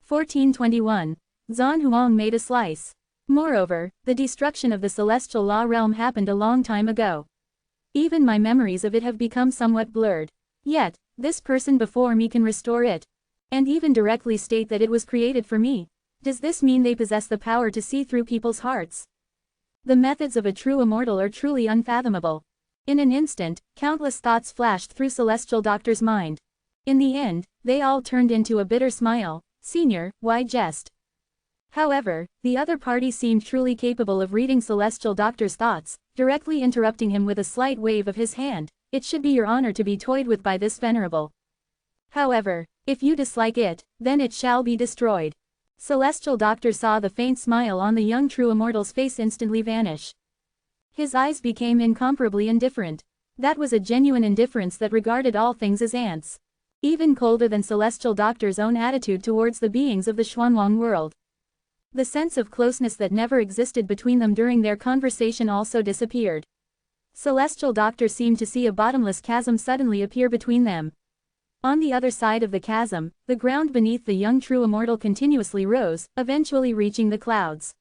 1421. Zhan Huang made a slice. Moreover, the destruction of the celestial law realm happened a long time ago. Even my memories of it have become somewhat blurred. Yet, this person before me can restore it. And even directly state that it was created for me. Does this mean they possess the power to see through people's hearts? The methods of a true immortal are truly unfathomable. In an instant, countless thoughts flashed through Celestial Doctor's mind. In the end, they all turned into a bitter smile. Senior, why jest? However, the other party seemed truly capable of reading Celestial Doctor's thoughts, directly interrupting him with a slight wave of his hand. It should be your honor to be toyed with by this venerable. However, if you dislike it, then it shall be destroyed. Celestial Doctor saw the faint smile on the young true immortal's face instantly vanish. His eyes became incomparably indifferent. That was a genuine indifference that regarded all things as ants. Even colder than Celestial Doctor's own attitude towards the beings of the Xuanwang world. The sense of closeness that never existed between them during their conversation also disappeared. Celestial Doctor seemed to see a bottomless chasm suddenly appear between them. On the other side of the chasm, the ground beneath the young true immortal continuously rose, eventually reaching the clouds.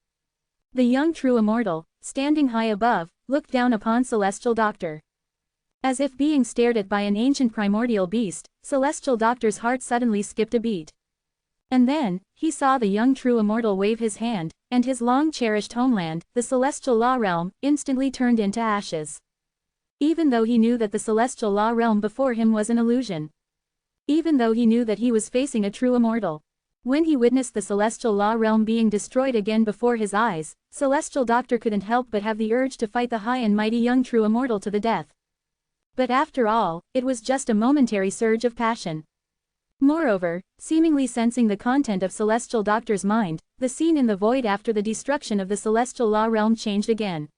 The young true immortal, standing high above, looked down upon Celestial Doctor. As if being stared at by an ancient primordial beast, Celestial Doctor's heart suddenly skipped a beat. And then, he saw the young true immortal wave his hand, and his long-cherished homeland, the Celestial Law Realm, instantly turned into ashes. Even though he knew that the Celestial Law Realm before him was an illusion. Even though he knew that he was facing a true immortal. When he witnessed the Celestial Law Realm being destroyed again before his eyes, Celestial Doctor couldn't help but have the urge to fight the high and mighty young true immortal to the death. But after all, it was just a momentary surge of passion. Moreover, seemingly sensing the content of Celestial Doctor's mind, the scene in the void after the destruction of the Celestial Law Realm changed again.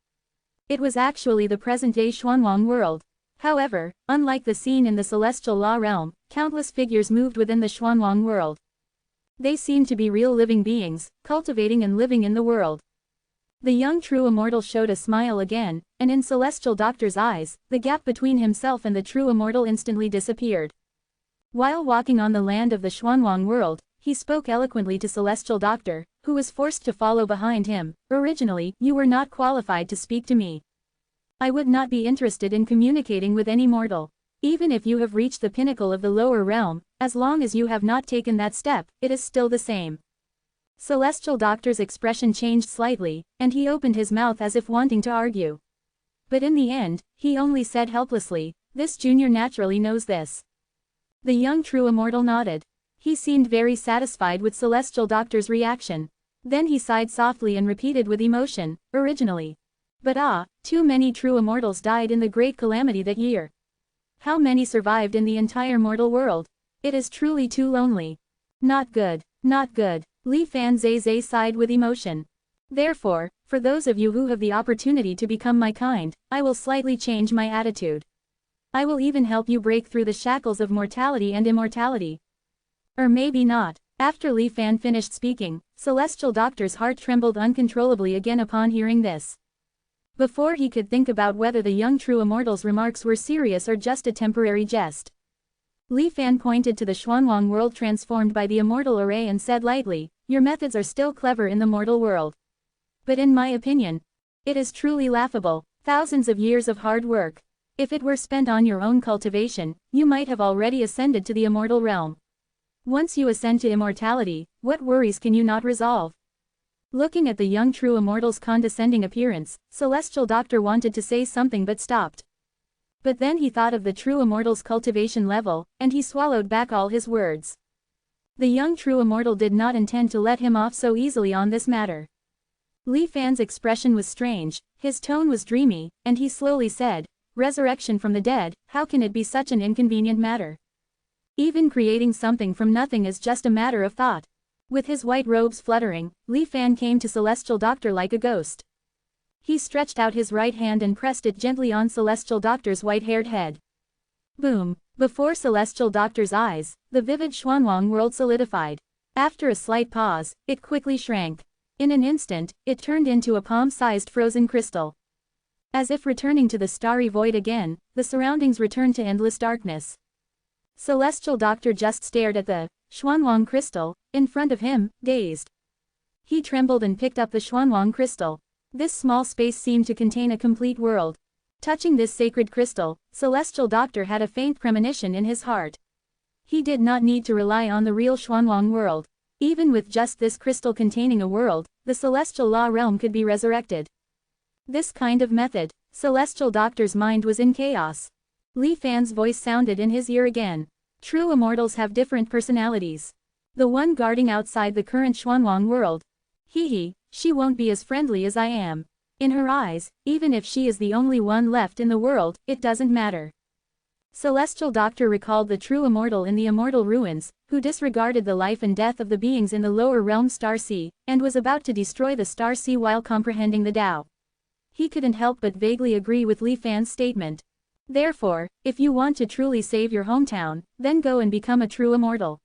It was actually the present-day Xuanwang world. However, unlike the scene in the Celestial Law Realm, countless figures moved within the Xuanwang world. They seemed to be real living beings, cultivating and living in the world. The young true immortal showed a smile again, and in Celestial Doctor's eyes, the gap between himself and the true immortal instantly disappeared. While walking on the land of the Xuanwang world, he spoke eloquently to Celestial Doctor, who was forced to follow behind him. Originally, you were not qualified to speak to me. I would not be interested in communicating with any mortal. Even if you have reached the pinnacle of the lower realm, as long as you have not taken that step, it is still the same. Celestial Doctor's expression changed slightly, and he opened his mouth as if wanting to argue. But in the end, he only said helplessly, "This junior naturally knows this." The young true immortal nodded. He seemed very satisfied with Celestial Doctor's reaction. Then he sighed softly and repeated with emotion, "Originally. But too many true immortals died in the great calamity that year. How many survived in the entire mortal world? It is truly too lonely. Not good, not good." Li Fan Zhe sighed with emotion. "Therefore, for those of you who have the opportunity to become my kind, I will slightly change my attitude. I will even help you break through the shackles of mortality and immortality. Or maybe not." After Li Fan finished speaking, Celestial Doctor's heart trembled uncontrollably again upon hearing this. Before he could think about whether the young true immortal's remarks were serious or just a temporary jest, Li Fan pointed to the Xuanwang world transformed by the immortal array and said lightly, "Your methods are still clever in the mortal world. But in my opinion, it is truly laughable. Thousands of years of hard work. If it were spent on your own cultivation, you might have already ascended to the immortal realm. Once you ascend to immortality, what worries can you not resolve?" Looking at the young true immortal's condescending appearance, Celestial Doctor wanted to say something but stopped. But then he thought of the true immortal's cultivation level, and he swallowed back all his words. The young true immortal did not intend to let him off so easily on this matter. Li Fan's expression was strange, his tone was dreamy, and he slowly said, "Resurrection from the dead, how can it be such an inconvenient matter? Even creating something from nothing is just a matter of thought." With his white robes fluttering, Li Fan came to Celestial Doctor like a ghost. He stretched out his right hand and pressed it gently on Celestial Doctor's white-haired head. Boom! Before Celestial Doctor's eyes, the vivid Xuanwang world solidified. After a slight pause, it quickly shrank. In an instant, it turned into a palm-sized frozen crystal. As if returning to the starry void again, the surroundings returned to endless darkness. Celestial Doctor just stared at the Xuanwang crystal, in front of him, dazed. He trembled and picked up the Xuanwang crystal. This small space seemed to contain a complete world. Touching this sacred crystal, Celestial Doctor had a faint premonition in his heart. He did not need to rely on the real Xuanwang world. Even with just this crystal containing a world, the Celestial Law realm could be resurrected. This kind of method, Celestial Doctor's mind was in chaos. Li Fan's voice sounded in his ear again. True immortals have different personalities. The one guarding outside the current Xuanwang world. She won't be as friendly as I am. In her eyes, even if she is the only one left in the world, it doesn't matter. Celestial Doctor recalled the true immortal in the immortal ruins, who disregarded the life and death of the beings in the lower realm Star Sea, and was about to destroy the Star Sea while comprehending the Tao. He couldn't help but vaguely agree with Li Fan's statement. Therefore, if you want to truly save your hometown, then go and become a true immortal.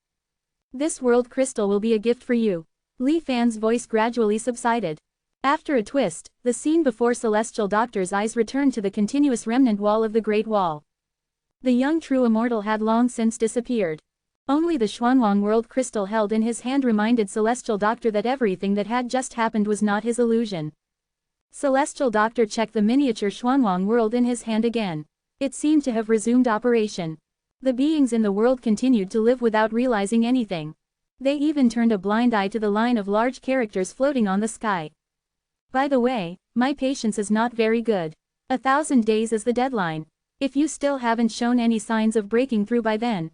This world crystal will be a gift for you. Li Fan's voice gradually subsided. After a twist, the scene before Celestial Doctor's eyes returned to the continuous remnant wall of the Great Wall. The young true immortal had long since disappeared. Only the Xuanwang world crystal held in his hand reminded Celestial Doctor that everything that had just happened was not his illusion. Celestial Doctor checked the miniature Xuanwang world in his hand again. It seemed to have resumed operation. The beings in the world continued to live without realizing anything. They even turned a blind eye to the line of large characters floating on the sky. By the way, my patience is not very good. 1,000 days is the deadline. If you still haven't shown any signs of breaking through by then.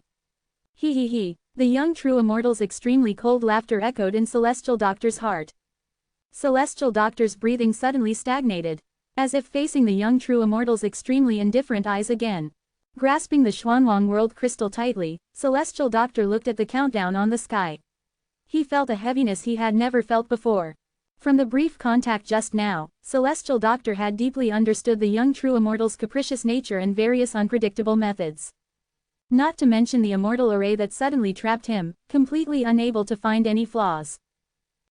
The young true immortal's extremely cold laughter echoed in Celestial Doctor's heart. Celestial Doctor's breathing suddenly stagnated, as if facing the young true immortal's extremely indifferent eyes again. Grasping the Xuanwang world crystal tightly, Celestial Doctor looked at the countdown on the sky. He felt a heaviness he had never felt before. From the brief contact just now, Celestial Doctor had deeply understood the young true immortal's capricious nature and various unpredictable methods. Not to mention the immortal array that suddenly trapped him, completely unable to find any flaws.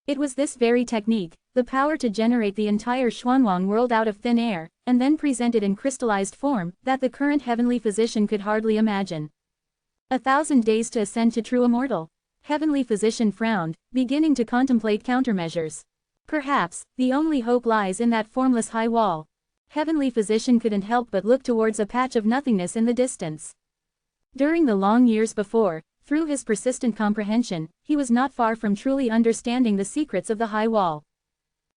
It was this very technique, the power to generate the entire Xuanwang world out of thin air, and then present it in crystallized form, that the current Heavenly Physician could hardly imagine. 1,000 days to ascend to true immortal. Heavenly Physician frowned, beginning to contemplate countermeasures. Perhaps, the only hope lies in that formless high wall. Heavenly Physician couldn't help but look towards a patch of nothingness in the distance. During the long years before, through his persistent comprehension, he was not far from truly understanding the secrets of the high wall.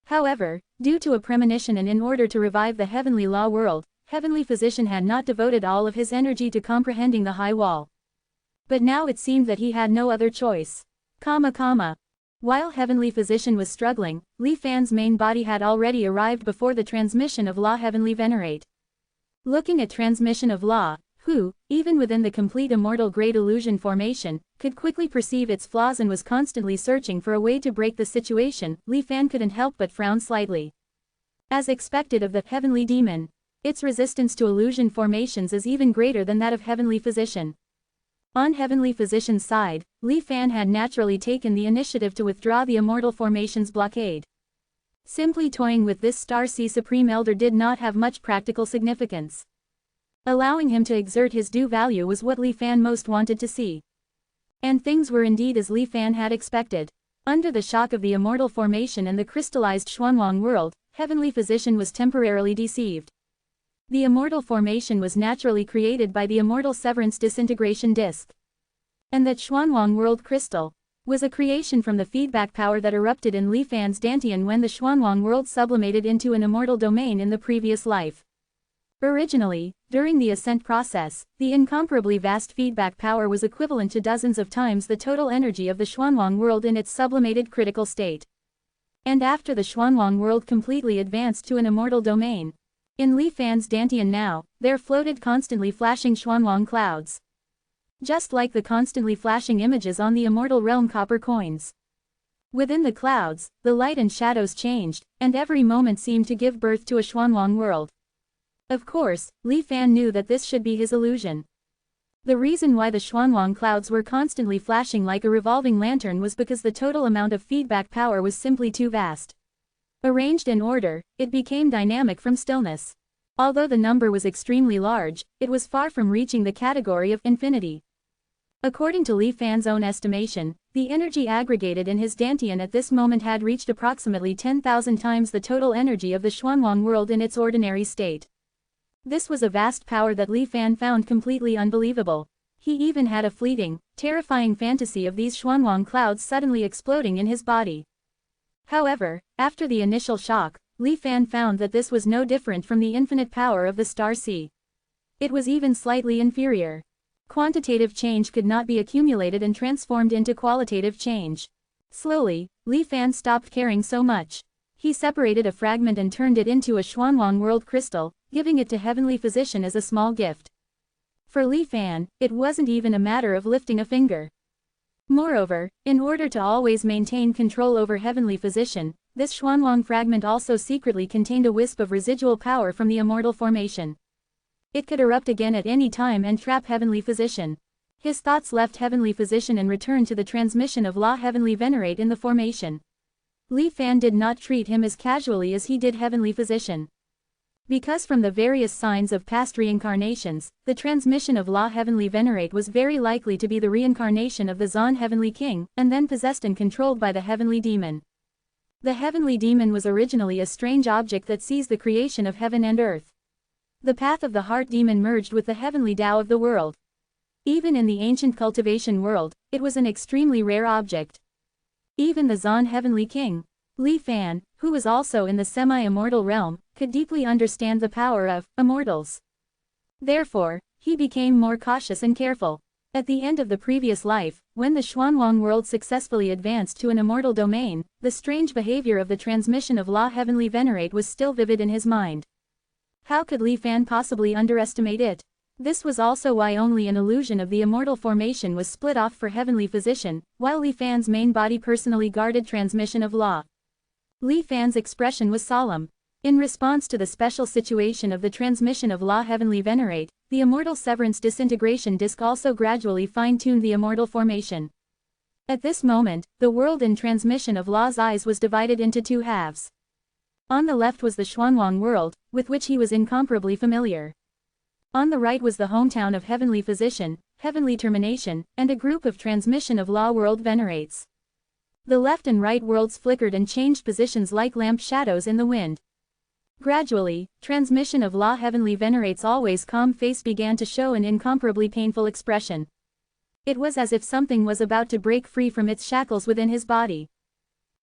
However, due to a premonition and in order to revive the heavenly law world, Heavenly Physician had not devoted all of his energy to comprehending the high wall. But now it seemed that he had no other choice. While Heavenly Physician was struggling, Li Fan's main body had already arrived before the transmission of Law Heavenly Venerate. Looking at transmission of Law, who, even within the complete immortal great illusion formation, could quickly perceive its flaws and was constantly searching for a way to break the situation, Li Fan couldn't help but frown slightly. As expected of the Heavenly Demon, its resistance to illusion formations is even greater than that of Heavenly Physician. On Heavenly Physician's side, Li Fan had naturally taken the initiative to withdraw the immortal formation's blockade. Simply toying with this Star Sea Supreme Elder did not have much practical significance. Allowing him to exert his due value was what Li Fan most wanted to see. And things were indeed as Li Fan had expected. Under the shock of the immortal formation and the crystallized Xuanwang world, Heavenly Physician was temporarily deceived. The immortal formation was naturally created by the immortal severance disintegration disk. And that Xuanwang world crystal was a creation from the feedback power that erupted in Li Fan's Dantian when the Xuanwang world sublimated into an immortal domain in the previous life. Originally, during the ascent process, the incomparably vast feedback power was equivalent to dozens of times the total energy of the Xuanwang world in its sublimated critical state. And after the Xuanwang world completely advanced to an immortal domain, in Li Fan's Dantian now, there floated constantly flashing Xuanwang clouds. Just like the constantly flashing images on the immortal realm copper coins. Within the clouds, the light and shadows changed, and every moment seemed to give birth to a Xuanwang world. Of course, Li Fan knew that this should be his illusion. The reason why the Xuanwang clouds were constantly flashing like a revolving lantern was because the total amount of feedback power was simply too vast. Arranged in order, it became dynamic from stillness. Although the number was extremely large, it was far from reaching the category of infinity. According to Li Fan's own estimation, the energy aggregated in his dantian at this moment had reached approximately 10,000 times the total energy of the Xuanwang world in its ordinary state. This was a vast power that Li Fan found completely unbelievable. He even had a fleeting, terrifying fantasy of these Xuanwang clouds suddenly exploding in his body. However, after the initial shock, Li Fan found that this was no different from the infinite power of the star sea. It was even slightly inferior. Quantitative change could not be accumulated and transformed into qualitative change. Slowly, Li Fan stopped caring so much. He separated a fragment and turned it into a Xuanwang world crystal, giving it to Heavenly Physician as a small gift. For Li Fan, it wasn't even a matter of lifting a finger. Moreover, in order to always maintain control over Heavenly Physician, this Xuanwang fragment also secretly contained a wisp of residual power from the Immortal formation. It could erupt again at any time and trap Heavenly Physician. His thoughts left Heavenly Physician and returned to the transmission of Law Heavenly Venerate in the formation. Li Fan did not treat him as casually as he did Heavenly Physician. Because from the various signs of past reincarnations, the transmission of Law Heavenly Venerate was very likely to be the reincarnation of the Zon Heavenly King, and then possessed and controlled by the Heavenly Demon. The Heavenly Demon was originally a strange object that sees the creation of heaven and earth. The path of the Heart Demon merged with the Heavenly Tao of the world. Even in the ancient cultivation world, it was an extremely rare object. Even the Zon Heavenly King, Li Fan, who was also in the semi-immortal realm, could deeply understand the power of immortals. Therefore, he became more cautious and careful. At the end of the previous life, when the Xuanwang world successfully advanced to an immortal domain, the strange behavior of the transmission of Law Heavenly Venerate was still vivid in his mind. How could Li Fan possibly underestimate it? This was also why only an illusion of the immortal formation was split off for Heavenly Physician, while Li Fan's main body personally guarded transmission of Law. Li Fan's expression was solemn. In response to the special situation of the transmission of Law Heavenly Venerate, the Immortal Severance Disintegration Disc also gradually fine-tuned the immortal formation. At this moment, the world in transmission of Law's eyes was divided into two halves. On the left was the Xuanwang world, with which he was incomparably familiar. On the right was the hometown of Heavenly Physician, Heavenly Termination, and a group of transmission of Law world venerates. The left and right worlds flickered and changed positions like lamp shadows in the wind. Gradually, transmission of Law Heavenly Venerate's always calm face began to show an incomparably painful expression. It was as if something was about to break free from its shackles within his body.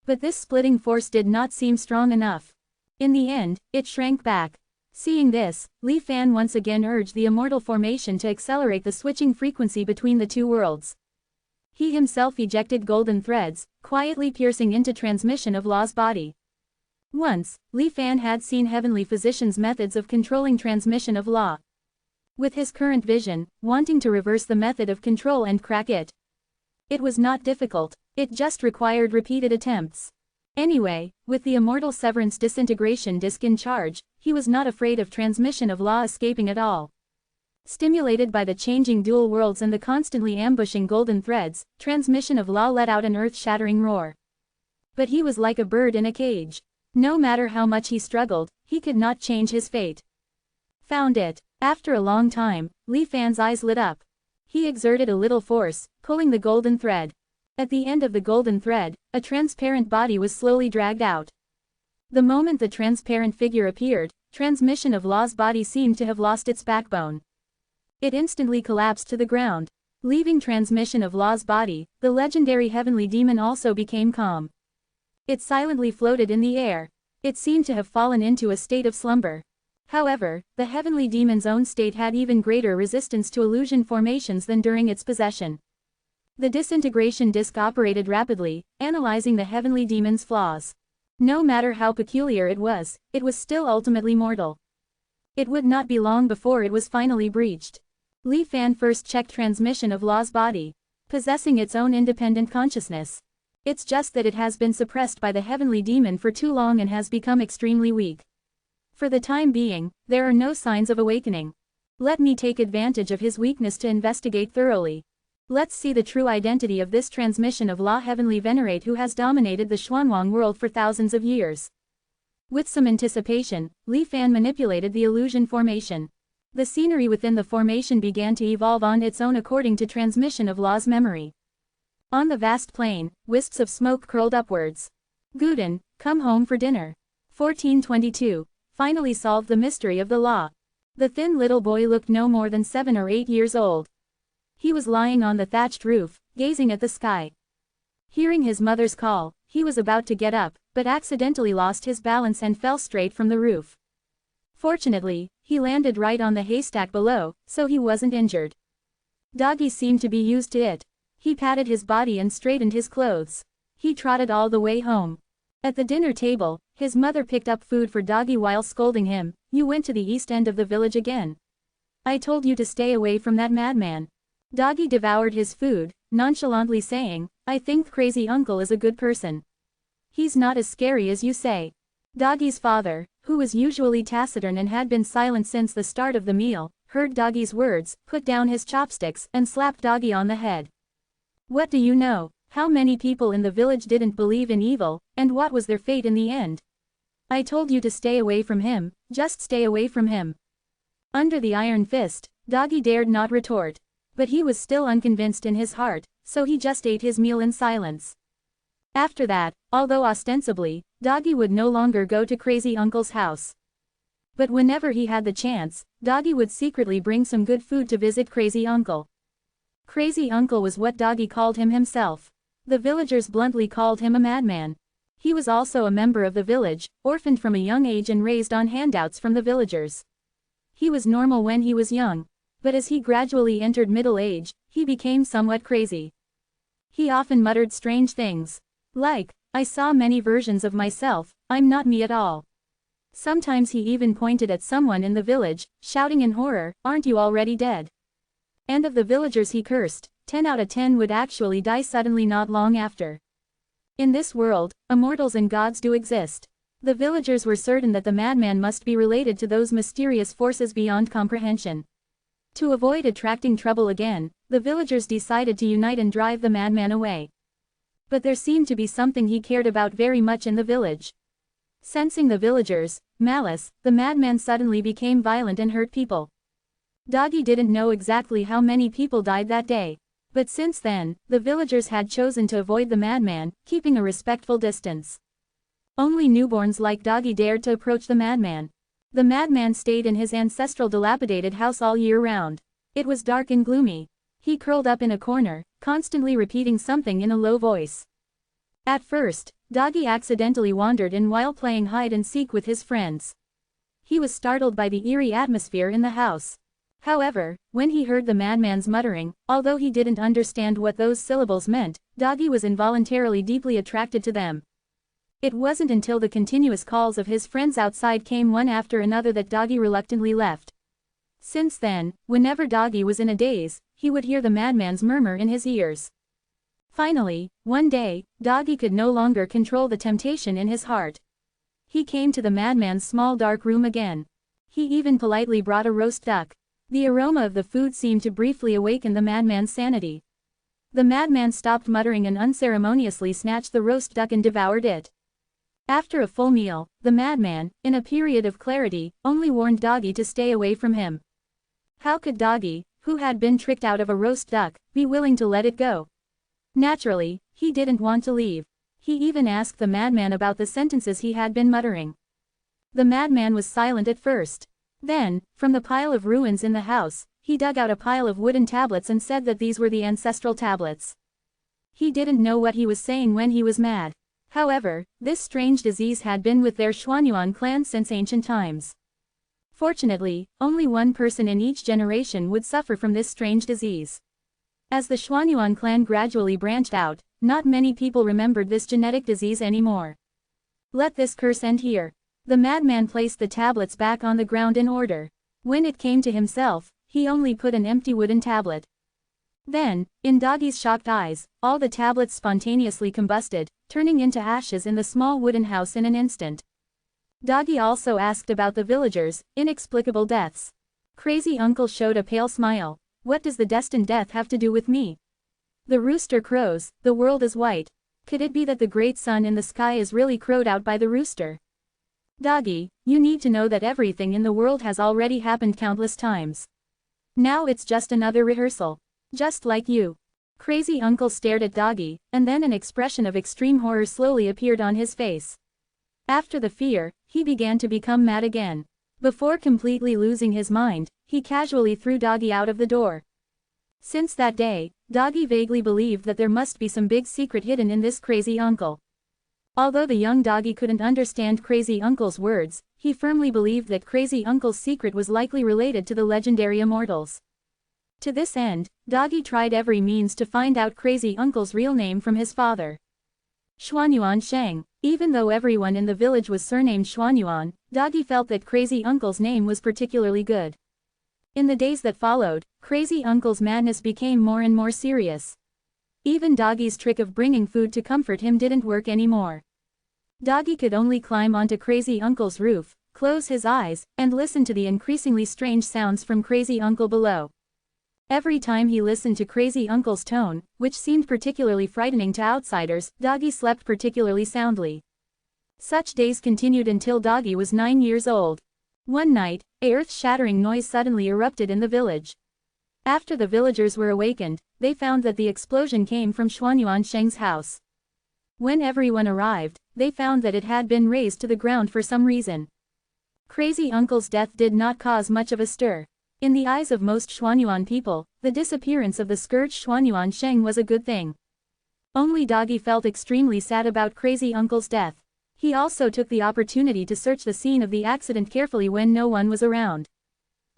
But this splitting force did not seem strong enough. In the end, it shrank back. Seeing this, Li Fan once again urged the immortal formation to accelerate the switching frequency between the two worlds. He himself ejected golden threads, quietly piercing into transmission of Law's body. Once, Li Fan had seen Heavenly Physician's methods of controlling transmission of Law. With his current vision, wanting to reverse the method of control and crack it. It was not difficult, it just required repeated attempts. Anyway, with the Immortal Severance Disintegration Disc in charge, he was not afraid of transmission of Law escaping at all. Stimulated by the changing dual worlds and the constantly ambushing golden threads, transmission of Law let out an earth-shattering roar. But he was like a bird in a cage. No matter how much he struggled, he could not change his fate. Found it. After a long time, Li Fan's eyes lit up. He exerted a little force, pulling the golden thread. At the end of the golden thread, a transparent body was slowly dragged out. The moment the transparent figure appeared, transmission of Law's body seemed to have lost its backbone. It instantly collapsed to the ground. Leaving transmission of Law's body, the legendary Heavenly Demon also became calm. It silently floated in the air. It seemed to have fallen into a state of slumber. However, the Heavenly Demon's own state had even greater resistance to illusion formations than during its possession. The disintegration disc operated rapidly, analyzing the Heavenly Demon's flaws. No matter how peculiar it was still ultimately mortal. It would not be long before it was finally breached. Li Fan first checked transmission of Law's body, possessing its own independent consciousness. It's just that it has been suppressed by the Heavenly Demon for too long and has become extremely weak. For the time being, there are no signs of awakening. Let me take advantage of his weakness to investigate thoroughly. Let's see the true identity of this transmission of Law Heavenly Venerate who has dominated the Xuanwang world for thousands of years. With some anticipation, Li Fan manipulated the illusion formation. The scenery within the formation began to evolve on its own according to transmission of Law's memory. On the vast plain, wisps of smoke curled upwards. Guden, come home for dinner. 1422, finally solved the mystery of the Law. The thin little boy looked no more than 7 or 8 years old. He was lying on the thatched roof, gazing at the sky. Hearing his mother's call, he was about to get up, but accidentally lost his balance and fell straight from the roof. Fortunately, he landed right on the haystack below, so he wasn't injured. Doggy seemed to be used to it. He patted his body and straightened his clothes. He trotted all the way home. At the dinner table, his mother picked up food for Doggy while scolding him. You went to the east end of the village again. I told you to stay away from that madman. Doggy devoured his food, nonchalantly saying, I think crazy uncle is a good person. He's not as scary as you say. Doggy's father, who was usually taciturn and had been silent since the start of the meal, heard Doggy's words, put down his chopsticks, and slapped Doggy on the head. What do you know? How many people in the village didn't believe in evil, and what was their fate in the end? I told you to stay away from him, just stay away from him. Under the iron fist, Doggy dared not retort. But he was still unconvinced in his heart, so he just ate his meal in silence. After that, although ostensibly, Doggy would no longer go to Crazy Uncle's house. But whenever he had the chance, Doggy would secretly bring some good food to visit Crazy Uncle. Crazy Uncle was what Doggy called him himself. The villagers bluntly called him a madman. He was also a member of the village, orphaned from a young age and raised on handouts from the villagers. He was normal when he was young, but as he gradually entered middle age, he became somewhat crazy. He often muttered strange things. Like, I saw many versions of myself, I'm not me at all. Sometimes he even pointed at someone in the village, shouting in horror, aren't you already dead? And of the villagers he cursed, 10 out of 10 would actually die suddenly not long after. In this world, immortals and gods do exist. The villagers were certain that the madman must be related to those mysterious forces beyond comprehension. To avoid attracting trouble again, the villagers decided to unite and drive the madman away. But there seemed to be something he cared about very much in the village. Sensing the villagers' malice, the madman suddenly became violent and hurt people. Doggy didn't know exactly how many people died that day. But since then, the villagers had chosen to avoid the madman, keeping a respectful distance. Only newborns like Doggy dared to approach the madman. The madman stayed in his ancestral dilapidated house all year round. It was dark and gloomy. He curled up in a corner, constantly repeating something in a low voice. At first, Doggy accidentally wandered in while playing hide and seek with his friends. He was startled by the eerie atmosphere in the house. However, when he heard the madman's muttering, although he didn't understand what those syllables meant, Doggy was involuntarily deeply attracted to them. It wasn't until the continuous calls of his friends outside came one after another that Doggy reluctantly left. Since then, whenever Doggy was in a daze, he would hear the madman's murmur in his ears. Finally, one day, Doggy could no longer control the temptation in his heart. He came to the madman's small dark room again. He even politely brought a roast duck. The aroma of the food seemed to briefly awaken the madman's sanity. The madman stopped muttering and unceremoniously snatched the roast duck and devoured it. After a full meal, the madman, in a period of clarity, only warned Doggy to stay away from him. How could Doggy, who had been tricked out of a roast duck, be willing to let it go? Naturally, he didn't want to leave. He even asked the madman about the sentences he had been muttering. The madman was silent at first. Then, from the pile of ruins in the house, he dug out a pile of wooden tablets and said that these were the ancestral tablets. He didn't know what he was saying when he was mad. However, this strange disease had been with their Xuanyuan clan since ancient times. Fortunately, only one person in each generation would suffer from this strange disease. As the Xuanyuan clan gradually branched out, not many people remembered this genetic disease anymore. Let this curse end here. The madman placed the tablets back on the ground in order. When it came to himself, he only put an empty wooden tablet. Then, in Doggy's shocked eyes, all the tablets spontaneously combusted, turning into ashes in the small wooden house in an instant. Doggy also asked about the villagers' inexplicable deaths. Crazy Uncle showed a pale smile. What does the destined death have to do with me? The rooster crows, the world is white. Could it be that the great sun in the sky is really crowed out by the rooster? Doggy, you need to know that everything in the world has already happened countless times. Now it's just another rehearsal. Just like you. Crazy uncle stared at Doggy, and then an expression of extreme horror slowly appeared on his face. After the fear, he began to become mad again. Before completely losing his mind, he casually threw Doggy out of the door. Since that day, Doggy vaguely believed that there must be some big secret hidden in this crazy uncle. Although the young Doggy couldn't understand Crazy Uncle's words, he firmly believed that Crazy Uncle's secret was likely related to the legendary Immortals. To this end, Doggy tried every means to find out Crazy Uncle's real name from his father. Xuanyuan Sheng. Even though everyone in the village was surnamed Xuanyuan, Doggy felt that Crazy Uncle's name was particularly good. In the days that followed, Crazy Uncle's madness became more and more serious. Even Doggy's trick of bringing food to comfort him didn't work anymore. Doggy could only climb onto Crazy Uncle's roof, close his eyes, and listen to the increasingly strange sounds from Crazy Uncle below. Every time he listened to Crazy Uncle's tone, which seemed particularly frightening to outsiders, Doggy slept particularly soundly. Such days continued until Doggy was 9 years old. One night, a earth-shattering noise suddenly erupted in the village. After the villagers were awakened, they found that the explosion came from Xuanyuan Sheng's house. When everyone arrived, they found that it had been razed to the ground for some reason. Crazy Uncle's death did not cause much of a stir. In the eyes of most Xuanyuan people, the disappearance of the scourged Xuanyuan Sheng was a good thing. Only Doggy felt extremely sad about Crazy Uncle's death. He also took the opportunity to search the scene of the accident carefully when no one was around.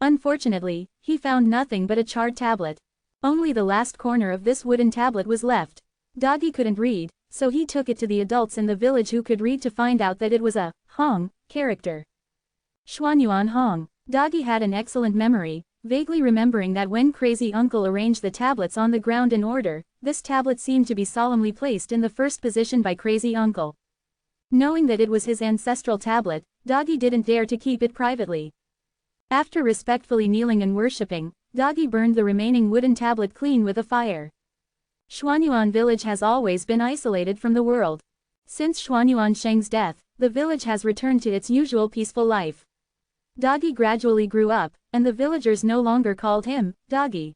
Unfortunately, he found nothing but a charred tablet. Only the last corner of this wooden tablet was left. Doggy couldn't read, so he took it to the adults in the village who could read to find out that it was a Hong character. Xuanyuan Hong. Doggy had an excellent memory, vaguely remembering that when Crazy Uncle arranged the tablets on the ground in order, this tablet seemed to be solemnly placed in the first position by Crazy Uncle. Knowing that it was his ancestral tablet, Doggy didn't dare to keep it privately. After respectfully kneeling and worshipping, Doggy burned the remaining wooden tablet clean with a fire. Xuanyuan village has always been isolated from the world. Since Xuanyuan Sheng's death, the village has returned to its usual peaceful life. Doggy gradually grew up, and the villagers no longer called him Doggy.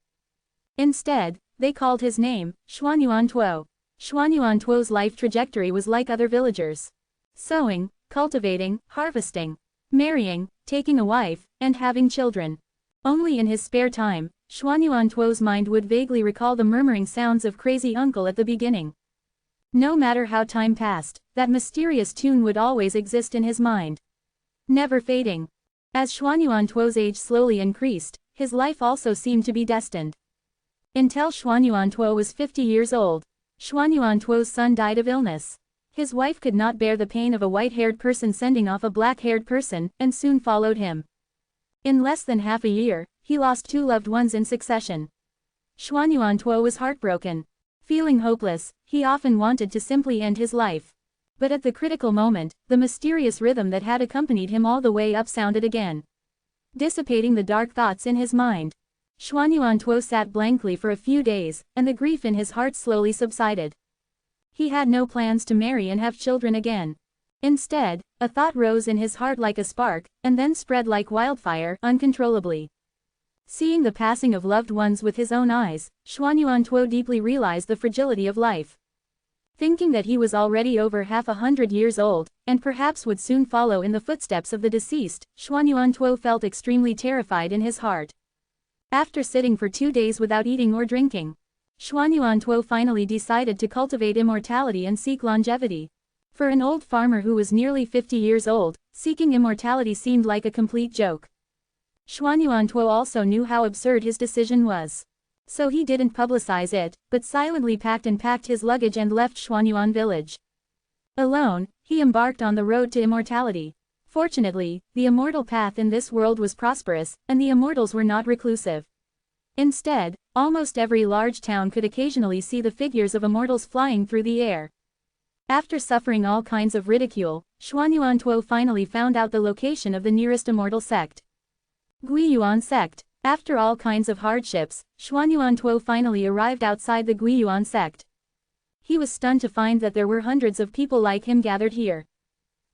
Instead, they called his name Xuanyuan Tuo. Xuanyuan Tuo's life trajectory was like other villagers. Sowing, cultivating, harvesting, marrying, taking a wife, and having children. Only in his spare time, Xuanyuan Tuo's mind would vaguely recall the murmuring sounds of Crazy Uncle at the beginning. No matter how time passed, that mysterious tune would always exist in his mind, never fading. As Xuanyuan Tuo's age slowly increased, his life also seemed to be destined. Until Xuanyuan Tuo was 50 years old, Xuanyuan Tuo's son died of illness. His wife could not bear the pain of a white-haired person sending off a black-haired person, and soon followed him. In less than half a year, he lost 2 loved ones in succession. Xuanyuan Tuo was heartbroken. Feeling hopeless, he often wanted to simply end his life. But at the critical moment, the mysterious rhythm that had accompanied him all the way up sounded again, dissipating the dark thoughts in his mind. Xuanyuan Tuo sat blankly for a few days, and the grief in his heart slowly subsided. He had no plans to marry and have children again. Instead, a thought rose in his heart like a spark, and then spread like wildfire, uncontrollably. Seeing the passing of loved ones with his own eyes, Xuanyuan Tuo deeply realized the fragility of life. Thinking that he was already over 100 years old, and perhaps would soon follow in the footsteps of the deceased, Xuanyuan Tuo felt extremely terrified in his heart. After sitting for 2 days without eating or drinking, Xuanyuan Tuo finally decided to cultivate immortality and seek longevity. For an old farmer who was nearly 50 years old, seeking immortality seemed like a complete joke. Xuanyuan Tuo also knew how absurd his decision was. So he didn't publicize it, but silently packed his luggage and left Xuanyuan village. Alone, he embarked on the road to immortality. Fortunately, the immortal path in this world was prosperous, and the immortals were not reclusive. Instead, almost every large town could occasionally see the figures of immortals flying through the air. After suffering all kinds of ridicule, Xuanyuan Tuo finally found out the location of the nearest immortal sect. Guiyuan sect. After all kinds of hardships, Xuanyuan Tuo finally arrived outside the Guiyuan sect. He was stunned to find that there were hundreds of people like him gathered here.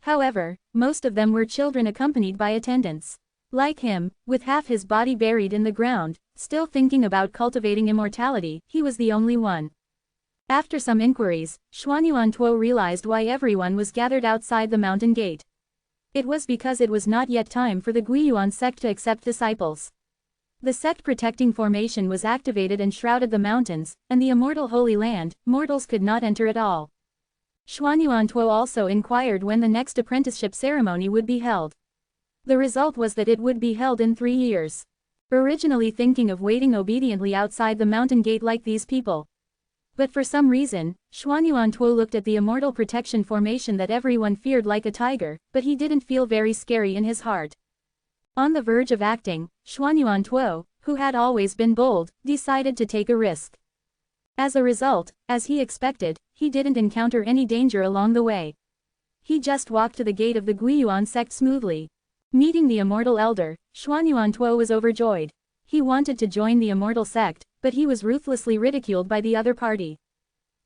However, most of them were children accompanied by attendants. Like him, with half his body buried in the ground, still thinking about cultivating immortality, he was the only one. After some inquiries, Xuanyuan realized why everyone was gathered outside the mountain gate. It was because it was not yet time for the Guiyuan sect to accept disciples. The sect-protecting formation was activated and shrouded the mountains, and the immortal Holy Land, mortals could not enter at all. Xuanyuan also inquired when the next apprenticeship ceremony would be held. The result was that it would be held in 3 years. Originally thinking of waiting obediently outside the mountain gate like these people. But for some reason, Xuanyuan looked at the immortal protection formation that everyone feared like a tiger, but he didn't feel very scary in his heart. On the verge of acting, Xuanyuan, who had always been bold, decided to take a risk. As a result, as he expected, he didn't encounter any danger along the way. He just walked to the gate of the Guiyuan sect smoothly. Meeting the immortal elder, Xuanyuan was overjoyed. He wanted to join the immortal sect, but he was ruthlessly ridiculed by the other party.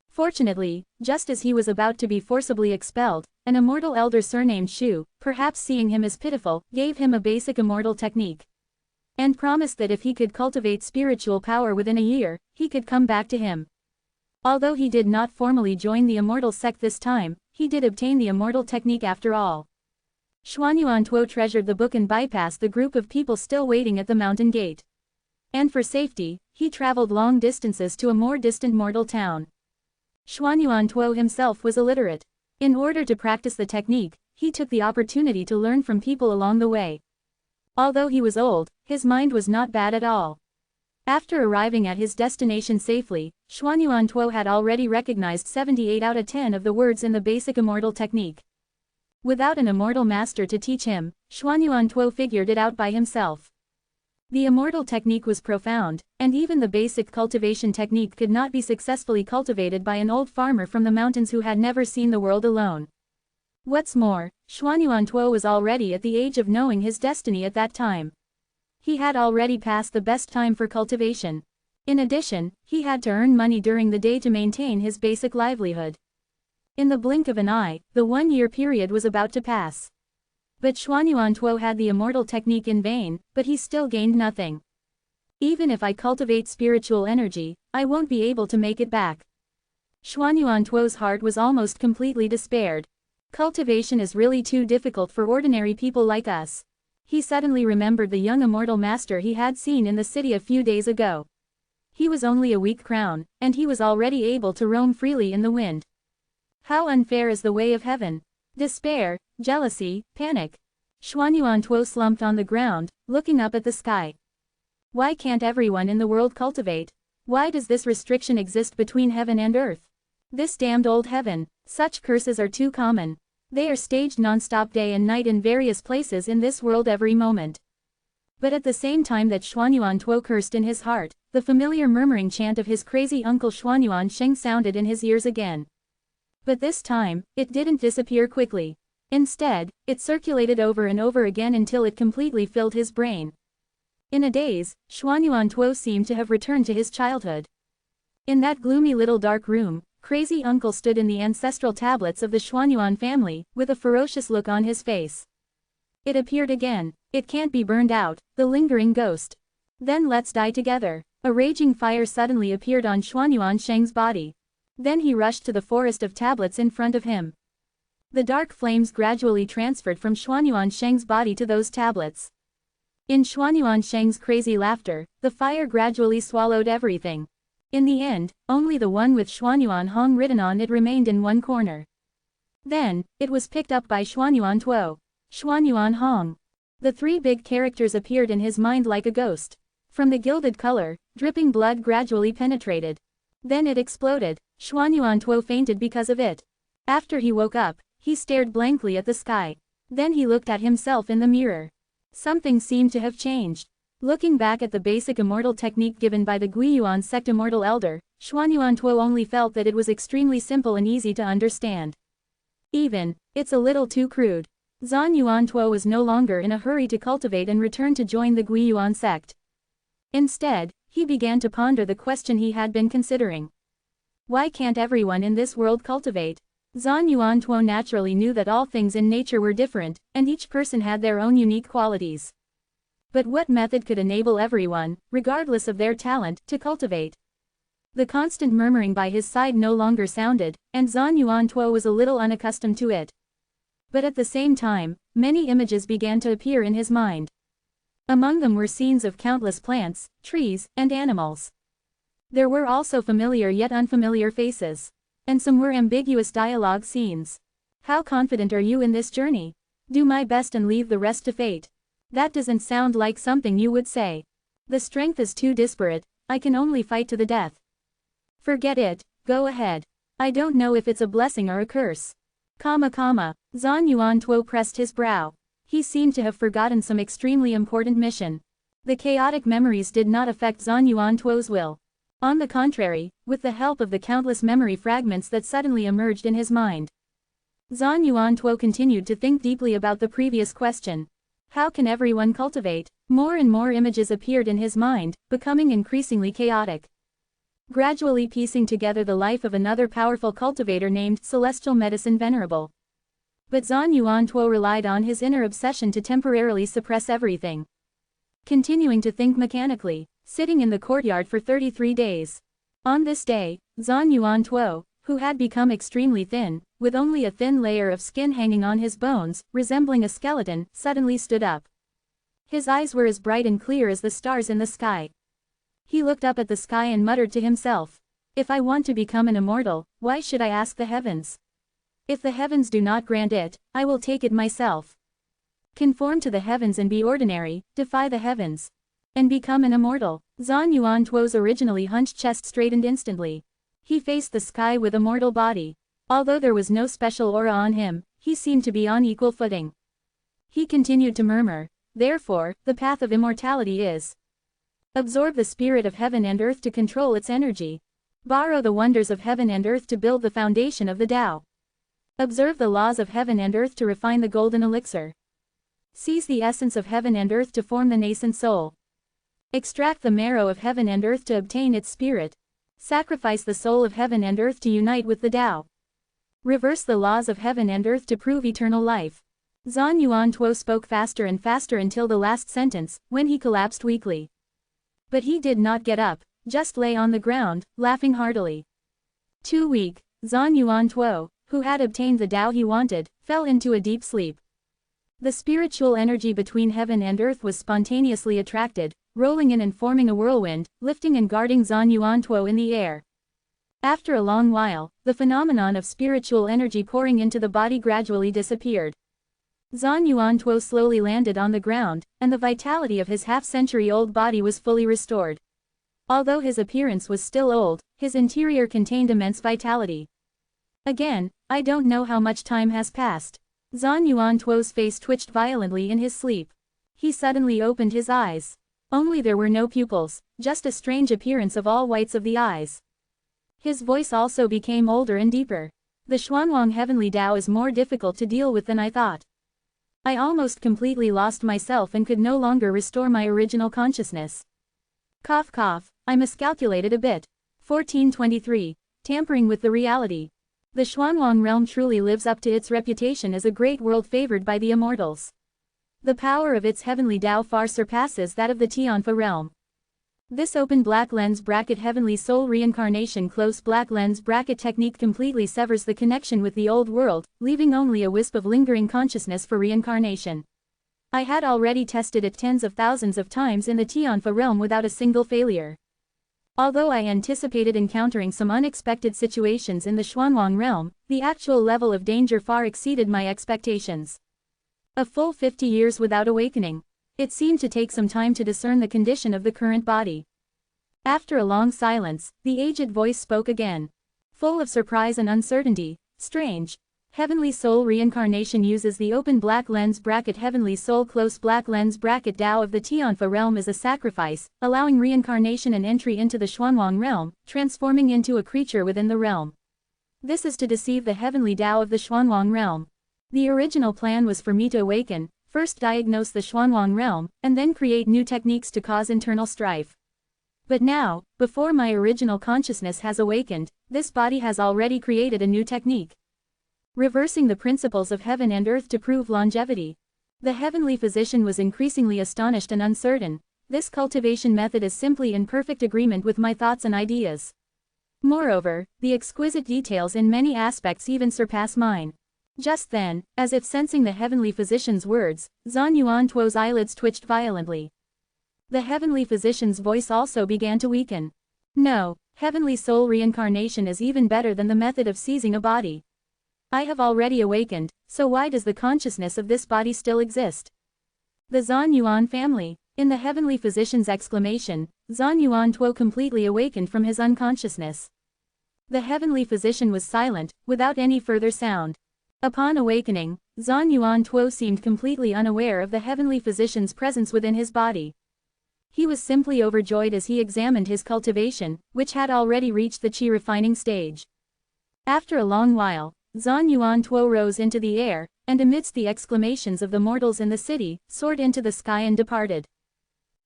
Fortunately, just as he was about to be forcibly expelled, an immortal elder surnamed Shu, perhaps seeing him as pitiful, gave him a basic immortal technique. And promised that if he could cultivate spiritual power within a year, he could come back to him. Although he did not formally join the immortal sect this time, he did obtain the immortal technique after all. Xuanyuan treasured the book and bypassed the group of people still waiting at the mountain gate. And for safety, he traveled long distances to a more distant mortal town. Xuanyuan himself was illiterate. In order to practice the technique, he took the opportunity to learn from people along the way. Although he was old, his mind was not bad at all. After arriving at his destination safely, Xuanyuan had already recognized 78 out of 10 of the words in the basic immortal technique. Without an immortal master to teach him, Xuanyuan figured it out by himself. The immortal technique was profound, and even the basic cultivation technique could not be successfully cultivated by an old farmer from the mountains who had never seen the world alone. What's more, Xuanyuan was already at the age of knowing his destiny at that time. He had already passed the best time for cultivation. In addition, he had to earn money during the day to maintain his basic livelihood. In the blink of an eye, the 1-year period was about to pass. But Xuanyuan had the immortal technique in vain, but he still gained nothing. Even if I cultivate spiritual energy, I won't be able to make it back. Xuanyuan heart was almost completely despaired. Cultivation is really too difficult for ordinary people like us. He suddenly remembered the young immortal master he had seen in the city a few days ago. He was only a weak crown, and he was already able to roam freely in the wind. How unfair is the way of heaven! Despair, jealousy, panic. Xuanyuan slumped on the ground, looking up at the sky. Why can't everyone in the world cultivate? Why does this restriction exist between heaven and earth? This damned old heaven, such curses are too common. They are staged non-stop day and night in various places in this world every moment. But at the same time that Xuanyuan cursed in his heart, the familiar murmuring chant of his crazy uncle Xuanyuan Sheng sounded in his ears again. But this time, it didn't disappear quickly. Instead, it circulated over and over again until it completely filled his brain. In a daze, Xuanyuan seemed to have returned to his childhood. In that gloomy little dark room, crazy uncle stood in the ancestral tablets of the Xuanyuan family, with a ferocious look on his face. It appeared again. It can't be burned out, the lingering ghost. Then let's die together. A raging fire suddenly appeared on Xuanyuan Sheng's body. Then he rushed to the forest of tablets in front of him. The dark flames gradually transferred from Xuanyuan Sheng's body to those tablets. In Xuanyuan Sheng's crazy laughter, the fire gradually swallowed everything. In the end, only the one with Xuanyuan Hong written on it remained in one corner. Then, it was picked up by Xuanyuan Xuanyuan Hong. The 3 big characters appeared in his mind like a ghost. From the gilded color, dripping blood gradually penetrated. Then it exploded. Xuanyuan fainted because of it. After he woke up, he stared blankly at the sky. Then he looked at himself in the mirror. Something seemed to have changed. Looking back at the basic immortal technique given by the Guiyuan sect immortal elder, Xuanyuan only felt that it was extremely simple and easy to understand. It's a little too crude. Zhan Yuan was no longer in a hurry to cultivate and return to join the Guiyuan sect. Instead, he began to ponder the question he had been considering. Why can't everyone in this world cultivate? Zhan Yuantuo naturally knew that all things in nature were different, and each person had their own unique qualities. But what method could enable everyone, regardless of their talent, to cultivate? The constant murmuring by his side no longer sounded, and Zhan Yuantuo was a little unaccustomed to it. But at the same time, many images began to appear in his mind. Among them were scenes of countless plants, trees, and animals. There were also familiar yet unfamiliar faces. And some were ambiguous dialogue scenes. How confident are you in this journey? Do my best and leave the rest to fate. That doesn't sound like something you would say. The strength is too disparate, I can only fight to the death. Forget it, go ahead. I don't know if it's a blessing or a curse. Zhan Yuantuo pressed his brow. He seemed to have forgotten some extremely important mission. The chaotic memories did not affect Zhan Yuantuo's will. On the contrary, with the help of the countless memory fragments that suddenly emerged in his mind, Zhan Yuantuo continued to think deeply about the previous question. How can everyone cultivate? More and more images appeared in his mind, becoming increasingly chaotic. Gradually piecing together the life of another powerful cultivator named Celestial Medicine Venerable. But Zhan Yuantuo relied on his inner obsession to temporarily suppress everything. Continuing to think mechanically, sitting in the courtyard for 33 days. On this day, Zhan Yuantuo, who had become extremely thin, with only a thin layer of skin hanging on his bones, resembling a skeleton, suddenly stood up. His eyes were as bright and clear as the stars in the sky. He looked up at the sky and muttered to himself, "If I want to become an immortal, why should I ask the heavens? If the heavens do not grant it, I will take it myself. Conform to the heavens and be ordinary, defy the heavens. And become an immortal." Zhan Yuantuo's originally hunched chest straightened instantly. He faced the sky with a mortal body. Although there was no special aura on him, he seemed to be on equal footing. He continued to murmur, "Therefore, the path of immortality is: absorb the spirit of heaven and earth to control its energy. Borrow the wonders of heaven and earth to build the foundation of the Tao. Observe the laws of heaven and earth to refine the golden elixir. Seize the essence of heaven and earth to form the nascent soul. Extract the marrow of heaven and earth to obtain its spirit. Sacrifice the soul of heaven and earth to unite with the Tao. Reverse the laws of heaven and earth to prove eternal life." Zhan Yuantuo spoke faster and faster until the last sentence, when he collapsed weakly. But he did not get up, just lay on the ground, laughing heartily. Too weak, Zhan Yuantuo, who had obtained the Tao he wanted, fell into a deep sleep. The spiritual energy between heaven and earth was spontaneously attracted, rolling in and forming a whirlwind, lifting and guarding Zhan Yuantuo in the air. After a long while, the phenomenon of spiritual energy pouring into the body gradually disappeared. Zhan Yuantuo slowly landed on the ground, and the vitality of his half-century-old body was fully restored. Although his appearance was still old, his interior contained immense vitality. Again, I don't know how much time has passed. Zhan Yuantuo's face twitched violently in his sleep. He suddenly opened his eyes. Only there were no pupils, just a strange appearance of all whites of the eyes. His voice also became older and deeper. "The Xuanwang Heavenly Tao is more difficult to deal with than I thought. I almost completely lost myself and could no longer restore my original consciousness. Cough cough, I miscalculated a bit. 1423. Tampering with the reality. The Xuanwang realm truly lives up to its reputation as a great world favored by the immortals. The power of its heavenly Tao far surpasses that of the Tianfa realm. This open black lens bracket heavenly soul reincarnation close black lens bracket technique completely severs the connection with the old world, leaving only a wisp of lingering consciousness for reincarnation. I had already tested it tens of thousands of times in the Tianfa realm without a single failure. Although I anticipated encountering some unexpected situations in the Xuanwang realm, the actual level of danger far exceeded my expectations. A full 50 years without awakening. It seemed to take some time to discern the condition of the current body. After a long silence, the aged voice spoke again. Full of surprise and uncertainty, strange. Heavenly Soul reincarnation uses the open black lens bracket Heavenly Soul close black lens bracket Tao of the Tianfa realm as a sacrifice, allowing reincarnation and entry into the Xuanwang realm, transforming into a creature within the realm. This is to deceive the Heavenly Tao of the Xuanwang realm. The original plan was for me to awaken, first diagnose the Xuanwang realm, and then create new techniques to cause internal strife. But now, before my original consciousness has awakened, this body has already created a new technique. reversing the principles of heaven and earth to prove longevity. The heavenly physician was increasingly astonished and uncertain. This cultivation method is simply in perfect agreement with my thoughts and ideas. Moreover, the exquisite details in many aspects even surpass mine. Just then, as if sensing the heavenly physician's words, Zhan Yuantuo's eyelids twitched violently. The heavenly physician's voice also began to weaken. No, heavenly soul reincarnation is even better than the method of seizing a body. I have already awakened, so why does the consciousness of this body still exist? The Zhan Yuan family. In the heavenly physician's exclamation, Zhan Yuantuo completely awakened from his unconsciousness. The heavenly physician was silent, without any further sound. Upon awakening, Zhan Yuantuo seemed completely unaware of the heavenly physician's presence within his body. He was simply overjoyed as he examined his cultivation, which had already reached the qi refining stage. After a long while, Zhan Yuantuo rose into the air, and amidst the exclamations of the mortals in the city, soared into the sky and departed.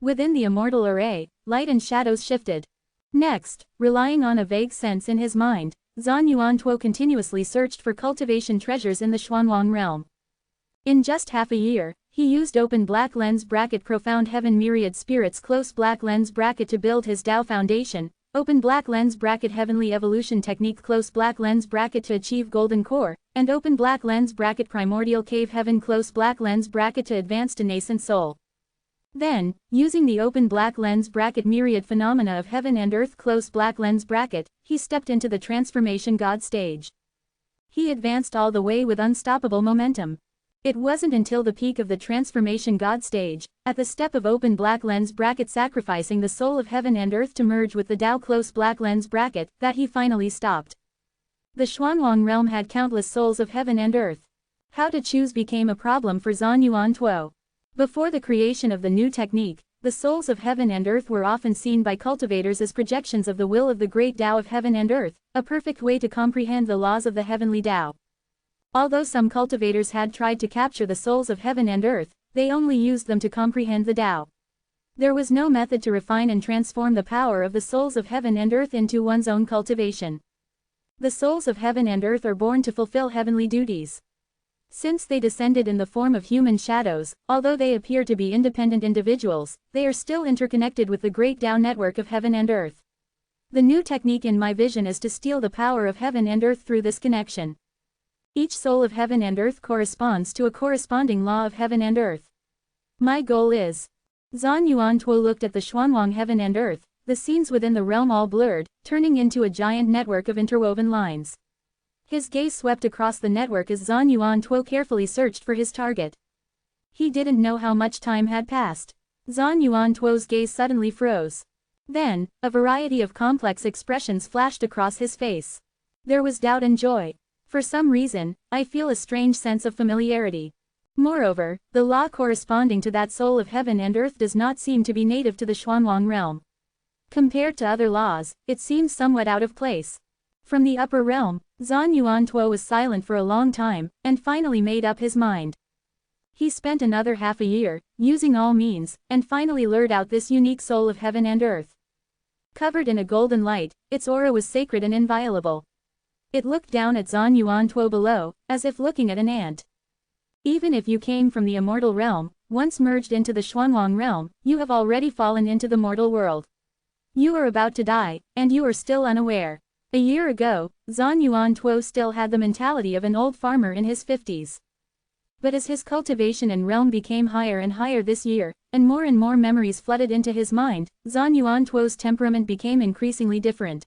Within the immortal array, light and shadows shifted. Next, relying on a vague sense in his mind, Zhan Yuantuo continuously searched for cultivation treasures in the Xuanwang realm. In just half a year, he used open black lens bracket profound heaven myriad spirits close black lens bracket to build his Tao foundation, open black lens bracket heavenly evolution technique close black lens bracket to achieve golden core, and open black lens bracket primordial cave heaven close black lens bracket to advance to nascent soul. Then, using the open black lens bracket myriad phenomena of heaven and earth close black lens bracket, he stepped into the transformation God stage. He advanced all the way with unstoppable momentum. It wasn't until the peak of the transformation God stage, at the step of open black lens bracket sacrificing the soul of heaven and earth to merge with the Tao close black lens bracket, that he finally stopped. The Xuanwang realm had countless souls of heaven and earth. How to choose became a problem for Zhan Yuantuo. Before the creation of the new technique, the souls of heaven and earth were often seen by cultivators as projections of the will of the great Tao of heaven and earth, a perfect way to comprehend the laws of the heavenly Tao. Although some cultivators had tried to capture the souls of heaven and earth, they only used them to comprehend the Tao. There was no method to refine and transform the power of the souls of heaven and earth into one's own cultivation. The souls of heaven and earth are born to fulfill heavenly duties. Since they descended in the form of human shadows, although they appear to be independent individuals, they are still interconnected with the great Tao network of heaven and earth. The new technique in my vision is to steal the power of heaven and earth through this connection. Each soul of heaven and earth corresponds to a corresponding law of heaven and earth. My goal is. Zhan Yuantuo looked at the Xuanwang heaven and earth, the scenes within the realm all blurred, turning into a giant network of interwoven lines. His gaze swept across the network as Zhan Yuantuo carefully searched for his target. He didn't know how much time had passed. Zhan Yuantuo's gaze suddenly froze. Then, a variety of complex expressions flashed across his face. There was doubt and joy. For some reason, I feel a strange sense of familiarity. Moreover, the law corresponding to that soul of heaven and earth does not seem to be native to the Xuanwang realm. Compared to other laws, it seems somewhat out of place. From the upper realm, Zhan Yuantuo was silent for a long time, and finally made up his mind. He spent another half a year, using all means, and finally lured out this unique soul of heaven and earth. Covered in a golden light, its aura was sacred and inviolable. It looked down at Zhan Yuantuo below, as if looking at an ant. Even if you came from the immortal realm, once merged into the Xuanwang realm, you have already fallen into the mortal world. You are about to die, and you are still unaware. A year ago, Zhan Yuantuo still had the mentality of an old farmer in his 50s. But as his cultivation and realm became higher and higher this year, and more memories flooded into his mind, Zhan Yuantuo's temperament became increasingly different.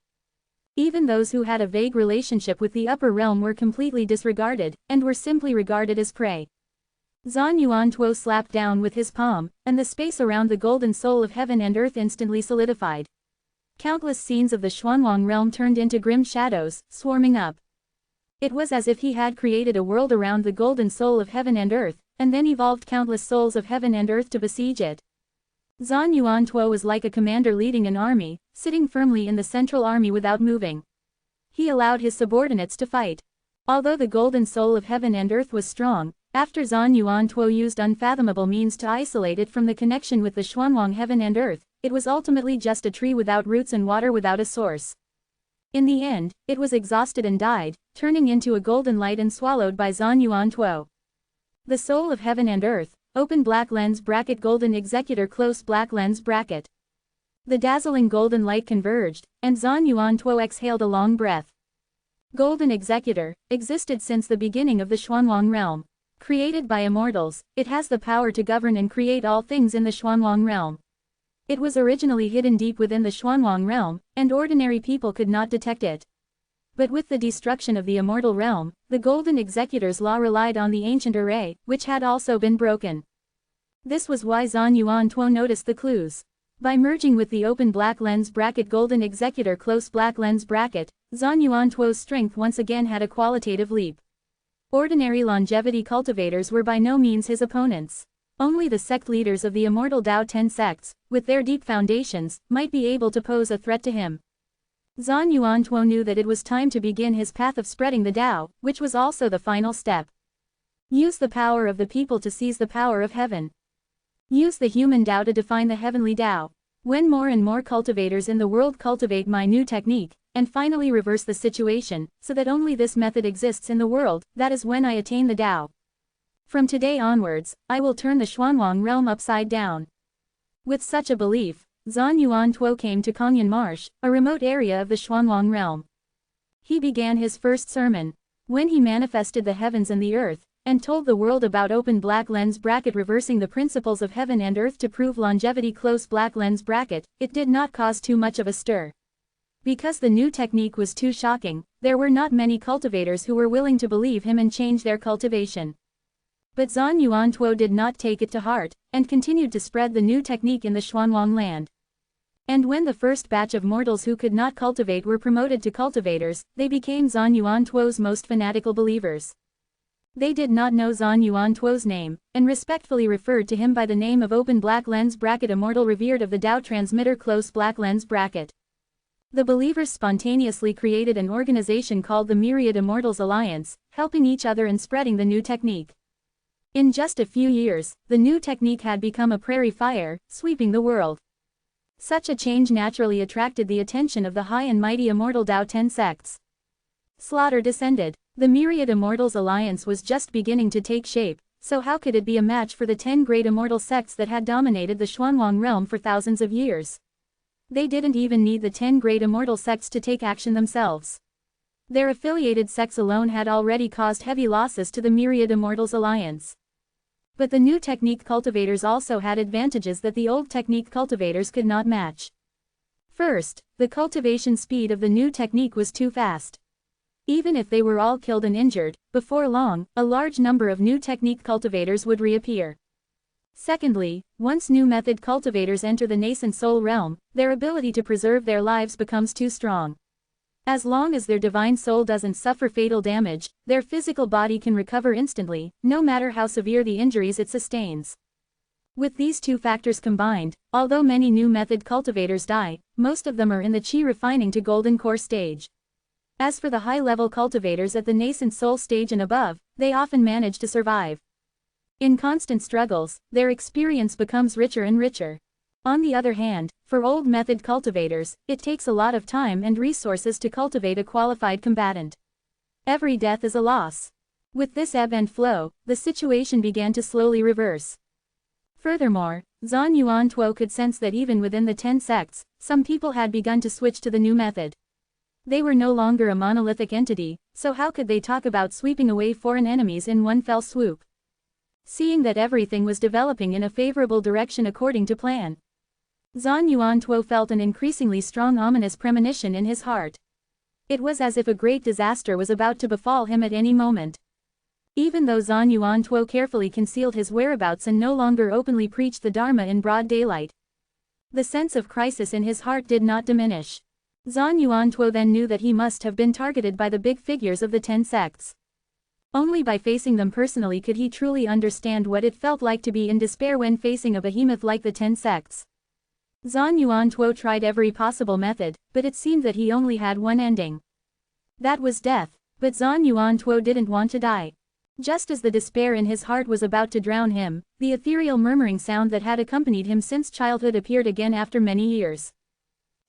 Even those who had a vague relationship with the upper realm were completely disregarded, and were simply regarded as prey. Zhan Yuantuo slapped down with his palm, and the space around the golden soul of heaven and earth instantly solidified. Countless scenes of the Xuanwang realm turned into grim shadows, swarming up. It was as if he had created a world around the golden soul of heaven and earth, and then evolved countless souls of heaven and earth to besiege it. Zhan Yuantuo was like a commander leading an army, sitting firmly in the central army without moving. He allowed his subordinates to fight. Although the golden soul of heaven and earth was strong, after Zhan Yuantuo used unfathomable means to isolate it from the connection with the Xuanwang heaven and earth, it was ultimately just a tree without roots and water without a source. In the end, it was exhausted and died, turning into a golden light and swallowed by Zan Yuan Tuo. The soul of heaven and earth, open black lens bracket golden executor close black lens bracket. The dazzling golden light converged, and Zan Yuan Tuo exhaled a long breath. Golden executor, existed since the beginning of the Xuanwang realm. Created by immortals, it has the power to govern and create all things in the Xuanwang realm. It was originally hidden deep within the Xuanwang realm, and ordinary people could not detect it. But with the destruction of the immortal realm, the golden executor's law relied on the ancient array, which had also been broken. This was why Zan Yuan Tuo noticed the clues. By merging with the open black lens bracket golden executor close black lens bracket, Zan Yuan Tuo's strength once again had a qualitative leap. Ordinary longevity cultivators were by no means his opponents. Only the sect leaders of the immortal Tao 10 sects, with their deep foundations, might be able to pose a threat to him. Zan Yuan Tuo knew that it was time to begin his path of spreading the Tao, which was also the final step. Use the power of the people to seize the power of heaven. Use the human Tao to define the heavenly Tao. When more and more cultivators in the world cultivate my new technique, and finally reverse the situation, so that only this method exists in the world, that is when I attain the Tao. From today onwards, I will turn the Xuanwang realm upside down. With such a belief, Zan Yuan Tuo came to Kongyan Marsh, a remote area of the Xuanwang realm. He began his first sermon. When he manifested the heavens and the earth, and told the world about open black lens bracket reversing the principles of heaven and earth to prove longevity close black lens bracket, it did not cause too much of a stir. Because the new technique was too shocking, there were not many cultivators who were willing to believe him and change their cultivation. But Zan Yuan Tuo did not take it to heart, and continued to spread the new technique in the Xuanwang land. And when the first batch of mortals who could not cultivate were promoted to cultivators, they became Zan Yuan Tuo's most fanatical believers. They did not know Zan Yuan Tuo's name, and respectfully referred to him by the name of open black lens bracket immortal revered of the Tao transmitter close black lens bracket. The believers spontaneously created an organization called the Myriad Immortals Alliance, helping each other and spreading the new technique. In just a few years, the new technique had become a prairie fire, sweeping the world. Such a change naturally attracted the attention of the high and mighty immortal Tao 10 sects. Slaughter descended. The Myriad Immortals Alliance was just beginning to take shape, so how could it be a match for the 10 great immortal sects that had dominated the Xuanwang realm for thousands of years? They didn't even need the 10 great immortal sects to take action themselves. Their affiliated sects alone had already caused heavy losses to the Myriad Immortals Alliance. But the new technique cultivators also had advantages that the old technique cultivators could not match. First, the cultivation speed of the new technique was too fast. Even if they were all killed and injured, before long, a large number of new technique cultivators would reappear. Secondly, once new method cultivators enter the nascent soul realm, their ability to preserve their lives becomes too strong. As long as their divine soul doesn't suffer fatal damage, their physical body can recover instantly, no matter how severe the injuries it sustains. With these two factors combined, although many new method cultivators die, most of them are in the chi refining to golden core stage. As for the high-level cultivators at the nascent soul stage and above, they often manage to survive. In constant struggles, their experience becomes richer and richer. On the other hand, for old method cultivators, it takes a lot of time and resources to cultivate a qualified combatant. Every death is a loss. With this ebb and flow, the situation began to slowly reverse. Furthermore, Zan Yuan Tuo could sense that even within the 10 sects, some people had begun to switch to the new method. They were no longer a monolithic entity, so how could they talk about sweeping away foreign enemies in one fell swoop? Seeing that everything was developing in a favorable direction according to plan, Zan Yuan Tuo felt an increasingly strong ominous premonition in his heart. It was as if a great disaster was about to befall him at any moment. Even though Zan Yuan Tuo carefully concealed his whereabouts and no longer openly preached the Dharma in broad daylight, the sense of crisis in his heart did not diminish. Zan Yuan Tuo then knew that he must have been targeted by the big figures of the 10 sects. Only by facing them personally could he truly understand what it felt like to be in despair when facing a behemoth like the 10 sects. Zan Yuan Tuo tried every possible method, but it seemed that he only had one ending. That was death, but Zan Yuan Tuo didn't want to die. Just as the despair in his heart was about to drown him, the ethereal murmuring sound that had accompanied him since childhood appeared again after many years.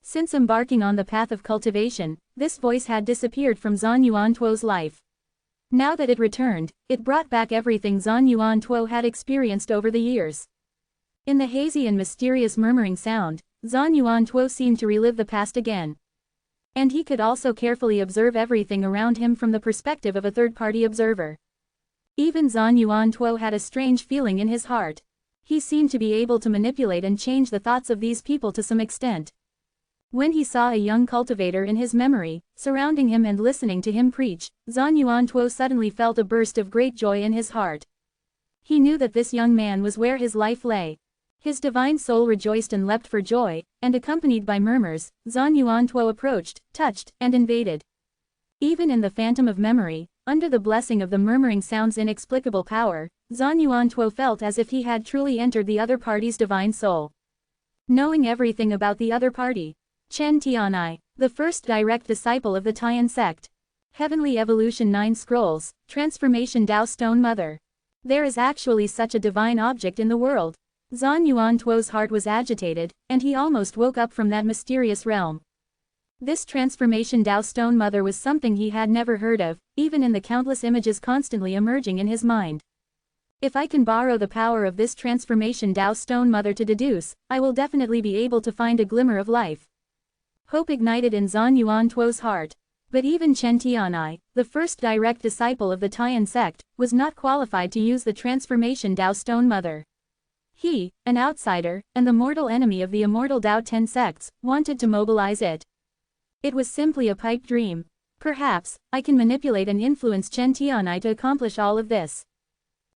Since embarking on the path of cultivation, this voice had disappeared from Zhan Yuantuo's life. Now that it returned, it brought back everything Zhan Yuantuo had experienced over the years. In the hazy and mysterious murmuring sound, Zhan Yuantuo seemed to relive the past again. And he could also carefully observe everything around him from the perspective of a third-party observer. Even Zhan Yuantuo had a strange feeling in his heart. He seemed to be able to manipulate and change the thoughts of these people to some extent. When he saw a young cultivator in his memory, surrounding him and listening to him preach, Zhan Yuantuo suddenly felt a burst of great joy in his heart. He knew that this young man was where his life lay. His divine soul rejoiced and leapt for joy, and accompanied by murmurs, Zhan Yuantuo approached, touched, and invaded. Even in the phantom of memory, under the blessing of the murmuring sound's inexplicable power, Zhan Yuantuo felt as if he had truly entered the other party's divine soul. Knowing everything about the other party. Chen Tianai, the first direct disciple of the Tian sect. Heavenly Evolution 9 Scrolls, Transformation Tao Stone Mother. There is actually such a divine object in the world. Zhan Yuantuo's heart was agitated, and he almost woke up from that mysterious realm. This transformation Tao Stone Mother was something he had never heard of, even in the countless images constantly emerging in his mind. If I can borrow the power of this transformation Tao Stone Mother to deduce, I will definitely be able to find a glimmer of life. Hope ignited in Zhan Yuantuo's heart. But even Chen Tianai, the first direct disciple of the Tian sect, was not qualified to use the transformation Tao Stone Mother. He, an outsider, and the mortal enemy of the immortal Tao 10 sects, wanted to mobilize it. It was simply a pipe dream. Perhaps, I can manipulate and influence Chen Tianai to accomplish all of this.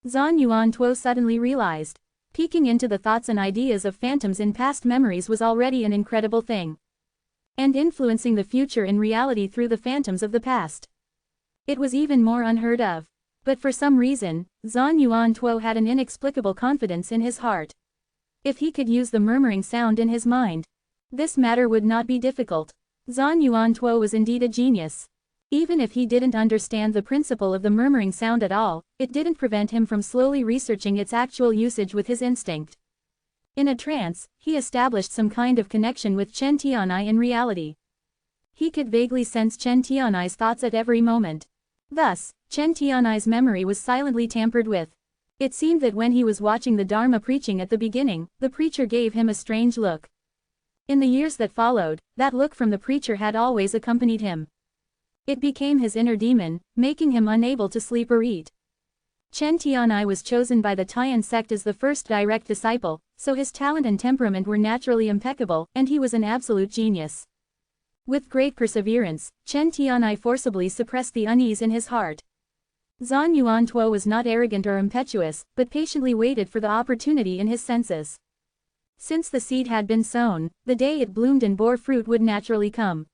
Zhan Yuantuo suddenly realized. Peeking into the thoughts and ideas of phantoms in past memories was already an incredible thing. And influencing the future in reality through the phantoms of the past. It was even more unheard of. But for some reason, Zhan Yuantuo had an inexplicable confidence in his heart. If he could use the murmuring sound in his mind, this matter would not be difficult. Zhan Yuantuo was indeed a genius. Even if he didn't understand the principle of the murmuring sound at all, it didn't prevent him from slowly researching its actual usage with his instinct. In a trance, he established some kind of connection with Chen Tianai in reality. He could vaguely sense Chen Tianai's thoughts at every moment. Thus, Chen Tianai's memory was silently tampered with. It seemed that when he was watching the Dharma preaching at the beginning, the preacher gave him a strange look. In the years that followed, that look from the preacher had always accompanied him. It became his inner demon, making him unable to sleep or eat. Chen Tianai was chosen by the Tian sect as the first direct disciple, so his talent and temperament were naturally impeccable, and he was an absolute genius. With great perseverance, Chen Tianai forcibly suppressed the unease in his heart. Zhan Yuantuo was not arrogant or impetuous, but patiently waited for the opportunity in his senses. Since the seed had been sown, the day it bloomed and bore fruit would naturally come.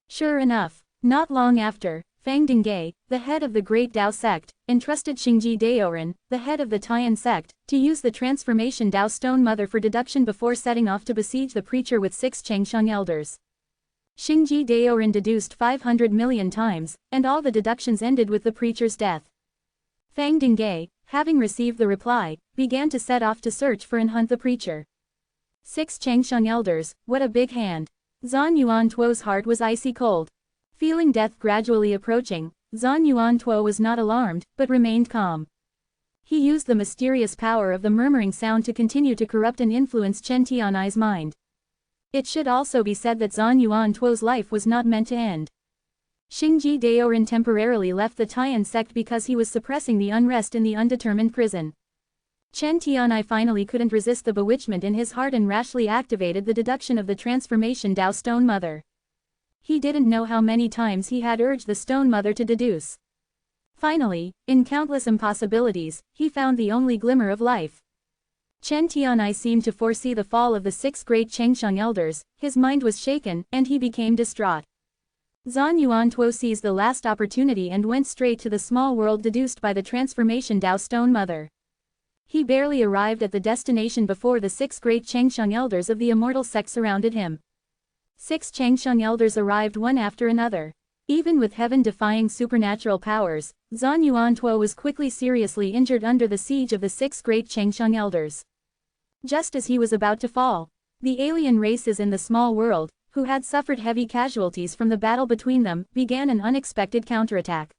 Sure enough, not long after, Fang Dingge, the head of the Great Tao sect, entrusted Xingji Daoren, the head of the Tian sect, to use the transformation Tao Stone Mother for deduction before setting off to besiege the preacher with 6 Changsheng elders. Xingji Daoren deduced 500 million times, and all the deductions ended with the preacher's death. Fang Dingge, having received the reply, began to set off to search for and hunt the preacher. 6 Changsheng elders, what a big hand. Zhan Yuantuo's heart was icy cold. Feeling death gradually approaching, Zhan Yuantuo was not alarmed, but remained calm. He used the mysterious power of the murmuring sound to continue to corrupt and influence Chen Tianai's mind. It should also be said that Zhan Yuantuo's life was not meant to end. Xingji Daoren temporarily left the Tian sect because he was suppressing the unrest in the undetermined prison. Chen Tianai finally couldn't resist the bewitchment in his heart and rashly activated the deduction of the transformation Tao Stone Mother. He didn't know how many times he had urged the Stone Mother to deduce. Finally, in countless impossibilities, he found the only glimmer of life. Chen Tianai seemed to foresee the fall of the 6 great Changsheng elders, his mind was shaken, and he became distraught. Zhan Yuantuo seized the last opportunity and went straight to the small world deduced by the transformation Tao Stone Mother. He barely arrived at the destination before the 6 great Changsheng elders of the Immortal sect surrounded him. 6 Changsheng elders arrived one after another. Even with heaven-defying supernatural powers, Zhan Yuantuo was quickly seriously injured under the siege of the 6 great Changsheng elders. Just as he was about to fall, the alien races in the small world, who had suffered heavy casualties from the battle between them, began an unexpected counterattack.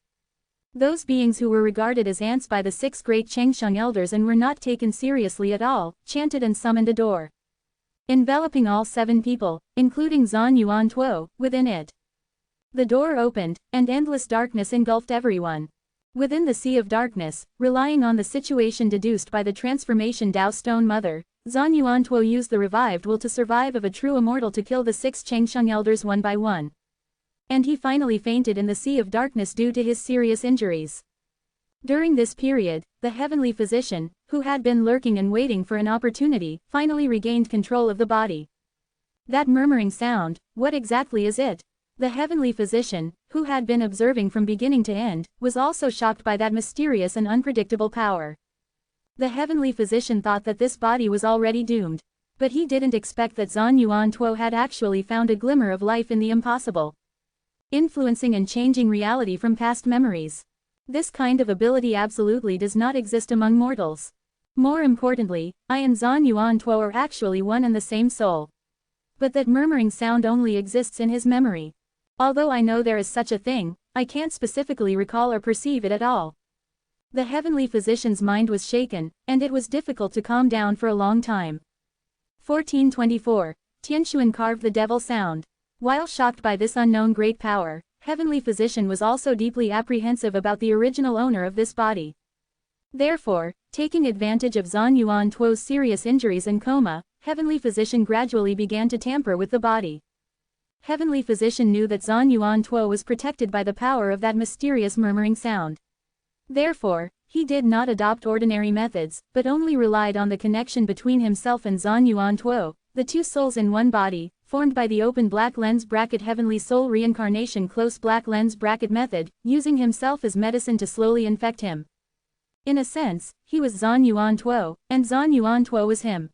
Those beings who were regarded as ants by the 6 great Changsheng elders and were not taken seriously at all, chanted and summoned a door, enveloping all 7 people, including Zan Yuan Tuo, within it. The door opened, and endless darkness engulfed everyone. Within the sea of darkness, relying on the situation deduced by the transformation Tao Stone Mother, Zan Yuan Tuo used the revived will to survive of a true immortal to kill the 6 Changsheng elders one by one. And he finally fainted in the sea of darkness due to his serious injuries. During this period, the heavenly physician, who had been lurking and waiting for an opportunity, finally regained control of the body. That murmuring sound, what exactly is it? The heavenly physician, who had been observing from beginning to end, was also shocked by that mysterious and unpredictable power. The heavenly physician thought that this body was already doomed. But he didn't expect that Zan Yuan Tuo had actually found a glimmer of life in the impossible, influencing and changing reality from past memories. This kind of ability absolutely does not exist among mortals. More importantly, I and Zan Yuan Tuo are actually one and the same soul. But that murmuring sound only exists in his memory. Although I know there is such a thing, I can't specifically recall or perceive it at all. The heavenly physician's mind was shaken, and it was difficult to calm down for a long time. 1424. Tianshuan carved the devil sound. While shocked by this unknown great power, heavenly physician was also deeply apprehensive about the original owner of this body. Therefore, taking advantage of Zan Yuan Tuo's serious injuries and coma, heavenly physician gradually began to tamper with the body. Heavenly physician knew that Zan Yuan Tuo was protected by the power of that mysterious murmuring sound. Therefore, he did not adopt ordinary methods, but only relied on the connection between himself and Zan Yuan Tuo, the 2 souls in one body, formed by the open black lens bracket heavenly soul reincarnation close black lens bracket method, using himself as medicine to slowly infect him. In a sense, he was Zan Yuan Tuo, and Zan Yuan Tuo was him.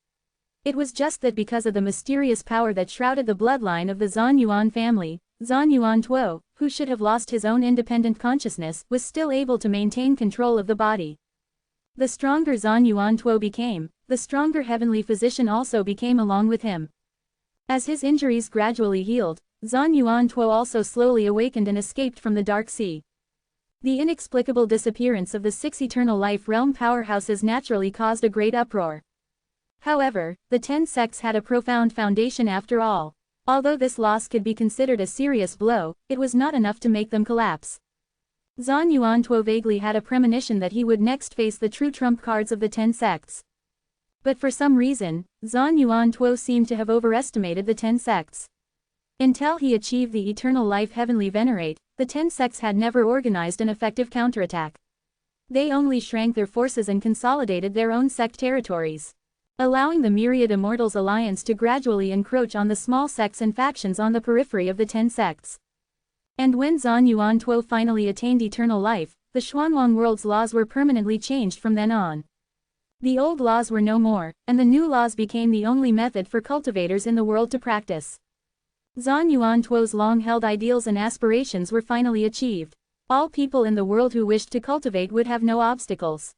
It was just that because of the mysterious power that shrouded the bloodline of the Zan Yuan family, Zan Yuan Tuo, who should have lost his own independent consciousness, was still able to maintain control of the body. The stronger Zan Yuan Tuo became, the stronger heavenly physician also became along with him. As his injuries gradually healed, Zan Yuan Tuo also slowly awakened and escaped from the dark sea. The inexplicable disappearance of the 6 eternal life realm powerhouses naturally caused a great uproar. However, the 10 sects had a profound foundation after all. Although this loss could be considered a serious blow, it was not enough to make them collapse. Zan Yuan Tuo vaguely had a premonition that he would next face the true trump cards of the 10 sects. But for some reason, Zan Yuan Tuo seemed to have overestimated the 10 sects. Until he achieved the eternal life heavenly venerate, the 10 sects had never organized an effective counterattack. They only shrank their forces and consolidated their own sect territories, allowing the myriad immortals alliance to gradually encroach on the small sects and factions on the periphery of the 10 sects. And when Zan Yuan Tuo finally attained eternal life, the Xuanwang world's laws were permanently changed from then on. The old laws were no more, and the new laws became the only method for cultivators in the world to practice. Zan Yuan Tuo's long-held ideals and aspirations were finally achieved. All people in the world who wished to cultivate would have no obstacles.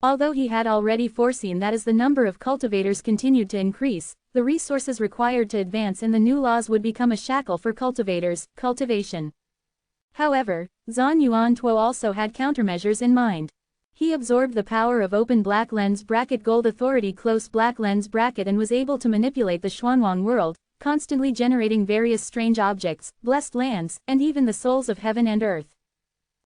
Although he had already foreseen that as the number of cultivators continued to increase, the resources required to advance in the new laws would become a shackle for cultivators, cultivation. However, Zan Yuan Tuo also had countermeasures in mind. He absorbed the power of open black lens bracket gold authority close black lens bracket and was able to manipulate the Xuanwang world, constantly generating various strange objects, blessed lands, and even the souls of heaven and earth.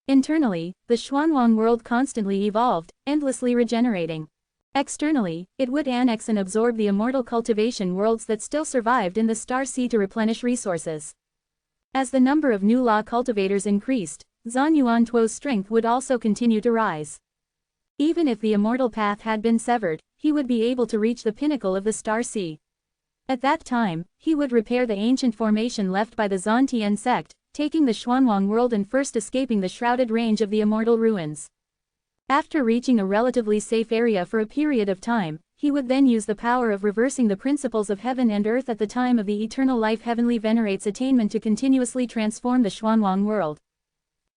Internally, the Xuanwang world constantly evolved, endlessly regenerating. Externally, it would annex and absorb the immortal cultivation worlds that still survived in the star sea to replenish resources. As the number of new law cultivators increased, Zan Yuan Tuo's strength would also continue to rise. Even if the immortal path had been severed, he would be able to reach the pinnacle of the star sea. At that time, he would repair the ancient formation left by the Zan Tian sect, taking the Xuanwang world and first escaping the shrouded range of the immortal ruins. After reaching a relatively safe area for a period of time, he would then use the power of reversing the principles of heaven and earth at the time of the eternal life heavenly venerate's attainment to continuously transform the Xuanwang world.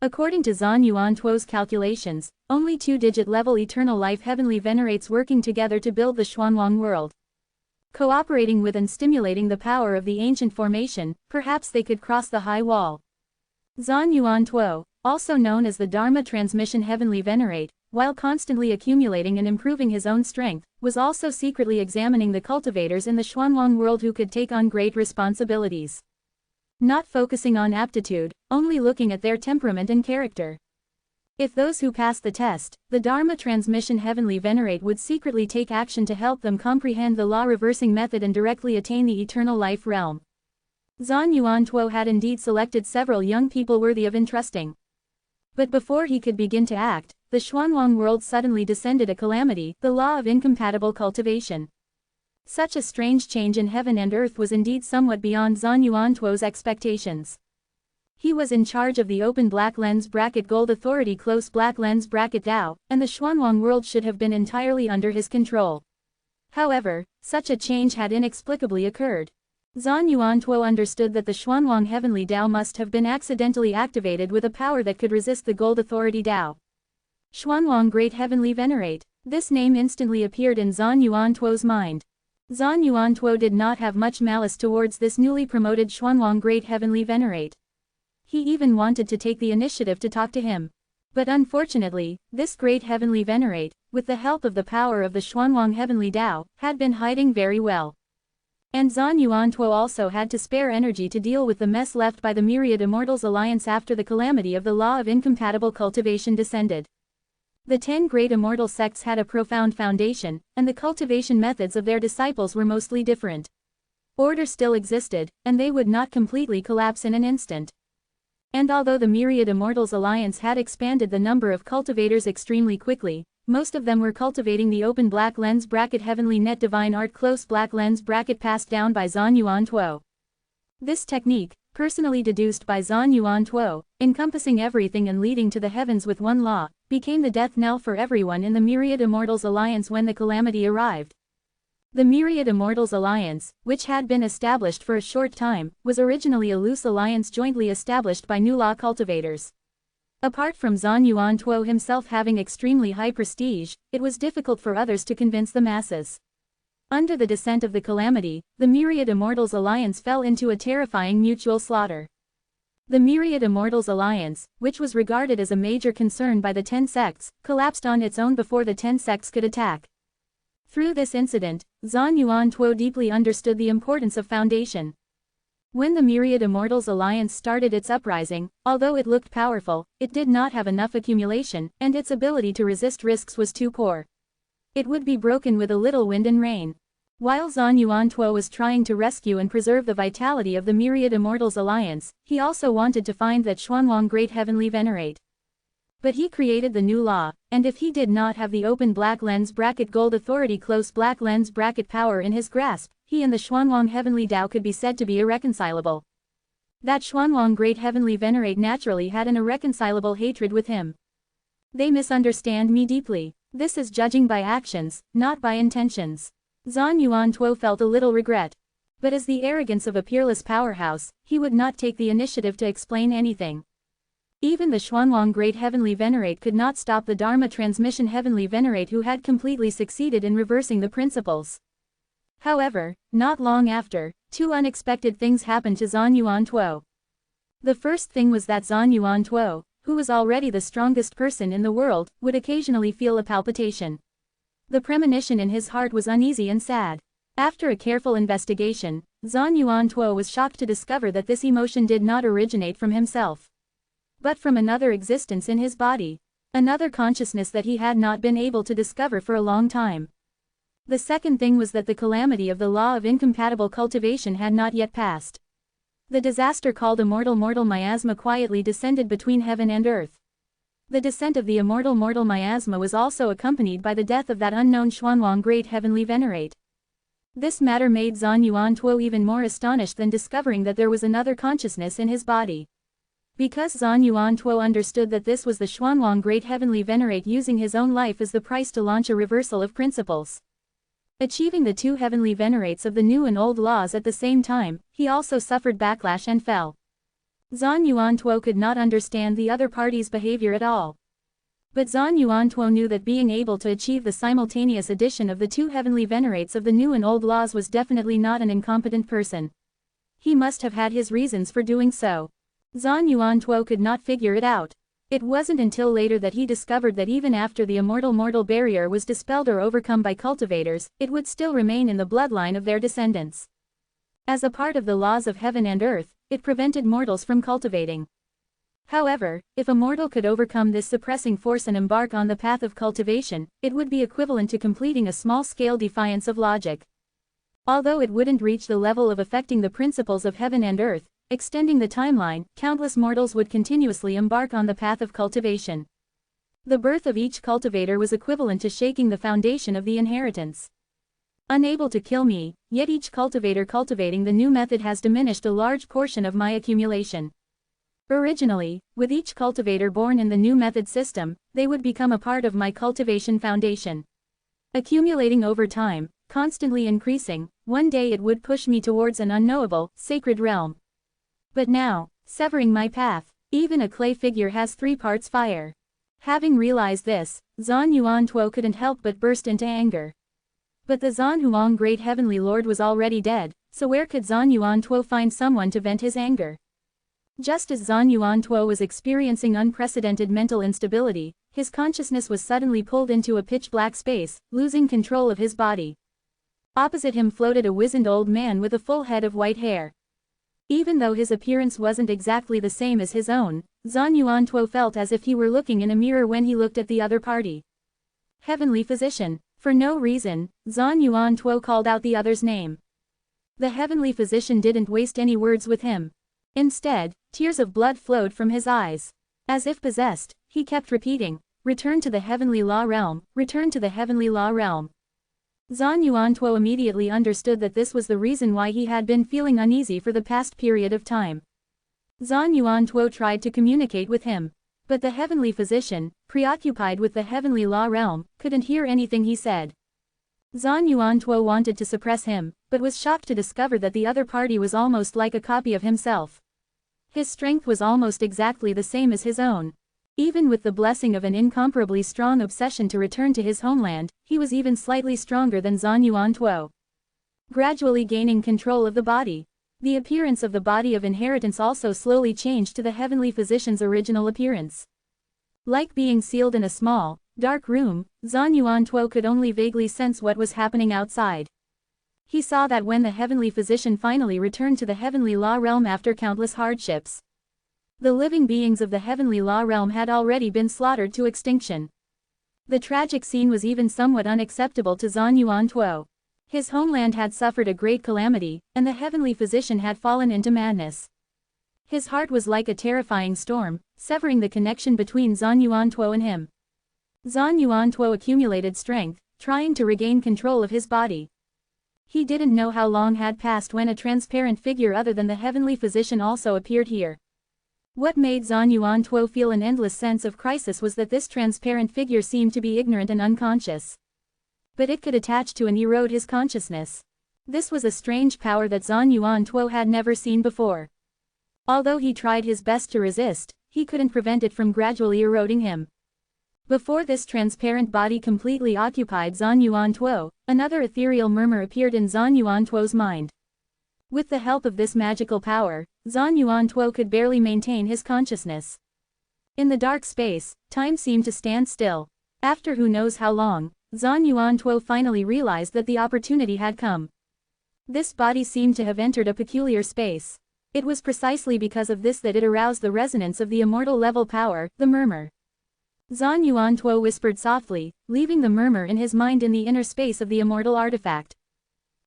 According to Zan Yuan Tuo's calculations, only 2-digit level eternal life heavenly venerates working together to build the Xuanwang world. Cooperating with and stimulating the power of the ancient formation, perhaps they could cross the high wall. Zan Yuan Tuo, also known as the Dharma Transmission Heavenly Venerate, while constantly accumulating and improving his own strength, was also secretly examining the cultivators in the Xuanwang world who could take on great responsibilities. Not focusing on aptitude, only looking at their temperament and character. If those who passed the test, the Dharma Transmission Heavenly Venerate would secretly take action to help them comprehend the law-reversing method and directly attain the eternal life realm. Zan Yuan Tuo had indeed selected several young people worthy of entrusting. But before he could begin to act, the Xuanwang world suddenly descended a calamity, the law of incompatible cultivation. Such a strange change in heaven and earth was indeed somewhat beyond Zan Yuan Tuo's expectations. He was in charge of the open black lens bracket gold authority close black lens bracket Dao, and the Xuanwang world should have been entirely under his control. However, such a change had inexplicably occurred. Zan Yuan Tuo understood that the Xuanwang heavenly Dao must have been accidentally activated with a power that could resist the gold authority Dao. Xuanwang Great Heavenly Venerate. This name instantly appeared in Zan Yuan Tuo's mind. Zan Yuan Tuo did not have much malice towards this newly promoted Xuanwang Great Heavenly Venerate. He even wanted to take the initiative to talk to him. But unfortunately, this Great Heavenly Venerate, with the help of the power of the Xuanwang Heavenly Dao, had been hiding very well. And Zan Yuan Tuo also had to spare energy to deal with the mess left by the Myriad Immortals Alliance after the calamity of the law of incompatible cultivation descended. The 10 great immortal sects had a profound foundation, and the cultivation methods of their disciples were mostly different. Order still existed, and they would not completely collapse in an instant. And although the Myriad Immortals Alliance had expanded the number of cultivators extremely quickly, most of them were cultivating the open black lens bracket heavenly net divine art close black lens bracket passed down by Zan Yuan Tuo. This technique, personally deduced by Zan Yuan Tuo, encompassing everything and leading to the heavens with one law, became the death knell for everyone in the Myriad Immortals Alliance when the calamity arrived. The Myriad Immortals Alliance, which had been established for a short time, was originally a loose alliance jointly established by new law cultivators. Apart from Zan Yuan Tuo himself having extremely high prestige, it was difficult for others to convince the masses. Under the descent of the calamity, the Myriad Immortals Alliance fell into a terrifying mutual slaughter. The Myriad Immortals Alliance, which was regarded as a major concern by the 10 sects, collapsed on its own before the 10 sects could attack. Through this incident, Zan Yuan Tuo deeply understood the importance of foundation. When the Myriad Immortals Alliance started its uprising, although it looked powerful, it did not have enough accumulation, and its ability to resist risks was too poor. It would be broken with a little wind and rain. While Zan Yuan Tuo was trying to rescue and preserve the vitality of the Myriad Immortals Alliance, he also wanted to find that Xuanwang Great Heavenly Venerate. But he created the new law, and if he did not have the open black lens bracket gold authority close black lens bracket power in his grasp, he and the Xuanwang Heavenly Dao could be said to be irreconcilable. That Xuanwang Great Heavenly Venerate naturally had an irreconcilable hatred with him. They misunderstand me deeply. This is judging by actions, not by intentions. Zan Yuan Tuo felt a little regret. But as the arrogance of a peerless powerhouse, he would not take the initiative to explain anything. Even the Xuanwang Great Heavenly Venerate could not stop the Dharma Transmission Heavenly Venerate who had completely succeeded in reversing the principles. However, not long after, two unexpected things happened to Zan Yuan Tuo. The first thing was that Zan Yuan Tuo, who was already the strongest person in the world, would occasionally feel a palpitation. The premonition in his heart was uneasy and sad. After a careful investigation, Zan Yuan Tuo was shocked to discover that this emotion did not originate from himself, but from another existence in his body, another consciousness that he had not been able to discover for a long time. The second thing was that the calamity of the law of incompatible cultivation had not yet passed. The disaster called Immortal miasma quietly descended between heaven and earth. The descent of the Immortal miasma was also accompanied by the death of that unknown Xuanwang Great Heavenly Venerate. This matter made Zan Yuan Tuo even more astonished than discovering that there was another consciousness in his body. Because Zan Yuan Tuo understood that this was the Xuanwang Great Heavenly Venerate using his own life as the price to launch a reversal of principles. Achieving the two heavenly venerates of the new and old laws at the same time, he also suffered backlash and fell. Zan Yuan Tuo could not understand the other party's behavior at all. But Zhan Yuantuo knew that being able to achieve the simultaneous addition of the two heavenly venerates of the new and old laws was definitely not an incompetent person. He must have had his reasons for doing so. Zhan Yuantuo could not figure it out. It wasn't until later that he discovered that even after the immortal mortal barrier was dispelled or overcome by cultivators, it would still remain in the bloodline of their descendants. As a part of the laws of heaven and earth, it prevented mortals from cultivating. However, if a mortal could overcome this suppressing force and embark on the path of cultivation, it would be equivalent to completing a small-scale defiance of logic. Although it wouldn't reach the level of affecting the principles of heaven and earth, extending the timeline, countless mortals would continuously embark on the path of cultivation. The birth of each cultivator was equivalent to shaking the foundation of the inheritance. Unable to kill me, yet each cultivator cultivating the new method has diminished a large portion of my accumulation. Originally, with each cultivator born in the new method system, they would become a part of my cultivation foundation. Accumulating over time, constantly increasing, one day it would push me towards an unknowable, sacred realm. But now, severing my path, even a clay figure has 3 parts fire. Having realized this, Zhan Yuantuo couldn't help but burst into anger. But the Zhan Huang Great Heavenly Lord was already dead, so where could Zhan Yuantuo find someone to vent his anger? Just as Zhan Yuantuo was experiencing unprecedented mental instability, his consciousness was suddenly pulled into a pitch-black space, losing control of his body. Opposite him floated a wizened old man with a full head of white hair. Even though his appearance wasn't exactly the same as his own, Zhan Yuantuo felt as if he were looking in a mirror when he looked at the other party. Heavenly Physician. For no reason, Zhan Yuantuo called out the other's name. The Heavenly Physician didn't waste any words with him. Instead, tears of blood flowed from his eyes. As if possessed, he kept repeating, "Return to the Heavenly Law Realm, return to the Heavenly Law Realm." Zhan Yuantuo immediately understood that this was the reason why he had been feeling uneasy for the past period of time. Zhan Yuantuo tried to communicate with him. But the Heavenly Physician, preoccupied with the Heavenly Law Realm, couldn't hear anything he said. Zhan Yuantuo wanted to suppress him, but was shocked to discover that the other party was almost like a copy of himself. His strength was almost exactly the same as his own. Even with the blessing of an incomparably strong obsession to return to his homeland, he was even slightly stronger than Zhan Yuantuo. Gradually gaining control of the body. The appearance of the body of inheritance also slowly changed to the Heavenly Physician's original appearance. Like being sealed in a small, dark room, Zhan Yuantuo could only vaguely sense what was happening outside. He saw that when the Heavenly Physician finally returned to the Heavenly Law Realm after countless hardships, the living beings of the Heavenly Law Realm had already been slaughtered to extinction. The tragic scene was even somewhat unacceptable to Zhan Yuantuo. His homeland had suffered a great calamity, and the Heavenly Physician had fallen into madness. His heart was like a terrifying storm, severing the connection between Zhan Yuantuo and him. Zhan Yuantuo accumulated strength, trying to regain control of his body. He didn't know how long had passed when a transparent figure other than the Heavenly Physician also appeared here. What made Zhan Yuantuo feel an endless sense of crisis was that this transparent figure seemed to be ignorant and unconscious. But it could attach to and erode his consciousness. This was a strange power that Zhan Yuantuo had never seen before. Although he tried his best to resist, he couldn't prevent it from gradually eroding him. Before this transparent body completely occupied Zhan Yuantuo, another ethereal murmur appeared in Zhan Yuantuo's mind. With the help of this magical power, Zhan Yuantuo could barely maintain his consciousness. In the dark space, time seemed to stand still. After who knows how long, Zhan Yuantuo finally realized that the opportunity had come. This body seemed to have entered a peculiar space. It was precisely because of this that it aroused the resonance of the immortal level power, the murmur. Zhan Yuantuo whispered softly, leaving the murmur in his mind in the inner space of the immortal artifact.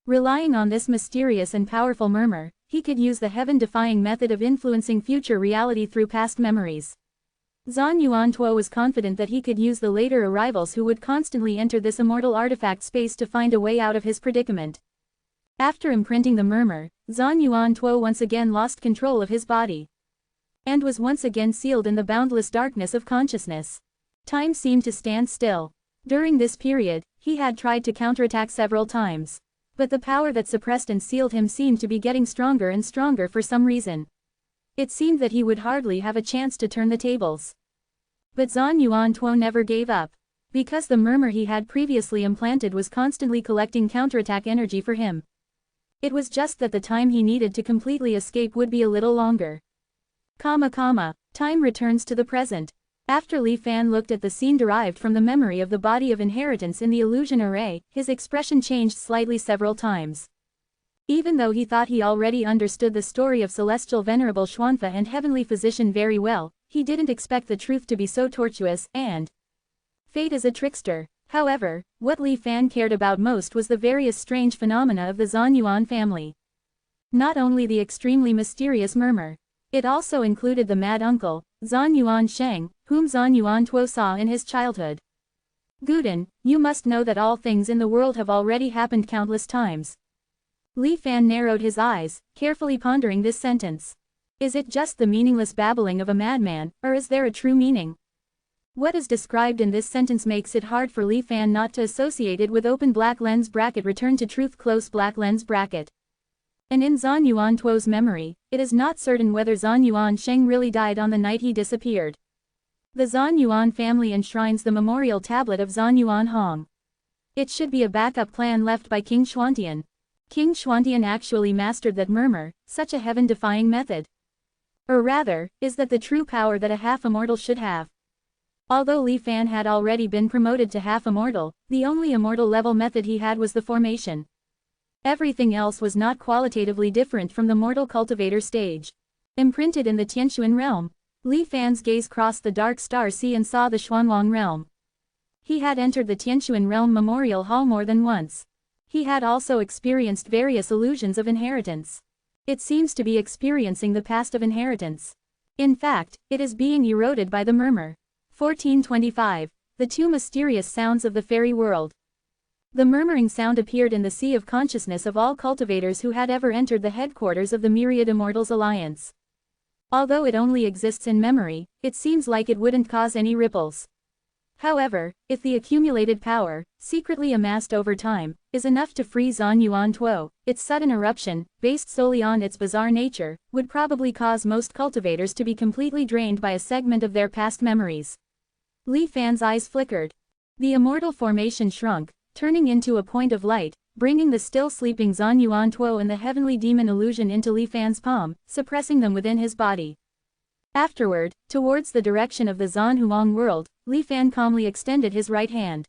Relying on this mysterious and powerful murmur, he could use the heaven-defying method of influencing future reality through past memories. Zhan Yuantuo was confident that he could use the later arrivals who would constantly enter this immortal artifact space to find a way out of his predicament. After imprinting the murmur, Zhan Yuantuo once again lost control of his body, and was once again sealed in the boundless darkness of consciousness. Time seemed to stand still. During this period, he had tried to counterattack several times. But the power that suppressed and sealed him seemed to be getting stronger and stronger for some reason. It seemed that he would hardly have a chance to turn the tables. But Zhan Yuan Tuo never gave up. Because the murmur he had previously implanted was constantly collecting counterattack energy for him. It was just that the time he needed to completely escape would be a little longer. Time returns to the present. After Li Fan looked at the scene derived from the memory of the body of inheritance in the illusion array, his expression changed slightly several times. Even though he thought he already understood the story of celestial Venerable Xuanfa and heavenly physician very well, he didn't expect the truth to be so tortuous, and fate is a trickster. However, what Li Fan cared about most was the various strange phenomena of the Zhan Yuan family. Not only the extremely mysterious murmur. It also included the mad uncle, Zhan Yuan Sheng, whom Zhan Yuan Tuo saw in his childhood. Guden, you must know that all things in the world have already happened countless times. Li Fan narrowed his eyes, carefully pondering this sentence. Is it just the meaningless babbling of a madman, or is there a true meaning? What is described in this sentence makes it hard for Li Fan not to associate it with open black lens bracket return to truth close black lens bracket. And in Zhan Yuan Tuo's memory, it is not certain whether Zhan Yuan Sheng really died on the night he disappeared. The Zhan Yuan family enshrines the memorial tablet of Zhan Yuan Hong. It should be a backup plan left by King Xuantian. King Xuantian actually mastered that murmur, such a heaven-defying method. Or rather, is that the true power that a half-immortal should have? Although Li Fan had already been promoted to half-immortal, the only immortal level method he had was the formation. Everything else was not qualitatively different from the mortal cultivator stage. Imprinted in the Tianxuan realm, Li Fan's gaze crossed the dark star sea and saw the Xuanwang realm. He had entered the Tianxuan realm memorial hall more than once. He had also experienced various illusions of inheritance. It seems to be experiencing the past of inheritance. In fact, it is being eroded by the murmur. 1425. The two mysterious sounds of the fairy world. The murmuring sound appeared in the sea of consciousness of all cultivators who had ever entered the headquarters of the Myriad Immortals Alliance. Although it only exists in memory, it seems like it wouldn't cause any ripples. However, if the accumulated power, secretly amassed over time, is enough to free Zhan Yuan Tuo, its sudden eruption, based solely on its bizarre nature, would probably cause most cultivators to be completely drained by a segment of their past memories. Li Fan's eyes flickered. The immortal formation shrunk, turning into a point of light, bringing the still sleeping Zhan Yuan Tuo and the heavenly demon illusion into Li Fan's palm, suppressing them within his body. Afterward, towards the direction of the Zhan Huang world, Li Fan calmly extended his right hand.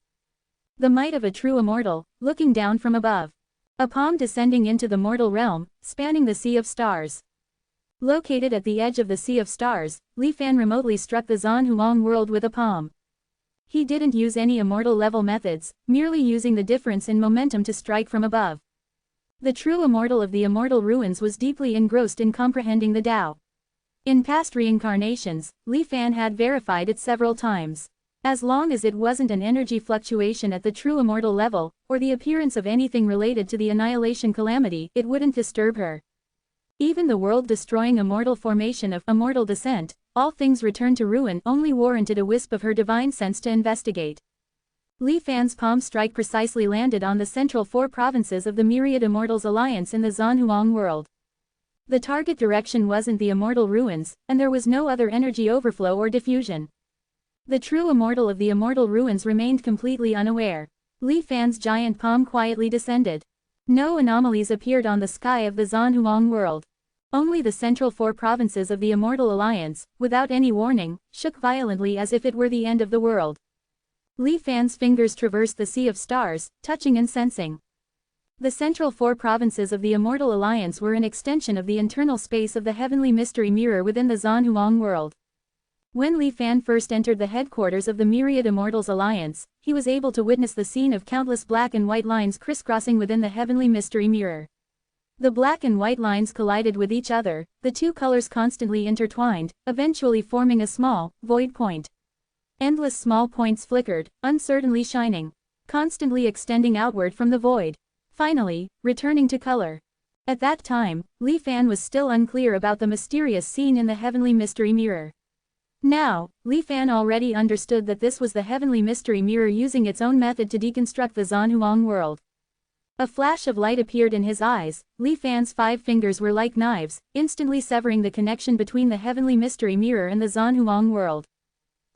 The might of a true immortal, looking down from above. A palm descending into the mortal realm, spanning the sea of stars. Located at the edge of the sea of stars, Li Fan remotely struck the Zhan Huang world with a palm. He didn't use any immortal level methods, merely using the difference in momentum to strike from above. The true immortal of the immortal ruins was deeply engrossed in comprehending the Tao. In past reincarnations, Li Fan had verified it several times. As long as it wasn't an energy fluctuation at the true immortal level, or the appearance of anything related to the annihilation calamity, it wouldn't disturb her. Even the world-destroying immortal formation of immortal descent, all things return to ruin, only warranted a wisp of her divine sense to investigate. Li Fan's palm strike precisely landed on the central four provinces of the Myriad Immortals Alliance in the Zhan Huang world. The target direction wasn't the immortal ruins, and there was no other energy overflow or diffusion. The true immortal of the immortal ruins remained completely unaware. Li Fan's giant palm quietly descended. No anomalies appeared on the sky of the Zhan Huang world. Only the central four provinces of the Immortal Alliance, without any warning, shook violently as if it were the end of the world. Li Fan's fingers traversed the sea of stars, touching and sensing. The central four provinces of the Immortal Alliance were an extension of the internal space of the heavenly mystery mirror within the Zhan Huang world. When Li Fan first entered the headquarters of the Myriad Immortals Alliance, he was able to witness the scene of countless black and white lines crisscrossing within the heavenly mystery mirror. The black and white lines collided with each other, the two colors constantly intertwined, eventually forming a small, void point. Endless small points flickered, uncertainly shining, constantly extending outward from the void. Finally, returning to color. At that time, Li Fan was still unclear about the mysterious scene in the heavenly mystery mirror. Now, Li Fan already understood that this was the heavenly mystery mirror using its own method to deconstruct the Zhan Huang world. A flash of light appeared in his eyes. Li Fan's 5 fingers were like knives, instantly severing the connection between the heavenly mystery mirror and the Zhan Huang world.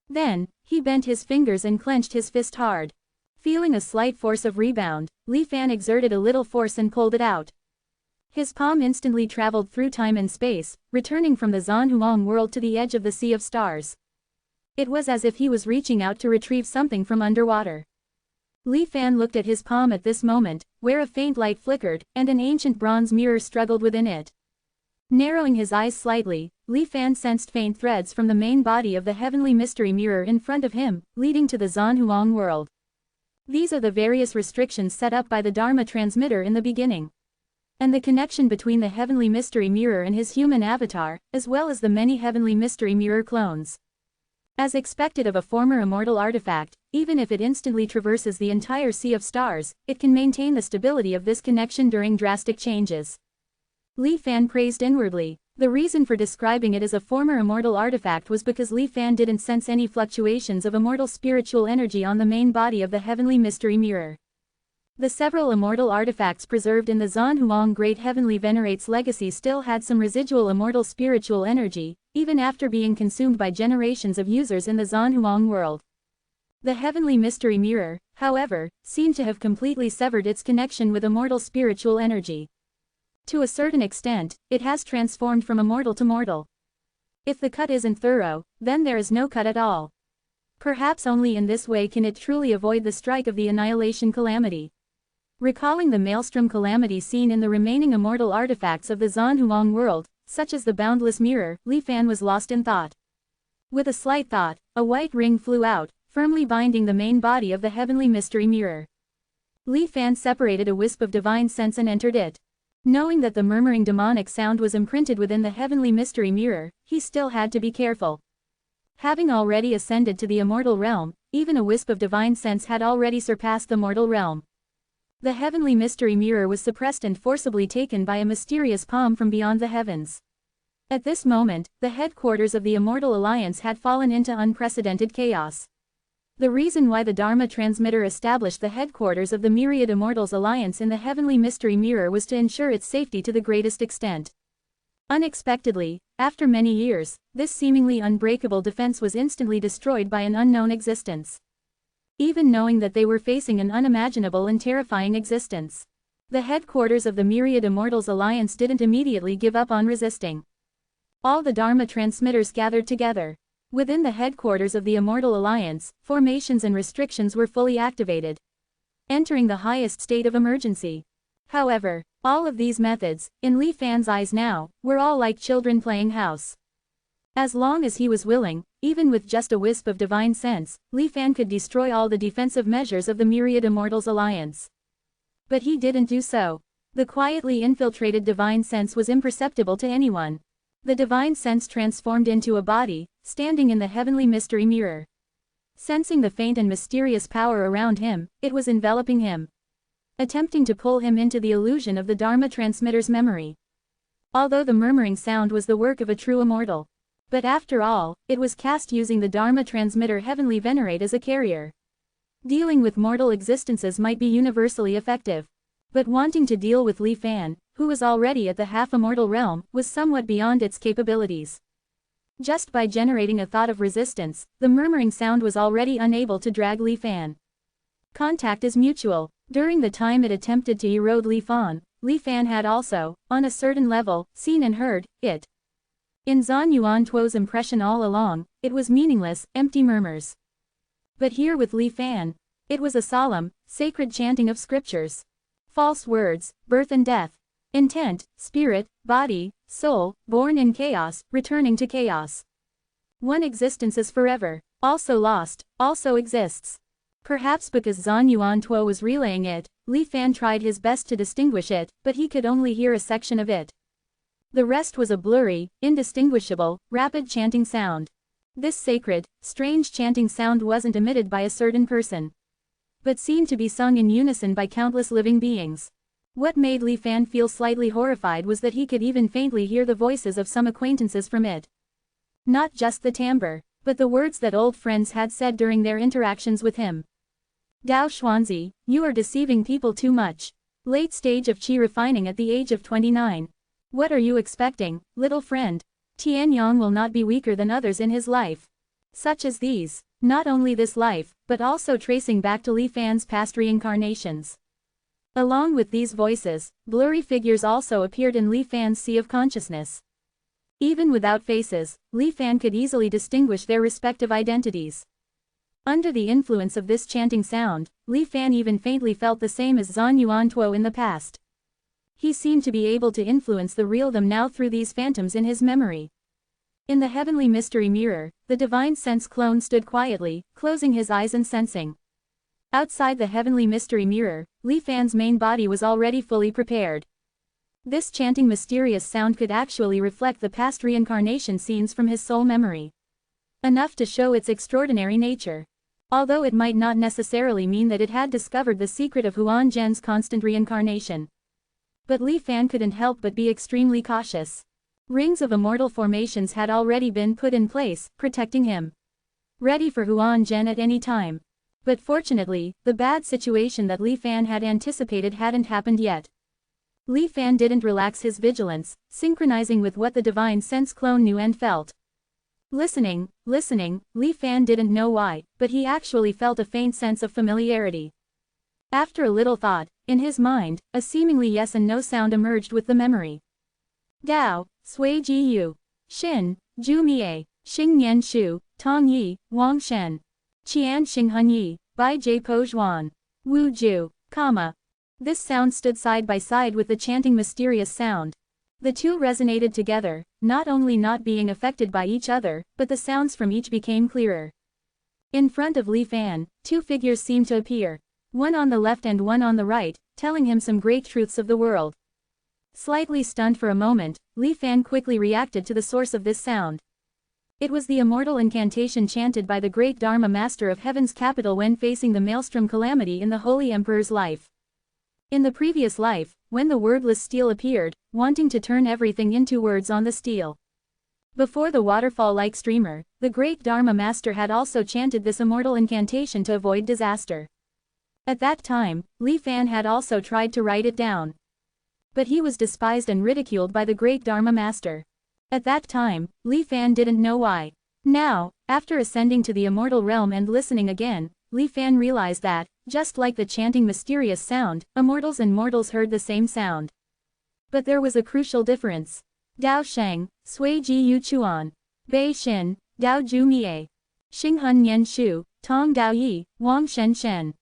Then, he bent his fingers and clenched his fist hard. Feeling a slight force of rebound, Li Fan exerted a little force and pulled it out. His palm instantly traveled through time and space, returning from the Zanhuang world to the edge of the Sea of Stars. It was as if he was reaching out to retrieve something from underwater. Li Fan looked at his palm at this moment, where a faint light flickered, and an ancient bronze mirror struggled within it. Narrowing his eyes slightly, Li Fan sensed faint threads from the main body of the heavenly mystery mirror in front of him, leading to the Zanhuang world. These are the various restrictions set up by the Dharma transmitter in the beginning. And the connection between the heavenly mystery mirror and his human avatar, as well as the many heavenly mystery mirror clones. As expected of a former immortal artifact, even if it instantly traverses the entire Sea of Stars, it can maintain the stability of this connection during drastic changes. Li Fan praised inwardly. The reason for describing it as a former immortal artifact was because Li Fan didn't sense any fluctuations of immortal spiritual energy on the main body of the heavenly mystery mirror. The several immortal artifacts preserved in the Zanhuang Great Heavenly Venerate's legacy still had some residual immortal spiritual energy, even after being consumed by generations of users in the Zanhuang world. The heavenly mystery mirror, however, seemed to have completely severed its connection with immortal spiritual energy. To a certain extent, it has transformed from immortal to mortal. If the cut isn't thorough, then there is no cut at all. Perhaps only in this way can it truly avoid the strike of the annihilation calamity. Recalling the maelstrom calamity seen in the remaining immortal artifacts of the Zanhuang world, such as the boundless mirror, Li Fan was lost in thought. With a slight thought, a white ring flew out, firmly binding the main body of the heavenly mystery mirror. Li Fan separated a wisp of divine sense and entered it. Knowing that the murmuring demonic sound was imprinted within the heavenly mystery mirror, he still had to be careful. Having already ascended to the immortal realm, even a wisp of divine sense had already surpassed the mortal realm. The heavenly mystery mirror was suppressed and forcibly taken by a mysterious palm from beyond the heavens. At this moment, the headquarters of the Immortal Alliance had fallen into unprecedented chaos. The reason why the Dharma transmitter established the headquarters of the Myriad Immortals Alliance in the heavenly mystery mirror was to ensure its safety to the greatest extent. Unexpectedly, after many years, this seemingly unbreakable defense was instantly destroyed by an unknown existence. Even knowing that they were facing an unimaginable and terrifying existence. The headquarters of the Myriad Immortals Alliance didn't immediately give up on resisting. All the Dharma transmitters gathered together. Within the headquarters of the Immortal Alliance, formations and restrictions were fully activated, entering the highest state of emergency. However, all of these methods, in Li Fan's eyes now, were all like children playing house. As long as he was willing, even with just a wisp of divine sense, Li Fan could destroy all the defensive measures of the Myriad Immortals Alliance. But he didn't do so. The quietly infiltrated divine sense was imperceptible to anyone. The divine sense transformed into a body, standing in the heavenly mystery mirror. Sensing the faint and mysterious power around him, it was enveloping him, attempting to pull him into the illusion of the Dharma transmitter's memory. Although the murmuring sound was the work of a true immortal. But after all, it was cast using the Dharma transmitter Heavenly Venerate as a carrier. Dealing with mortal existences might be universally effective. But wanting to deal with Li Fan, who was already at the half-immortal realm, was somewhat beyond its capabilities. Just by generating a thought of resistance, the murmuring sound was already unable to drag Li Fan. Contact is mutual. During the time it attempted to erode Li Fan had also, on a certain level, seen and heard it. In Zhan Yuan Tuo's impression all along, it was meaningless, empty murmurs. But here with Li Fan, it was a solemn, sacred chanting of scriptures. False words, birth and death. Intent, spirit, body, soul, born in chaos, returning to chaos. One existence is forever, also lost, also exists. Perhaps because Zhan Yuan Tuo was relaying it, Li Fan tried his best to distinguish it, but he could only hear a section of it. The rest was a blurry, indistinguishable, rapid chanting sound. This sacred, strange chanting sound wasn't emitted by a certain person, but seemed to be sung in unison by countless living beings. What made Li Fan feel slightly horrified was that he could even faintly hear the voices of some acquaintances from it. Not just the timbre, but the words that old friends had said during their interactions with him. Dao Xuanzi, you are deceiving people too much. Late stage of qi refining at the age of 29. What are you expecting, little friend? Tianyang will not be weaker than others in his life. Such as these, not only this life, but also tracing back to Li Fan's past reincarnations. Along with these voices, blurry figures also appeared in Li Fan's sea of consciousness. Even without faces, Li Fan could easily distinguish their respective identities. Under the influence of this chanting sound, Li Fan even faintly felt the same as Zhan Yuantuo in the past. He seemed to be able to influence the real them now through these phantoms in his memory. In the heavenly mystery mirror, the divine sense clone stood quietly, closing his eyes and sensing. Outside the heavenly mystery mirror, Li Fan's main body was already fully prepared. This chanting mysterious sound could actually reflect the past reincarnation scenes from his soul memory. Enough to show its extraordinary nature. Although it might not necessarily mean that it had discovered the secret of Huan Zhen's constant reincarnation. But Li Fan couldn't help but be extremely cautious. Rings of immortal formations had already been put in place, protecting him. Ready for Huan Zhen at any time. But fortunately, the bad situation that Li Fan had anticipated hadn't happened yet. Li Fan didn't relax his vigilance, synchronizing with what the divine sense clone knew and felt. Listening, Li Fan didn't know why, but he actually felt a faint sense of familiarity. After a little thought, in his mind, a seemingly yes and no sound emerged with the memory. Dao, Sui Ji Yu, Xin, Zhu Mie, Xing Nian Shu, Tong Yi, Wang Shen, Qian Xing Hun Yi, Bai Jie Po Zhuan, Wu Ju, comma. This sound stood side by side with the chanting mysterious sound. The two resonated together, not only not being affected by each other, but the sounds from each became clearer. In front of Li Fan, two figures seemed to appear, one on the left and one on the right, telling him some great truths of the world. Slightly stunned for a moment, Li Fan quickly reacted to the source of this sound. It was the immortal incantation chanted by the great Dharma Master of Heaven's capital when facing the maelstrom calamity in the Holy Emperor's life. In the previous life, when the wordless steel appeared, wanting to turn everything into words on the steel. Before the waterfall-like streamer, the great Dharma Master had also chanted this immortal incantation to avoid disaster. At that time, Li Fan had also tried to write it down. But he was despised and ridiculed by the great Dharma Master. At that time, Li Fan didn't know why. Now, after ascending to the immortal realm and listening again, Li Fan realized that, just like the chanting mysterious sound, immortals and mortals heard the same sound. But there was a crucial difference. Dao Sheng, Sui Ji Yu Chuan, Bei Xin, Dao Ju Mie, Xing Hun Nian Shu, Tong Dao Yi, Wang Shen Shen,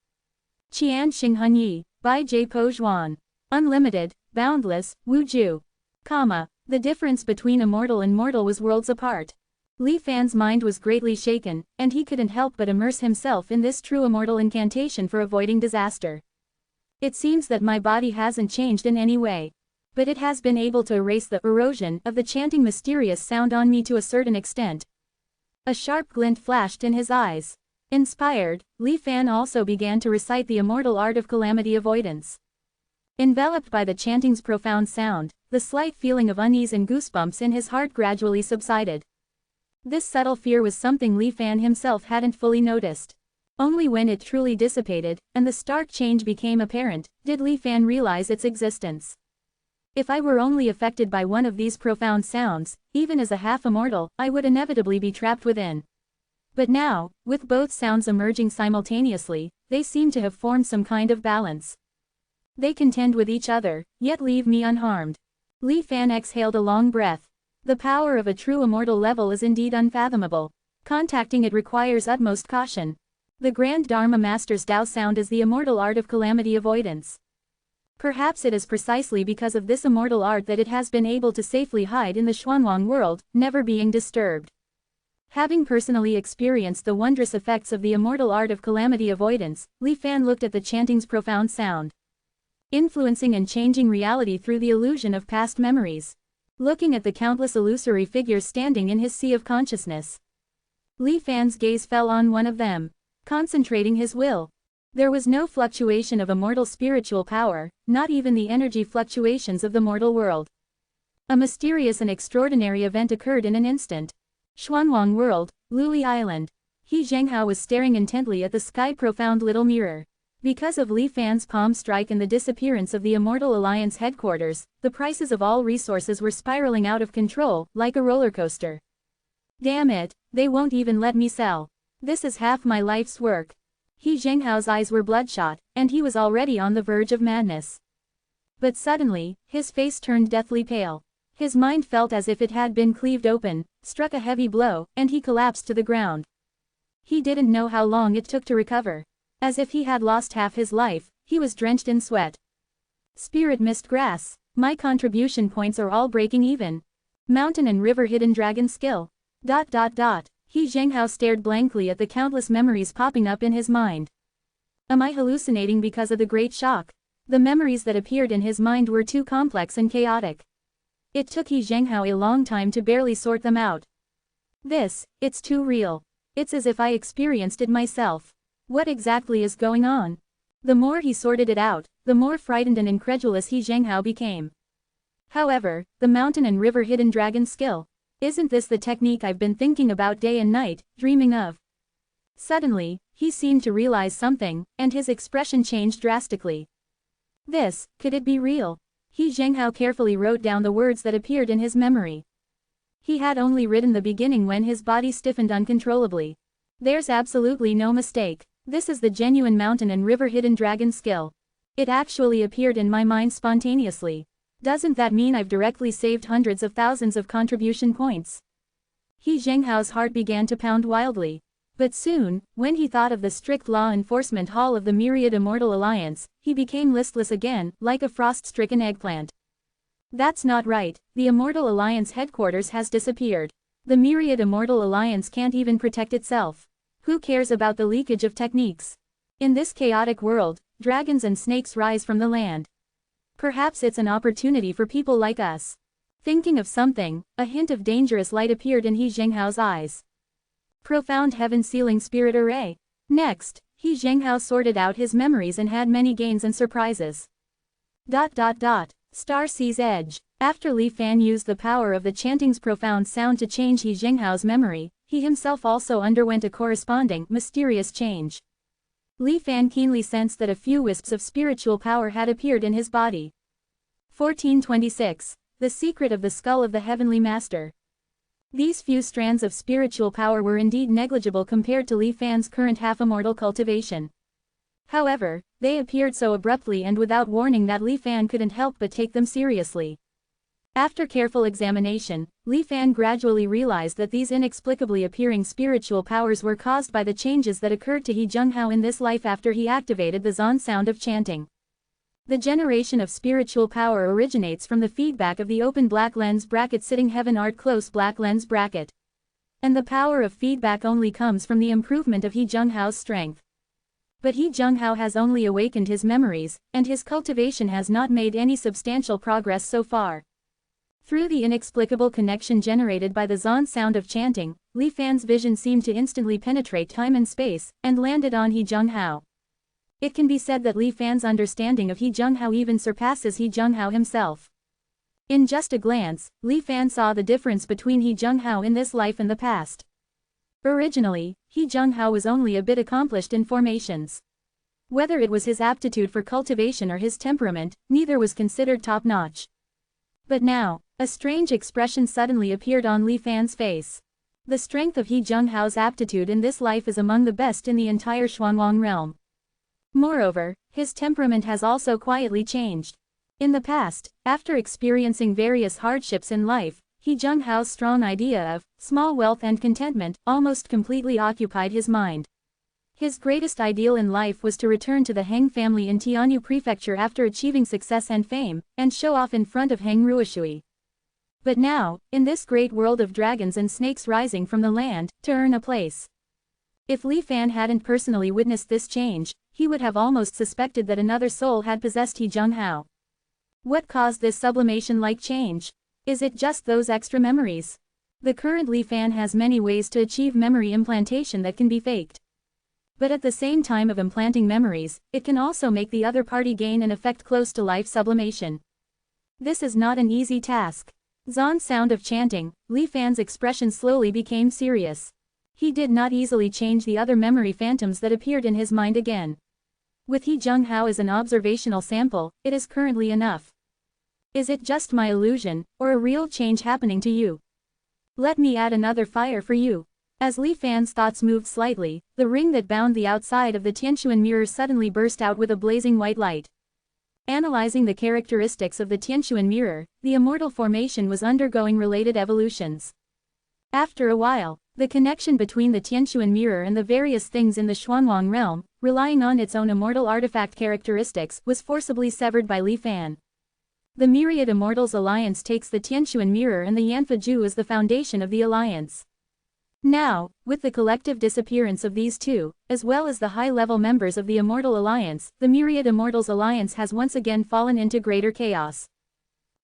Qian Xing Hun Yi, Bai Jie Po Zhuan, unlimited, boundless, Wu Ju, comma. The difference between immortal and mortal was worlds apart. Li Fan's mind was greatly shaken, and he couldn't help but immerse himself in this true immortal incantation for avoiding disaster. It seems that my body hasn't changed in any way. But it has been able to erase the erosion of the chanting mysterious sound on me to a certain extent. A sharp glint flashed in his eyes. Inspired, Li Fan also began to recite the immortal art of calamity avoidance. Enveloped by the chanting's profound sound, the slight feeling of unease and goosebumps in his heart gradually subsided. This subtle fear was something Li Fan himself hadn't fully noticed. Only when it truly dissipated, and the stark change became apparent, did Li Fan realize its existence. If I were only affected by one of these profound sounds, even as a half-immortal, I would inevitably be trapped within. But now, with both sounds emerging simultaneously, they seem to have formed some kind of balance. They contend with each other, yet leave me unharmed. Li Fan exhaled a long breath. The power of a true immortal level is indeed unfathomable. Contacting it requires utmost caution. The Grand Dharma Master's Tao sound is the immortal art of calamity avoidance. Perhaps it is precisely because of this immortal art that it has been able to safely hide in the Xuanwang world, never being disturbed. Having personally experienced the wondrous effects of the immortal art of calamity avoidance, Li Fan looked at the chanting's profound sound, influencing and changing reality through the illusion of past memories. Looking at the countless illusory figures standing in his sea of consciousness, Li Fan's gaze fell on one of them, concentrating his will. There was no fluctuation of immortal spiritual power, not even the energy fluctuations of the mortal world. A mysterious and extraordinary event occurred in an instant. Xuanwang World, Luli Island. He Zhenghao was staring intently at the sky-profound little mirror. Because of Li Fan's palm strike and the disappearance of the Immortal Alliance headquarters, the prices of all resources were spiraling out of control, like a roller coaster. Damn it, they won't even let me sell. This is half my life's work. He Zhenghao's eyes were bloodshot, and he was already on the verge of madness. But suddenly, his face turned deathly pale. His mind felt as if it had been cleaved open, struck a heavy blow, and he collapsed to the ground. He didn't know how long it took to recover. As if he had lost half his life, he was drenched in sweat. Spirit mist grass. My contribution points are all breaking even. Mountain and river hidden dragon skill. ... He Zhenghao stared blankly at the countless memories popping up in his mind. Am I hallucinating because of the great shock? The memories that appeared in his mind were too complex and chaotic. It took He Zhenghao a long time to barely sort them out. It's too real. It's as if I experienced it myself. What exactly is going on? The more he sorted it out, the more frightened and incredulous He Zhenghao became. However, the mountain and river hidden dragon skill. Isn't this the technique I've been thinking about day and night, dreaming of? Suddenly, he seemed to realize something, and his expression changed drastically. Could it be real? He Zhenghao carefully wrote down the words that appeared in his memory. He had only written the beginning when his body stiffened uncontrollably. There's absolutely no mistake. This is the genuine mountain and river hidden dragon skill. It actually appeared in my mind spontaneously. Doesn't that mean I've directly saved hundreds of thousands of contribution points? He Zhenghao's heart began to pound wildly. But soon, when he thought of the strict law enforcement hall of the myriad Immortal Alliance, he became listless again, like a frost-stricken eggplant. That's not right, the Immortal Alliance headquarters has disappeared. The myriad Immortal Alliance can't even protect itself. Who cares about the leakage of techniques? In this chaotic world, dragons and snakes rise from the land. Perhaps it's an opportunity for people like us. Thinking of something, a hint of dangerous light appeared in He Zhenghao's eyes. Profound heaven-sealing spirit array. Next, He Zhenghao sorted out his memories and had many gains and surprises. Star Sea's Edge. After Li Fan used the power of the chanting's profound sound to change He Zhenghao's memory, he himself also underwent a corresponding, mysterious change. Li Fan keenly sensed that a few wisps of spiritual power had appeared in his body. 1426. The Secret of the Skull of the Heavenly Master. These few strands of spiritual power were indeed negligible compared to Li Fan's current half-immortal cultivation. However, they appeared so abruptly and without warning that Li Fan couldn't help but take them seriously. After careful examination, Li Fan gradually realized that these inexplicably appearing spiritual powers were caused by the changes that occurred to He Zhenghao in this life after he activated the Zan sound of chanting. The generation of spiritual power originates from the feedback of the open black lens bracket sitting heaven art close black lens bracket. And the power of feedback only comes from the improvement of He Zhenghao's strength. But He Zhenghao has only awakened his memories, and his cultivation has not made any substantial progress so far. Through the inexplicable connection generated by the Zan sound of chanting, Li Fan's vision seemed to instantly penetrate time and space, and landed on He Zhenghao. It can be said that Li Fan's understanding of He Zhenghao even surpasses He Zhenghao himself. In just a glance, Li Fan saw the difference between He Zhenghao in this life and the past. Originally, He Zhenghao was only a bit accomplished in formations. Whether it was his aptitude for cultivation or his temperament, neither was considered top-notch. But now, a strange expression suddenly appeared on Li Fan's face. The strength of He Zhenghao's aptitude in this life is among the best in the entire Xuanwang realm. Moreover, his temperament has also quietly changed. In the past, after experiencing various hardships in life, He Zhenghao's strong idea of small wealth and contentment almost completely occupied his mind. His greatest ideal in life was to return to the Heng family in Tianyu Prefecture after achieving success and fame, and show off in front of Heng Ruoshui. But now, in this great world of dragons and snakes rising from the land, to earn a place. If Li Fan hadn't personally witnessed this change, he would have almost suspected that another soul had possessed He Zhenghao. What caused this sublimation-like change? Is it just those extra memories? The current Li Fan has many ways to achieve memory implantation that can be faked. But at the same time of implanting memories, it can also make the other party gain an effect close to life sublimation. This is not an easy task. Zan's sound of chanting, Li Fan's expression slowly became serious. He did not easily change the other memory phantoms that appeared in his mind again. With He Zhenghao as an observational sample, it is currently enough. Is it just my illusion, or a real change happening to you? Let me add another fire for you. As Li Fan's thoughts moved slightly, the ring that bound the outside of the Tianquan mirror suddenly burst out with a blazing white light. Analyzing the characteristics of the Tianquan mirror, the immortal formation was undergoing related evolutions. After a while, the connection between the Tianquan mirror and the various things in the Xuanwang realm, relying on its own immortal artifact characteristics, was forcibly severed by Li Fan. The Myriad Immortals Alliance takes the Tianquan mirror and the Yanfa Ju as the foundation of the alliance. Now, with the collective disappearance of these two, as well as the high-level members of the Immortal Alliance, the Myriad Immortals Alliance has once again fallen into greater chaos.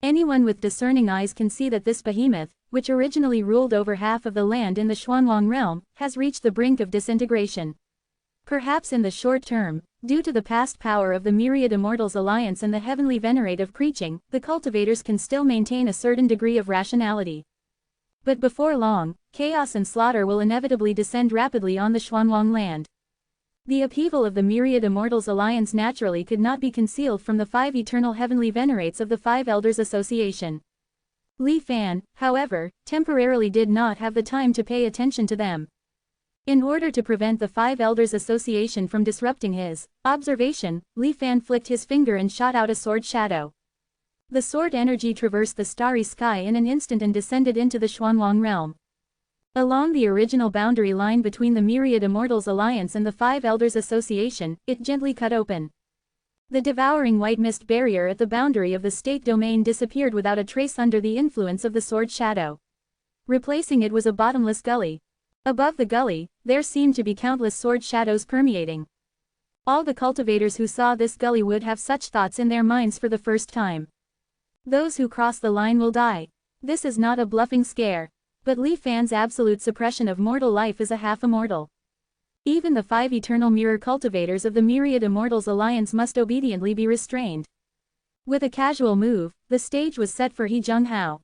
Anyone with discerning eyes can see that this behemoth, which originally ruled over half of the land in the Xuanwang realm, has reached the brink of disintegration. Perhaps in the short term, due to the past power of the Myriad Immortals Alliance and the heavenly venerative preaching, the cultivators can still maintain a certain degree of rationality. But before long, chaos and slaughter will inevitably descend rapidly on the Xuanwang land. The upheaval of the Myriad Immortals Alliance naturally could not be concealed from the 5 eternal heavenly venerates of the 5 Elders Association. Li Fan, however, temporarily did not have the time to pay attention to them. In order to prevent the 5 Elders Association from disrupting his observation, Li Fan flicked his finger and shot out a sword shadow. The sword energy traversed the starry sky in an instant and descended into the Xuanwang realm. Along the original boundary line between the Myriad Immortals Alliance and the 5 Elders Association, it gently cut open. The devouring white mist barrier at the boundary of the state domain disappeared without a trace under the influence of the sword shadow. Replacing it was a bottomless gully. Above the gully, there seemed to be countless sword shadows permeating. All the cultivators who saw this gully would have such thoughts in their minds for the first time. Those who cross the line will die. This is not a bluffing scare. But Li Fan's absolute suppression of mortal life is a half-immortal. Even the 5 eternal mirror cultivators of the Myriad Immortals Alliance must obediently be restrained. With a casual move, the stage was set for He Zheng Hao.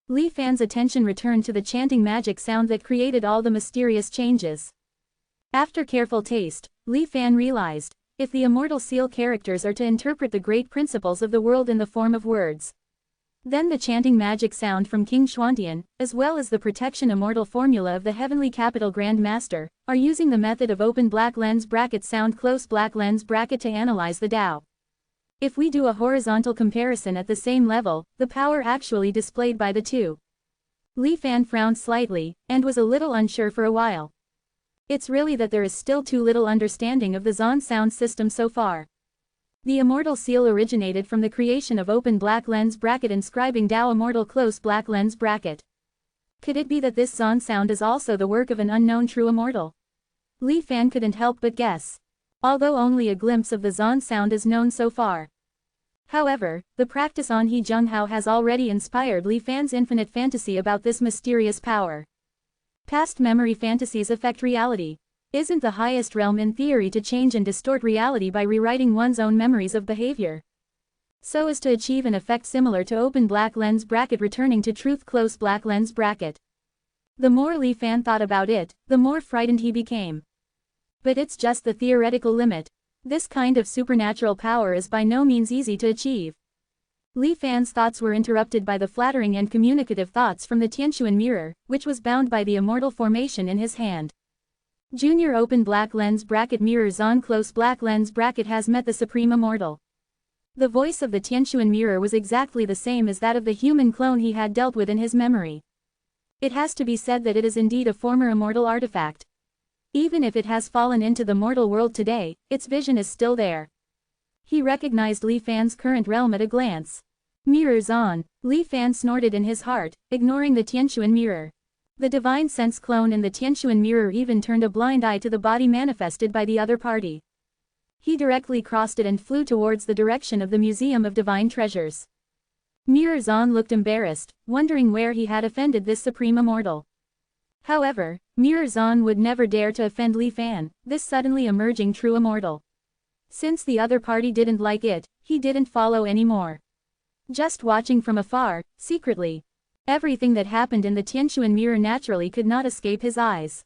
Li Fan's attention returned to the chanting magic sound that created all the mysterious changes. After careful taste, Li Fan realized, if the immortal seal characters are to interpret the great principles of the world in the form of words, then the chanting magic sound from King Xuantian, as well as the protection immortal formula of the Heavenly Capital Grand Master, are using the method of open black lens bracket sound close black lens bracket to analyze the Tao. If we do a horizontal comparison at the same level, the power actually displayed by the two. Li Fan frowned slightly, and was a little unsure for a while. It's really that there is still too little understanding of the Zon sound system so far. The immortal seal originated from the creation of open black lens bracket inscribing Tao immortal close black lens bracket. Could it be that this Zon sound is also the work of an unknown true immortal? Li Fan couldn't help but guess. Although only a glimpse of the Zon sound is known so far. However, the practice on He Zheng Hao has already inspired Li Fan's infinite fantasy about this mysterious power. Past memory fantasies affect reality. Isn't the highest realm in theory to change and distort reality by rewriting one's own memories of behavior, so as to achieve an effect similar to open black lens bracket returning to truth close black lens bracket? The more Li Fan thought about it, the more frightened he became. But it's just the theoretical limit. This kind of supernatural power is by no means easy to achieve. Li Fan's thoughts were interrupted by the flattering and communicative thoughts from the Tianquan mirror, which was bound by the immortal formation in his hand. Junior open black lens bracket mirror Zon close black lens bracket has met the supreme immortal. The voice of the Tianquan mirror was exactly the same as that of the human clone he had dealt with in his memory. It has to be said that it is indeed a former immortal artifact. Even if it has fallen into the mortal world today, its vision is still there. He recognized Li Fan's current realm at a glance. Mirror Zon, Li Fan snorted in his heart, ignoring the Tianquan mirror. The divine sense clone in the Tianquan mirror even turned a blind eye to the body manifested by the other party. He directly crossed it and flew towards the direction of the Museum of Divine Treasures. Mirror Zon looked embarrassed, wondering where he had offended this supreme immortal. However, Mirror Zon would never dare to offend Li Fan, this suddenly emerging true immortal. Since the other party didn't like it, he didn't follow anymore. Just watching from afar, secretly. Everything that happened in the Tianquan mirror naturally could not escape his eyes.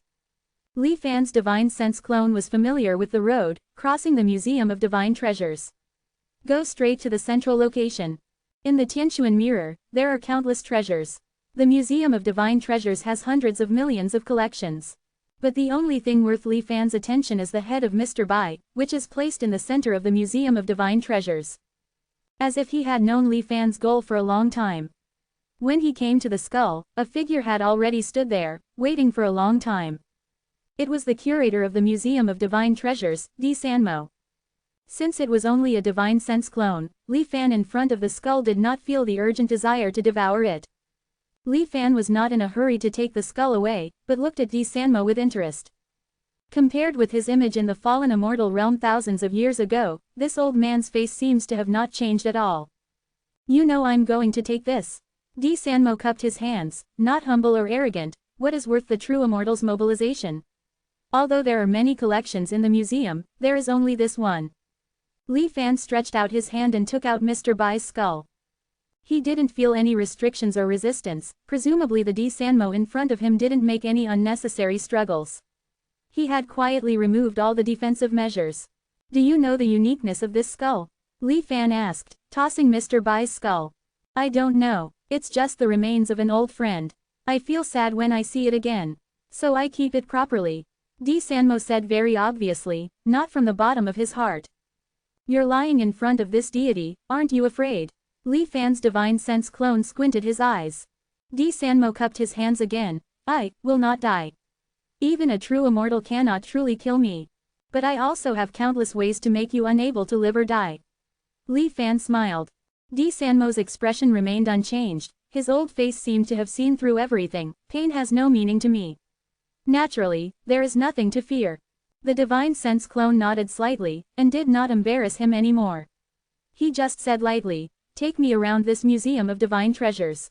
Li Fan's divine sense clone was familiar with the road, crossing the Museum of Divine Treasures. Go straight to the central location. In the Tianquan mirror, there are countless treasures. The Museum of Divine Treasures has hundreds of millions of collections. But the only thing worth Li Fan's attention is the head of Mr. Bai, which is placed in the center of the Museum of Divine Treasures. As if he had known Li Fan's goal for a long time. When he came to the skull, a figure had already stood there, waiting for a long time. It was the curator of the Museum of Divine Treasures, Di Sanmo. Since it was only a divine sense clone, Li Fan in front of the skull did not feel the urgent desire to devour it. Li Fan was not in a hurry to take the skull away, but looked at Di Sanmo with interest. Compared with his image in the fallen immortal realm thousands of years ago, this old man's face seems to have not changed at all. You know I'm going to take this. Di Sanmo cupped his hands, not humble or arrogant. What is worth the true immortal's mobilization? Although there are many collections in the museum, there is only this one. Li Fan stretched out his hand and took out Mr. Bai's skull. He didn't feel any restrictions or resistance, presumably the Di Sanmo in front of him didn't make any unnecessary struggles. He had quietly removed all the defensive measures. Do you know the uniqueness of this skull? Li Fan asked, tossing Mr. Bai's skull. I don't know, it's just the remains of an old friend. I feel sad when I see it again. So I keep it properly. Di Sanmo said very obviously, not from the bottom of his heart. You're lying in front of this deity, aren't you afraid? Li Fan's divine sense clone squinted his eyes. Di Sanmo cupped his hands again. I will not die. Even a true immortal cannot truly kill me. But I also have countless ways to make you unable to live or die. Li Fan smiled. Di Sanmo's expression remained unchanged. His old face seemed to have seen through everything. Pain has no meaning to me. Naturally, there is nothing to fear. The divine sense clone nodded slightly, and did not embarrass him anymore. He just said lightly, take me around this museum of divine treasures.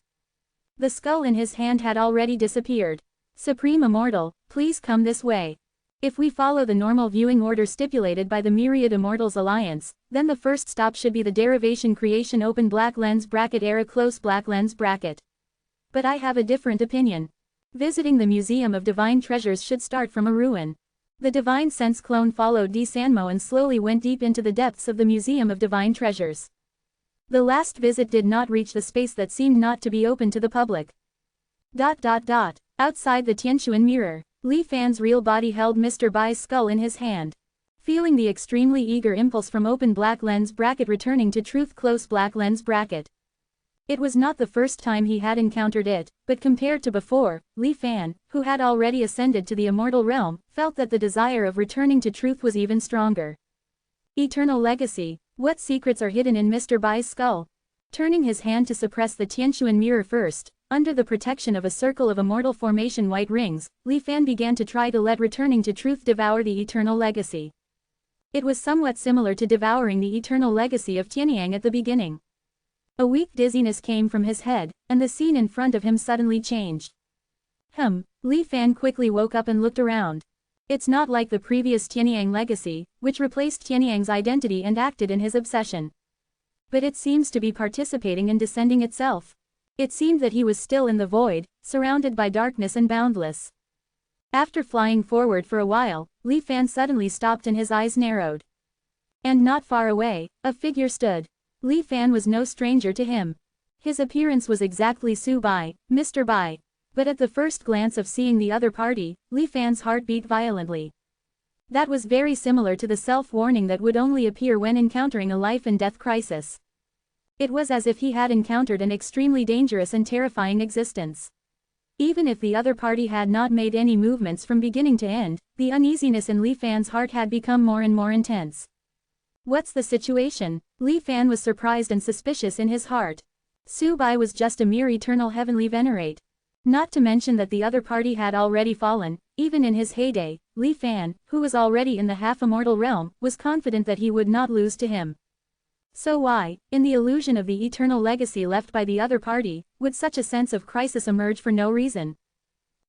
The skull in his hand had already disappeared. Supreme Immortal, please come this way. If we follow the normal viewing order stipulated by the Myriad Immortals Alliance, then the first stop should be the derivation creation open black lens bracket era close black lens bracket. But I have a different opinion. Visiting the Museum of Divine Treasures should start from a ruin. The divine sense clone followed Di Sanmo and slowly went deep into the depths of the Museum of Divine Treasures. The last visit did not reach the space that seemed not to be open to the public. Outside the Tianquan mirror, Li Fan's real body held Mr. Bai's skull in his hand. Feeling the extremely eager impulse from open black lens bracket returning to truth close black lens bracket. It was not the first time he had encountered it, but compared to before, Li Fan, who had already ascended to the immortal realm, felt that the desire of returning to truth was even stronger. Eternal legacy, what secrets are hidden in Mr. Bai's skull? Turning his hand to suppress the Tianquan mirror first, under the protection of a circle of immortal formation white rings, Li Fan began to try to let returning to truth devour the eternal legacy. It was somewhat similar to devouring the eternal legacy of Tianyang at the beginning. A weak dizziness came from his head, and the scene in front of him suddenly changed. Li Fan quickly woke up and looked around. It's not like the previous Tianyang legacy, which replaced Tianyang's identity and acted in his obsession. But it seems to be participating in descending itself. It seemed that he was still in the void, surrounded by darkness and boundless. After flying forward for a while, Li Fan suddenly stopped and his eyes narrowed. And not far away, a figure stood. Li Fan was no stranger to him. His appearance was exactly Su Bai, Mr. Bai. But at the first glance of seeing the other party, Li Fan's heart beat violently. That was very similar to the self-warning that would only appear when encountering a life-and-death crisis. It was as if he had encountered an extremely dangerous and terrifying existence. Even if the other party had not made any movements from beginning to end, the uneasiness in Li Fan's heart had become more and more intense. What's the situation? Li Fan was surprised and suspicious in his heart. Su Bai was just a mere eternal heavenly venerate. Not to mention that the other party had already fallen. Even in his heyday, Li Fan, who was already in the half-immortal realm, was confident that he would not lose to him. So why, in the illusion of the eternal legacy left by the other party, would such a sense of crisis emerge for no reason?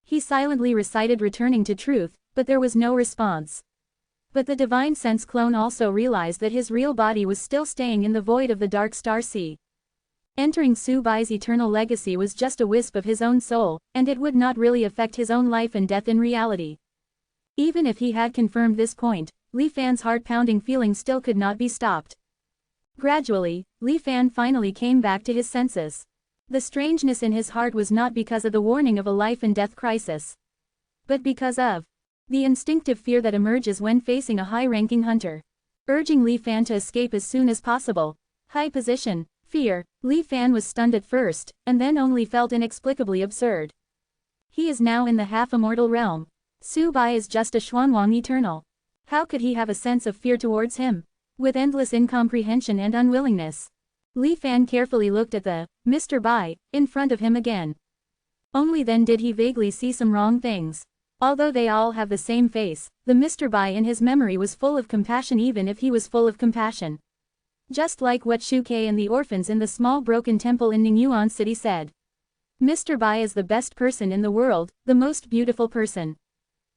He silently recited returning to truth, but there was no response. But the divine sense clone also realized that his real body was still staying in the void of the dark star sea. Entering Su Bai's eternal legacy was just a wisp of his own soul, and it would not really affect his own life and death in reality. Even if he had confirmed this point, Li Fan's heart-pounding feeling still could not be stopped. Gradually, Li Fan finally came back to his senses. The strangeness in his heart was not because of the warning of a life and death crisis, but because of the instinctive fear that emerges when facing a high-ranking hunter, urging Li Fan to escape as soon as possible. High position, fear. Li Fan was stunned at first, and then only felt inexplicably absurd. He is now in the half-immortal realm. Su Bai is just a Xuanwang eternal. How could he have a sense of fear towards him? With endless incomprehension and unwillingness, Li Fan carefully looked at the Mr. Bai in front of him again. Only then did he vaguely see some wrong things. Although they all have the same face, the Mr. Bai in his memory was full of compassion even if he was full of compassion. Just like what Shu Kei and the orphans in the small broken temple in Ningyuan City said. Mr. Bai is the best person in the world, the most beautiful person.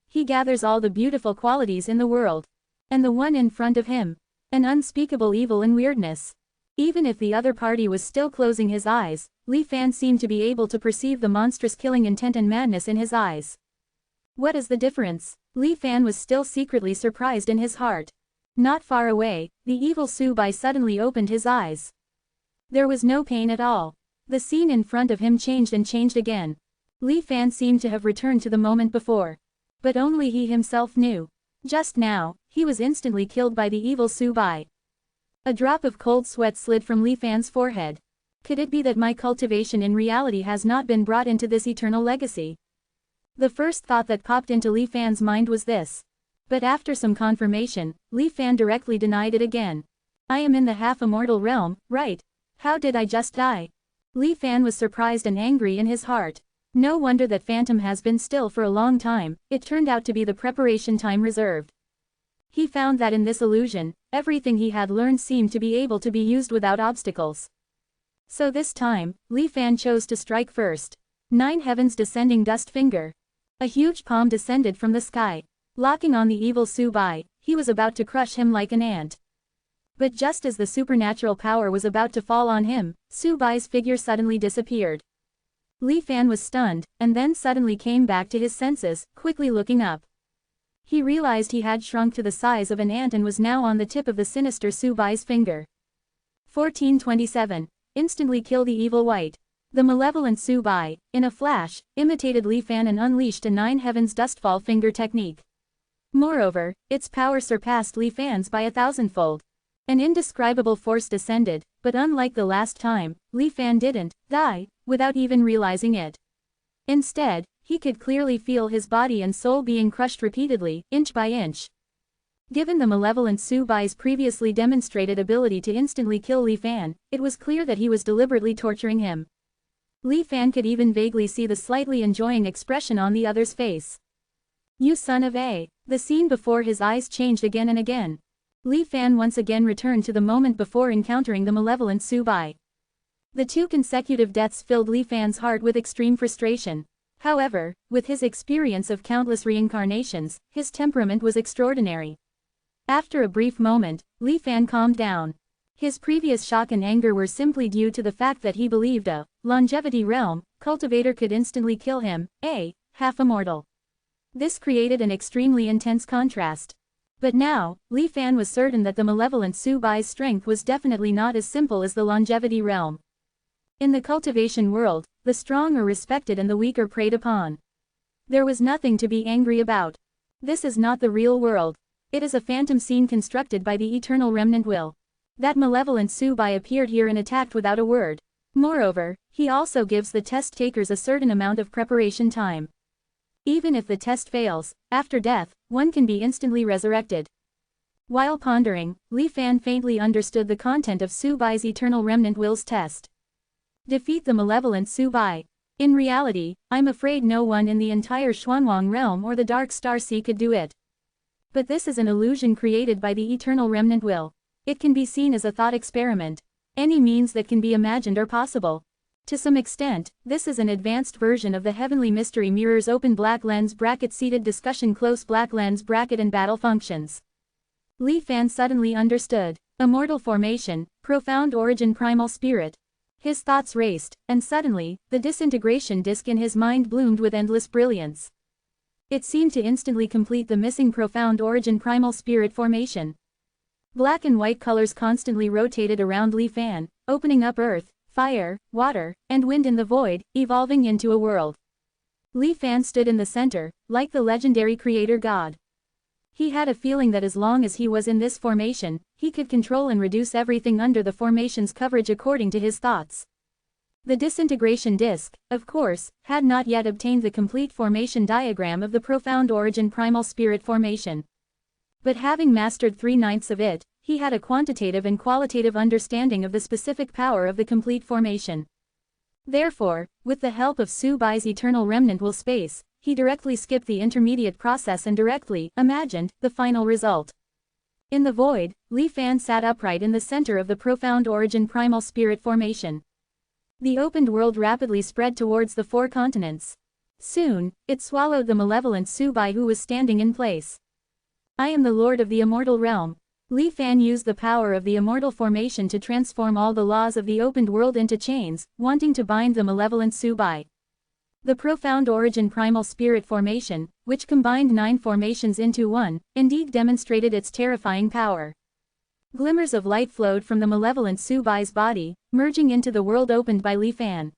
He gathers all the beautiful qualities in the world. And the one in front of him, an unspeakable evil and weirdness. Even if the other party was still closing his eyes, Li Fan seemed to be able to perceive the monstrous killing intent and madness in his eyes. What is the difference? Li Fan was still secretly surprised in his heart. Not far away, the evil Su Bai suddenly opened his eyes. There was no pain at all. The scene in front of him changed and changed again. Li Fan seemed to have returned to the moment before. But only he himself knew. Just now, he was instantly killed by the evil Su Bai. A drop of cold sweat slid from Li Fan's forehead. Could it be that my cultivation in reality has not been brought into this eternal legacy? The first thought that popped into Li Fan's mind was this. But after some confirmation, Li Fan directly denied it again. I am in the half-immortal realm, right? How did I just die? Li Fan was surprised and angry in his heart. No wonder that Phantom has been still for a long time, it turned out to be the preparation time reserved. He found that in this illusion, everything he had learned seemed to be able to be used without obstacles. So this time, Li Fan chose to strike first. 9 heavens descending dust finger. A huge palm descended from the sky. Locking on the evil Su Bai, he was about to crush him like an ant. But just as the supernatural power was about to fall on him, Su Bai's figure suddenly disappeared. Li Fan was stunned, and then suddenly came back to his senses, quickly looking up. He realized he had shrunk to the size of an ant and was now on the tip of the sinister Su Bai's finger. 1427. Instantly kill the evil white. The malevolent Su Bai, in a flash, imitated Li Fan and unleashed a 9 heavens dustfall finger technique. Moreover, its power surpassed Li Fan's by 1,000-fold. An indescribable force descended, but unlike the last time, Li Fan didn't die without even realizing it. Instead, he could clearly feel his body and soul being crushed repeatedly, inch by inch. Given the malevolent Su Bai's previously demonstrated ability to instantly kill Li Fan, it was clear that he was deliberately torturing him. Li Fan could even vaguely see the slightly enjoying expression on the other's face. You son of a. The scene before his eyes changed again and again. Li Fan once again returned to the moment before encountering the malevolent Su Bai. The 2 consecutive deaths filled Li Fan's heart with extreme frustration. However, with his experience of countless reincarnations, his temperament was extraordinary. After a brief moment, Li Fan calmed down. His previous shock and anger were simply due to the fact that he believed a longevity realm cultivator could instantly kill him, a half-immortal. This created an extremely intense contrast. But now, Li Fan was certain that the malevolent Su Bai's strength was definitely not as simple as the longevity realm. In the cultivation world, the strong are respected and the weak are preyed upon. There was nothing to be angry about. This is not the real world. It is a phantom scene constructed by the eternal remnant will. That malevolent Su Bai appeared here and attacked without a word. Moreover, he also gives the test takers a certain amount of preparation time. Even if the test fails, after death, one can be instantly resurrected. While pondering, Li Fan faintly understood the content of Su Bai's eternal remnant will's test. Defeat the malevolent Su Bai. In reality, I'm afraid no one in the entire Xuanwang realm or the Dark Star Sea could do it. But this is an illusion created by the eternal remnant will. It can be seen as a thought experiment. Any means that can be imagined are possible. To some extent, this is an advanced version of the heavenly mystery mirrors open black lens bracket seated discussion close black lens bracket and battle functions. Li Fan suddenly understood. Immortal formation, profound origin primal spirit. His thoughts raced, and suddenly, the disintegration disk in his mind bloomed with endless brilliance. It seemed to instantly complete the missing profound origin primal spirit formation. Black and white colors constantly rotated around Li Fan, opening up earth, fire, water, and wind in the void, evolving into a world. Li Fan stood in the center, like the legendary creator god. He had a feeling that as long as he was in this formation, he could control and reduce everything under the formation's coverage according to his thoughts. The disintegration disk, of course, had not yet obtained the complete formation diagram of the profound origin primal spirit formation. But having mastered 3/9 of it, he had a quantitative and qualitative understanding of the specific power of the complete formation. Therefore, with the help of Su Bai's eternal remnant will space, he directly skipped the intermediate process and directly imagined the final result. In the void, Li Fan sat upright in the center of the profound origin primal spirit formation. The opened world rapidly spread towards the 4 continents. Soon, it swallowed the malevolent Su Bai who was standing in place. I am the lord of the immortal realm. Li Fan used the power of the immortal formation to transform all the laws of the opened world into chains, wanting to bind the malevolent Su Bai. The profound origin primal spirit formation, which combined 9 formations into one, indeed demonstrated its terrifying power. Glimmers of light flowed from the malevolent Su Bai's body, merging into the world opened by Li Fan.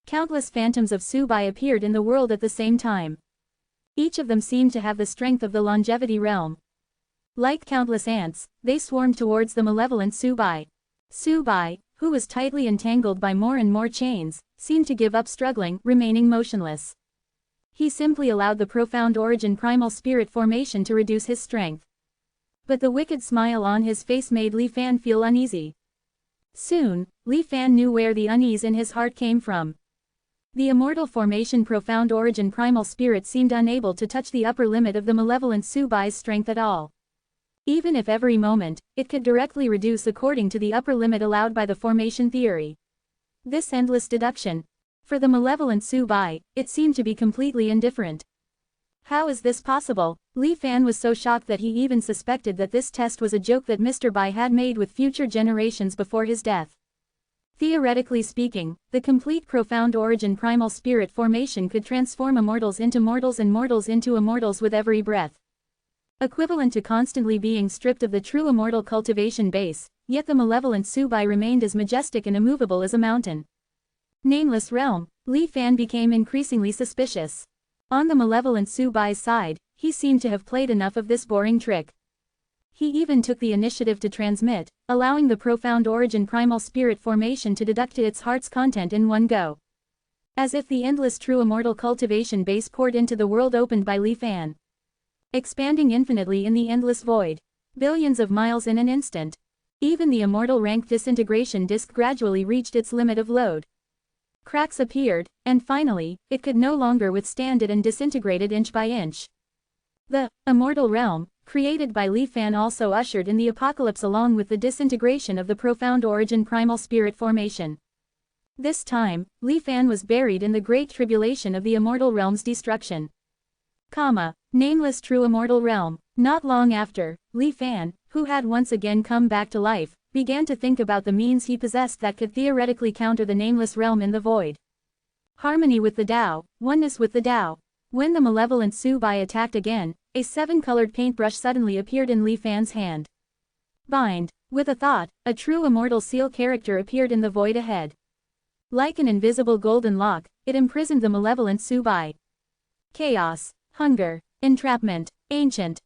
Countless phantoms of Su Bai appeared in the world at the same time. Each of them seemed to have the strength of the longevity realm. Like countless ants, they swarmed towards the malevolent Su Bai. Su Bai, who was tightly entangled by more and more chains, seemed to give up struggling, remaining motionless. He simply allowed the profound origin primal spirit formation to reduce his strength. But the wicked smile on his face made Li Fan feel uneasy. Soon, Li Fan knew where the unease in his heart came from. The immortal formation profound origin primal spirit seemed unable to touch the upper limit of the malevolent Su Bai's strength at all. Even if every moment, it could directly reduce according to the upper limit allowed by the formation theory. This endless deduction. For the malevolent Su Bai, it seemed to be completely indifferent. How is this possible? Li Fan was so shocked that he even suspected that this test was a joke that Mr. Bai had made with future generations before his death. Theoretically speaking, the complete profound origin primal spirit formation could transform immortals into mortals and mortals into immortals with every breath. Equivalent to constantly being stripped of the true immortal cultivation base, yet the malevolent Su Bai remained as majestic and immovable as a mountain. Nameless realm, Li Fan became increasingly suspicious. On the malevolent Su Bai's side, he seemed to have played enough of this boring trick. He even took the initiative to transmit, allowing the profound origin primal spirit formation to deduct its heart's content in one go. As if the endless true immortal cultivation base poured into the world opened by Li Fan. Expanding infinitely in the endless void. Billions of miles in an instant. Even the immortal rank disintegration disk gradually reached its limit of load. Cracks appeared, and finally, it could no longer withstand it and disintegrated inch by inch. The immortal realm, created by Li Fan, also ushered in the apocalypse along with the disintegration of the profound origin primal spirit formation. This time, Li Fan was buried in the great tribulation of the immortal realm's destruction. Nameless true immortal realm. Not long after, Li Fan, who had once again come back to life, began to think about the means he possessed that could theoretically counter the nameless realm in the void. Harmony with the Tao, oneness with the Tao. When the malevolent Su Bai attacked again, a 7-colored paintbrush suddenly appeared in Li Fan's hand. Bind. With a thought, a true immortal seal character appeared in the void ahead. Like an invisible golden lock, it imprisoned the malevolent Su Bai. Chaos, hunger, entrapment, ancient,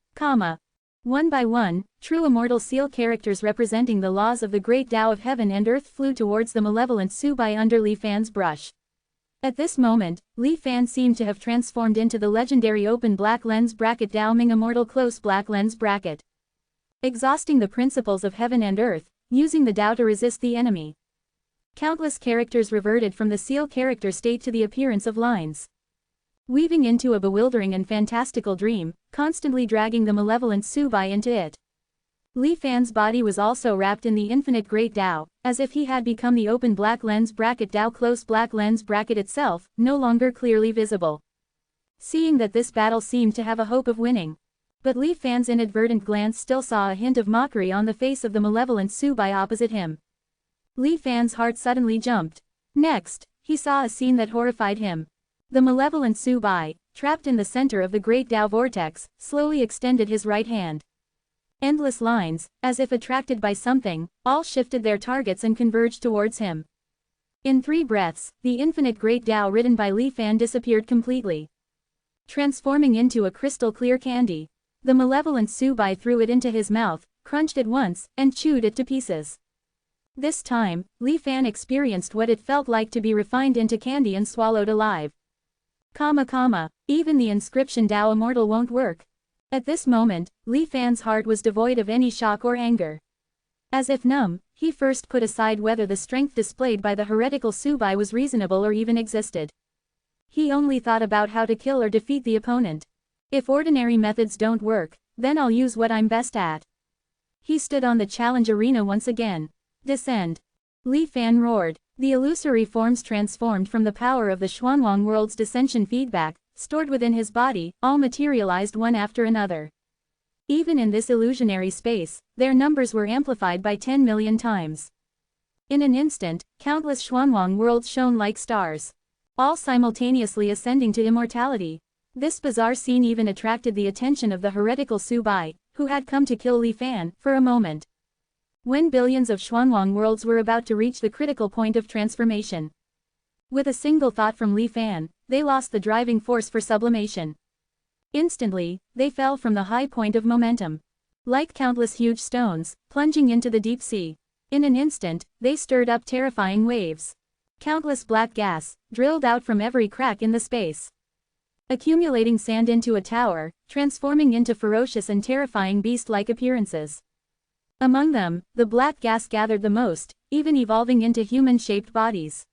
One by one, true immortal seal characters representing the laws of the great Tao of heaven and earth flew towards the malevolent Su Bai under Li Fan's brush. At this moment, Li Fan seemed to have transformed into the legendary open black lens bracket Tao Ming immortal close black lens bracket. Exhausting the principles of heaven and earth, using the Tao to resist the enemy. Countless characters reverted from the seal character state to the appearance of lines. Weaving into a bewildering and fantastical dream, constantly dragging the malevolent Su Bai into it. Li Fan's body was also wrapped in the infinite great Tao, as if he had become the open black lens bracket Tao close black lens bracket itself, no longer clearly visible. Seeing that this battle seemed to have a hope of winning. But Li Fan's inadvertent glance still saw a hint of mockery on the face of the malevolent Su Bai opposite him. Li Fan's heart suddenly jumped. Next, he saw a scene that horrified him. The malevolent Su Bai, trapped in the center of the great Tao vortex, slowly extended his right hand. Endless lines, as if attracted by something, all shifted their targets and converged towards him. In 3 breaths, the infinite great Tao written by Li Fan disappeared completely, transforming into a crystal-clear candy. The malevolent Subai threw it into his mouth, crunched it once, and chewed it to pieces. This time, Li Fan experienced what it felt like to be refined into candy and swallowed alive. Even the inscription Tao Immortal won't work. At this moment, Li Fan's heart was devoid of any shock or anger. As if numb, he first put aside whether the strength displayed by the heretical Subai was reasonable or even existed. He only thought about how to kill or defeat the opponent. If ordinary methods don't work, then I'll use what I'm best at. He stood on the challenge arena once again. Descend. Li Fan roared. The illusory forms transformed from the power of the Xuanwang world's dissension feedback, stored within his body, all materialized one after another. Even in this illusionary space, their numbers were amplified by 10 million times. In an instant, countless Xuanwang worlds shone like stars, all simultaneously ascending to immortality. This bizarre scene even attracted the attention of the heretical Subai, who had come to kill Li Fan, for a moment. When billions of Xuanwang worlds were about to reach the critical point of transformation, with a single thought from Li Fan, they lost the driving force for sublimation. Instantly, they fell from the high point of momentum, like countless huge stones, plunging into the deep sea. In an instant, they stirred up terrifying waves. Countless black gas, drilled out from every crack in the space, accumulating sand into a tower, transforming into ferocious and terrifying beast-like appearances. Among them, the black gas gathered the most, even evolving into human-shaped bodies.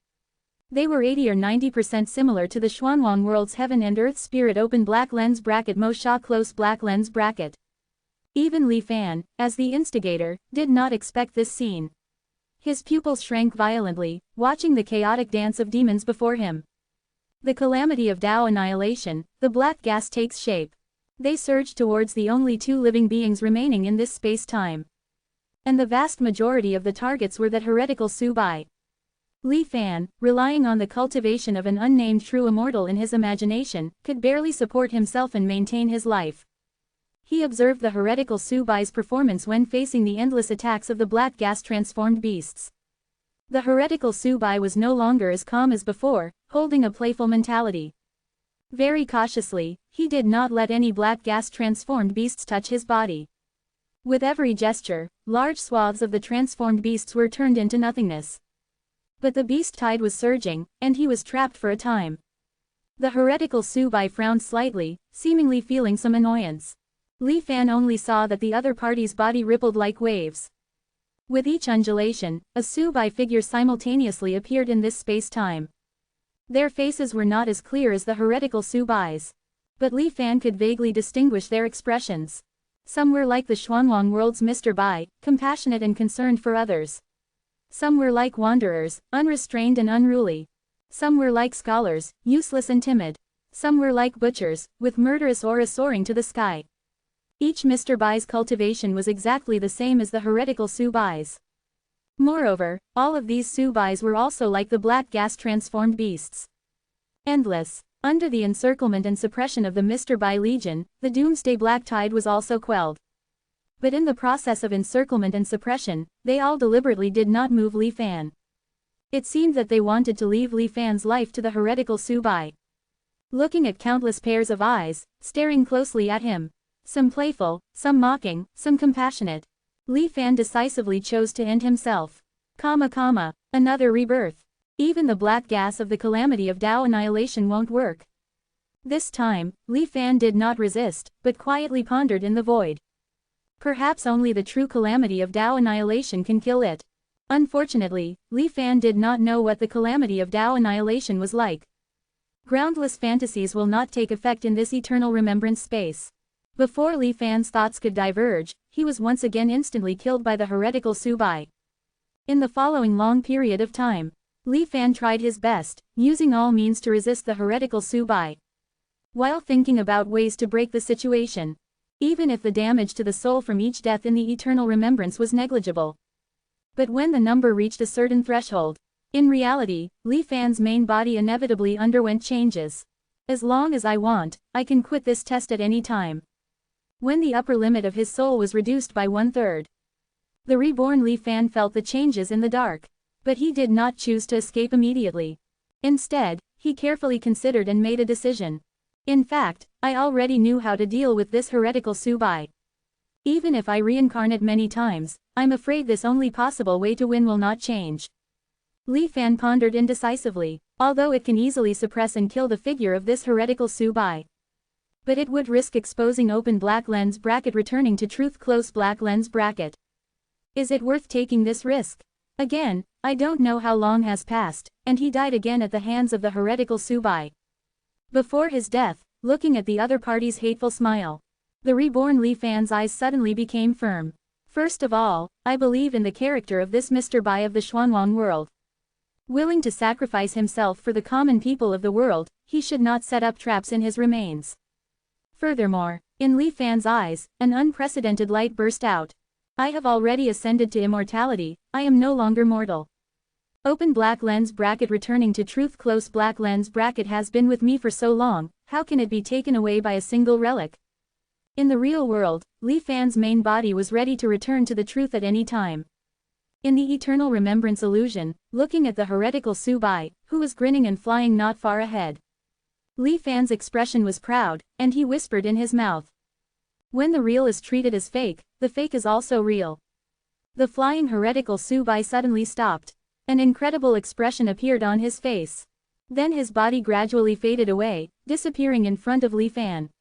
They were 80 or 90% similar to the Xuanwang world's heaven and earth spirit open black lens bracket Mo Sha close black lens bracket. Even Li Fan, as the instigator, did not expect this scene. His pupils shrank violently, watching the chaotic dance of demons before him. The calamity of Tao annihilation, the black gas takes shape. They surged towards the only 2 living beings remaining in this space-time. And the vast majority of the targets were that heretical Subai. Li Fan, relying on the cultivation of an unnamed true immortal in his imagination, could barely support himself and maintain his life. He observed the heretical Subai's performance when facing the endless attacks of the black gas-transformed beasts. The heretical Subai was no longer as calm as before, holding a playful mentality. Very cautiously, he did not let any black gas-transformed beasts touch his body. With every gesture, large swaths of the transformed beasts were turned into nothingness. But the beast tide was surging, and he was trapped for a time. The heretical Subai frowned slightly, seemingly feeling some annoyance. Li Fan only saw that the other party's body rippled like waves. With each undulation, a Subai figure simultaneously appeared in this space-time. Their faces were not as clear as the heretical Subai's, but Li Fan could vaguely distinguish their expressions. Some were like the Xuanwang world's Mr. Bai, compassionate and concerned for others. Some were like wanderers, unrestrained and unruly. Some were like scholars, useless and timid. Some were like butchers, with murderous aura soaring to the sky. Each Mr. Bai's cultivation was exactly the same as the heretical Subai's. Moreover, all of these Subais were also like the black gas-transformed beasts. Endless. Under the encirclement and suppression of the Mr. Bai Legion, the doomsday black tide was also quelled. But in the process of encirclement and suppression, they all deliberately did not move Li Fan. It seemed that they wanted to leave Li Fan's life to the heretical Subai. Looking at countless pairs of eyes, staring closely at him. Some playful, some mocking, some compassionate. Li Fan decisively chose to end himself. Another rebirth. Even the black gas of the calamity of Tao annihilation won't work. This time, Li Fan did not resist, but quietly pondered in the void. Perhaps only the true calamity of Tao annihilation can kill it. Unfortunately, Li Fan did not know what the calamity of Tao annihilation was like. Groundless fantasies will not take effect in this eternal remembrance space. Before Li Fan's thoughts could diverge, he was once again instantly killed by the heretical Subai. In the following long period of time, Li Fan tried his best, using all means to resist the heretical Subai, while thinking about ways to break the situation, even if the damage to the soul from each death in the eternal remembrance was negligible. But when the number reached a certain threshold, in reality, Li Fan's main body inevitably underwent changes. As long as I want, I can quit this test at any time. When the upper limit of his soul was reduced by 1/3, the reborn Li Fan felt the changes in the dark. But he did not choose to escape immediately. Instead, he carefully considered and made a decision. In fact, I already knew how to deal with this heretical Subai. Even if I reincarnate many times, I'm afraid this only possible way to win will not change. Li Fan pondered indecisively, although it can easily suppress and kill the figure of this heretical Subai. But it would risk exposing open black lens bracket returning to truth close black lens bracket. Is it worth taking this risk? Again, I don't know how long has passed, and he died again at the hands of the heretical Subai. Before his death, looking at the other party's hateful smile, the reborn Li Fan's eyes suddenly became firm. First of all, I believe in the character of this Mr. Bai of the Xuanwang world. Willing to sacrifice himself for the common people of the world, he should not set up traps in his remains. Furthermore, in Li Fan's eyes, an unprecedented light burst out. I have already ascended to immortality, I am no longer mortal. Open black lens bracket returning to truth close black lens bracket has been with me for so long, how can it be taken away by a single relic? In the real world, Li Fan's main body was ready to return to the truth at any time. In the eternal remembrance illusion, looking at the heretical Subai, who was grinning and flying not far ahead. Li Fan's expression was proud, and he whispered in his mouth. When the real is treated as fake, the fake is also real. The flying heretical Subai suddenly stopped. An incredible expression appeared on his face. Then his body gradually faded away, disappearing in front of Li Fan.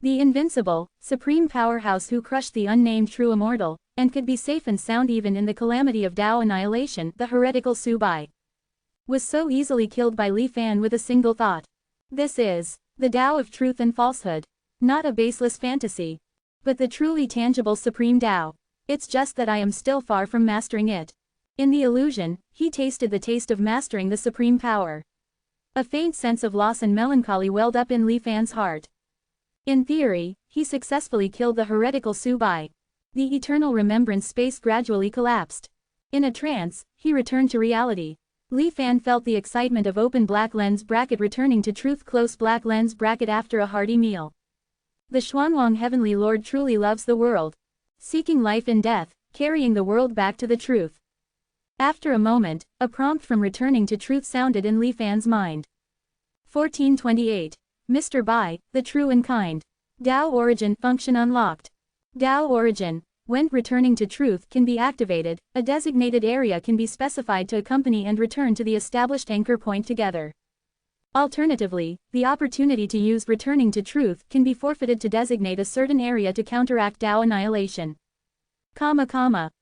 The invincible, supreme powerhouse who crushed the unnamed true immortal, and could be safe and sound even in the calamity of Tao annihilation, the heretical Subai, was so easily killed by Li Fan with a single thought. This is the Tao of truth and falsehood. Not a baseless fantasy, but the truly tangible supreme Tao. It's just that I am still far from mastering it. In the illusion, he tasted the taste of mastering the supreme power. A faint sense of loss and melancholy welled up in Li Fan's heart. In theory, he successfully killed the heretical Subai. The eternal remembrance space gradually collapsed. In a trance, he returned to reality. Li Fan felt the excitement of open black lens bracket returning to truth close black lens bracket after a hearty meal. The Xuanwang Heavenly Lord truly loves the world. Seeking life in death, carrying the world back to the truth. After a moment, a prompt from returning to truth sounded in Li Fan's mind. 1428. Mr. Bai, the true and kind. Tao origin function unlocked. Tao origin. When returning to truth can be activated, a designated area can be specified to accompany and return to the established anchor point together. Alternatively, the opportunity to use returning to truth can be forfeited to designate a certain area to counteract Tao annihilation.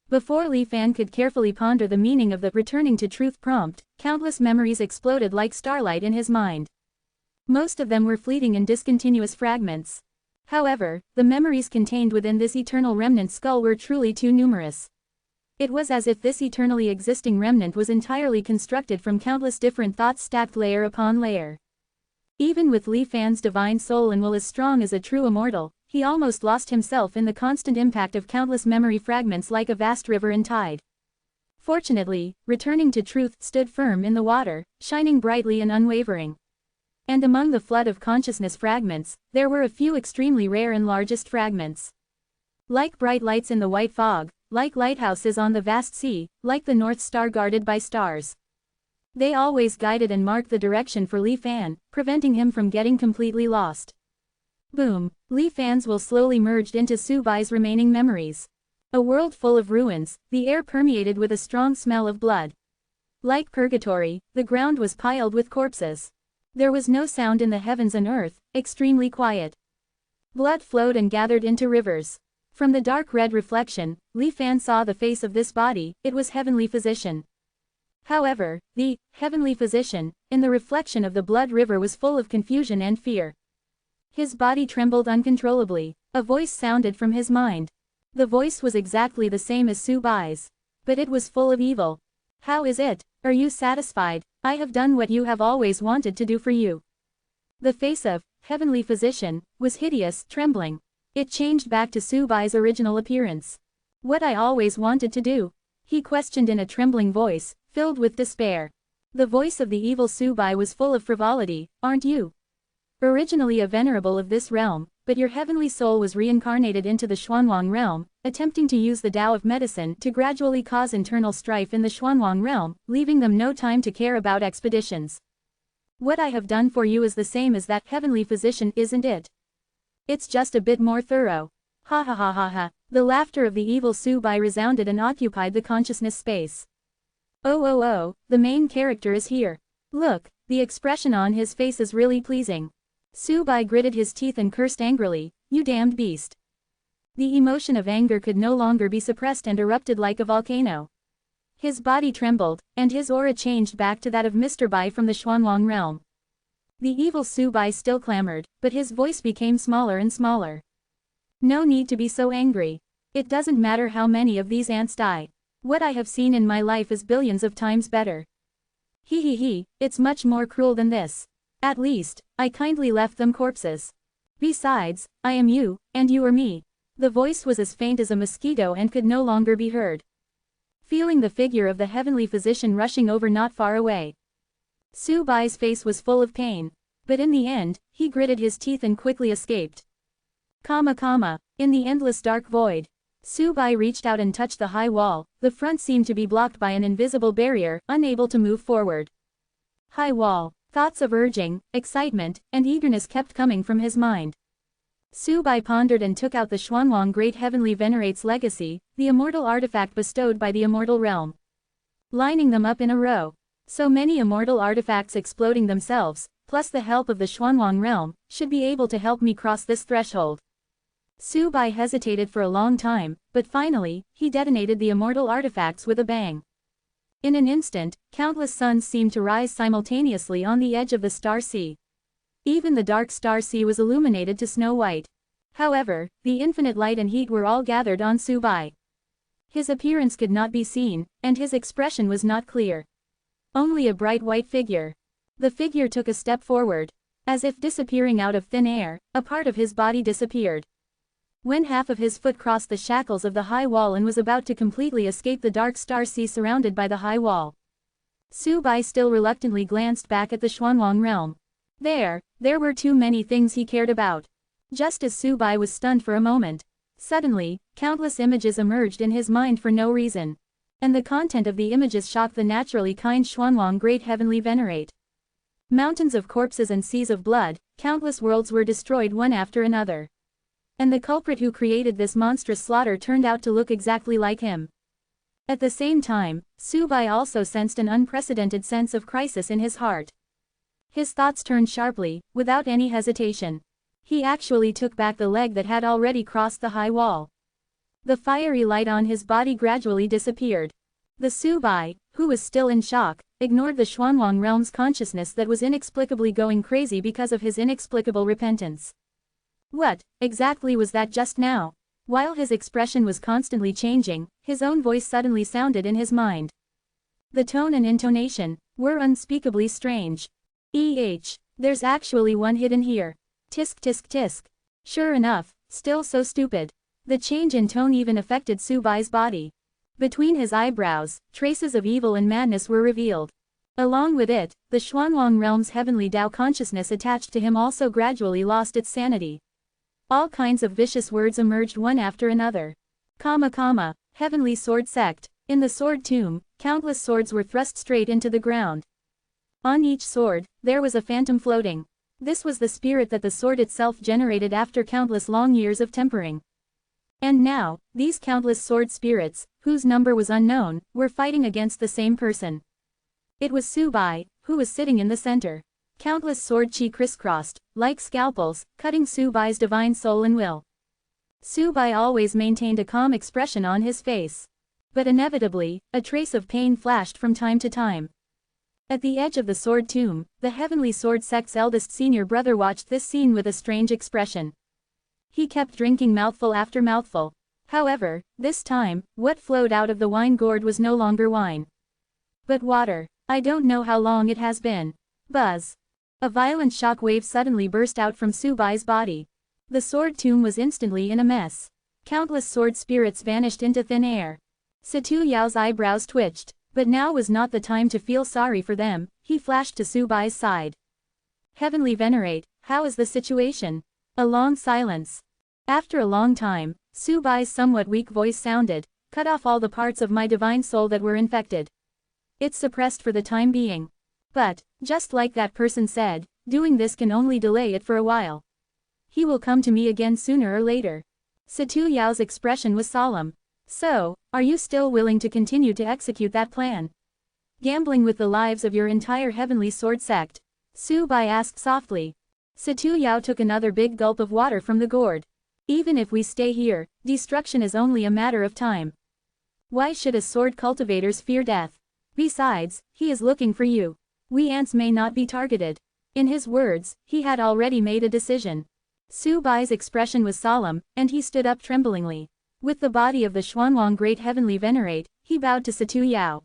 Before Li Fan could carefully ponder the meaning of the returning to truth prompt, countless memories exploded like starlight in his mind. Most of them were fleeting and discontinuous fragments. However, the memories contained within this eternal remnant skull were truly too numerous. It was as if this eternally existing remnant was entirely constructed from countless different thoughts stacked layer upon layer. Even with Li Fan's divine soul and will as strong as a true immortal, he almost lost himself in the constant impact of countless memory fragments like a vast river in tide. Fortunately, returning to truth stood firm in the water, shining brightly and unwavering. And among the flood of consciousness fragments, there were a few extremely rare and largest fragments. Like bright lights in the white fog, like lighthouses on the vast sea, like the North Star guarded by stars. They always guided and marked the direction for Li Fan, preventing him from getting completely lost. Boom, Li Fan's will slowly merged into Subai's remaining memories. A world full of ruins, the air permeated with a strong smell of blood. Like purgatory, the ground was piled with corpses. There was no sound in the heavens and earth, extremely quiet. Blood flowed and gathered into rivers. From the dark red reflection, Li Fan saw the face of this body, it was Heavenly Physician. However, the Heavenly Physician, in the reflection of the blood river was full of confusion and fear. His body trembled uncontrollably. A voice sounded from his mind. The voice was exactly the same as Subai's. But it was full of evil. How is it? Are you satisfied? I have done what you have always wanted to do for you. The face of Heavenly Physician was hideous, trembling. It changed back to Subai's original appearance. What I always wanted to do? He questioned in a trembling voice, filled with despair. The voice of the evil Subai was full of frivolity. Aren't you originally a venerable of this realm, but your heavenly soul was reincarnated into the Xuanwang realm, attempting to use the Tao of medicine to gradually cause internal strife in the Xuanwang realm, leaving them no time to care about expeditions. What I have done for you is the same as that heavenly physician, isn't it? It's just a bit more thorough. Ha ha ha ha ha. The laughter of the evil Su Bai resounded and occupied the consciousness space. Oh, the main character is here. Look, the expression on his face is really pleasing. Su Bai gritted his teeth and cursed angrily, "You damned beast." The emotion of anger could no longer be suppressed and erupted like a volcano. His body trembled, and his aura changed back to that of Mr. Bai from the Xuanwang realm. The evil Su Bai still clamored, but his voice became smaller and smaller. No need to be so angry. It doesn't matter how many of these ants die. What I have seen in my life is billions of times better. It's much more cruel than this. At least, I kindly left them corpses. Besides, I am you, and you are me. The voice was as faint as a mosquito and could no longer be heard. Feeling the figure of the heavenly physician rushing over not far away, Su Bai's face was full of pain. But in the end, he gritted his teeth and quickly escaped. In the endless dark void, Su Bai reached out and touched the high wall. The front seemed to be blocked by an invisible barrier, unable to move forward. High wall. Thoughts of urging, excitement, and eagerness kept coming from his mind. Su Bai pondered and took out the Xuanwang Great Heavenly Venerate's legacy, the immortal artifact bestowed by the immortal realm. Lining them up in a row. So many immortal artifacts exploding themselves, plus the help of the Xuanwang realm, should be able to help me cross this threshold. Su Bai hesitated for a long time, but finally, he detonated the immortal artifacts with a bang. In an instant, countless suns seemed to rise simultaneously on the edge of the star sea. Even the dark star sea was illuminated to snow white. However, the infinite light and heat were all gathered on Su Bai. His appearance could not be seen, and his expression was not clear. Only a bright white figure. The figure took a step forward. As if disappearing out of thin air, a part of his body disappeared. When half of his foot crossed the shackles of the high wall and was about to completely escape the dark star sea surrounded by the high wall, Su Bai still reluctantly glanced back at the Xuanwang realm. There were too many things he cared about. Just as Su Bai was stunned for a moment, suddenly, countless images emerged in his mind for no reason. And the content of the images shocked the naturally kind Xuanwang Great Heavenly Venerate. Mountains of corpses and seas of blood, countless worlds were destroyed one after another. And the culprit who created this monstrous slaughter turned out to look exactly like him. At the same time, Su Bai also sensed an unprecedented sense of crisis in his heart. His thoughts turned sharply, without any hesitation. He actually took back the leg that had already crossed the high wall. The fiery light on his body gradually disappeared. The Su Bai, who was still in shock, ignored the Xuanwang realm's consciousness that was inexplicably going crazy because of his inexplicable repentance. What exactly was that just now? While his expression was constantly changing, his own voice suddenly sounded in his mind. The tone and intonation were unspeakably strange. There's actually one hidden here. Tisk tisk tisk. Sure enough, still so stupid. The change in tone even affected Su Bai's body. Between his eyebrows, traces of evil and madness were revealed. Along with it, the Xuanwang realm's heavenly Tao consciousness attached to him also gradually lost its sanity. All kinds of vicious words emerged one after another. Heavenly Sword Sect. In the sword tomb, countless swords were thrust straight into the ground. On each sword, there was a phantom floating. This was the spirit that the sword itself generated after countless long years of tempering. And now, these countless sword spirits, whose number was unknown, were fighting against the same person. It was Su Bai, who was sitting in the center. Countless sword chi crisscrossed, like scalpels, cutting Su Bai's divine soul and will. Su Bai always maintained a calm expression on his face. But inevitably, a trace of pain flashed from time to time. At the edge of the sword tomb, the Heavenly Sword Sect's eldest senior brother watched this scene with a strange expression. He kept drinking mouthful after mouthful. However, this time, what flowed out of the wine gourd was no longer wine, but water. I don't know how long it has been. Buzz. A violent shock wave suddenly burst out from Su Bai's body. The sword tomb was instantly in a mess. Countless sword spirits vanished into thin air. Situ Yao's eyebrows twitched, but now was not the time to feel sorry for them. He flashed to Su Bai's side. Heavenly Venerate, how is the situation? A long silence. After a long time, Su Bai's somewhat weak voice sounded, cut off all the parts of my divine soul that were infected. It's suppressed for the time being. But, just like that person said, doing this can only delay it for a while. He will come to me again sooner or later. Situ Yao's expression was solemn. So, are you still willing to continue to execute that plan? Gambling with the lives of your entire heavenly sword sect? Su Bai asked softly. Situ Yao took another big gulp of water from the gourd. Even if we stay here, destruction is only a matter of time. Why should us sword cultivators fear death? Besides, he is looking for you. We ants may not be targeted. In his words, he had already made a decision. Su Bai's expression was solemn, and he stood up tremblingly. With the body of the Xuanwang Great Heavenly Venerate, he bowed to Situ Yao.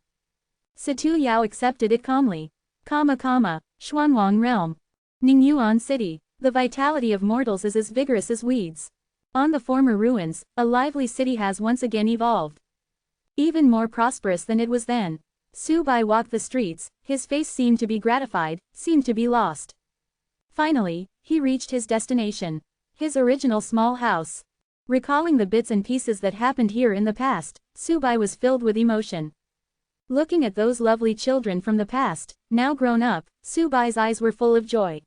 Situ Yao accepted it calmly. Xuanwang Realm. Ningyuan City. The vitality of mortals is as vigorous as weeds. On the former ruins, a lively city has once again evolved. Even more prosperous than it was then. Su Bai walked the streets, his face seemed to be gratified, seemed to be lost. Finally, he reached his destination. His original small house. Recalling the bits and pieces that happened here in the past, Su Bai was filled with emotion. Looking at those lovely children from the past, now grown up, Su Bai's eyes were full of joy.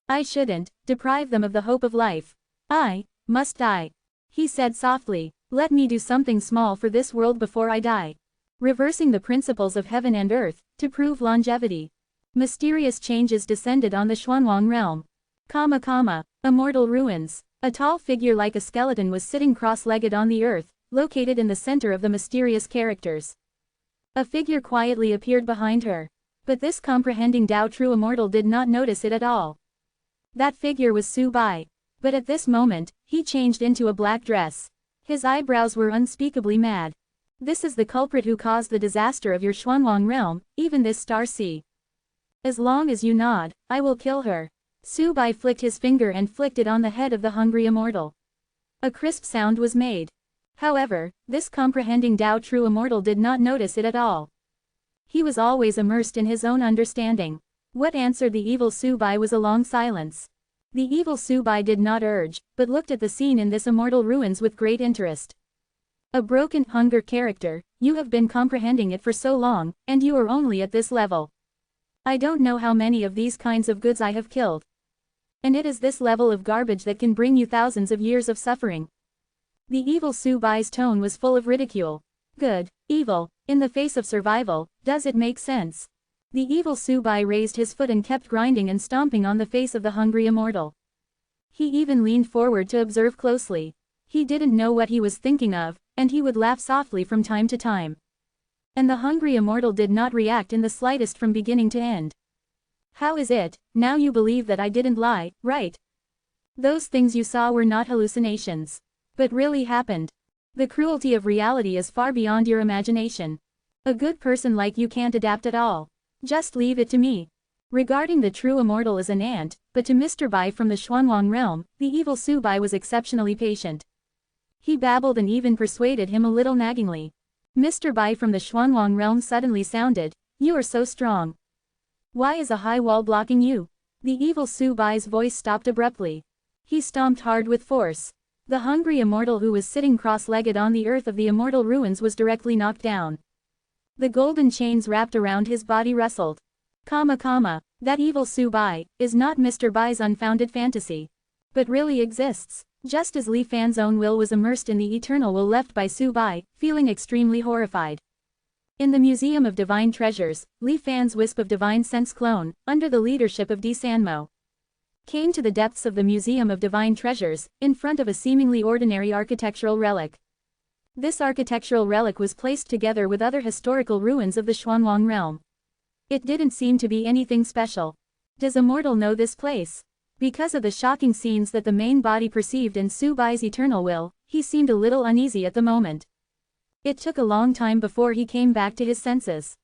I shouldn't deprive them of the hope of life. I must die. He said softly, let me do something small for this world before I die. Reversing the principles of heaven and earth, to prove longevity. Mysterious changes descended on the Xuanwang realm. Immortal ruins. A tall figure like a skeleton was sitting cross-legged on the earth, located in the center of the mysterious characters. A figure quietly appeared behind her. But this comprehending Tao True Immortal did not notice it at all. That figure was Su Bai. But at this moment, he changed into a black dress. His eyebrows were unspeakably mad. This is the culprit who caused the disaster of your Xuanwang realm, even this star sea. As long as you nod, I will kill her. Su Bai flicked his finger and flicked it on the head of the hungry immortal. A crisp sound was made. However, this comprehending Tao True Immortal did not notice it at all. He was always immersed in his own understanding. What answered the evil Su Bai was a long silence. The evil Su Bai did not urge, but looked at the scene in this immortal ruins with great interest. A broken hunger character, you have been comprehending it for so long, and you are only at this level. I don't know how many of these kinds of goods I have killed. And it is this level of garbage that can bring you thousands of years of suffering. The evil Su Bai's tone was full of ridicule. Good, evil, in the face of survival, does it make sense? The evil Su Bai raised his foot and kept grinding and stomping on the face of the hungry immortal. He even leaned forward to observe closely. He didn't know what he was thinking of, and he would laugh softly from time to time. And the hungry immortal did not react in the slightest from beginning to end. How is it, now you believe that I didn't lie, right? Those things you saw were not hallucinations. But really happened. The cruelty of reality is far beyond your imagination. A good person like you can't adapt at all. Just leave it to me. Regarding the true immortal as an ant, but to Mr. Bai from the Xuanwang realm, the evil Su Bai was exceptionally patient. He babbled and even persuaded him a little naggingly. Mr. Bai from the Xuanwang realm suddenly sounded, you are so strong. Why is a high wall blocking you? The evil Su Bai's voice stopped abruptly. He stomped hard with force. The hungry immortal who was sitting cross-legged on the earth of the immortal ruins was directly knocked down. The golden chains wrapped around his body rustled. That evil Su Bai is not Mr. Bai's unfounded fantasy. But really exists. Just as Li Fan's own will was immersed in the eternal will left by Su Bai, feeling extremely horrified. In the Museum of Divine Treasures, Li Fan's wisp of divine sense clone, under the leadership of Di Sanmo, came to the depths of the Museum of Divine Treasures, in front of a seemingly ordinary architectural relic. This architectural relic was placed together with other historical ruins of the Xuanwang realm. It didn't seem to be anything special. Does Immortal know this place? Because of the shocking scenes that the main body perceived in Su Bai's eternal will, he seemed a little uneasy at the moment. It took a long time before he came back to his senses.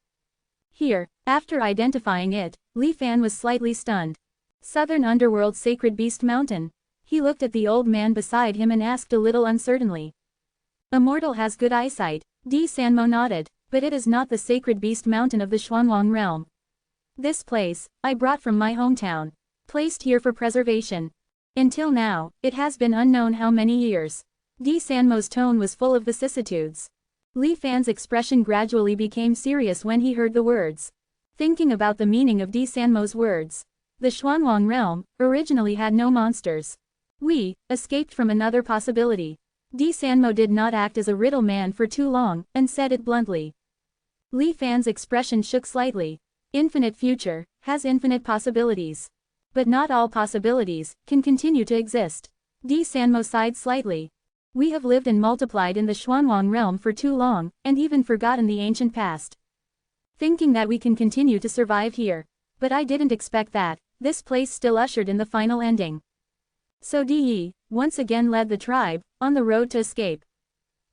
Here, after identifying it, Li Fan was slightly stunned. Southern Underworld's Sacred Beast Mountain. He looked at the old man beside him and asked a little uncertainly. Immortal has good eyesight, Di Sanmo nodded, but it is not the Sacred Beast Mountain of the Xuanwang realm. This place, I brought from my hometown. Placed here for preservation. Until now, it has been unknown how many years. D. Sanmo's tone was full of vicissitudes. Li Fan's expression gradually became serious when he heard the words. Thinking about the meaning of D. Sanmo's words. The Xuanwang realm originally had no monsters. We escaped from another possibility. D. Sanmo did not act as a riddle man for too long, and said it bluntly. Li Fan's expression shook slightly. Infinite future has infinite possibilities. But not all possibilities can continue to exist. D. Sanmo sighed slightly. We have lived and multiplied in the Xuanwang realm for too long, and even forgotten the ancient past. Thinking that we can continue to survive here. But I didn't expect that. This place still ushered in the final ending. So De once again led the tribe on the road to escape.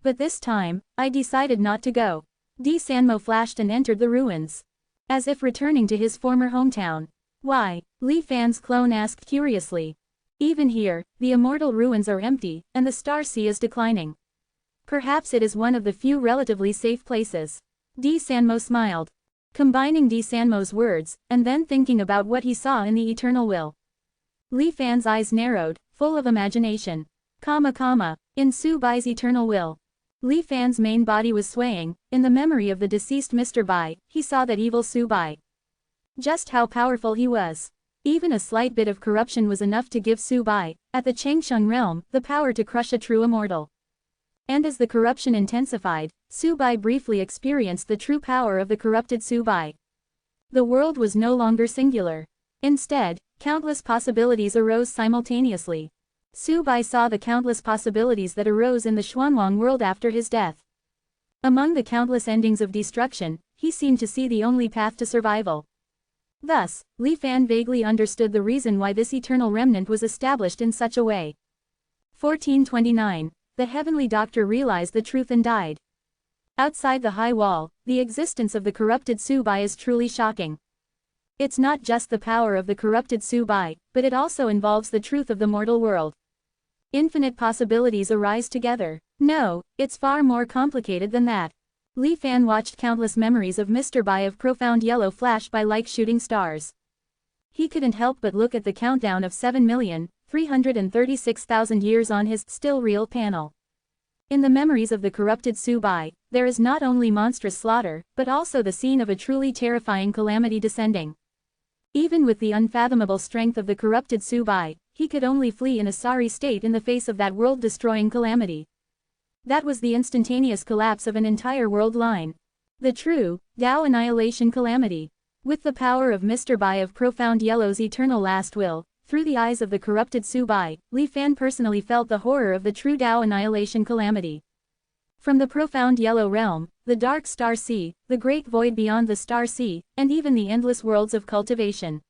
But this time, I decided not to go. D. Sanmo flashed and entered the ruins. As if returning to his former hometown. Why? Li Fan's clone asked curiously. Even here, the immortal ruins are empty, and the star sea is declining. Perhaps it is one of the few relatively safe places. D. Sanmo smiled. Combining D. Sanmo's words, and then thinking about what he saw in the eternal will. Li Fan's eyes narrowed, full of imagination. In Su Bai's eternal will. Li Fan's main body was swaying. In the memory of the deceased Mr. Bai, he saw that evil Su Bai. Just how powerful he was. Even a slight bit of corruption was enough to give Su Bai, at the Changsheng realm, the power to crush a true immortal. And as the corruption intensified, Su Bai briefly experienced the true power of the corrupted Su Bai. The world was no longer singular. Instead, countless possibilities arose simultaneously. Su Bai saw the countless possibilities that arose in the Xuanwang world after his death. Among the countless endings of destruction, he seemed to see the only path to survival. Thus, Li Fan vaguely understood the reason why this eternal remnant was established in such a way. 1429. The heavenly doctor realized the truth and died. Outside the high wall, the existence of the corrupted Su Bai is truly shocking. It's not just the power of the corrupted Su Bai, but it also involves the truth of the mortal world. Infinite possibilities arise together. No, it's far more complicated than that. Li Fan watched countless memories of Mr. Bai of profound yellow flash by like shooting stars. He couldn't help but look at the countdown of 7,336,000 years on his still real panel. In the memories of the corrupted Su Bai, there is not only monstrous slaughter, but also the scene of a truly terrifying calamity descending. Even with the unfathomable strength of the corrupted Su Bai, he could only flee in a sorry state in the face of that world-destroying calamity. That was the instantaneous collapse of an entire world line. The true, Tao annihilation calamity. With the power of Mr. Bai of profound yellow's eternal last will, through the eyes of the corrupted Su Bai, Li Fan personally felt the horror of the true Tao annihilation calamity. From the profound yellow realm, the dark star sea, the great void beyond the star sea, and even the endless worlds of cultivation.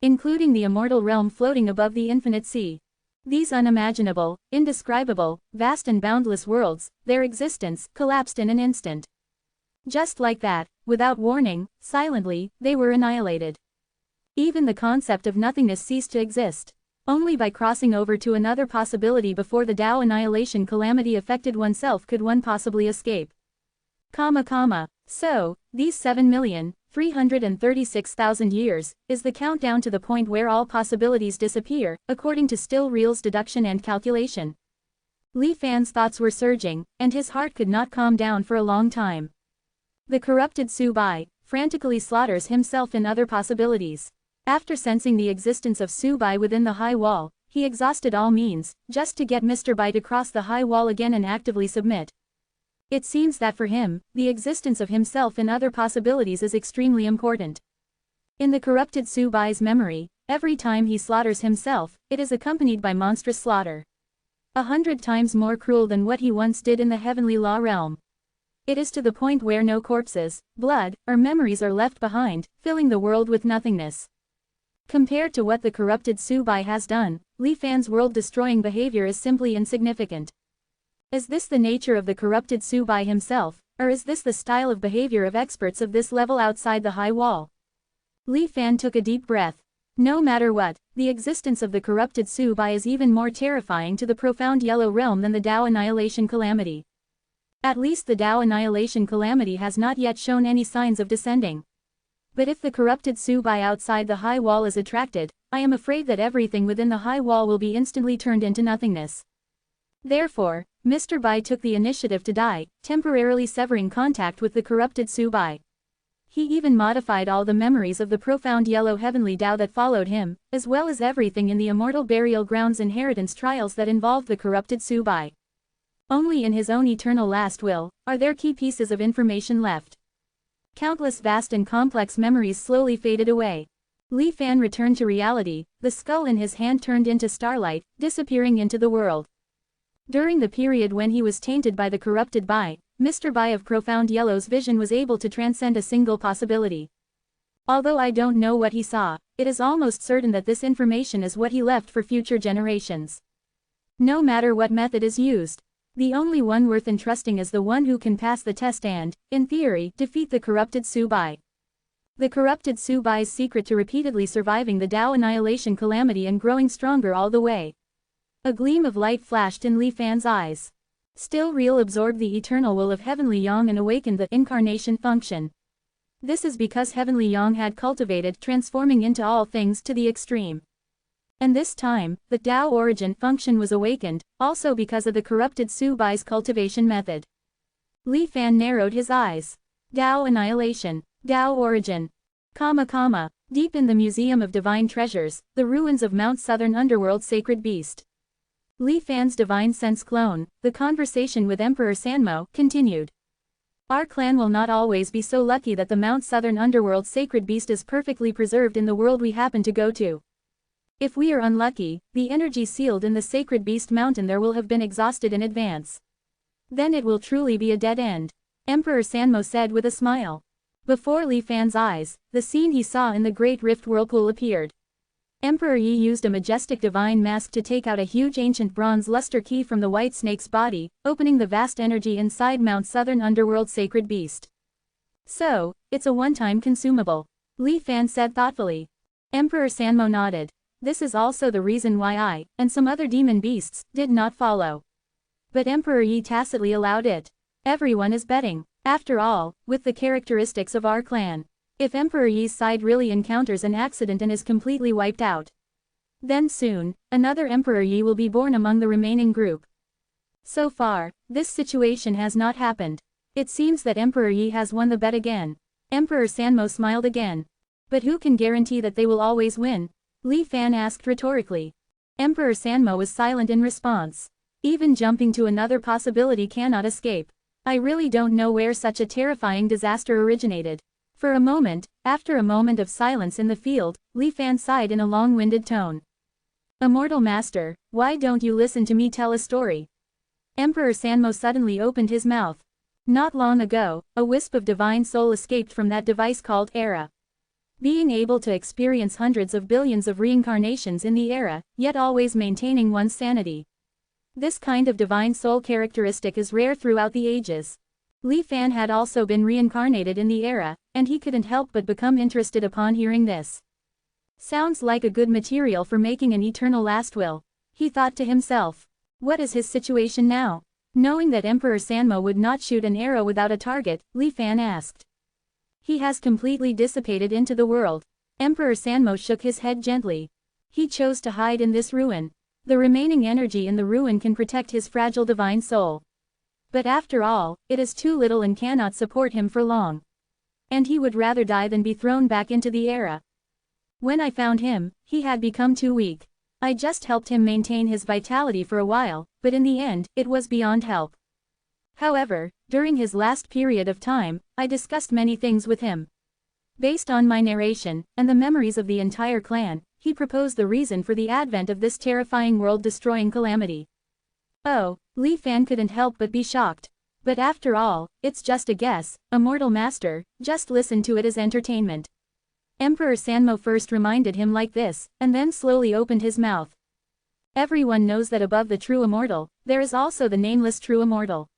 Including the immortal realm floating above the infinite sea. These unimaginable, indescribable, vast and boundless worlds, their existence, collapsed in an instant. Just like that, without warning, silently, they were annihilated. Even the concept of nothingness ceased to exist. Only by crossing over to another possibility before the Tao annihilation calamity affected oneself could one possibly escape. So, these 7,336,000 years, is the countdown to the point where all possibilities disappear, according to Still Real's deduction and calculation. Li Fan's thoughts were surging, and his heart could not calm down for a long time. The corrupted Su Bai frantically slaughters himself in other possibilities. After sensing the existence of Su Bai within the high wall, he exhausted all means, just to get Mr. Bai to cross the high wall again and actively submit. It seems that for him, the existence of himself in other possibilities is extremely important. In the corrupted Su Bai's memory, every time he slaughters himself, it is accompanied by monstrous slaughter. 100 times more cruel than what he once did in the heavenly law realm. It is to the point where no corpses, blood, or memories are left behind, filling the world with nothingness. Compared to what the corrupted Su Bai has done, Li Fan's world-destroying behavior is simply insignificant. Is this the nature of the corrupted Su Bai himself, or is this the style of behavior of experts of this level outside the high wall? Li Fan took a deep breath. No matter what, the existence of the corrupted Su Bai is even more terrifying to the profound yellow realm than the Tao annihilation calamity. At least the Tao annihilation calamity has not yet shown any signs of descending. But if the corrupted Su Bai outside the high wall is attracted, I am afraid that everything within the high wall will be instantly turned into nothingness. Therefore, Mr. Bai took the initiative to die, temporarily severing contact with the corrupted Su Bai. He even modified all the memories of the profound yellow heavenly Tao that followed him, as well as everything in the Immortal Burial Grounds inheritance trials that involved the corrupted Su Bai. Only in his own eternal last will are there key pieces of information left. Countless vast and complex memories slowly faded away. Li Fan returned to reality, the skull in his hand turned into starlight, disappearing into the world. During the period when he was tainted by the corrupted Bai, Mr. Bai of Profound Yellow's vision was able to transcend a single possibility. Although I don't know what he saw, it is almost certain that this information is what he left for future generations. No matter what method is used, the only one worth entrusting is the one who can pass the test and, in theory, defeat the corrupted Su Bai. The corrupted Su Bai's secret to repeatedly surviving the Tao annihilation calamity and growing stronger all the way. A gleam of light flashed in Li Fan's eyes. Still real absorbed the eternal will of Heavenly Yang and awakened the incarnation function. This is because Heavenly Yang had cultivated transforming into all things to the extreme. And this time, the Tao origin function was awakened, also because of the corrupted Su Bai's cultivation method. Li Fan narrowed his eyes. Tao annihilation, Tao origin. Deep in the Museum of Divine Treasures, the ruins of Mount Southern Underworld Sacred Beast. Li Fan's divine sense clone, the conversation with Emperor Sanmo, continued. Our clan will not always be so lucky that the Mount Southern Underworld Sacred Beast is perfectly preserved in the world we happen to go to. If we are unlucky, the energy sealed in the Sacred Beast Mountain there will have been exhausted in advance. Then it will truly be a dead end, Emperor Sanmo said with a smile. Before Li Fan's eyes, the scene he saw in the Great Rift Whirlpool appeared. Emperor Yi used a majestic divine mask to take out a huge ancient bronze luster key from the white snake's body, opening the vast energy inside Mount Southern Underworld Sacred Beast. So, it's a one-time consumable, Li Fan said thoughtfully. Emperor Sanmo nodded. This is also the reason why I, and some other demon beasts, did not follow. But Emperor Yi tacitly allowed it. Everyone is betting. After all, with the characteristics of our clan. If Emperor Yi's side really encounters an accident and is completely wiped out, then soon, another Emperor Yi will be born among the remaining group. So far, this situation has not happened. It seems that Emperor Yi has won the bet again. Emperor Sanmo smiled again. But who can guarantee that they will always win? Li Fan asked rhetorically. Emperor Sanmo was silent in response. Even jumping to another possibility cannot escape. I really don't know where such a terrifying disaster originated. For a moment, after a moment of silence in the field, Li Fan sighed in a long-winded tone. Immortal Master, why don't you listen to me tell a story? Emperor Sanmo suddenly opened his mouth. Not long ago, a wisp of divine soul escaped from that device called era. Being able to experience hundreds of billions of reincarnations in the era, yet always maintaining one's sanity. This kind of divine soul characteristic is rare throughout the ages. Li Fan had also been reincarnated in the era, and he couldn't help but become interested upon hearing this. Sounds like a good material for making an eternal last will, he thought to himself. What is his situation now? Knowing that Emperor Sanmo would not shoot an arrow without a target, Li Fan asked. He has completely dissipated into the world. Emperor Sanmo shook his head gently. He chose to hide in this ruin. The remaining energy in the ruin can protect his fragile divine soul. But after all, it is too little and cannot support him for long. And he would rather die than be thrown back into the era. When I found him, he had become too weak. I just helped him maintain his vitality for a while, but in the end, it was beyond help. However, during his last period of time, I discussed many things with him. Based on my narration, and the memories of the entire clan, he proposed the reason for the advent of this terrifying world-destroying calamity. Oh, Li Fan couldn't help but be shocked. But after all, it's just a guess, Immortal Master, just listen to it as entertainment. Emperor Sanmo first reminded him like this, and then slowly opened his mouth. Everyone knows that above the true immortal, there is also the nameless true immortal.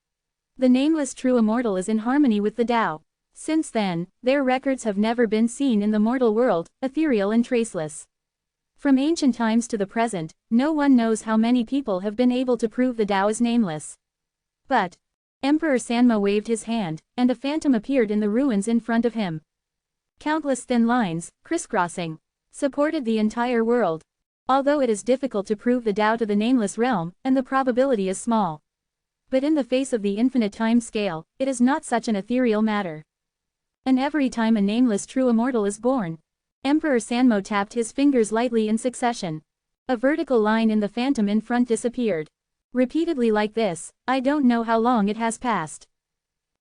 The nameless true immortal is in harmony with the Tao. Since then, their records have never been seen in the mortal world, ethereal and traceless. From ancient times to the present, no one knows how many people have been able to prove the Tao is nameless. But, Emperor Sanmo waved his hand, and a phantom appeared in the ruins in front of him. Countless thin lines, crisscrossing. supported the entire world. Although it is difficult to prove the Tao to the nameless realm, and the probability is small. But in the face of the infinite time scale, it is not such an ethereal matter. And every time a nameless true immortal is born, Emperor Sanmo tapped his fingers lightly in succession. A vertical line in the phantom in front disappeared. Repeatedly like this, I don't know how long it has passed.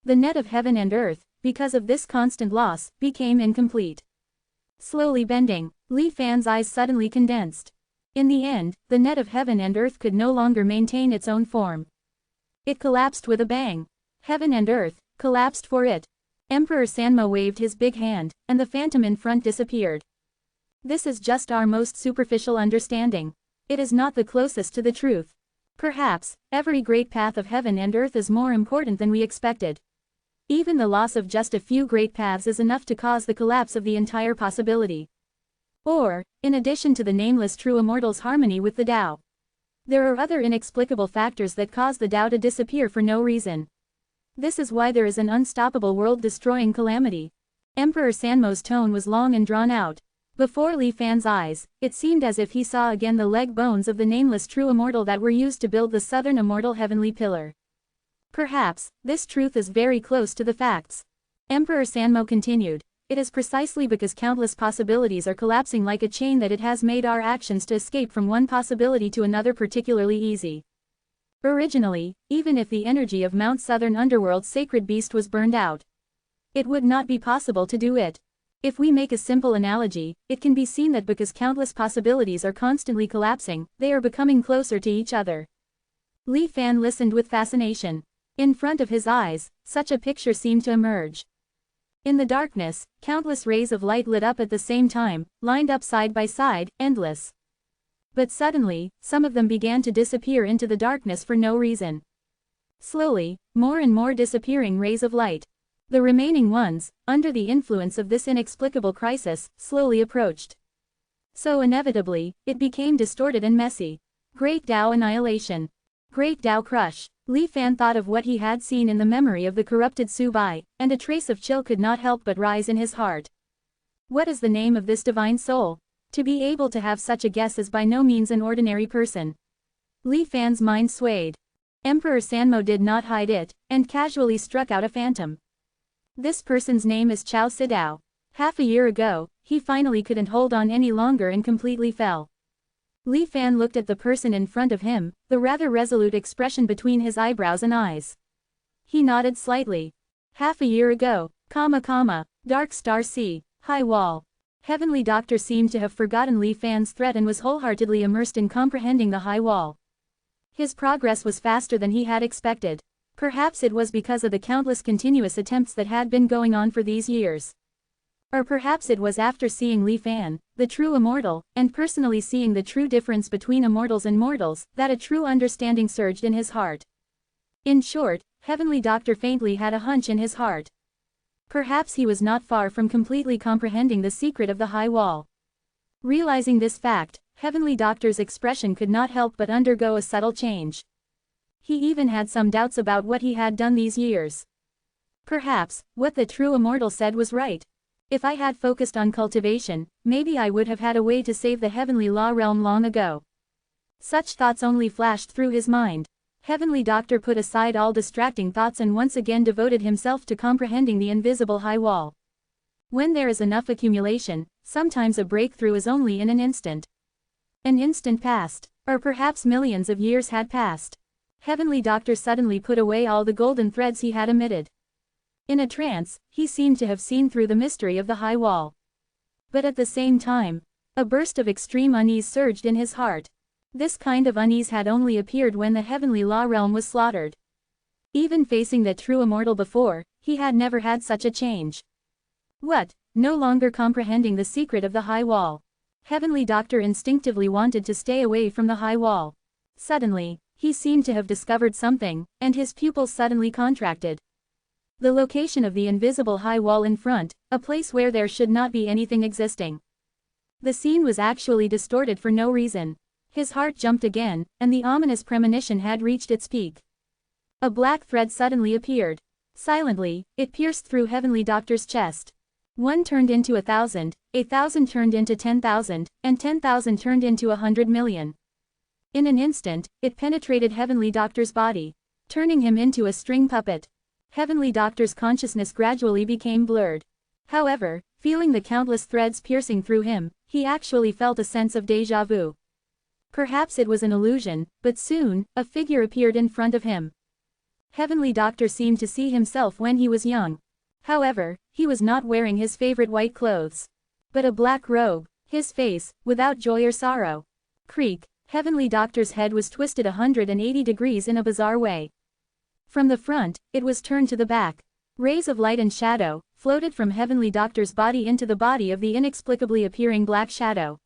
The net of heaven and earth, because of this constant loss, became incomplete. Slowly bending, Li Fan's eyes suddenly condensed. In the end, the net of heaven and earth could no longer maintain its own form. It collapsed with a bang. Heaven and earth collapsed for it. Emperor Sanmo waved his big hand, and the phantom in front disappeared. This is just our most superficial understanding. It is not the closest to the truth. Perhaps, every great path of heaven and earth is more important than we expected. Even the loss of just a few great paths is enough to cause the collapse of the entire possibility. Or, in addition to the nameless true immortal's harmony with the Tao, there are other inexplicable factors that cause the Tao to disappear for no reason. This is why there is an unstoppable world-destroying calamity. Emperor Sanmo's tone was long and drawn out. Before Li Fan's eyes, it seemed as if he saw again the leg bones of the nameless true immortal that were used to build the southern immortal heavenly pillar. Perhaps, this truth is very close to the facts. Emperor Sanmo continued. It is precisely because countless possibilities are collapsing like a chain that it has made our actions to escape from one possibility to another particularly easy. Originally, even if the energy of Mount Southern Underworld's sacred beast was burned out, it would not be possible to do it. If we make a simple analogy, it can be seen that because countless possibilities are constantly collapsing, they are becoming closer to each other. Li Fan listened with fascination. In front of his eyes, such a picture seemed to emerge. In the darkness, countless rays of light lit up at the same time, lined up side by side, endless. But suddenly, some of them began to disappear into the darkness for no reason. Slowly, more and more disappearing rays of light. The remaining ones, under the influence of this inexplicable crisis, slowly approached. So inevitably, it became distorted and messy. Great Tao annihilation. Great Tao crush. Li Fan thought of what he had seen in the memory of the corrupted Su Bai, and a trace of chill could not help but rise in his heart. What is the name of this divine soul? To be able to have such a guess is by no means an ordinary person. Li Fan's mind swayed. Emperor Sanmo did not hide it, and casually struck out a phantom. This person's name is Chao Sidao. Half a year ago, he finally couldn't hold on any longer and completely fell. Li Fan looked at the person in front of him, the rather resolute expression between his eyebrows and eyes. He nodded slightly. Half a year ago, Dark Star Sea, High Wall. Heavenly Doctor seemed to have forgotten Li Fan's threat and was wholeheartedly immersed in comprehending the high wall. His progress was faster than he had expected. Perhaps it was because of the countless continuous attempts that had been going on for these years. Or perhaps it was after seeing Li Fan, the true immortal, and personally seeing the true difference between immortals and mortals, that a true understanding surged in his heart. In short, Heavenly Doctor faintly had a hunch in his heart. Perhaps he was not far from completely comprehending the secret of the high wall. Realizing this fact, Heavenly Doctor's expression could not help but undergo a subtle change. He even had some doubts about what he had done these years. Perhaps, what the true immortal said was right. If I had focused on cultivation, maybe I would have had a way to save the heavenly law realm long ago. Such thoughts only flashed through his mind. Heavenly Doctor put aside all distracting thoughts and once again devoted himself to comprehending the invisible high wall. When there is enough accumulation, sometimes a breakthrough is only in an instant. An instant passed, or perhaps millions of years had passed. Heavenly Doctor suddenly put away all the golden threads he had emitted. In a trance, he seemed to have seen through the mystery of the high wall. But at the same time, a burst of extreme unease surged in his heart. This kind of unease had only appeared when the heavenly law realm was slaughtered. Even facing the true immortal before, he had never had such a change. What? No longer comprehending the secret of the high wall. Heavenly Doctor instinctively wanted to stay away from the high wall. Suddenly, he seemed to have discovered something, and his pupils suddenly contracted. The location of the invisible high wall in front, a place where there should not be anything existing. The scene was actually distorted for no reason. His heart jumped again, and the ominous premonition had reached its peak. A black thread suddenly appeared. Silently, it pierced through Heavenly Doctor's chest. 1 turned into 1,000, 1,000 turned into 10,000, and 10,000 turned into 100,000,000. In an instant, it penetrated Heavenly Doctor's body, turning him into a string puppet. Heavenly Doctor's consciousness gradually became blurred. However, feeling the countless threads piercing through him, he actually felt a sense of déjà vu. Perhaps it was an illusion, but soon, a figure appeared in front of him. Heavenly Doctor seemed to see himself when he was young. However, he was not wearing his favorite white clothes, but a black robe, his face, without joy or sorrow. Creak, Heavenly Doctor's head was twisted 180 degrees in a bizarre way. From the front, it was turned to the back. Rays of light and shadow floated from Heavenly Doctor's body into the body of the inexplicably appearing black shadow.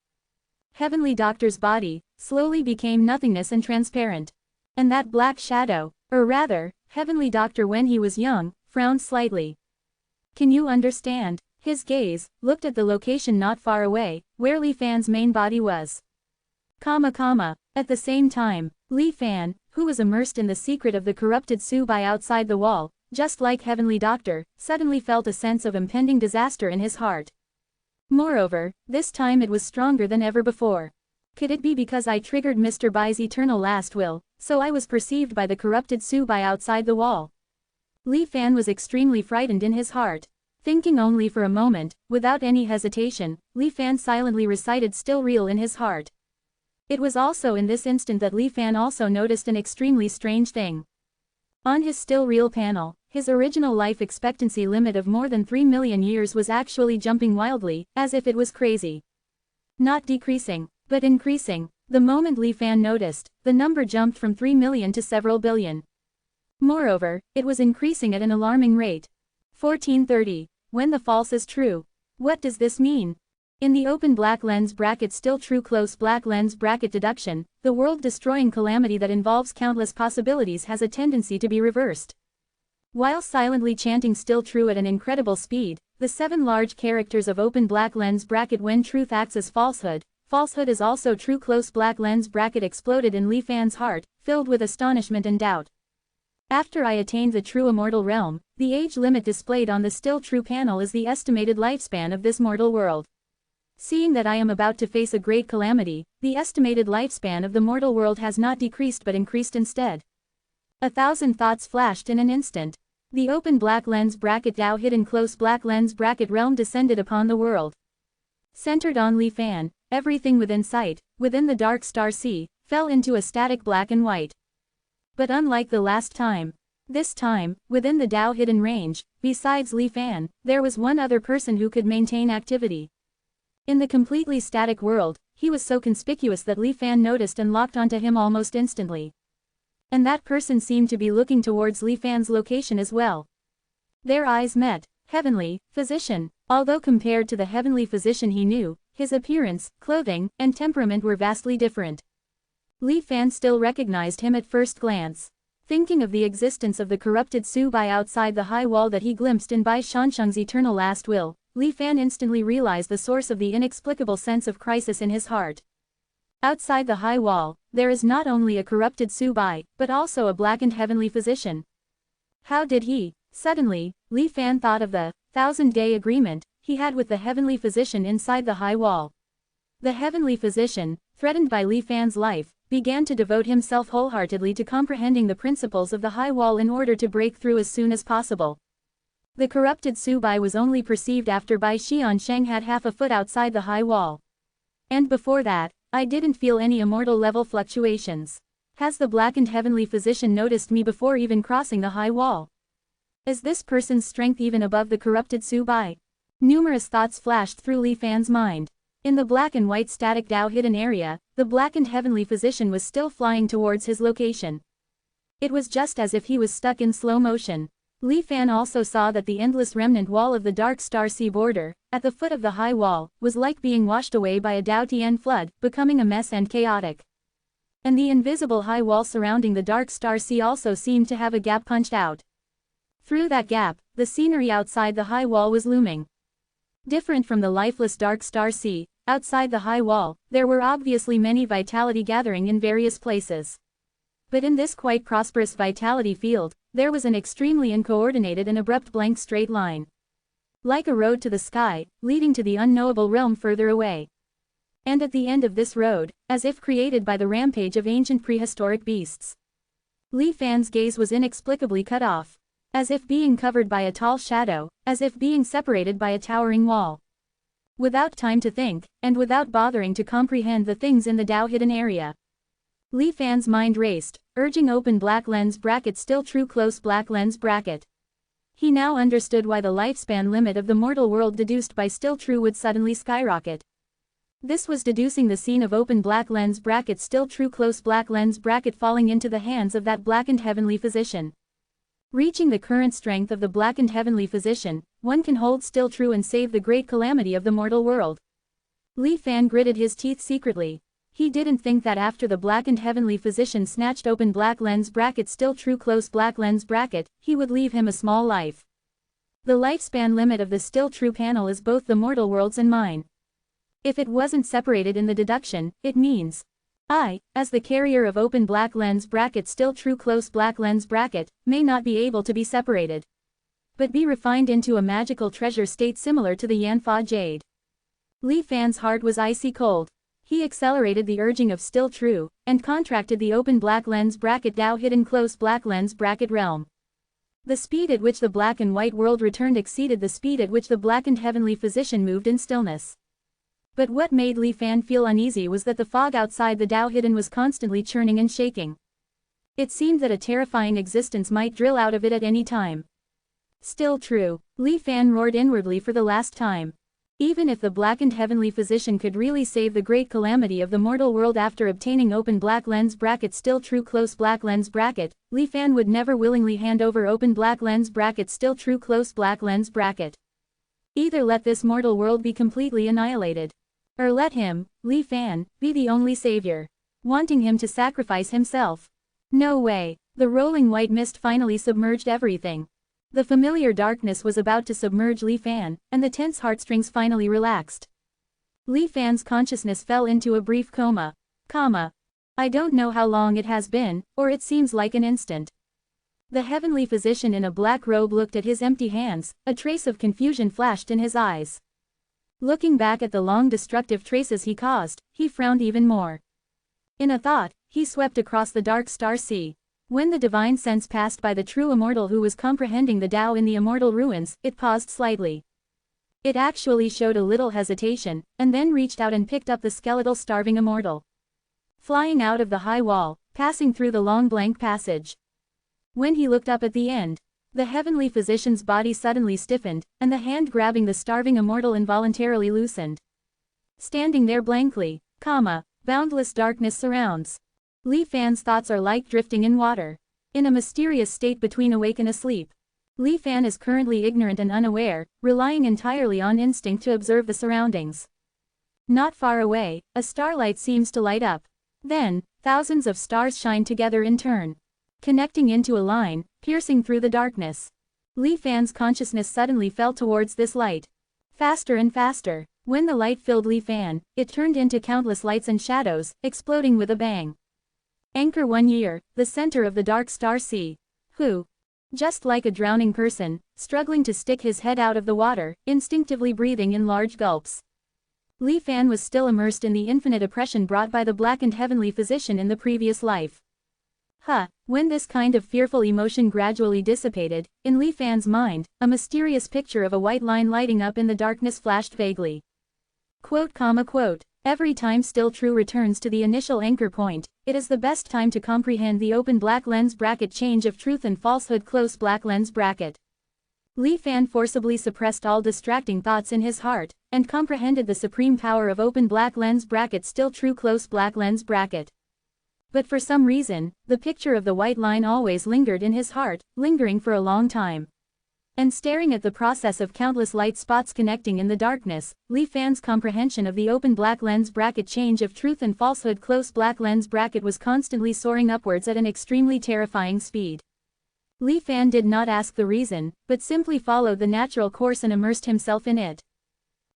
Heavenly Doctor's body slowly became nothingness and transparent. And that black shadow, or rather, Heavenly Doctor when he was young, frowned slightly. Can you understand? His gaze looked at the location not far away, where Li Fan's main body was. At the same time, Li Fan, who was immersed in the secret of the corrupted Subai outside the wall, just like Heavenly Doctor, suddenly felt a sense of impending disaster in his heart. Moreover, this time it was stronger than ever before. Could it be because I triggered Mr. Bai's eternal last will, so I was perceived by the corrupted Subai outside the wall? Li Fan was extremely frightened in his heart. Thinking only for a moment, without any hesitation, Li Fan silently recited "Still Real" in his heart. It was also in this instant that Li Fan also noticed an extremely strange thing. On his Still Real panel, his original life expectancy limit of more than 3 million years was actually jumping wildly, as if it was crazy. Not decreasing, but increasing. The moment Li Fan noticed, the number jumped from 3 million to several billion. Moreover, it was increasing at an alarming rate. 1430. When the false is true. What does this mean? In the open black lens bracket still true close black lens bracket deduction, the world-destroying calamity that involves countless possibilities has a tendency to be reversed. While silently chanting still true at an incredible speed, the 7 large characters of open black lens bracket when truth acts as falsehood, falsehood is also true close black lens bracket exploded in Li Fan's heart, filled with astonishment and doubt. After I attained the true immortal realm, the age limit displayed on the still true panel is the estimated lifespan of this mortal world. Seeing that I am about to face a great calamity, the estimated lifespan of the mortal world has not decreased but increased instead. 1,000 thoughts flashed in an instant. The open black lens bracket Dao hidden close black lens bracket realm descended upon the world. Centered on Li Fan, everything within sight, within the dark star sea, fell into a static black and white. But unlike the last time, this time, within the Dao hidden range, besides Li Fan, there was one other person who could maintain activity. In the completely static world, he was so conspicuous that Li Fan noticed and locked onto him almost instantly. And that person seemed to be looking towards Li Fan's location as well. Their eyes met. Heavenly Physician. Although compared to the Heavenly Physician he knew, his appearance, clothing, and temperament were vastly different. Li Fan still recognized him at first glance. Thinking of the existence of the corrupted Subai outside the high wall that he glimpsed in Bai Shansheng's eternal last will, Li Fan instantly realized the source of the inexplicable sense of crisis in his heart. Outside the high wall, there is not only a corrupted Subai, but also a blackened Heavenly Physician. How did he? Suddenly, Li Fan thought of the 1,000-day agreement he had with the Heavenly Physician inside the high wall. The Heavenly Physician, threatened by Li Fan's life, began to devote himself wholeheartedly to comprehending the principles of the high wall in order to break through as soon as possible. The corrupted Subai was only perceived after Bai Xiansheng had half a foot outside the high wall. And before that, I didn't feel any immortal level fluctuations. Has the blackened Heavenly Physician noticed me before even crossing the high wall? Is this person's strength even above the corrupted Subai? Numerous thoughts flashed through Li Fan's mind. In the black and white static Dao hidden area, the blackened Heavenly Physician was still flying towards his location. It was just as if he was stuck in slow motion. Li Fan also saw that the endless remnant wall of the dark star sea border, at the foot of the high wall, was like being washed away by a Dao Tian flood, becoming a mess and chaotic. And the invisible high wall surrounding the dark star sea also seemed to have a gap punched out. Through that gap, the scenery outside the high wall was looming. Different from the lifeless dark star sea, outside the high wall, there were obviously many vitality gathering in various places. But in this quite prosperous vitality field, there was an extremely uncoordinated and abrupt blank straight line. Like a road to the sky, leading to the unknowable realm further away. And at the end of this road, as if created by the rampage of ancient prehistoric beasts, Li Fan's gaze was inexplicably cut off. As if being covered by a tall shadow, as if being separated by a towering wall. Without time to think, and without bothering to comprehend the things in the Tao hidden area, Li Fan's mind raced, urging open black lens bracket still true close black lens bracket. He now understood why the lifespan limit of the mortal world deduced by still true would suddenly skyrocket. This was deducing the scene of open black lens bracket still true close black lens bracket falling into the hands of that blackened heavenly physician. Reaching the current strength of the blackened heavenly physician, one can hold still true and save the great calamity of the mortal world. Li Fan gritted his teeth secretly. He didn't think that after the blackened heavenly physician snatched open black lens bracket still true close black lens bracket, he would leave him a small life. The lifespan limit of the still true panel is both the mortal world's and mine. If it wasn't separated in the deduction, it means I, as the carrier of open black lens bracket still true close black lens bracket, may not be able to be separated, but be refined into a magical treasure state similar to the Yanfa jade. Li Fan's heart was icy cold. He accelerated the urging of still true, and contracted the open black lens bracket Tao hidden close black lens bracket realm. The speed at which the black and white world returned exceeded the speed at which the blackened heavenly physician moved in stillness. But what made Li Fan feel uneasy was that the fog outside the Tao hidden was constantly churning and shaking. It seemed that a terrifying existence might drill out of it at any time. Still true, Li Fan roared inwardly for the last time. Even if the blackened heavenly physician could really save the great calamity of the mortal world after obtaining open black lens bracket still true close black lens bracket, Li Fan would never willingly hand over open black lens bracket still true close black lens bracket. Either let this mortal world be completely annihilated, or let him, Li Fan, be the only savior. Wanting him to sacrifice himself. No way. The rolling white mist finally submerged everything. The familiar darkness was about to submerge Li Fan, and the tense heartstrings finally relaxed. Li Fan's consciousness fell into a brief coma. I don't know how long it has been, or it seems like an instant. The heavenly physician in a black robe looked at his empty hands, a trace of confusion flashed in his eyes. Looking back at the long destructive traces he caused, he frowned even more. In a thought, he swept across the dark star sea. When the divine sense passed by the true immortal who was comprehending the Tao in the immortal ruins, it paused slightly. It actually showed a little hesitation, and then reached out and picked up the skeletal starving immortal. Flying out of the high wall, passing through the long blank passage. When he looked up at the end, the heavenly physician's body suddenly stiffened, and the hand grabbing the starving immortal involuntarily loosened. Standing there blankly, boundless darkness surrounds. Li Fan's thoughts are like drifting in water. In a mysterious state between awake and asleep. Li Fan is currently ignorant and unaware, relying entirely on instinct to observe the surroundings. Not far away, a starlight seems to light up. Then, thousands of stars shine together in turn, connecting into a line, piercing through the darkness. Li Fan's consciousness suddenly fell towards this light. Faster and faster. When the light filled Li Fan, it turned into countless lights and shadows, exploding with a bang. Anchor 1 year, the center of the dark star sea. Who? Just like a drowning person, struggling to stick his head out of the water, instinctively breathing in large gulps. Li Fan was still immersed in the infinite oppression brought by the blackened heavenly physician in the previous life. When this kind of fearful emotion gradually dissipated, in Li Fan's mind, a mysterious picture of a white line lighting up in the darkness flashed vaguely. Quote. Every time still true returns to the initial anchor point, it is the best time to comprehend the open black lens bracket change of truth and falsehood close black lens bracket. Li Fan forcibly suppressed all distracting thoughts in his heart, and comprehended the supreme power of open black lens bracket still true close black lens bracket. But for some reason, the picture of the white line always lingered in his heart, lingering for a long time. And staring at the process of countless light spots connecting in the darkness, Li Fan's comprehension of the open black lens bracket change of truth and falsehood close black lens bracket was constantly soaring upwards at an extremely terrifying speed. Li Fan did not ask the reason, but simply followed the natural course and immersed himself in it.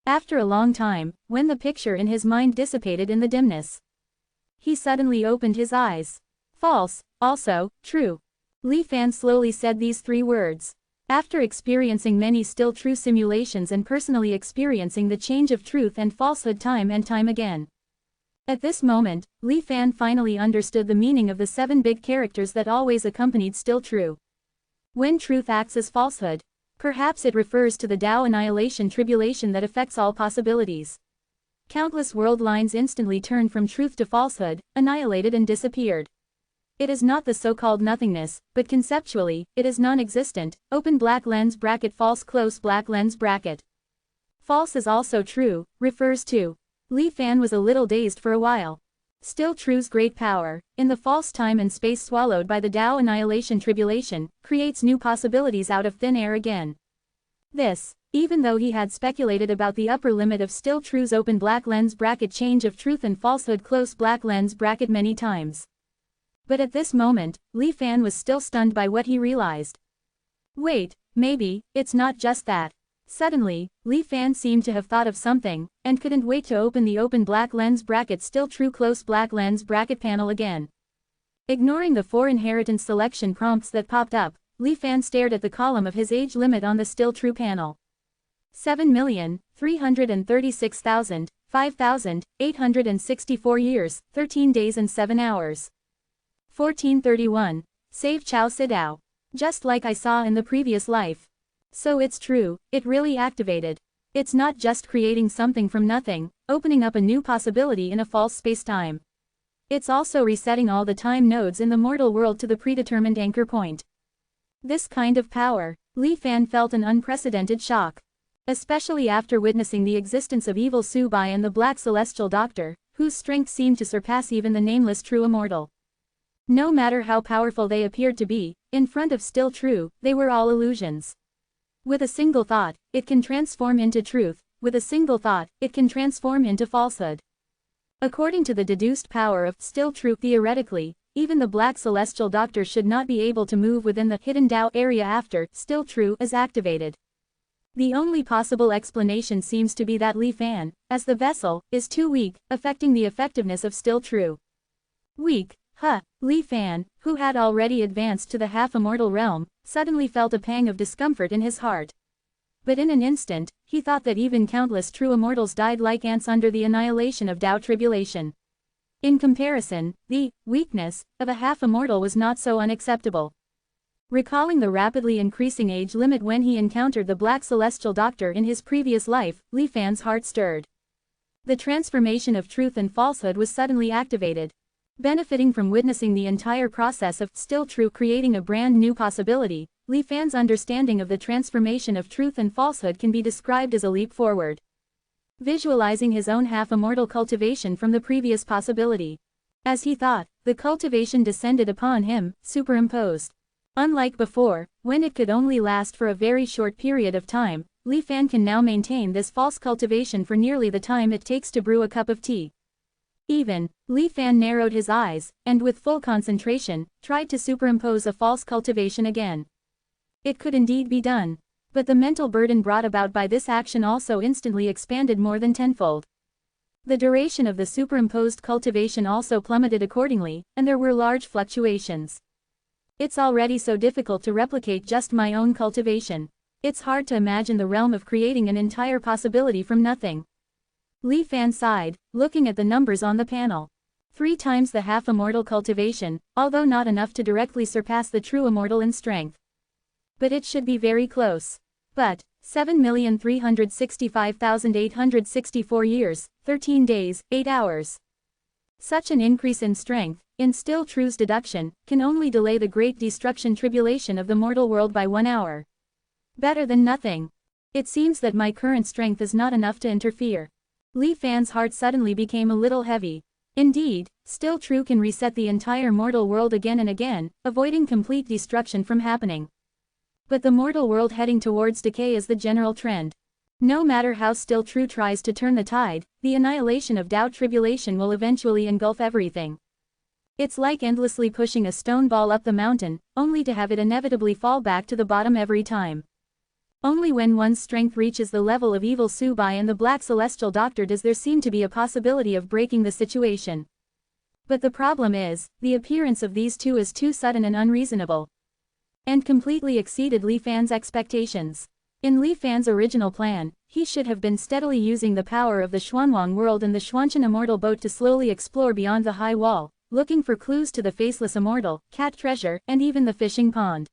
After a long time, when the picture in his mind dissipated in the dimness, he suddenly opened his eyes. False, also, true. Li Fan slowly said these 3 words. After experiencing many still true simulations and personally experiencing the change of truth and falsehood time and time again. At this moment, Li Fan finally understood the meaning of the 7 big characters that always accompanied still true. When truth acts as falsehood, perhaps it refers to the Tao annihilation tribulation that affects all possibilities. Countless world lines instantly turned from truth to falsehood, annihilated and disappeared. It is not the so-called nothingness, but conceptually, it is non-existent, open black lens bracket false close black lens bracket. False is also true, refers to. Li Fan was a little dazed for a while. Still true's great power, in the false time and space swallowed by the Tao annihilation tribulation, creates new possibilities out of thin air again. This, even though he had speculated about the upper limit of still true's open black lens bracket change of truth and falsehood close black lens bracket many times. But at this moment, Li Fan was still stunned by what he realized. Wait, maybe, it's not just that. Suddenly, Li Fan seemed to have thought of something, and couldn't wait to open the open black lens bracket still true close black lens bracket panel again. Ignoring the 4 inheritance selection prompts that popped up, Li Fan stared at the column of his age limit on the still true panel. 7,336,5,864 years, 13 days and 7 hours. 1431. Save Chao Sidao. Just like I saw in the previous life. So it's true, it really activated. It's not just creating something from nothing, opening up a new possibility in a false space-time. It's also resetting all the time nodes in the mortal world to the predetermined anchor point. This kind of power, Li Fan felt an unprecedented shock. Especially after witnessing the existence of evil Subai and the Black Celestial Doctor, whose strength seemed to surpass even the nameless true immortal. No matter how powerful they appeared to be, in front of still true, they were all illusions. With a single thought, it can transform into truth, with a single thought, it can transform into falsehood. According to the deduced power of still true theoretically, even the Black Celestial Doctor should not be able to move within the hidden Tao area after still true is activated. The only possible explanation seems to be that Li Fan, as the vessel, is too weak, affecting the effectiveness of still true. Weak? Huh. Li Fan, who had already advanced to the half-immortal realm, suddenly felt a pang of discomfort in his heart. But in an instant, he thought that even countless true immortals died like ants under the annihilation of Tao tribulation. In comparison, the weakness of a half-immortal was not so unacceptable. Recalling the rapidly increasing age limit when he encountered the Black Celestial Doctor in his previous life, Li Fan's heart stirred. The transformation of truth and falsehood was suddenly activated. Benefiting from witnessing the entire process of still true creating a brand new possibility, Li Fan's understanding of the transformation of truth and falsehood can be described as a leap forward. Visualizing his own half-immortal cultivation from the previous possibility. As he thought, the cultivation descended upon him, superimposed. Unlike before, when it could only last for a very short period of time, Li Fan can now maintain this false cultivation for nearly the time it takes to brew a cup of tea. Even, Li Fan narrowed his eyes, and with full concentration, tried to superimpose a false cultivation again. It could indeed be done. But the mental burden brought about by this action also instantly expanded more than tenfold. The duration of the superimposed cultivation also plummeted accordingly, and there were large fluctuations. It's already so difficult to replicate just my own cultivation. It's hard to imagine the realm of creating an entire possibility from nothing. Li Fan sighed, looking at the numbers on the panel. 3 times the half-immortal cultivation, although not enough to directly surpass the true immortal in strength. But it should be very close. But, 7,365,864 years, 13 days, 8 hours. Such an increase in strength, in still true's deduction, can only delay the great destruction tribulation of the mortal world by 1 hour. Better than nothing. It seems that my current strength is not enough to interfere. Li Fan's heart suddenly became a little heavy. Indeed, still true can reset the entire mortal world again and again, avoiding complete destruction from happening. But the mortal world heading towards decay is the general trend. No matter how still true tries to turn the tide, the annihilation of Tao tribulation will eventually engulf everything. It's like endlessly pushing a stone ball up the mountain, only to have it inevitably fall back to the bottom every time. Only when one's strength reaches the level of evil Subai and the Black Celestial Doctor does there seem to be a possibility of breaking the situation. But the problem is, the appearance of these two is too sudden and unreasonable. and completely exceeded Li Fan's expectations. In Li Fan's original plan, he should have been steadily using the power of the Xuanwang world and the Xuanchen immortal boat to slowly explore beyond the high wall, looking for clues to the faceless immortal, cat treasure, and even the fishing pond.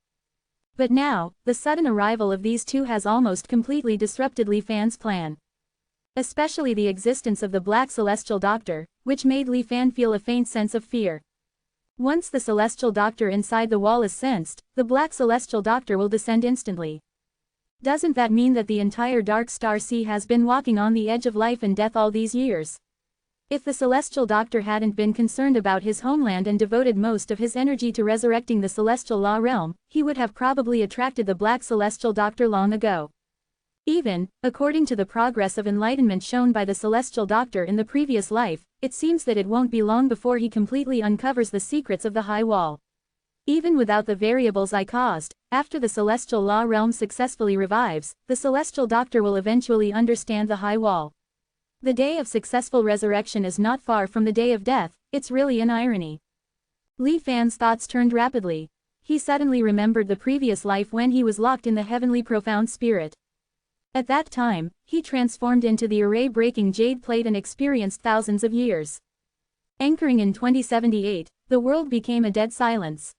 But now, the sudden arrival of these two has almost completely disrupted Li Fan's plan. Especially the existence of the Black Celestial Doctor, which made Li Fan feel a faint sense of fear. Once the Celestial Doctor inside the wall is sensed, the Black Celestial Doctor will descend instantly. Doesn't that mean that the entire Dark Star Sea has been walking on the edge of life and death all these years? If the Celestial Doctor hadn't been concerned about his homeland and devoted most of his energy to resurrecting the Celestial Law Realm, he would have probably attracted the Black Celestial Doctor long ago. Even, according to the progress of enlightenment shown by the Celestial Doctor in the previous life, it seems that it won't be long before he completely uncovers the secrets of the High Wall. Even without the variables I caused, after the Celestial Law Realm successfully revives, the Celestial Doctor will eventually understand the High Wall. The day of successful resurrection is not far from the day of death, it's really an irony. Li Fan's thoughts turned rapidly. He suddenly remembered the previous life when he was locked in the heavenly profound spirit. At that time, he transformed into the array-breaking jade plate and experienced thousands of years. Anchoring in 2078, the world became a dead silence.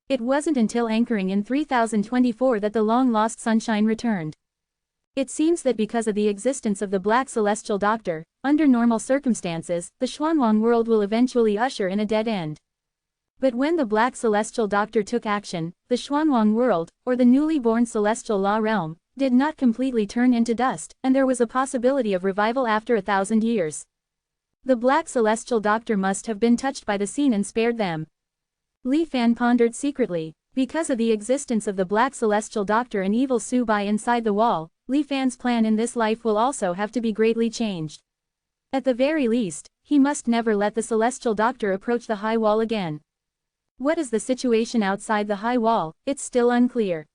It wasn't until anchoring in 3024 that the long-lost sunshine returned. It seems that because of the existence of the Black Celestial Doctor, under normal circumstances, the Xuanwang world will eventually usher in a dead end. But when the Black Celestial Doctor took action, the Xuanwang world, or the newly born Celestial Law Realm, did not completely turn into dust, and there was a possibility of revival after 1,000 years. The Black Celestial Doctor must have been touched by the scene and spared them. Li Fan pondered secretly. Because of the existence of the Black Celestial Doctor and evil Subai inside the wall, Li Fan's plan in this life will also have to be greatly changed. At the very least, he must never let the Celestial Doctor approach the High Wall again. What is the situation outside the High Wall? It's still unclear.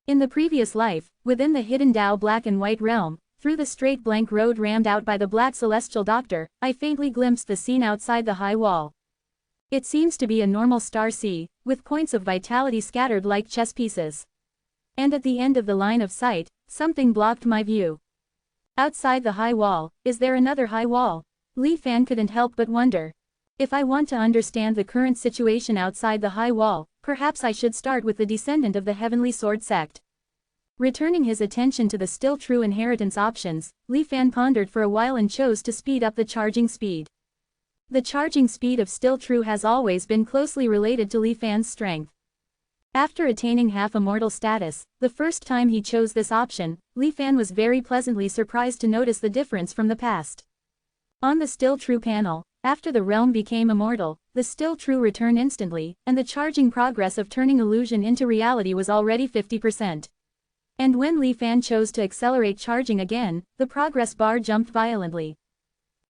In the previous life, within the hidden Dao Black and White realm, through the straight blank road rammed out by the Black Celestial Doctor, I faintly glimpsed the scene outside the High Wall. It seems to be a normal star sea, with points of vitality scattered like chess pieces. And at the end of the line of sight, something blocked my view. Outside the High Wall, is there another High Wall? Li Fan couldn't help but wonder. If I want to understand the current situation outside the High Wall, perhaps I should start with the descendant of the Heavenly Sword sect. Returning his attention to the still true inheritance options, Li Fan pondered for a while and chose to speed up the charging speed. The charging speed of Still True has always been closely related to Li Fan's strength. After attaining half-immortal status, the first time he chose this option, Li Fan was very pleasantly surprised to notice the difference from the past. On the Still True panel, after the realm became immortal, the Still True returned instantly, and the charging progress of turning illusion into reality was already 50%. And when Li Fan chose to accelerate charging again, the progress bar jumped violently,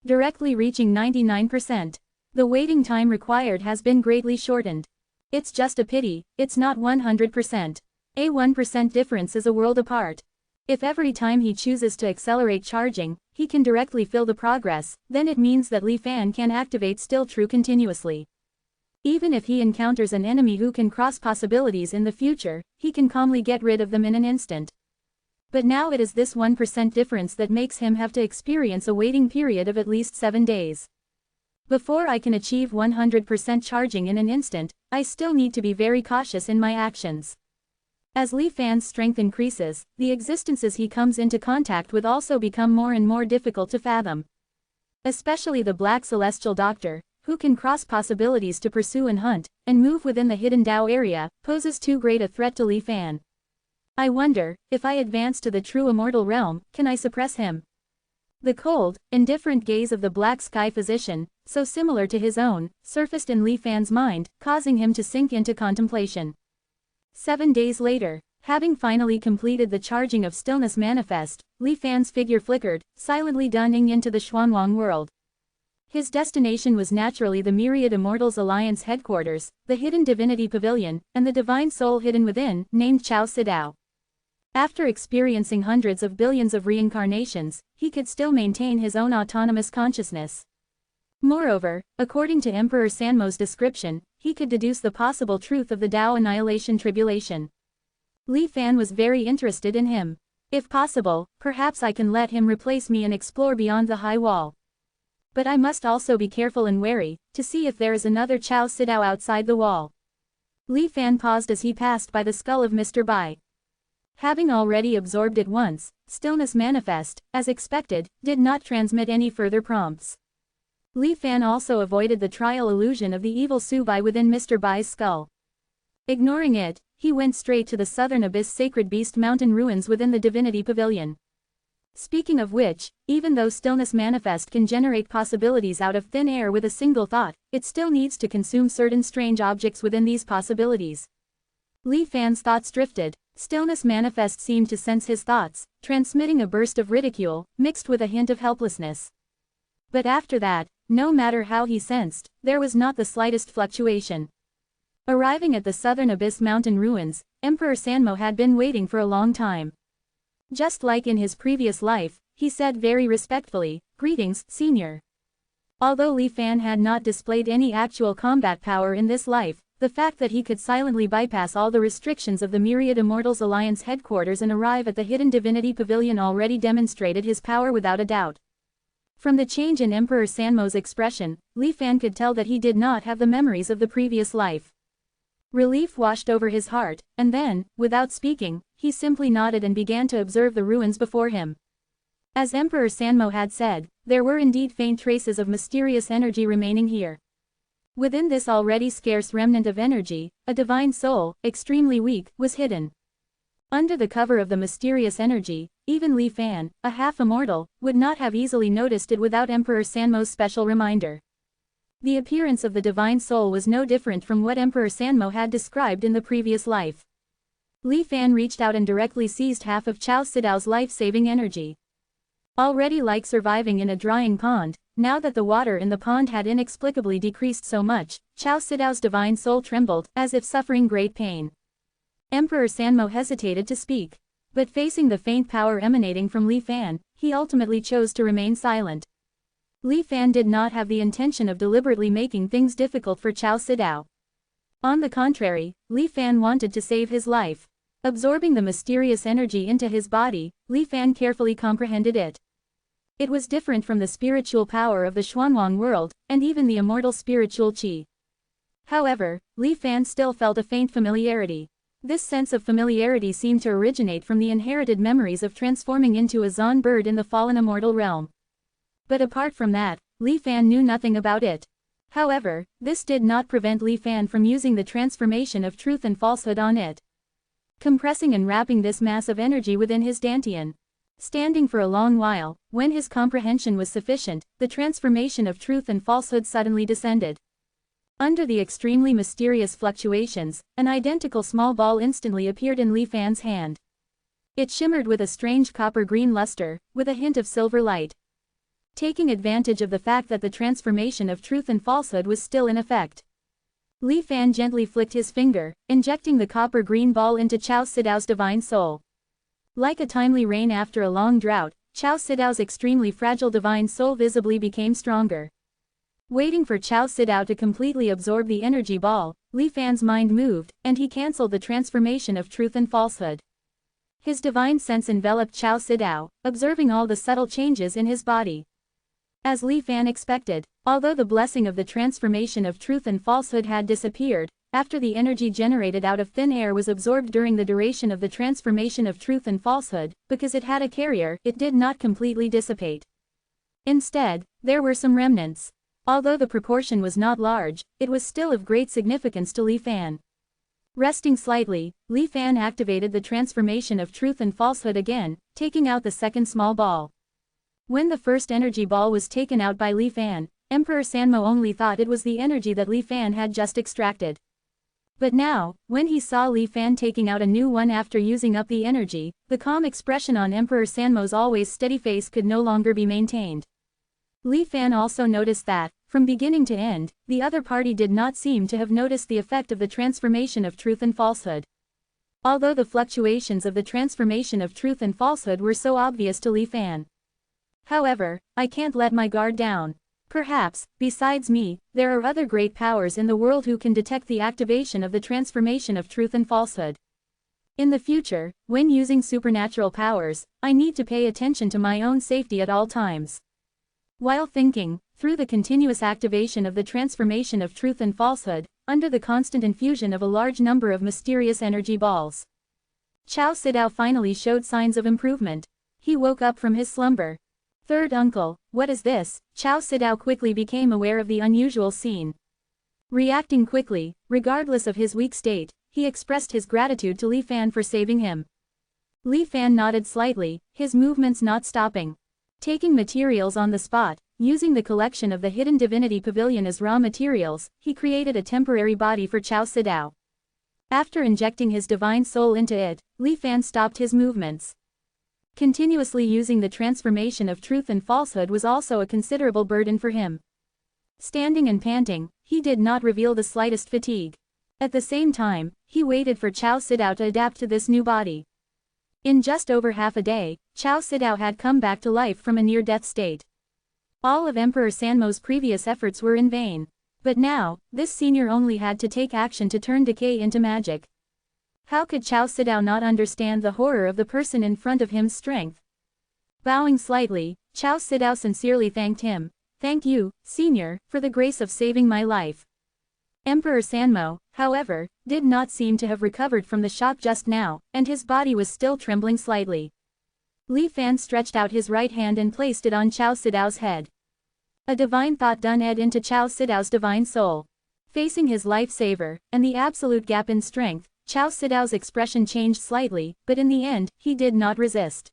directly reaching 99%. The waiting time required has been greatly shortened. It's just a pity, it's not 100%. A 1% difference is a world apart. If every time he chooses to accelerate charging, he can directly feel the progress, then it means that Li Fan can activate Still True continuously. Even if he encounters an enemy who can cross possibilities in the future, he can calmly get rid of them in an instant. But now it is this 1% difference that makes him have to experience a waiting period of at least 7 days. Before I can achieve 100% charging in an instant, I still need to be very cautious in my actions. As Li Fan's strength increases, the existences he comes into contact with also become more and more difficult to fathom. Especially the Black Celestial Doctor, who can cross possibilities to pursue and hunt, and move within the hidden Dao area, poses too great a threat to Li Fan. I wonder, if I advance to the true immortal realm, can I suppress him? The cold, indifferent gaze of the Black Sky Physician, so similar to his own, surfaced in Li Fan's mind, causing him to sink into contemplation. 7 days later, having finally completed the charging of Stillness Manifest, Li Fan's figure flickered, silently dunning into the Xuanwang world. His destination was naturally the Myriad Immortals Alliance headquarters, the Hidden Divinity Pavilion, and the Divine Soul hidden within, named Chao Sidao. After experiencing hundreds of billions of reincarnations, he could still maintain his own autonomous consciousness. Moreover, according to Emperor Sanmo's description, he could deduce the possible truth of the Tao annihilation tribulation. Li Fan was very interested in him. If possible, perhaps I can let him replace me and explore beyond the high wall. But I must also be careful and wary, to see if there is another Chao Sidao outside the wall. Li Fan paused as he passed by the skull of Mr. Bai. Having already absorbed it once, stillness manifest, as expected, did not transmit any further prompts. Li Fan also avoided the trial illusion of the evil Subai within Mr. Bai's skull. Ignoring it, he went straight to the southern abyss sacred beast mountain ruins within the divinity pavilion. Speaking of which, even though stillness manifest can generate possibilities out of thin air with a single thought, it still needs to consume certain strange objects within these possibilities. Li Fan's thoughts drifted. Stillness manifest seemed to sense his thoughts, transmitting a burst of ridicule, mixed with a hint of helplessness. But after that, no matter how he sensed, there was not the slightest fluctuation. Arriving at the southern abyss mountain ruins, Emperor Sanmo had been waiting for a long time. Just like in his previous life, he said very respectfully, "Greetings, Senior." Although Li Fan had not displayed any actual combat power in this life, the fact that he could silently bypass all the restrictions of the Myriad Immortals Alliance headquarters and arrive at the hidden divinity pavilion already demonstrated his power without a doubt. From the change in Emperor Sanmo's expression, Li Fan could tell that he did not have the memories of the previous life. Relief washed over his heart, and then, without speaking, he simply nodded and began to observe the ruins before him. As Emperor Sanmo had said, there were indeed faint traces of mysterious energy remaining here. Within this already scarce remnant of energy, a divine soul, extremely weak, was hidden. Under the cover of the mysterious energy, even Li Fan, a half-immortal, would not have easily noticed it without Emperor Sanmo's special reminder. The appearance of the divine soul was no different from what Emperor Sanmo had described in the previous life. Li Fan reached out and directly seized half of Chao Sidao's life-saving energy. Already like surviving in a drying pond, now that the water in the pond had inexplicably decreased so much, Chao Sidao's divine soul trembled, as if suffering great pain. Emperor Sanmo hesitated to speak. But facing the faint power emanating from Li Fan, he ultimately chose to remain silent. Li Fan did not have the intention of deliberately making things difficult for Chao Sidao. On the contrary, Li Fan wanted to save his life. Absorbing the mysterious energy into his body, Li Fan carefully comprehended it. It was different from the spiritual power of the Xuanwang world, and even the immortal spiritual qi. However, Li Fan still felt a faint familiarity. This sense of familiarity seemed to originate from the inherited memories of transforming into a Zon bird in the fallen immortal realm. But apart from that, Li Fan knew nothing about it. However, this did not prevent Li Fan from using the transformation of truth and falsehood on it. Compressing and wrapping this mass of energy within his dantian. Standing for a long while, when his comprehension was sufficient, the transformation of truth and falsehood suddenly descended. Under the extremely mysterious fluctuations, an identical small ball instantly appeared in Li Fan's hand. It shimmered with a strange copper-green luster, with a hint of silver light. Taking advantage of the fact that the transformation of truth and falsehood was still in effect, Li Fan gently flicked his finger, injecting the copper-green ball into Chao Sidao's divine soul. Like a timely rain after a long drought, Chao Sidao's extremely fragile divine soul visibly became stronger. Waiting for Chao Sidao to completely absorb the energy ball, Li Fan's mind moved, and he cancelled the transformation of truth and falsehood. His divine sense enveloped Chao Sidao, observing all the subtle changes in his body. As Li Fan expected, although the blessing of the transformation of truth and falsehood had disappeared, after the energy generated out of thin air was absorbed during the duration of the transformation of truth and falsehood, because it had a carrier, it did not completely dissipate. Instead, there were some remnants. Although the proportion was not large, it was still of great significance to Li Fan. Resting slightly, Li Fan activated the transformation of truth and falsehood again, taking out the second small ball. When the first energy ball was taken out by Li Fan, Emperor Sanmo only thought it was the energy that Li Fan had just extracted. But now, when he saw Li Fan taking out a new one after using up the energy, the calm expression on Emperor Sanmo's always steady face could no longer be maintained. Li Fan also noticed that, from beginning to end, the other party did not seem to have noticed the effect of the transformation of truth and falsehood. Although the fluctuations of the transformation of truth and falsehood were so obvious to Li Fan. However, I can't let my guard down. Perhaps, besides me, there are other great powers in the world who can detect the activation of the transformation of truth and falsehood. In the future, when using supernatural powers, I need to pay attention to my own safety at all times. While thinking, through the continuous activation of the transformation of truth and falsehood, under the constant infusion of a large number of mysterious energy balls, Chao Sidao finally showed signs of improvement. He woke up from his slumber. Third uncle, what is this? Chao Sidao quickly became aware of the unusual scene. Reacting quickly, regardless of his weak state, he expressed his gratitude to Li Fan for saving him. Li Fan nodded slightly, his movements not stopping. Taking materials on the spot, using the collection of the Hidden Divinity Pavilion as raw materials, he created a temporary body for Chao Sidao. After injecting his divine soul into it, Li Fan stopped his movements. Continuously using the transformation of truth and falsehood was also a considerable burden for him. Standing and panting, he did not reveal the slightest fatigue. At the same time, he waited for Chao Sidao to adapt to this new body. In just over half a day, Chao Sidao had come back to life from a near-death state. All of Emperor Sanmo's previous efforts were in vain. But now, this senior only had to take action to turn decay into magic. How could Chao Sidao not understand the horror of the person in front of him's strength? Bowing slightly, Chao Sidao sincerely thanked him. Thank you, senior, for the grace of saving my life. Emperor Sanmo, however, did not seem to have recovered from the shock just now, and his body was still trembling slightly. Li Fan stretched out his right hand and placed it on Chao Sidao's head. A divine thought done into Chao Sidao's divine soul. Facing his lifesaver, and the absolute gap in strength, Chao Sidao's expression changed slightly, but in the end, he did not resist.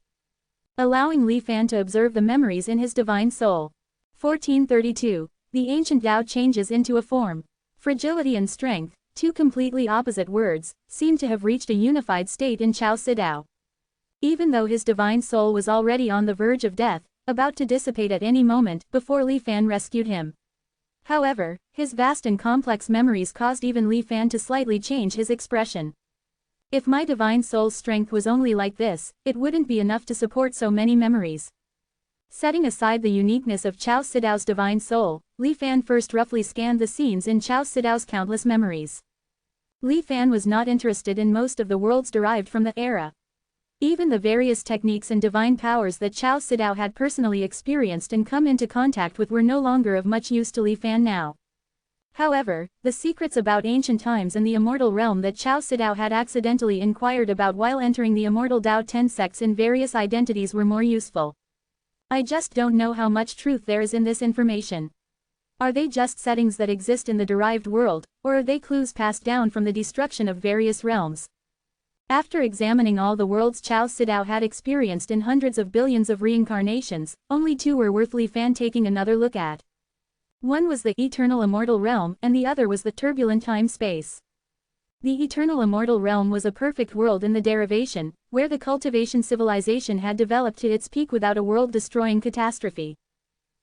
Allowing Li Fan to observe the memories in his divine soul. 1432. The ancient Tao changes into a form. Fragility and strength, two completely opposite words, seemed to have reached a unified state in Chao Sidao. Even though his divine soul was already on the verge of death, about to dissipate at any moment before Li Fan rescued him. However, his vast and complex memories caused even Li Fan to slightly change his expression. If my divine soul's strength was only like this, it wouldn't be enough to support so many memories. Setting aside the uniqueness of Chao Sidao's divine soul, Li Fan first roughly scanned the scenes in Chao Sidao's countless memories. Li Fan was not interested in most of the worlds derived from the era. Even the various techniques and divine powers that Chao Sidao had personally experienced and come into contact with were no longer of much use to Li Fan now. However, the secrets about ancient times and the immortal realm that Chao Sidao had accidentally inquired about while entering the immortal Tao 10 sects in various identities were more useful. I just don't know how much truth there is in this information. Are they just settings that exist in the derived world, or are they clues passed down from the destruction of various realms? After examining all the worlds Chao Sidao had experienced in hundreds of billions of reincarnations, only two were worth Li Fan taking another look at. One was the eternal immortal realm and the other was the turbulent time-space. The eternal immortal realm was a perfect world in the derivation, where the cultivation civilization had developed to its peak without a world-destroying catastrophe.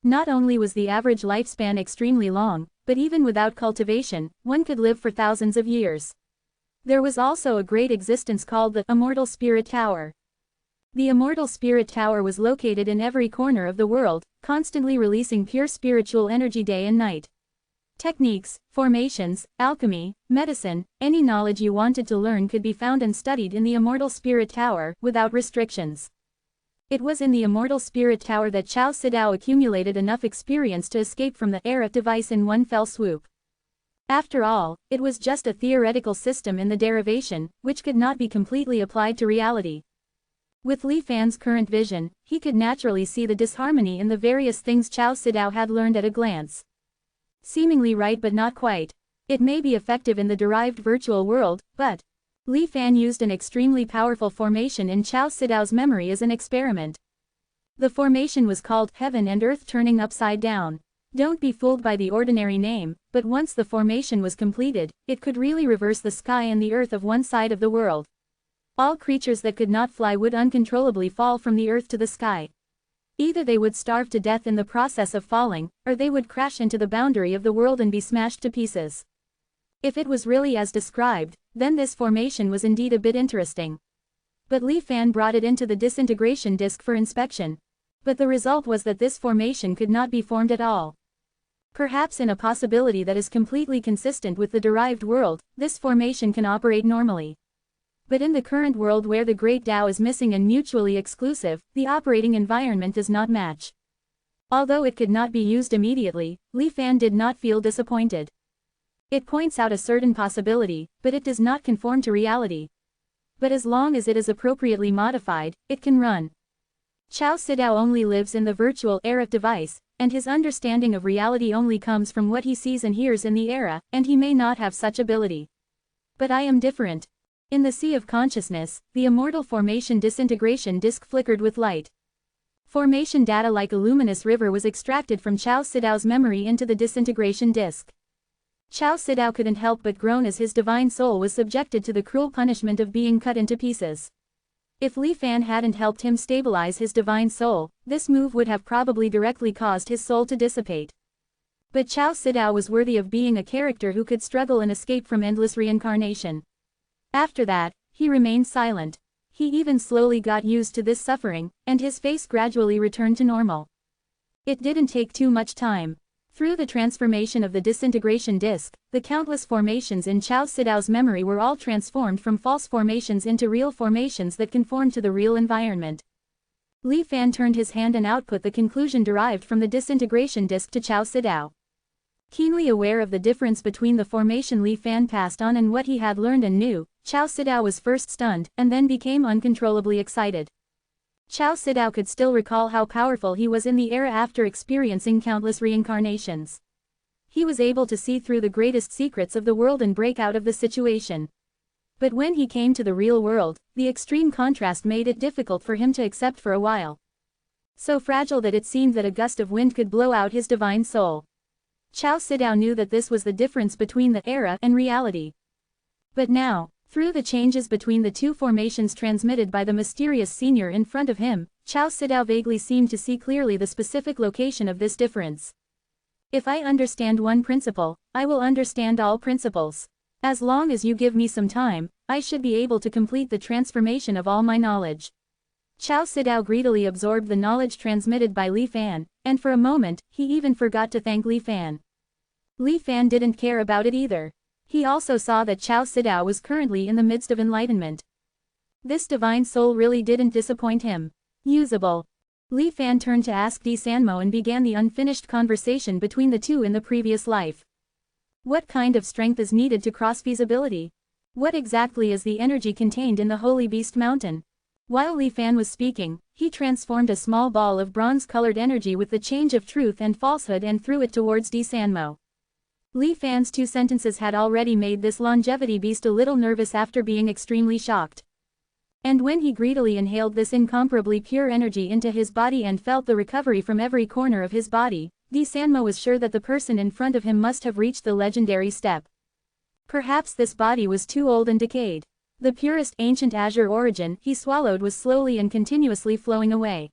Not only was the average lifespan extremely long, but even without cultivation, one could live for thousands of years. There was also a great existence called the Immortal Spirit Tower. The Immortal Spirit Tower was located in every corner of the world, constantly releasing pure spiritual energy day and night. Techniques, formations, alchemy, medicine, any knowledge you wanted to learn could be found and studied in the Immortal Spirit Tower, without restrictions. It was in the Immortal Spirit Tower that Chao Sidao accumulated enough experience to escape from the era device in one fell swoop. After all, it was just a theoretical system in the derivation, which could not be completely applied to reality. With Li Fan's current vision, he could naturally see the disharmony in the various things Chao Sidao had learned at a glance. Seemingly right but not quite. It may be effective in the derived virtual world, but Li Fan used an extremely powerful formation in Chao Sidao's memory as an experiment. The formation was called Heaven and Earth Turning Upside Down. Don't be fooled by the ordinary name, but once the formation was completed, it could really reverse the sky and the earth of one side of the world. All creatures that could not fly would uncontrollably fall from the earth to the sky. Either they would starve to death in the process of falling, or they would crash into the boundary of the world and be smashed to pieces. If it was really as described, then this formation was indeed a bit interesting. But Li Fan brought it into the disintegration disk for inspection. But the result was that this formation could not be formed at all. Perhaps in a possibility that is completely consistent with the derived world, this formation can operate normally. But in the current world where the great Tao is missing and mutually exclusive, the operating environment does not match. Although it could not be used immediately, Li Fan did not feel disappointed. It points out a certain possibility, but it does not conform to reality. But as long as it is appropriately modified, it can run. Chao Sidao only lives in the virtual era device, and his understanding of reality only comes from what he sees and hears in the era, and he may not have such ability. But I am different. In the sea of consciousness, the immortal formation disintegration disk flickered with light. Formation data like a luminous river was extracted from Chao Sidao's memory into the disintegration disk. Chao Sidao couldn't help but groan as his divine soul was subjected to the cruel punishment of being cut into pieces. If Li Fan hadn't helped him stabilize his divine soul, this move would have probably directly caused his soul to dissipate. But Chao Sidao was worthy of being a character who could struggle and escape from endless reincarnation. After that, he remained silent. He even slowly got used to this suffering, and his face gradually returned to normal. It didn't take too much time. Through the transformation of the disintegration disk, the countless formations in Chao Sidao's memory were all transformed from false formations into real formations that conformed to the real environment. Li Fan turned his hand and output the conclusion derived from the disintegration disk to Chao Sidao. Keenly aware of the difference between the formation Li Fan passed on and what he had learned and knew, Chao Sidao was first stunned, and then became uncontrollably excited. Chao Sidao could still recall how powerful he was in the era after experiencing countless reincarnations. He was able to see through the greatest secrets of the world and break out of the situation. But when he came to the real world, the extreme contrast made it difficult for him to accept for a while. So fragile that it seemed that a gust of wind could blow out his divine soul. Chao Sidao knew that this was the difference between the era and reality. But now, through the changes between the two formations transmitted by the mysterious senior in front of him, Chao Sidao vaguely seemed to see clearly the specific location of this difference. If I understand one principle, I will understand all principles. As long as you give me some time, I should be able to complete the transformation of all my knowledge. Chao Sidao greedily absorbed the knowledge transmitted by Li Fan, and for a moment, he even forgot to thank Li Fan. Li Fan didn't care about it either. He also saw that Chao Sidao was currently in the midst of enlightenment. This divine soul really didn't disappoint him. Usable. Li Fan turned to ask Di Sanmo and began the unfinished conversation between the two in the previous life. What kind of strength is needed to cross feasibility? What exactly is the energy contained in the Holy Beast Mountain? While Li Fan was speaking, he transformed a small ball of bronze-colored energy with the change of truth and falsehood and threw it towards Di Sanmo. Li Fan's 2 sentences had already made this longevity beast a little nervous after being extremely shocked. And when he greedily inhaled this incomparably pure energy into his body and felt the recovery from every corner of his body, Di Sanmo was sure that the person in front of him must have reached the legendary step. Perhaps this body was too old and decayed. The purest ancient azure origin he swallowed was slowly and continuously flowing away.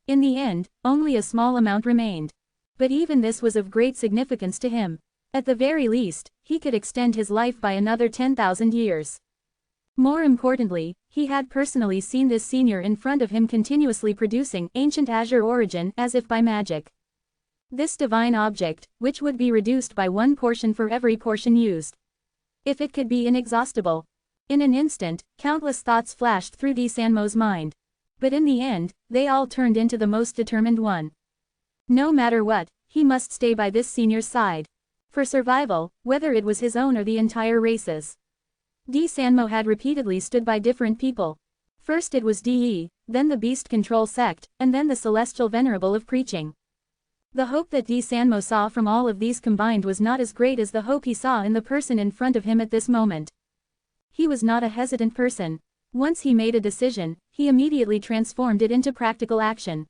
In the end, only a small amount remained. But even this was of great significance to him. At the very least, he could extend his life by another 10,000 years. More importantly, he had personally seen this senior in front of him continuously producing ancient azure origin as if by magic. This divine object, which would be reduced by 1 portion for every portion used. If it could be inexhaustible. In an instant, countless thoughts flashed through Di Sanmo's mind. But in the end, they all turned into the most determined one. No matter what, he must stay by this senior's side. For survival, whether it was his own or the entire race's. Di Sanmo had repeatedly stood by different people. First it was Di, then the Beast Control sect, and then the Celestial Venerable of Preaching. The hope that Di Sanmo saw from all of these combined was not as great as the hope he saw in the person in front of him at this moment. He was not a hesitant person. Once he made a decision, he immediately transformed it into practical action.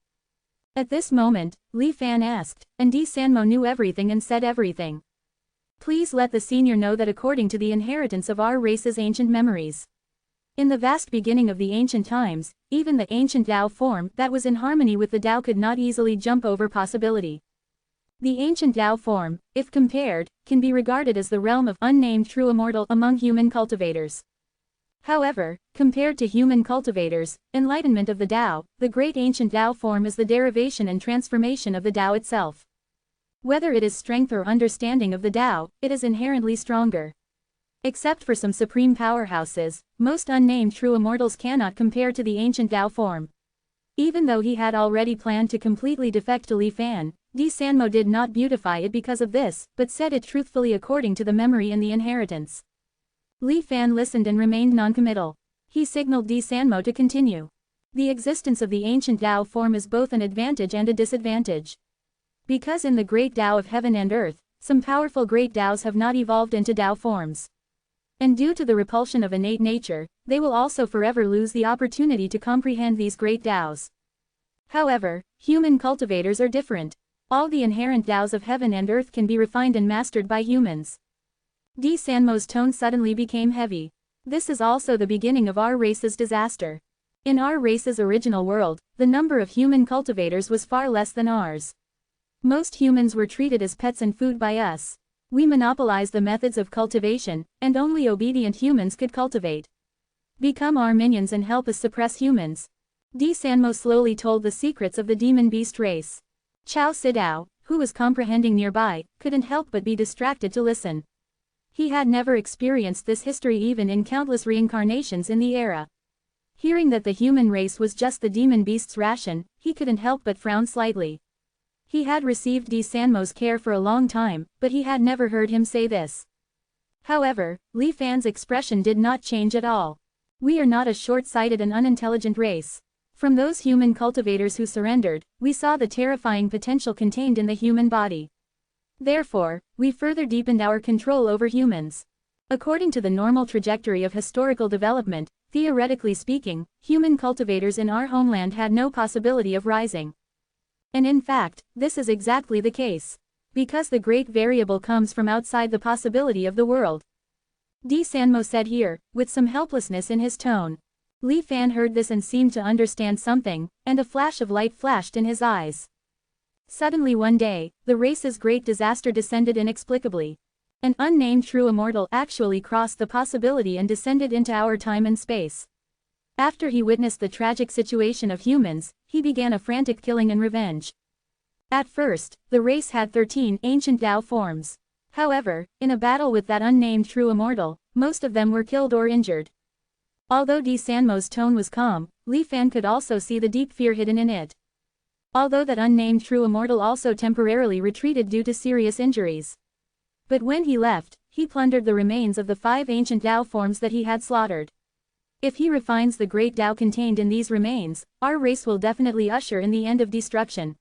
At this moment, Li Fan asked, and Di Sanmo knew everything and said everything. Please let the senior know that according to the inheritance of our race's ancient memories. In the vast beginning of the ancient times, even the ancient Tao form that was in harmony with the Tao could not easily jump over possibility. The ancient Tao form, if compared, can be regarded as the realm of unnamed true immortal among human cultivators. However, compared to human cultivators, enlightenment of the Tao, the great ancient Tao form is the derivation and transformation of the Tao itself. Whether it is strength or understanding of the Tao, it is inherently stronger. Except for some supreme powerhouses, most unnamed true immortals cannot compare to the ancient Tao form. Even though he had already planned to completely defect to Li Fan, Di Sanmo did not beautify it because of this, but said it truthfully according to the memory and the inheritance. Li Fan listened and remained noncommittal. He signaled Di Sanmo to continue. The existence of the ancient Tao form is both an advantage and a disadvantage. Because in the great Tao of heaven and earth, some powerful great Taos have not evolved into Tao forms. And due to the repulsion of innate nature, they will also forever lose the opportunity to comprehend these great Taos. However, human cultivators are different. All the inherent Taos of heaven and earth can be refined and mastered by humans. Di Sanmo's tone suddenly became heavy. This is also the beginning of our race's disaster. In our race's original world, the number of human cultivators was far less than ours. Most humans were treated as pets and food by us. We monopolized the methods of cultivation, and only obedient humans could cultivate. Become our minions and help us suppress humans. Di Sanmo slowly told the secrets of the demon beast race. Chao Sidao, who was comprehending nearby, couldn't help but be distracted to listen. He had never experienced this history even in countless reincarnations in the era. Hearing that the human race was just the demon beast's ration, he couldn't help but frown slightly. He had received Di Sanmo's care for a long time, but he had never heard him say this. However, Li Fan's expression did not change at all. We are not a short-sighted and unintelligent race. From those human cultivators who surrendered, we saw the terrifying potential contained in the human body. Therefore, we further deepened our control over humans. According to the normal trajectory of historical development, theoretically speaking, human cultivators in our homeland had no possibility of rising. And in fact, this is exactly the case. Because the great variable comes from outside the possibility of the world. Di Sanmo said here, with some helplessness in his tone. Li Fan heard this and seemed to understand something, and a flash of light flashed in his eyes. Suddenly one day, the race's great disaster descended inexplicably. An unnamed true immortal actually crossed the possibility and descended into our time and space. After he witnessed the tragic situation of humans, he began a frantic killing and revenge. At first, the race had 13 ancient Tao forms. However, in a battle with that unnamed true immortal, most of them were killed or injured. Although Di Sanmo's tone was calm, Li Fan could also see the deep fear hidden in it. Although that unnamed true immortal also temporarily retreated due to serious injuries. But when he left, he plundered the remains of the 5 ancient Tao forms that he had slaughtered. If he refines the great Tao contained in these remains, our race will definitely usher in the end of destruction.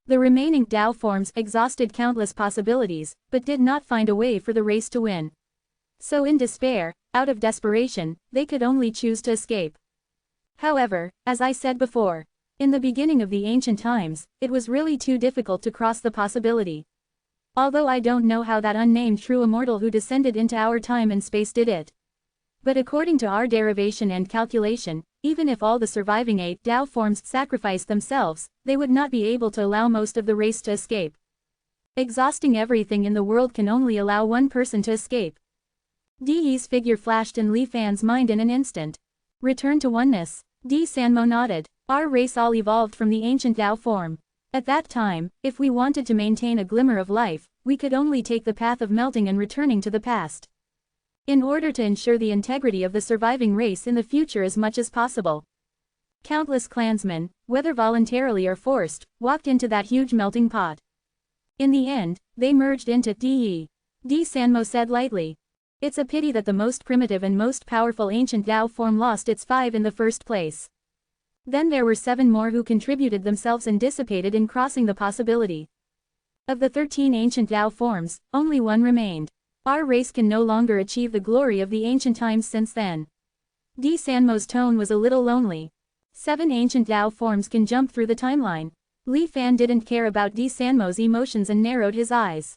The remaining Tao forms exhausted countless possibilities, but did not find a way for the race to win. So in despair, out of desperation, they could only choose to escape. However, as I said before, in the beginning of the ancient times, it was really too difficult to cross the possibility. Although I don't know how that unnamed true immortal who descended into our time and space did it. But according to our derivation and calculation, even if all the surviving 8 Tao forms sacrificed themselves, they would not be able to allow most of the race to escape. Exhausting everything in the world can only allow one person to escape. Di Yi's figure flashed in Li Fan's mind in an instant. Return to oneness. Di Sanmo nodded. Our race all evolved from the ancient Tao form. At that time, if we wanted to maintain a glimmer of life, we could only take the path of melting and returning to the past. In order to ensure the integrity of the surviving race in the future as much as possible. Countless clansmen, whether voluntarily or forced, walked into that huge melting pot. In the end, they merged into Di Yi. Di Sanmo said lightly. It's a pity that the most primitive and most powerful ancient Tao form lost its 5 in the first place. Then there were 7 more who contributed themselves and dissipated in crossing the possibility. Of the 13 ancient Tao forms, only 1 remained. Our race can no longer achieve the glory of the ancient times since then. Di Sanmo's tone was a little lonely. 7 ancient Tao forms can jump through the timeline. Li Fan didn't care about Di Sanmo's emotions and narrowed his eyes.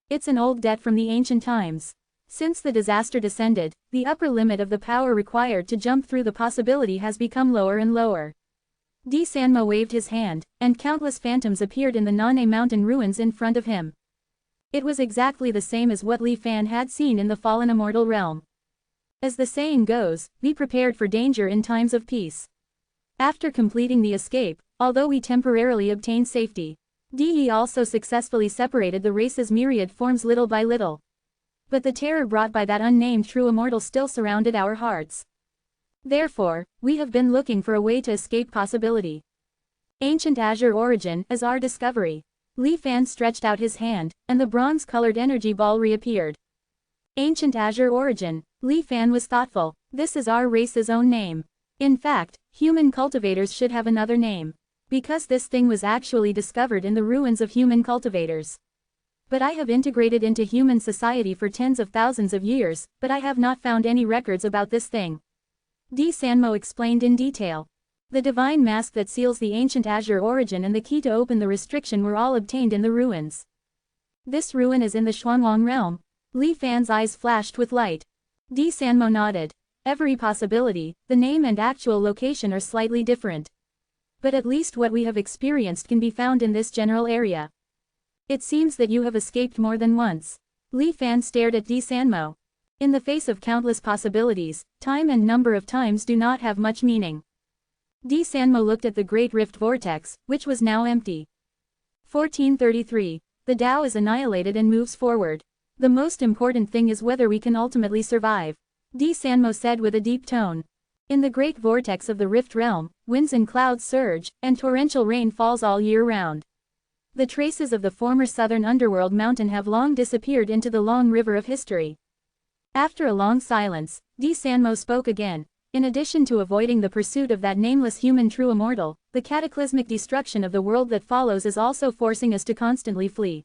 It's an old debt from the ancient times. Since the disaster descended, the upper limit of the power required to jump through the possibility has become lower and lower. Di Sanmo waved his hand, and countless phantoms appeared in the Nane mountain ruins in front of him. It was exactly the same as what Li Fan had seen in the fallen immortal realm. As the saying goes, be prepared for danger in times of peace. After completing the escape, although we temporarily obtained safety, De also successfully separated the race's myriad forms little by little. But the terror brought by that unnamed true immortal still surrounded our hearts. Therefore, we have been looking for a way to escape possibility. Ancient Azure origin is our discovery. Li Fan stretched out his hand, and the bronze-colored energy ball reappeared. Ancient Azure origin, Li Fan was thoughtful, this is our race's own name. In fact, human cultivators should have another name. Because this thing was actually discovered in the ruins of human cultivators. But I have integrated into human society for tens of thousands of years, but I have not found any records about this thing. D. Sanmo explained in detail. The divine mask that seals the ancient Azure origin and the key to open the restriction were all obtained in the ruins. This ruin is in the Xuanwang realm. Li Fan's eyes flashed with light. D. Sanmo nodded. Every possibility, the name and actual location are slightly different. But at least what we have experienced can be found in this general area. It seems that you have escaped more than once. Li Fan stared at D. Sanmo. In the face of countless possibilities, time and number of times do not have much meaning. D. Sanmo looked at the Great Rift Vortex, which was now empty. 1433. The Tao is annihilated and moves forward. The most important thing is whether we can ultimately survive. D. Sanmo said with a deep tone. In the Great Vortex of the Rift Realm, winds and clouds surge, and torrential rain falls all year round. The traces of the former southern underworld mountain have long disappeared into the long river of history. After a long silence, D. Sanmo spoke again. In addition to avoiding the pursuit of that nameless human true immortal, the cataclysmic destruction of the world that follows is also forcing us to constantly flee.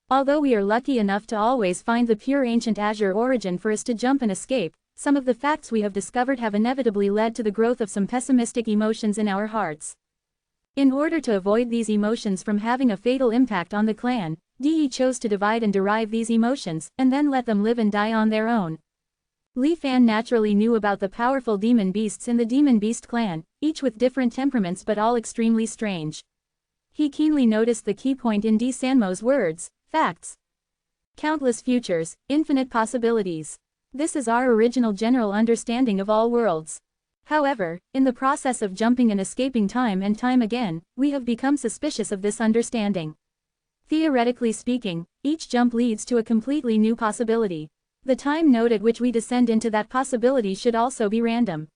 Although we are lucky enough to always find the pure ancient Azure origin for us to jump and escape, some of the facts we have discovered have inevitably led to the growth of some pessimistic emotions in our hearts. In order to avoid these emotions from having a fatal impact on the clan, De chose to divide and derive these emotions, and then let them live and die on their own. Li Fan naturally knew about the powerful demon beasts in the Demon Beast clan, each with different temperaments but all extremely strange. He keenly noticed the key point in D. Sanmo's words, facts. Countless futures, infinite possibilities. This is our original general understanding of all worlds. However, in the process of jumping and escaping time and time again, we have become suspicious of this understanding. Theoretically speaking, each jump leads to a completely new possibility. The time node at which we descend into that possibility should also be random.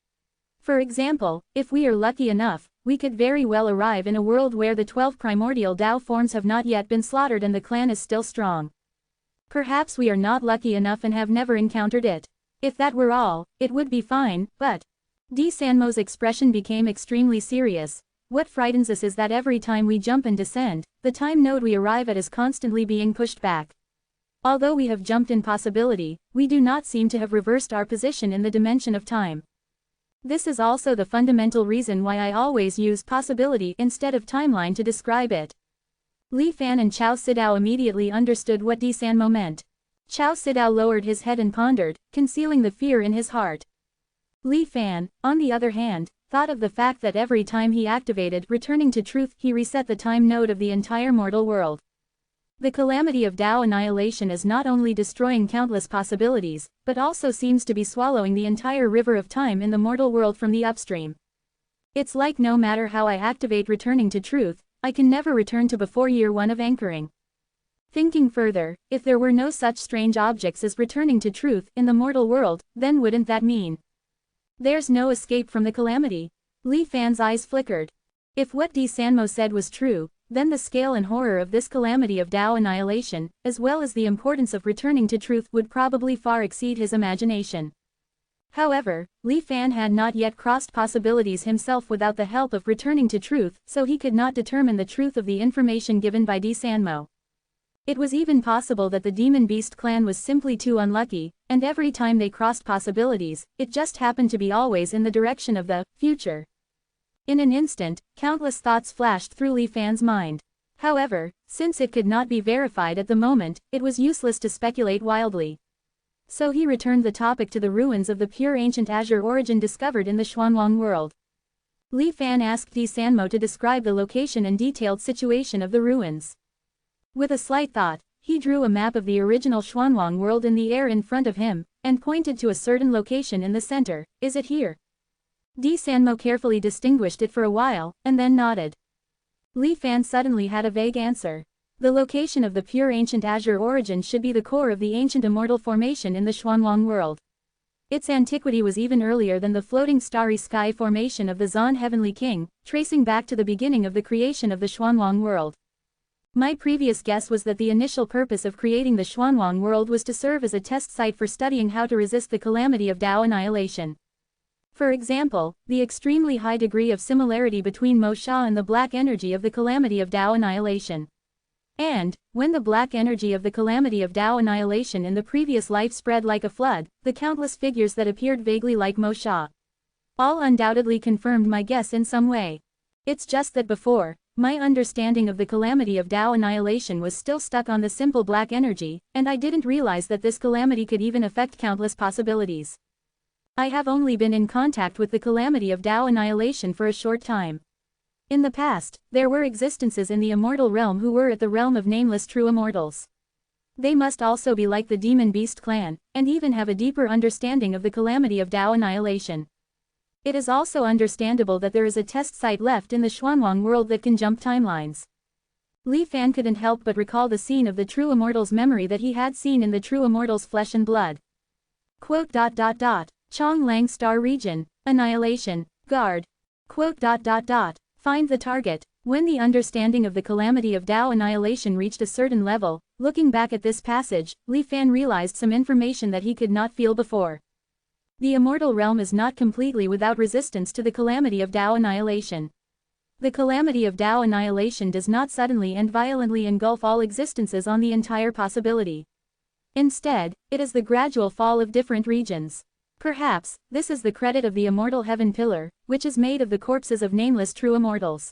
For example, if we are lucky enough, we could very well arrive in a world where the 12 primordial Tao forms have not yet been slaughtered and the clan is still strong. Perhaps we are not lucky enough and have never encountered it. If that were all, it would be fine, but... D. Sanmo's expression became extremely serious. What frightens us is that every time we jump and descend, the time node we arrive at is constantly being pushed back. Although we have jumped in possibility, we do not seem to have reversed our position in the dimension of time. This is also the fundamental reason why I always use possibility instead of timeline to describe it. Li Fan and Chao Sidao immediately understood what D. Sanmo meant. Chao Sidao lowered his head and pondered, concealing the fear in his heart. Li Fan, on the other hand, thought of the fact that every time he activated returning to truth, he reset the time node of the entire mortal world. The calamity of Tao annihilation is not only destroying countless possibilities, but also seems to be swallowing the entire river of time in the mortal world from the upstream. It's like no matter how I activate returning to truth, I can never return to before year 1 of anchoring. Thinking further, if there were no such strange objects as returning to truth in the mortal world, then wouldn't that mean there's no escape from the calamity? Li Fan's eyes flickered. If what D. Sanmo said was true, then the scale and horror of this calamity of Tao annihilation, as well as the importance of returning to truth, would probably far exceed his imagination. However, Li Fan had not yet crossed possibilities himself without the help of returning to truth, so he could not determine the truth of the information given by D. Sanmo. It was even possible that the Demon Beast clan was simply too unlucky, and every time they crossed possibilities, it just happened to be always in the direction of the future. In an instant, countless thoughts flashed through Li Fan's mind. However, since it could not be verified at the moment, it was useless to speculate wildly. So he returned the topic to the ruins of the pure ancient Azure origin discovered in the Xuanwang world. Li Fan asked D. Sanmo to describe the location and detailed situation of the ruins. With a slight thought, he drew a map of the original Xuanwang world in the air in front of him, and pointed to a certain location in the center. Is it here? D. Sanmo carefully distinguished it for a while, and then nodded. Li Fan suddenly had a vague answer. The location of the pure ancient azure origin should be the core of the ancient immortal formation in the Xuanwang world. Its antiquity was even earlier than the floating starry sky formation of the Zan Heavenly King, tracing back to the beginning of the creation of the Xuanwang world. My previous guess was that the initial purpose of creating the Xuanwang world was to serve as a test site for studying how to resist the calamity of Tao annihilation. For example, the extremely high degree of similarity between Mo Sha and the black energy of the calamity of Tao annihilation. And, when the black energy of the calamity of Tao annihilation in the previous life spread like a flood, the countless figures that appeared vaguely like Mo Sha all undoubtedly confirmed my guess in some way. It's just that before, my understanding of the calamity of Tao annihilation was still stuck on the simple black energy, and I didn't realize that this calamity could even affect countless possibilities. I have only been in contact with the calamity of Tao annihilation for a short time. In the past, there were existences in the immortal realm who were at the realm of nameless true immortals. They must also be like the demon beast clan, and even have a deeper understanding of the calamity of Tao annihilation. It is also understandable that there is a test site left in the Xuanwang world that can jump timelines. Li Fan couldn't help but recall the scene of the true immortal's memory that he had seen in the true immortal's flesh and blood. Chong Lang Star Region, Annihilation, Guard. Find the target. When the understanding of the calamity of Tao annihilation reached a certain level, looking back at this passage, Li Fan realized some information that he could not feel before. The immortal realm is not completely without resistance to the calamity of Tao annihilation. The calamity of Tao annihilation does not suddenly and violently engulf all existences on the entire possibility. Instead, it is the gradual fall of different regions. Perhaps, this is the credit of the immortal heaven pillar, which is made of the corpses of nameless true immortals.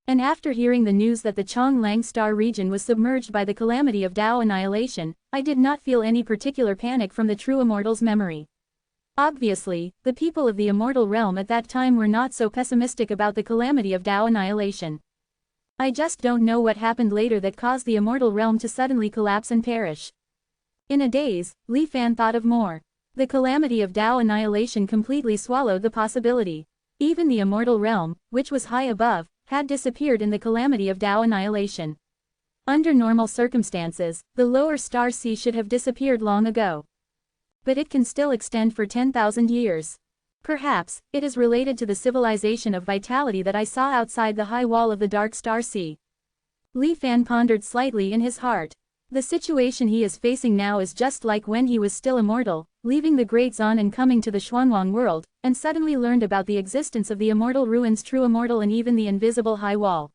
And after hearing the news that the Chong Lang Star region was submerged by the calamity of Tao annihilation, I did not feel any particular panic from the true immortal's memory. Obviously, the people of the immortal realm at that time were not so pessimistic about the calamity of Tao annihilation. I just don't know what happened later that caused the immortal realm to suddenly collapse and perish. In a daze, Li Fan thought of more. The calamity of Tao annihilation completely swallowed the possibility. Even the immortal realm, which was high above, had disappeared in the calamity of Tao annihilation. Under normal circumstances, the lower star sea should have disappeared long ago. But it can still extend for 10,000 years. Perhaps, it is related to the civilization of vitality that I saw outside the high wall of the dark star sea. Li Fan pondered slightly in his heart. The situation he is facing now is just like when he was still immortal, leaving the Great Zan and coming to the Xuanwang world, and suddenly learned about the existence of the immortal ruins true immortal and even the invisible high wall.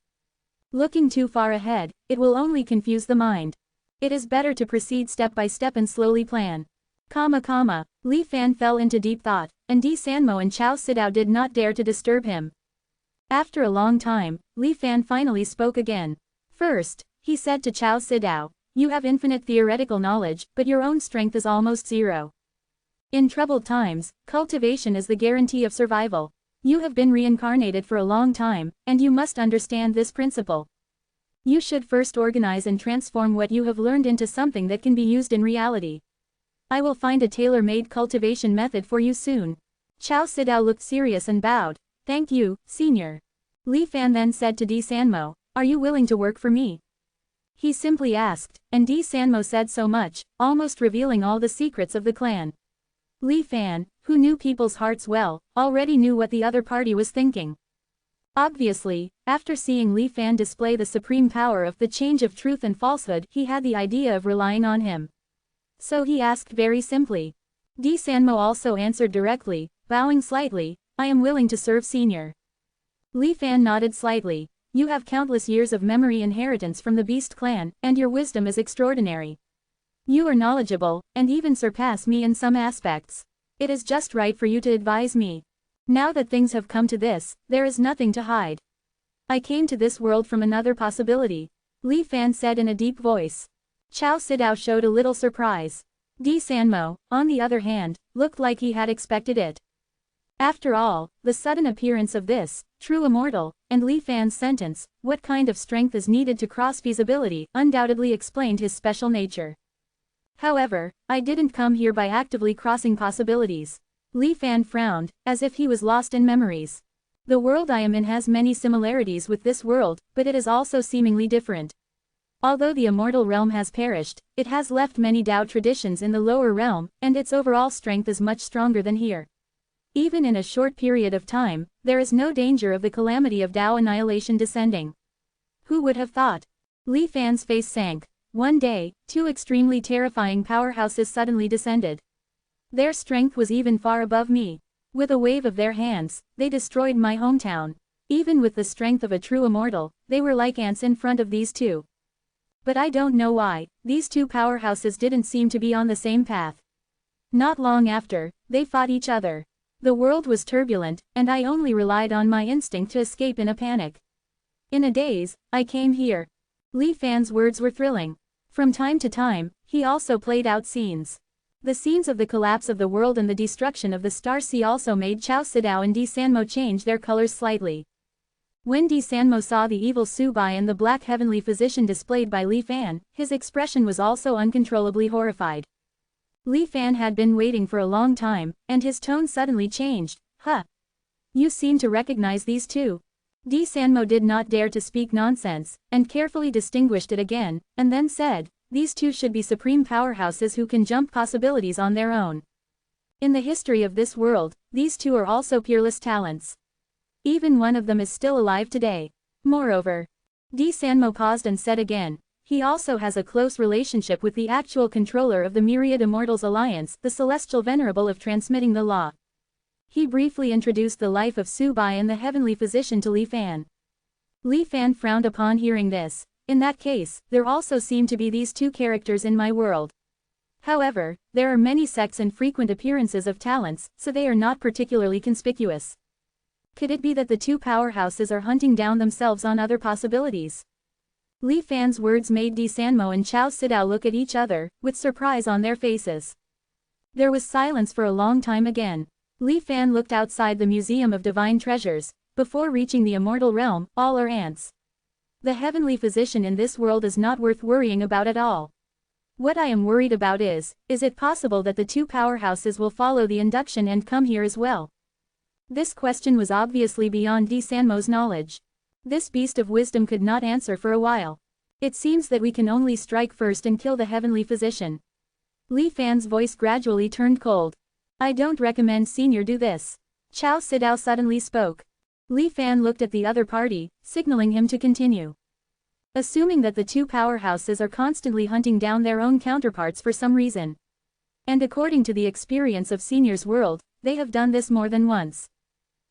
Looking too far ahead, it will only confuse the mind. It is better to proceed step by step and slowly plan. Li Fan fell into deep thought, and Di Sanmo and Chao Sidao did not dare to disturb him. After a long time, Li Fan finally spoke again. First, he said to Chao Sidao, "You have infinite theoretical knowledge, but your own strength is almost zero. In troubled times, cultivation is the guarantee of survival. You have been reincarnated for a long time, and you must understand this principle. You should first organize and transform what you have learned into something that can be used in reality. I will find a tailor-made cultivation method for you soon." Chao Sidao looked serious and bowed. "Thank you, senior." Li Fan then said to Di Sanmo, "Are you willing to work for me?" He simply asked, and Di Sanmo said so much, almost revealing all the secrets of the clan. Li Fan, who knew people's hearts well, already knew what the other party was thinking. Obviously, after seeing Li Fan display the supreme power of the change of truth and falsehood, he had the idea of relying on him. So he asked very simply. Di Sanmo also answered directly, bowing slightly, "I am willing to serve senior." Li Fan nodded slightly. "You have countless years of memory inheritance from the Beast clan, and your wisdom is extraordinary. You are knowledgeable, and even surpass me in some aspects. It is just right for you to advise me. Now that things have come to this, there is nothing to hide. I came to this world from another possibility," Li Fan said in a deep voice. Chao Sidao showed a little surprise. Di Sanmo, on the other hand, looked like he had expected it. After all, the sudden appearance of this, true immortal, and Li Fan's sentence, "What kind of strength is needed to cross feasibility," undoubtedly explained his special nature. "However, I didn't come here by actively crossing possibilities." Li Fan frowned, as if he was lost in memories. The world I am in has many similarities with this world, but it is also seemingly different. Although the immortal realm has perished, it has left many Tao traditions in the lower realm, and its overall strength is much stronger than here. Even in a short period of time, there is no danger of the calamity of Tao annihilation descending. Who would have thought? Li Fan's face sank. One day, two extremely terrifying powerhouses suddenly descended. Their strength was even far above me. With a wave of their hands, they destroyed my hometown. Even with the strength of a true immortal, they were like ants in front of these two. But I don't know why, these two powerhouses didn't seem to be on the same path. Not long after, they fought each other. The world was turbulent, and I only relied on my instinct to escape in a panic. In a daze, I came here. Li Fan's words were thrilling. From time to time, he also played out scenes. The scenes of the collapse of the world and the destruction of the Star Sea also made Chao Sidao and Di Sanmo change their colors slightly. When Di Sanmo saw the evil Subai and the black heavenly physician displayed by Li Fan, his expression was also uncontrollably horrified. Li Fan had been waiting for a long time, and his tone suddenly changed. Huh. You seem to recognize these two. Di Sanmo did not dare to speak nonsense, and carefully distinguished it again, and then said, these two should be supreme powerhouses who can jump possibilities on their own. In the history of this world, these two are also peerless talents. Even one of them is still alive today. Moreover, Di Sanmo paused and said again, he also has a close relationship with the actual controller of the Myriad Immortals Alliance, the Celestial Venerable of transmitting the law. He briefly introduced the life of Subai and the heavenly physician to Li Fan. Li Fan frowned upon hearing this. In that case, there also seem to be these two characters in my world. However, there are many sects and frequent appearances of talents, so they are not particularly conspicuous. Could it be that the two powerhouses are hunting down themselves on other possibilities? Li Fan's words made Di Sanmo and Chao Sidao look at each other, with surprise on their faces. There was silence for a long time again. Li Fan looked outside the Museum of Divine Treasures. Before reaching the immortal realm, all are ants. The heavenly physician in this world is not worth worrying about at all. What I am worried about is it possible that the two powerhouses will follow the induction and come here as well? This question was obviously beyond Di Sanmo's knowledge. This beast of wisdom could not answer for a while. It seems that we can only strike first and kill the heavenly physician. Li Fan's voice gradually turned cold. I don't recommend Senior do this. Chao Sidao suddenly spoke. Li Fan looked at the other party, signaling him to continue. Assuming that the two powerhouses are constantly hunting down their own counterparts for some reason. And according to the experience of Senior's world, they have done this more than once.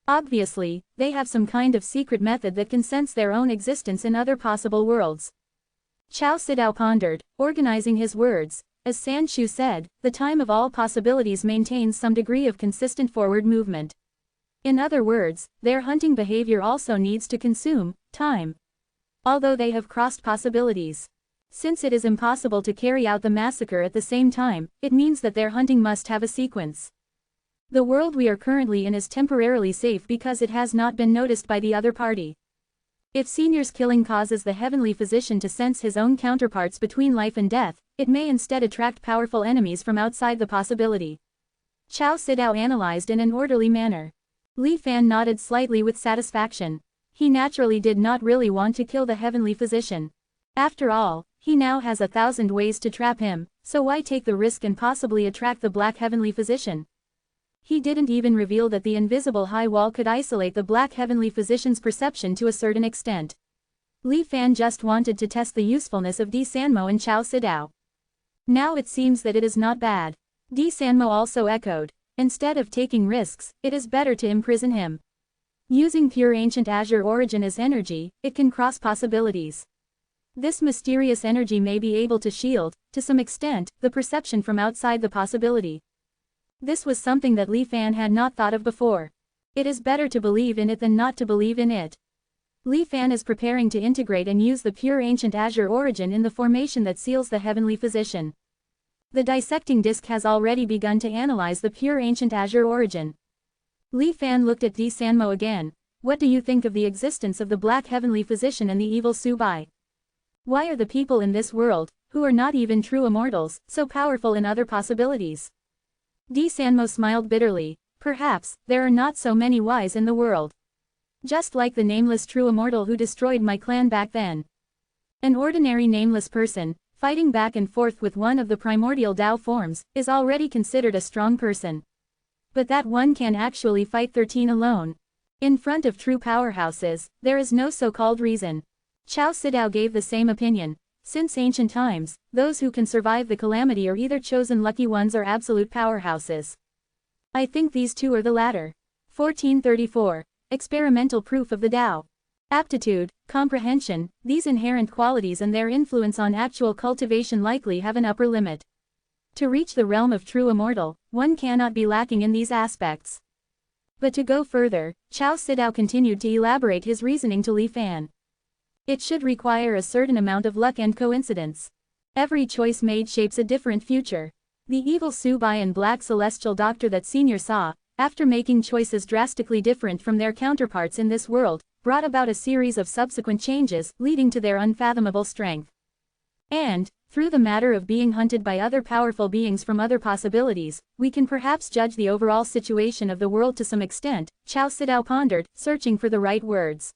Obviously, they have some kind of secret method that can sense their own existence in other possible worlds. Chao Sidao pondered, organizing his words. As San Shu said, the time of all possibilities maintains some degree of consistent forward movement. In other words, their hunting behavior also needs to consume time. Although they have crossed possibilities. Since it is impossible to carry out the massacre at the same time, it means that their hunting must have a sequence. The world we are currently in is temporarily safe because it has not been noticed by the other party. If Senior's killing causes the heavenly physician to sense his own counterparts between life and death, it may instead attract powerful enemies from outside the possibility. Chao Sidao analyzed in an orderly manner. Li Fan nodded slightly with satisfaction. He naturally did not really want to kill the heavenly physician. After all, he now has 1,000 ways to trap him, so why take the risk and possibly attract the black heavenly physician? He didn't even reveal that the invisible high wall could isolate the black heavenly physician's perception to a certain extent. Li Fan just wanted to test the usefulness of Di Sanmo and Chao Sidao. Now it seems that it is not bad. Di Sanmo also echoed. Instead of taking risks, it is better to imprison him. Using pure ancient azure origin as energy, it can cross possibilities. This mysterious energy may be able to shield, to some extent, the perception from outside the possibility. This was something that Li Fan had not thought of before. It is better to believe in it than not to believe in it. Li Fan is preparing to integrate and use the pure ancient azure origin in the formation that seals the heavenly physician. The dissecting disc has already begun to analyze the pure ancient azure origin. Li Fan looked at Di Sanmo again. What do you think of the existence of the black heavenly physician and the evil Subai? Why are the people in this world, who are not even true immortals, so powerful in other possibilities? Di Sanmo smiled bitterly. Perhaps, there are not so many wise in the world. Just like the nameless true immortal who destroyed my clan back then. An ordinary nameless person, fighting back and forth with one of the primordial Tao forms, is already considered a strong person. But that one can actually fight 13 alone. In front of true powerhouses, there is no so-called reason. Qiao Sidao gave the same opinion. Since ancient times, those who can survive the calamity are either chosen lucky ones or absolute powerhouses. I think these two are the latter. 1434. Experimental proof of the Tao. Aptitude, comprehension, these inherent qualities and their influence on actual cultivation likely have an upper limit. To reach the realm of true immortal, one cannot be lacking in these aspects. But to go further, Qiao Sidao continued to elaborate his reasoning to Li Fan. It should require a certain amount of luck and coincidence. Every choice made shapes a different future. The evil Subai and Black Celestial Doctor that Senior saw, after making choices drastically different from their counterparts in this world, brought about a series of subsequent changes, leading to their unfathomable strength. And, through the matter of being hunted by other powerful beings from other possibilities, we can perhaps judge the overall situation of the world to some extent, Qiao Sidao pondered, searching for the right words.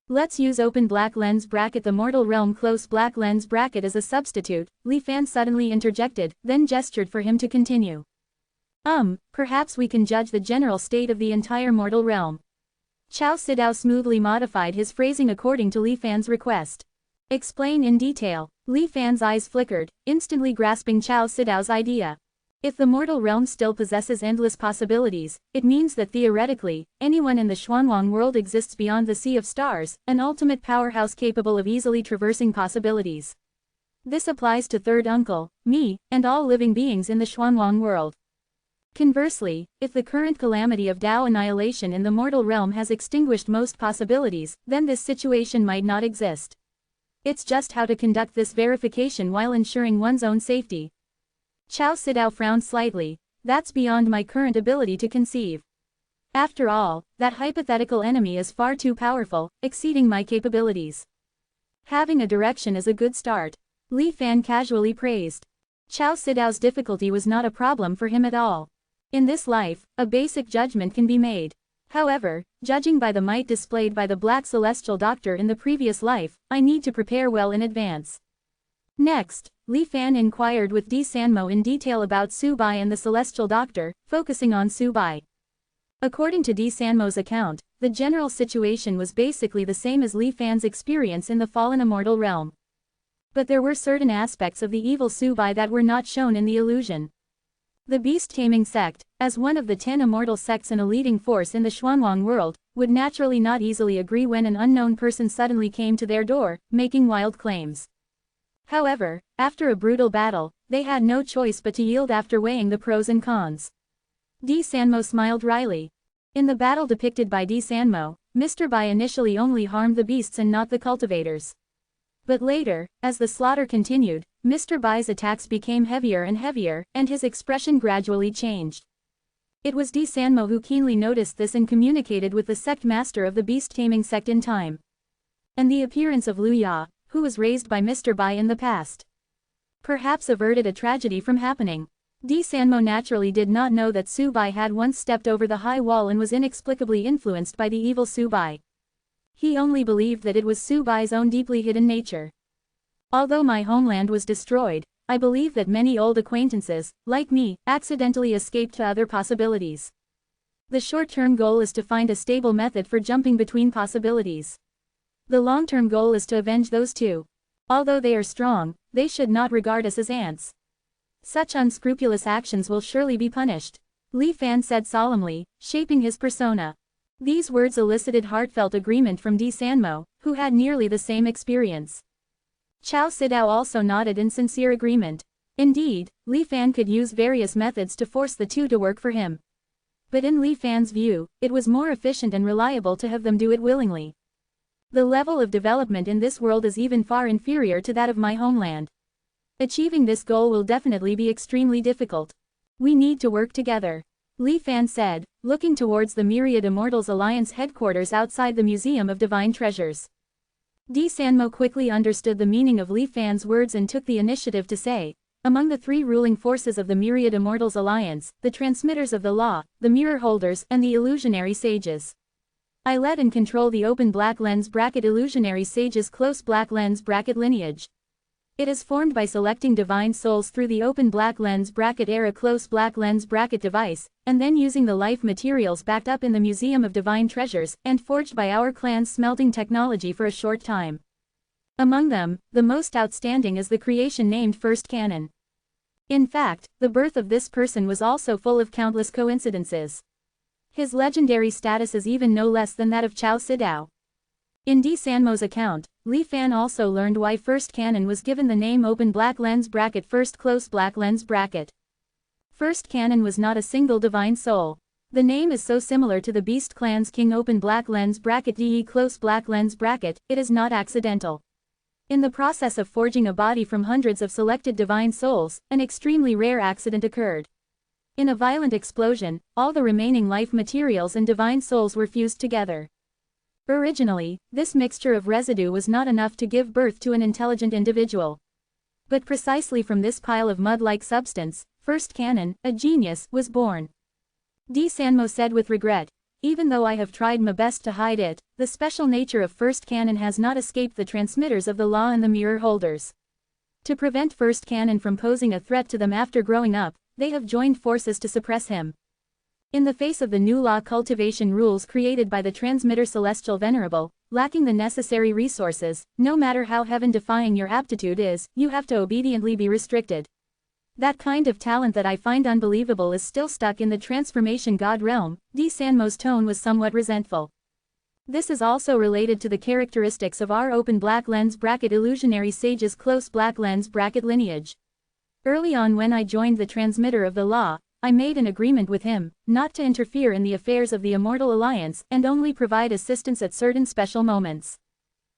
Let's use open black lens bracket the mortal realm close black lens bracket as a substitute, Li Fan suddenly interjected, then gestured for him to continue. Perhaps we can judge the general state of the entire mortal realm. Qiao Sidao smoothly modified his phrasing according to Li Fan's request. Explain in detail. Li Fan's eyes flickered, instantly grasping Qiao Sidao's idea. If the mortal realm still possesses endless possibilities, it means that theoretically, anyone in the Xuanwang world exists beyond the sea of stars, an ultimate powerhouse capable of easily traversing possibilities. This applies to Third Uncle, me, and all living beings in the Xuanwang world. Conversely, if the current calamity of Tao annihilation in the mortal realm has extinguished most possibilities, then this situation might not exist. It's just how to conduct this verification while ensuring one's own safety. Qiao Sidao frowned slightly. That's beyond my current ability to conceive. After all, that hypothetical enemy is far too powerful, exceeding my capabilities. Having a direction is a good start. Li Fan casually praised. Qiao Sidao's difficulty was not a problem for him at all. In this life, a basic judgment can be made. However, judging by the might displayed by the Black Celestial Doctor in the previous life, I need to prepare well in advance. Next, Li Fan inquired with Di Sanmo in detail about Subai and the Celestial Doctor, focusing on Subai. According to Di Sanmo's account, the general situation was basically the same as Li Fan's experience in the fallen immortal realm. But there were certain aspects of the evil Subai that were not shown in the illusion. The beast-taming sect, as one of the 10 immortal sects and a leading force in the Xuanwang world, would naturally not easily agree when an unknown person suddenly came to their door, making wild claims. However, after a brutal battle, they had no choice but to yield after weighing the pros and cons. Di Sanmo smiled wryly. In the battle depicted by Di Sanmo, Mr. Bai initially only harmed the beasts and not the cultivators. But later, as the slaughter continued, Mr. Bai's attacks became heavier and heavier, and his expression gradually changed. It was Di Sanmo who keenly noticed this and communicated with the sect master of the beast-taming sect in time. And the appearance of Lu Ya, who was raised by Mr. Bai in the past, perhaps averted a tragedy from happening. Di Sanmo naturally did not know that Subai had once stepped over the high wall and was inexplicably influenced by the evil Subai. He only believed that it was Subai's own deeply hidden nature. Although my homeland was destroyed, I believe that many old acquaintances, like me, accidentally escaped to other possibilities. The short-term goal is to find a stable method for jumping between possibilities. The long-term goal is to avenge those two. Although they are strong, they should not regard us as ants. Such unscrupulous actions will surely be punished. Li Fan said solemnly, shaping his persona. These words elicited heartfelt agreement from Di Sanmo, who had nearly the same experience. Qiao Sidao also nodded in sincere agreement. Indeed, Li Fan could use various methods to force the two to work for him. But in Li Fan's view, it was more efficient and reliable to have them do it willingly. The level of development in this world is even far inferior to that of my homeland. Achieving this goal will definitely be extremely difficult. We need to work together. Li Fan said, looking towards the Myriad Immortals Alliance headquarters outside the Museum of Divine Treasures. Di Sanmo quickly understood the meaning of Li Fan's words and took the initiative to say, among the three ruling forces of the Myriad Immortals Alliance, the transmitters of the law, the mirror holders, and the illusionary sages. I led and control the open black lens bracket illusionary sage's close black lens bracket lineage. It is formed by selecting divine souls through the open black lens bracket era close black lens bracket device, and then using the life materials backed up in the Museum of Divine Treasures, and forged by our clan's smelting technology for a short time. Among them, the most outstanding is the creation named First Canon. In fact, the birth of this person was also full of countless coincidences. His legendary status is even no less than that of Chao Sidao. In D. Sanmo's account, Li Fan also learned why First Canon was given the name open black lens bracket first close black lens bracket. First Canon was not a single divine soul. The name is so similar to the Beast Clan's King open black lens bracket DE close black lens bracket, it is not accidental. In the process of forging a body from hundreds of selected divine souls, an extremely rare accident occurred. In a violent explosion, all the remaining life materials and divine souls were fused together. Originally, this mixture of residue was not enough to give birth to an intelligent individual. But precisely from this pile of mud-like substance, First Canon, a genius, was born. D. Sanmo said with regret, "Even though I have tried my best to hide it, the special nature of First Canon has not escaped the transmitters of the law and the mirror holders. To prevent First Canon from posing a threat to them after growing up, they have joined forces to suppress him. In the face of the new law cultivation rules created by the transmitter Celestial Venerable, lacking the necessary resources, no matter how heaven-defying your aptitude is, you have to obediently be restricted. That kind of talent that I find unbelievable is still stuck in the transformation god realm." D. Sanmo's tone was somewhat resentful. This is also related to the characteristics of our open black lens bracket illusionary sage's close black lens bracket lineage. Early on when I joined the transmitter of the law, I made an agreement with him, not to interfere in the affairs of the Immortal Alliance and only provide assistance at certain special moments.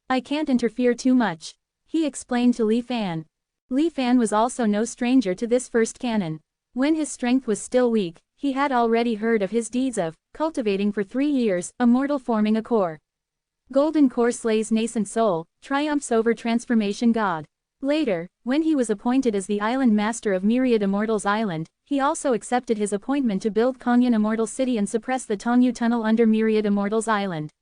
"I can't interfere too much," he explained to Li Fan. Li Fan was also no stranger to this First Canon. When his strength was still weak, he had already heard of his deeds of cultivating for 3 years, Immortal forming a core. Golden core slays nascent soul, triumphs over transformation god. Later, when he was appointed as the island master of Myriad Immortals Island, he also accepted his appointment to build Kongyun Immortal City and suppress the Tongyu Tunnel under Myriad Immortals Island.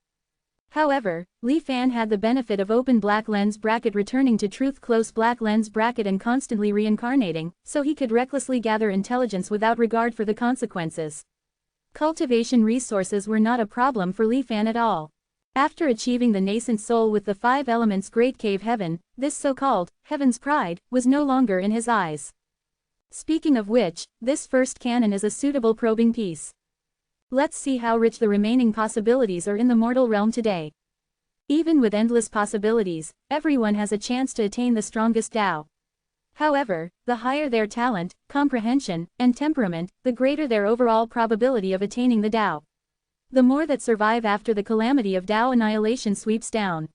However, Li Fan had the benefit of open black lens bracket returning to truth close black lens bracket and constantly reincarnating, so he could recklessly gather intelligence without regard for the consequences. Cultivation resources were not a problem for Li Fan at all. After achieving the nascent soul with the 5 elements Great Cave Heaven, this so-called Heaven's Pride was no longer in his eyes. Speaking of which, this First Canon is a suitable probing piece. Let's see how rich the remaining possibilities are in the mortal realm today. Even with endless possibilities, everyone has a chance to attain the strongest Tao. However, the higher their talent, comprehension, and temperament, the greater their overall probability of attaining the Tao. The more that survive after the calamity of Tao annihilation sweeps down.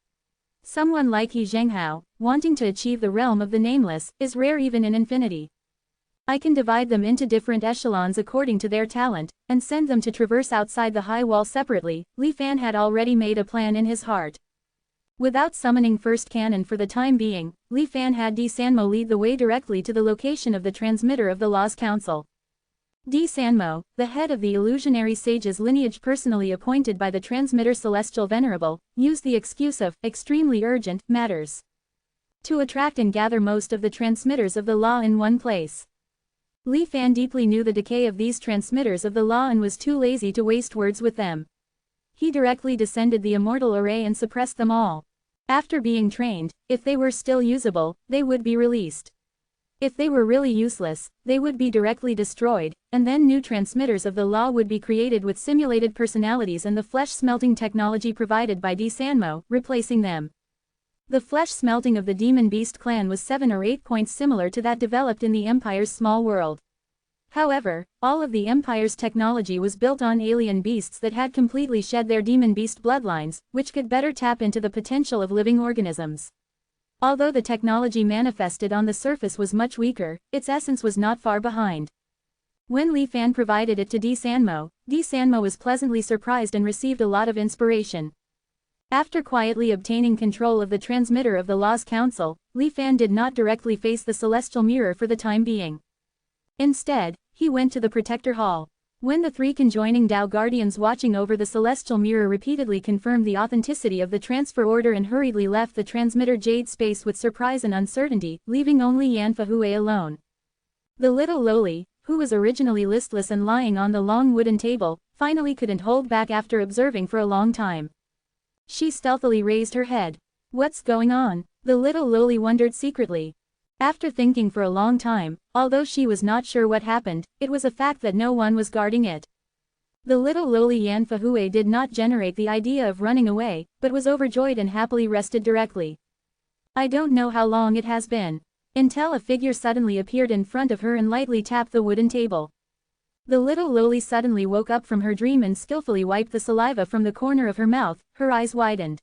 Someone like He Zhenghao, wanting to achieve the realm of the nameless, is rare even in infinity. I can divide them into different echelons according to their talent, and send them to traverse outside the high wall separately. Li Fan had already made a plan in his heart. Without summoning First Canon for the time being, Li Fan had D. Sanmo lead the way directly to the location of the transmitter of the Law's Council. D. Sanmo, the head of the illusionary sage's lineage personally appointed by the transmitter Celestial Venerable, used the excuse of extremely urgent matters to attract and gather most of the transmitters of the law in one place. Li Fan deeply knew the decay of these transmitters of the law and was too lazy to waste words with them. He directly descended the immortal array and suppressed them all. After being trained, if they were still usable, they would be released. If they were really useless, they would be directly destroyed, and then new transmitters of the law would be created with simulated personalities and the flesh-smelting technology provided by D. Sanmo, replacing them. The flesh smelting of the Demon Beast clan was 7 or 8 points similar to that developed in the Empire's small world. However, all of the Empire's technology was built on alien beasts that had completely shed their Demon Beast bloodlines, which could better tap into the potential of living organisms. Although the technology manifested on the surface was much weaker, its essence was not far behind. When Li Fan provided it to D. Sanmo was pleasantly surprised and received a lot of inspiration. After quietly obtaining control of the transmitter of the Law's Council, Li Fan did not directly face the celestial mirror for the time being. Instead, he went to the Protector Hall. When the three conjoining Tao Guardians watching over the celestial mirror repeatedly confirmed the authenticity of the transfer order and hurriedly left the transmitter Jade space with surprise and uncertainty, leaving only Yanfa Hui alone. The little loli, who was originally listless and lying on the long wooden table, finally couldn't hold back after observing for a long time. She stealthily raised her head. What's going on? The little loli wondered secretly. After thinking for a long time, although she was not sure what happened, it was a fact that no one was guarding it. The little loli Yanfa Hui did not generate the idea of running away, but was overjoyed and happily rested directly. I don't know how long it has been. Until a figure suddenly appeared in front of her and lightly tapped the wooden table. The little loli suddenly woke up from her dream and skillfully wiped the saliva from the corner of her mouth, her eyes widened.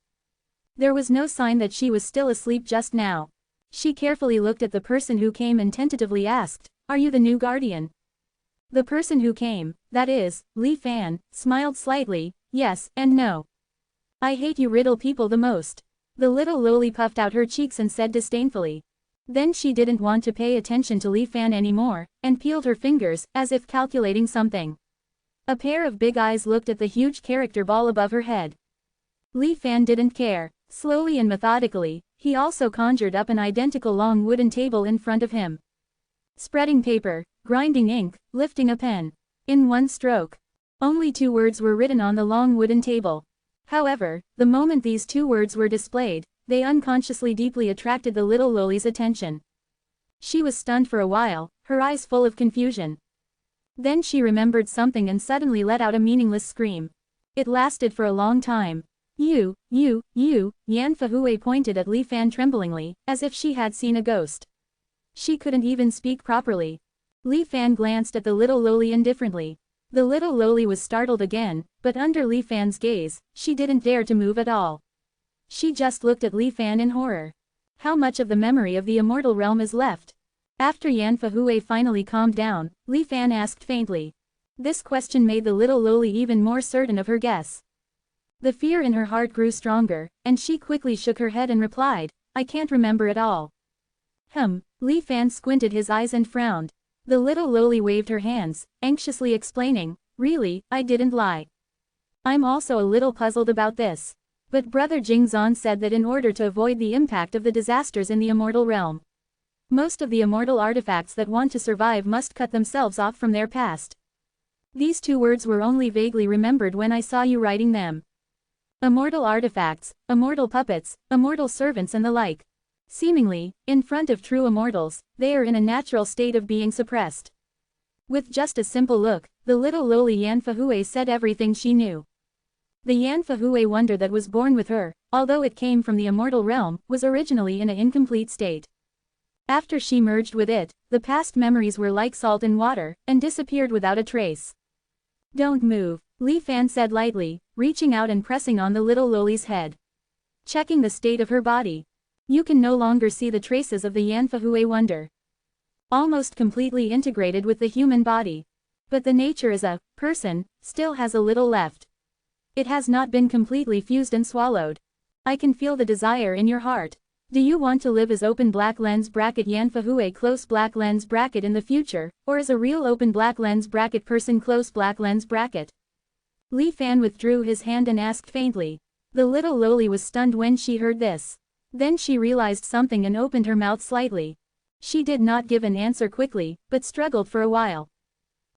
There was no sign that she was still asleep just now. She carefully looked at the person who came and tentatively asked, "Are you the new guardian?" The person who came, that is, Li Fan, smiled slightly, yes and no. I hate you riddle people the most. The little loli puffed out her cheeks and said disdainfully. Then she didn't want to pay attention to Li Fan anymore, and peeled her fingers, as if calculating something. A pair of big eyes looked at the huge character ball above her head. Li Fan didn't care. Slowly and methodically, he also conjured up an identical long wooden table in front of him. Spreading paper, grinding ink, lifting a pen. In one stroke. Only 2 words were written on the long wooden table. However, the moment these 2 words were displayed, they unconsciously deeply attracted the little loli's attention. She was stunned for a while, her eyes full of confusion. Then she remembered something and suddenly let out a meaningless scream. It lasted for a long time. You, Yanfa Hui pointed at Li Fan tremblingly, as if she had seen a ghost. She couldn't even speak properly. Li Fan glanced at the little loli indifferently. The little loli was startled again, but under Li Fan's gaze, she didn't dare to move at all. She just looked at Li Fan in horror. How much of the memory of the immortal realm is left? After Yanfa Hui finally calmed down, Li Fan asked faintly. This question made the little loli even more certain of her guess. The fear in her heart grew stronger, and she quickly shook her head and replied, I can't remember at all. Li Fan squinted his eyes and frowned. The little loli waved her hands, anxiously explaining, really, I didn't lie. I'm also a little puzzled about this. But Brother Jingzan said that in order to avoid the impact of the disasters in the immortal realm, most of the immortal artifacts that want to survive must cut themselves off from their past. These 2 words were only vaguely remembered when I saw you writing them. Immortal artifacts, immortal puppets, immortal servants and the like. Seemingly, in front of true immortals, they are in a natural state of being suppressed. With just a simple look, the little loli Yanfa Hui said everything she knew. The Yanfa Hui wonder that was born with her, although it came from the immortal realm, was originally in an incomplete state. After she merged with it, the past memories were like salt in water, and disappeared without a trace. Don't move, Li Fan said lightly, reaching out and pressing on the little loli's head. Checking the state of her body. You can no longer see the traces of the Yanfa Hui wonder. Almost completely integrated with the human body. But the nature as a person still has a little left. It has not been completely fused and swallowed. I can feel the desire in your heart. Do you want to live as open black lens bracket Yanfa Hui close black lens bracket in the future, or as a real open black lens bracket person close black lens bracket? Li Fan withdrew his hand and asked faintly. The little loli was stunned when she heard this. Then she realized something and opened her mouth slightly. She did not give an answer quickly, but struggled for a while.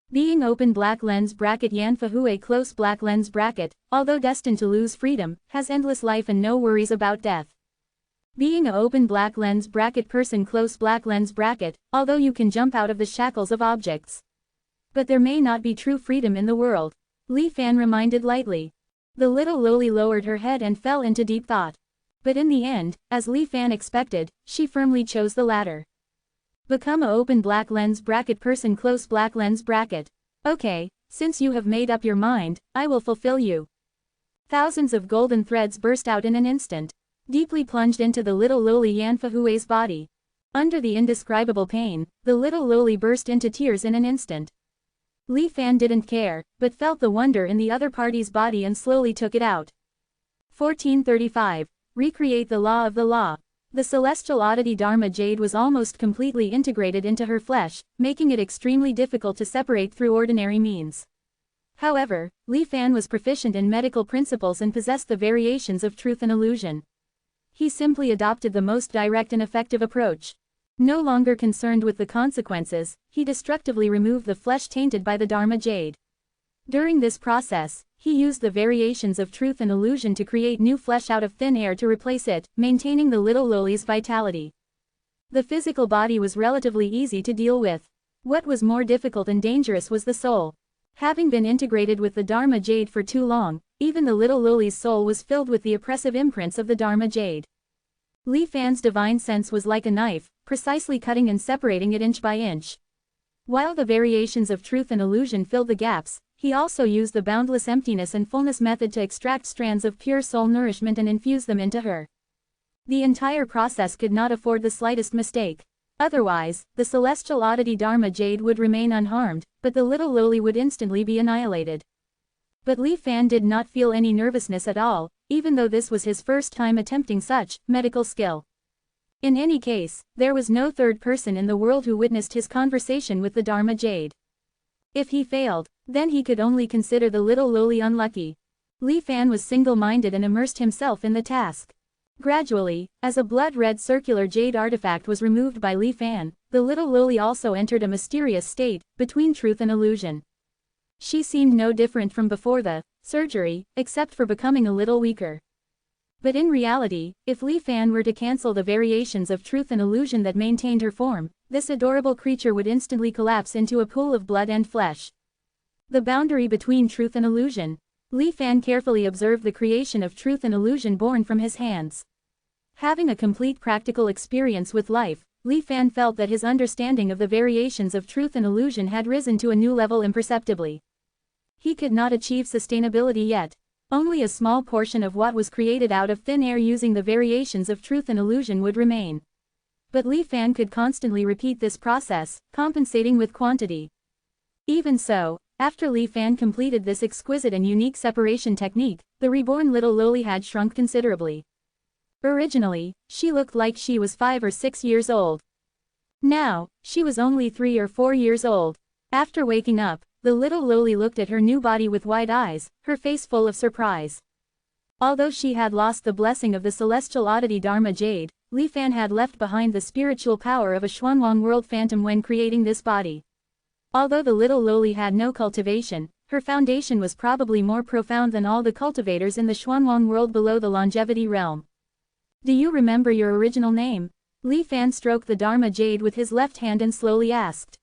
Being open black lens bracket Yanfa Hui close black lens bracket, although destined to lose freedom, has endless life and no worries about death. Being a open black lens bracket person close black lens bracket, although you can jump out of the shackles of objects. But there may not be true freedom in the world. Li Fan reminded lightly. The little loli lowered her head and fell into deep thought. But in the end, as Li Fan expected, she firmly chose the latter. Become a open black lens bracket person close black lens bracket. Okay, since you have made up your mind, I will fulfill you. Thousands of golden threads burst out in an instant. Deeply plunged into the little loli Yanfa Hui's body. Under the indescribable pain, the little loli burst into tears in an instant. Li Fan didn't care, but felt the wonder in the other party's body and slowly took it out. 1435. Recreate the law of the law. The celestial oddity Dharma jade was almost completely integrated into her flesh, making it extremely difficult to separate through ordinary means. However, Li Fan was proficient in medical principles and possessed the variations of truth and illusion. He simply adopted the most direct and effective approach. No longer concerned with the consequences, he destructively removed the flesh tainted by the Dharma jade. During this process, he used the variations of truth and illusion to create new flesh out of thin air to replace it, maintaining the little loli's vitality. The physical body was relatively easy to deal with. What was more difficult and dangerous was the soul. Having been integrated with the Dharma jade for too long, even the little loli's soul was filled with the oppressive imprints of the Dharma jade. Li Fan's divine sense was like a knife, precisely cutting and separating it inch by inch. While the variations of truth and illusion filled the gaps, he also used the boundless emptiness and fullness method to extract strands of pure soul nourishment and infuse them into her. The entire process could not afford the slightest mistake. Otherwise, the celestial oddity Dharma jade would remain unharmed, but the little loli would instantly be annihilated. But Li Fan did not feel any nervousness at all, even though this was his first time attempting such medical skill. In any case, there was no third person in the world who witnessed his conversation with the Dharma jade. If he failed, then he could only consider the little loli unlucky. Li Fan was single-minded and immersed himself in the task. Gradually, as a blood-red circular jade artifact was removed by Li Fan, the little loli also entered a mysterious state, between truth and illusion. She seemed no different from before the surgery, except for becoming a little weaker. But in reality, if Li Fan were to cancel the variations of truth and illusion that maintained her form, this adorable creature would instantly collapse into a pool of blood and flesh. The boundary between truth and illusion. Li Fan carefully observed the creation of truth and illusion born from his hands. Having a complete practical experience with life, Li Fan felt that his understanding of the variations of truth and illusion had risen to a new level imperceptibly. He could not achieve sustainability yet. Only a small portion of what was created out of thin air using the variations of truth and illusion would remain. But Li Fan could constantly repeat this process, compensating with quantity. Even so, after Li Fan completed this exquisite and unique separation technique, the reborn little loli had shrunk considerably. Originally, she looked like she was 5 or 6 years old. Now, she was only 3 or 4 years old. After waking up, the little loli looked at her new body with wide eyes, her face full of surprise. Although she had lost the blessing of the celestial oddity Dharma jade, Li Fan had left behind the spiritual power of a Xuanwang world phantom when creating this body. Although the little loli had no cultivation, her foundation was probably more profound than all the cultivators in the Xuanwang world below the longevity realm. Do you remember your original name? Li Fan stroked the Dharma jade with his left hand and slowly asked.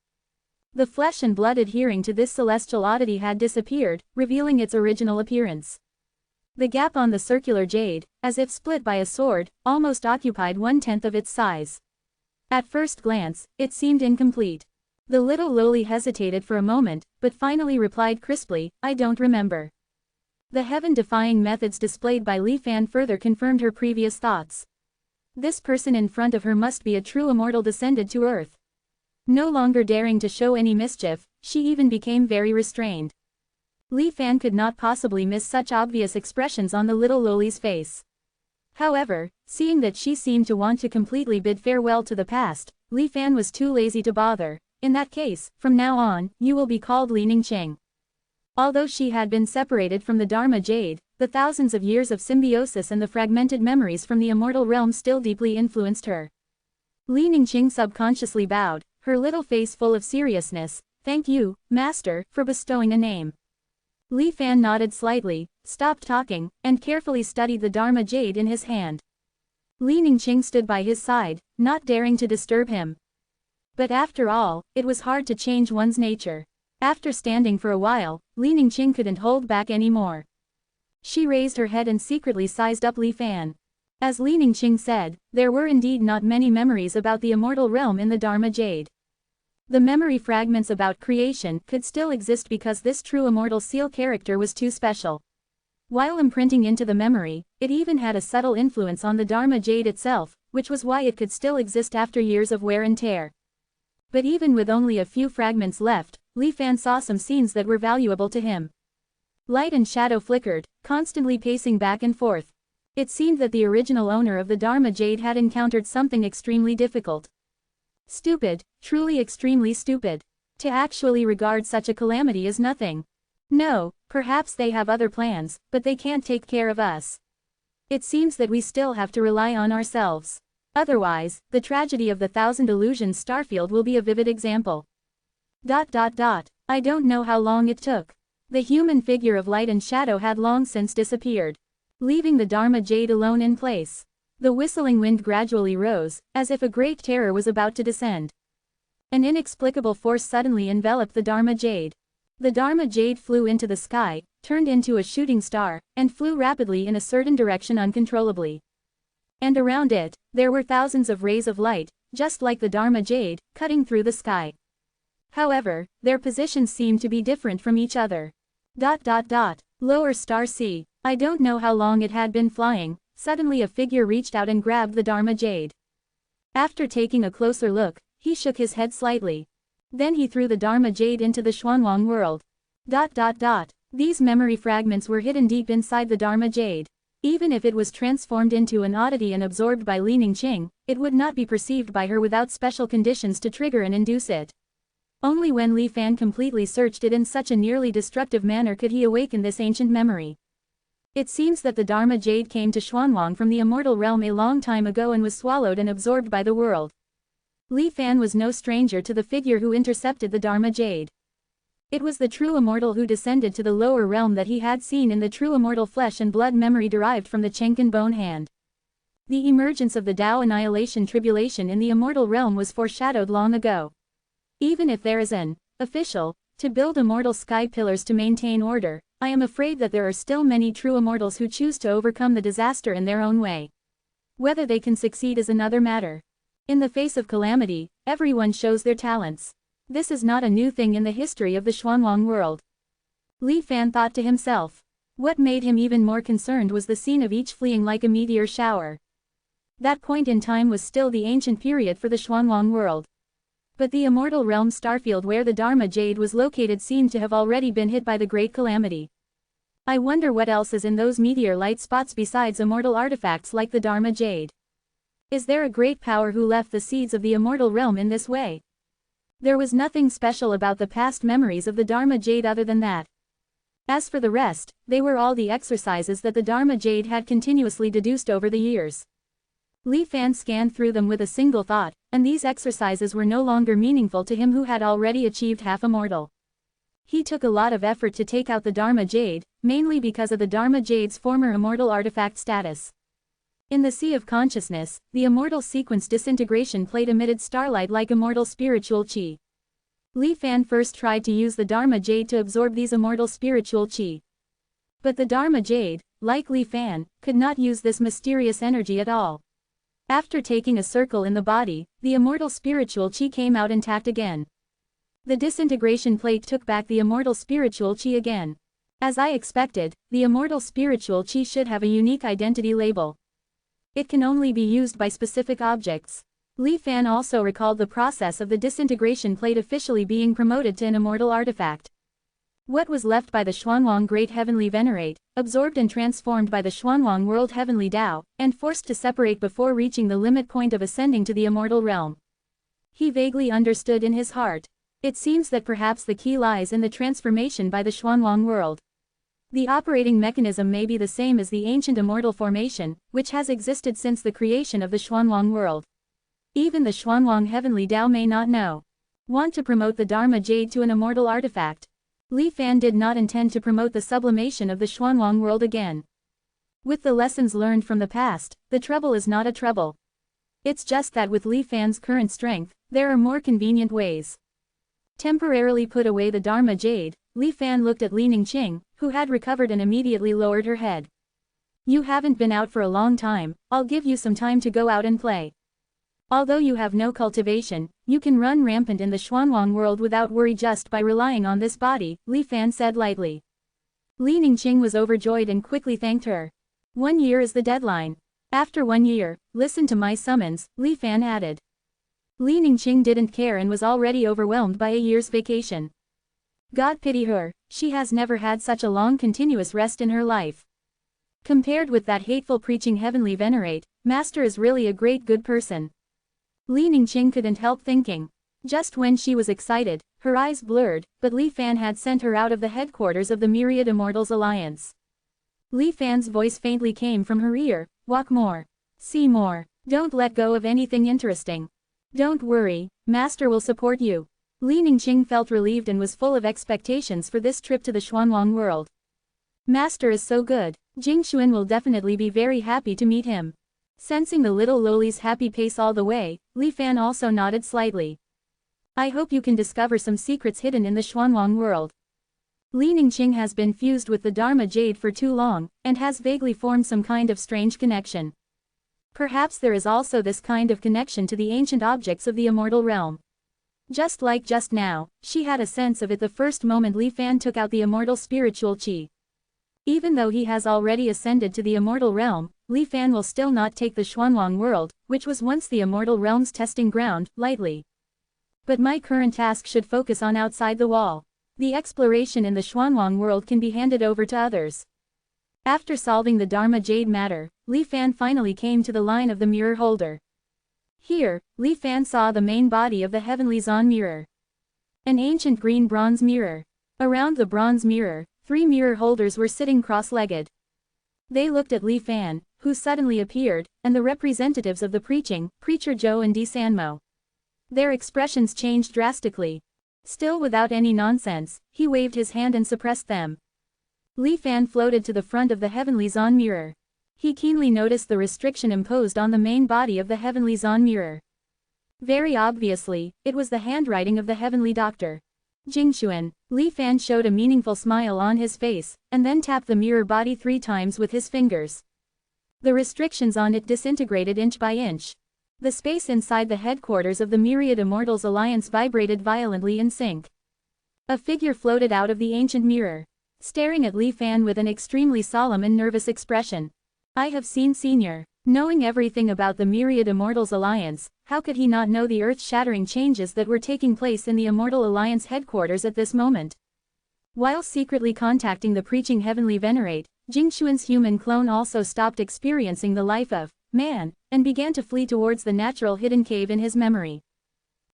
The flesh and blood adhering to this celestial oddity had disappeared, revealing its original appearance. The gap on the circular jade, as if split by a sword, almost occupied 1/10 of its size. At first glance, it seemed incomplete. The little loli hesitated for a moment, but finally replied crisply, "I don't remember." The heaven-defying methods displayed by Li Fan further confirmed her previous thoughts. This person in front of her must be a true immortal descended to earth. No longer daring to show any mischief, she even became very restrained. Li Fan could not possibly miss such obvious expressions on the little loli's face. However, seeing that she seemed to want to completely bid farewell to the past, Li Fan was too lazy to bother. In that case, from now on, you will be called Li Ningqing. Although she had been separated from the Dharma jade, the thousands of years of symbiosis and the fragmented memories from the immortal realm still deeply influenced her. Li Ningqing subconsciously bowed, her little face full of seriousness. "Thank you, Master, for bestowing a name." Li Fan nodded slightly, stopped talking, and carefully studied the Dharma jade in his hand. Li Ningqing stood by his side, not daring to disturb him. But after all, it was hard to change one's nature. After standing for a while, Li Ningqing couldn't hold back anymore. She raised her head and secretly sized up Li Fan. As Li Ningqing said, there were indeed not many memories about the immortal realm in the Dharma jade. The memory fragments about creation could still exist because this true immortal seal character was too special. While imprinting into the memory, it even had a subtle influence on the Dharma jade itself, which was why it could still exist after years of wear and tear. But even with only a few fragments left, Li Fan saw some scenes that were valuable to him. Light and shadow flickered, constantly pacing back and forth. It seemed that the original owner of the Dharma jade had encountered something extremely difficult. Stupid, truly extremely stupid. To actually regard such a calamity as nothing. No, perhaps they have other plans, but they can't take care of us. It seems that we still have to rely on ourselves. Otherwise, the tragedy of the Thousand Illusions Starfield will be a vivid example. I don't know how long it took. The human figure of light and shadow had long since disappeared, leaving the Dharma Jade alone in place. The whistling wind gradually rose, as if a great terror was about to descend. An inexplicable force suddenly enveloped the Dharma Jade. The Dharma Jade flew into the sky, turned into a shooting star, and flew rapidly in a certain direction uncontrollably. And around it, there were thousands of rays of light, just like the Dharma Jade, cutting through the sky. However, their positions seemed to be different from each other. Lower star C. I don't know how long it had been flying, suddenly a figure reached out and grabbed the Dharma Jade. After taking a closer look, he shook his head slightly. Then he threw the Dharma Jade into the Xuanwang world. These memory fragments were hidden deep inside the Dharma Jade. Even if it was transformed into an oddity and absorbed by Li Ningqing, it would not be perceived by her without special conditions to trigger and induce it. Only when Li Fan completely searched it in such a nearly destructive manner could he awaken this ancient memory. It seems that the Dharma Jade came to Xuanwang from the Immortal realm a long time ago and was swallowed and absorbed by the world. Li Fan was no stranger to the figure who intercepted the Dharma Jade. It was the true Immortal who descended to the lower realm that he had seen in the true Immortal flesh and blood memory derived from the Chenkin bone hand. The emergence of the Tao annihilation tribulation in the Immortal realm was foreshadowed long ago. Even if there is an official to build immortal sky pillars to maintain order, I am afraid that there are still many true immortals who choose to overcome the disaster in their own way. Whether they can succeed is another matter. In the face of calamity, everyone shows their talents. This is not a new thing in the history of the Xuanwang world. Li Fan thought to himself. What made him even more concerned was the scene of each fleeing like a meteor shower. That point in time was still the ancient period for the Xuanwang world. But the Immortal Realm Starfield where the Dharma Jade was located seemed to have already been hit by the great calamity. I wonder what else is in those meteor light spots besides immortal artifacts like the Dharma Jade. Is there a great power who left the seeds of the Immortal Realm in this way? There was nothing special about the past memories of the Dharma Jade other than that. As for the rest, they were all the exercises that the Dharma Jade had continuously deduced over the years. Li Fan scanned through them with a single thought, and these exercises were no longer meaningful to him who had already achieved half immortal. He took a lot of effort to take out the Dharma Jade, mainly because of the Dharma Jade's former immortal artifact status. In the sea of consciousness, the immortal sequence disintegration plate emitted starlight like immortal spiritual qi. Li Fan first tried to use the Dharma Jade to absorb these immortal spiritual qi. But the Dharma Jade, like Li Fan, could not use this mysterious energy at all. After taking a circle in the body, the immortal spiritual qi came out intact again. The disintegration plate took back the immortal spiritual qi again. As I expected, the immortal spiritual qi should have a unique identity label. It can only be used by specific objects. Li Fan also recalled the process of the disintegration plate officially being promoted to an immortal artifact. What was left by the Xuanwang Great Heavenly Venerate, absorbed and transformed by the Xuanwang World Heavenly Tao, and forced to separate before reaching the limit point of ascending to the immortal realm. He vaguely understood in his heart. It seems that perhaps the key lies in the transformation by the Xuanwang world. The operating mechanism may be the same as the ancient immortal formation, which has existed since the creation of the Xuanwang world. Even the Xuanwang Heavenly Tao may not know. Want to promote the Dharma Jade to an immortal artifact. Li Fan did not intend to promote the sublimation of the Xuanwang world again. With the lessons learned from the past, the trouble is not a trouble. It's just that with Li Fan's current strength, there are more convenient ways. Temporarily put away the Dharma Jade, Li Fan looked at Li Ningqing, who had recovered and immediately lowered her head. You haven't been out for a long time, I'll give you some time to go out and play. Although you have no cultivation, you can run rampant in the Xuanwang world without worry just by relying on this body, Li Fan said lightly. Li Ningqing was overjoyed and quickly thanked her. 1 year is the deadline. After 1 year, listen to my summons, Li Fan added. Li Ningqing didn't care and was already overwhelmed by a year's vacation. God pity her, she has never had such a long continuous rest in her life. Compared with that hateful preaching Heavenly Venerate, Master is really a great good person. Li Ningqing couldn't help thinking. Just when she was excited, her eyes blurred, but Li Fan had sent her out of the headquarters of the Myriad Immortals Alliance. Li Fan's voice faintly came from her ear, walk more. See more. Don't let go of anything interesting. Don't worry, Master will support you. Li Ningqing felt relieved and was full of expectations for this trip to the Xuanwang world. Master is so good, Jingxuan will definitely be very happy to meet him. Sensing the little loli's happy pace all the way, Li Fan also nodded slightly. I hope you can discover some secrets hidden in the Xuanwang world. Li Ningqing has been fused with the Dharma Jade for too long, and has vaguely formed some kind of strange connection. Perhaps there is also this kind of connection to the ancient objects of the immortal realm. Just like just now, she had a sense of it the first moment Li Fan took out the immortal spiritual qi. Even though he has already ascended to the immortal realm, Li Fan will still not take the Xuanwang world, which was once the immortal realm's testing ground, lightly. But my current task should focus on outside the wall. The exploration in the Xuanwang world can be handed over to others. After solving the Dharma Jade matter, Li Fan finally came to the line of the mirror holder. Here, Li Fan saw the main body of the Heavenly Zan mirror. An ancient green bronze mirror. Around the bronze mirror, 3 mirror holders were sitting cross-legged. They looked at Li Fan, who suddenly appeared, and the representatives of the Preacher Zhou and Sanmo. Their expressions changed drastically. Still without any nonsense, he waved his hand and suppressed them. Li Fan floated to the front of the Heavenly Zan mirror. He keenly noticed the restriction imposed on the main body of the Heavenly Zan mirror. Very obviously, it was the handwriting of the Heavenly Doctor. Jingxuan. Li Fan showed a meaningful smile on his face, and then tapped the mirror body 3 times with his fingers. The restrictions on it disintegrated inch by inch. The space inside the headquarters of the Myriad Immortals Alliance vibrated violently in sync. A figure floated out of the ancient mirror, staring at Li Fan with an extremely solemn and nervous expression. I have seen Senior. Knowing everything about the Myriad Immortals Alliance, how could he not know the earth-shattering changes that were taking place in the Immortal Alliance headquarters at this moment? While secretly contacting the preaching Heavenly Venerate, Jingxuan's human clone also stopped experiencing the life of man, and began to flee towards the natural hidden cave in his memory.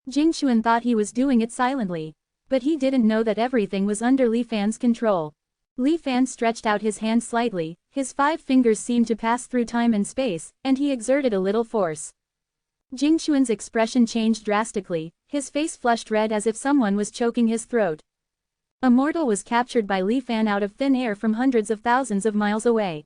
Jingxuan thought he was doing it silently. But he didn't know that everything was under Li Fan's control. Li Fan stretched out his hand slightly, his 5 fingers seemed to pass through time and space, and he exerted a little force. Jingxuan's expression changed drastically, his face flushed red as if someone was choking his throat. Immortal was captured by Li Fan out of thin air from hundreds of thousands of miles away.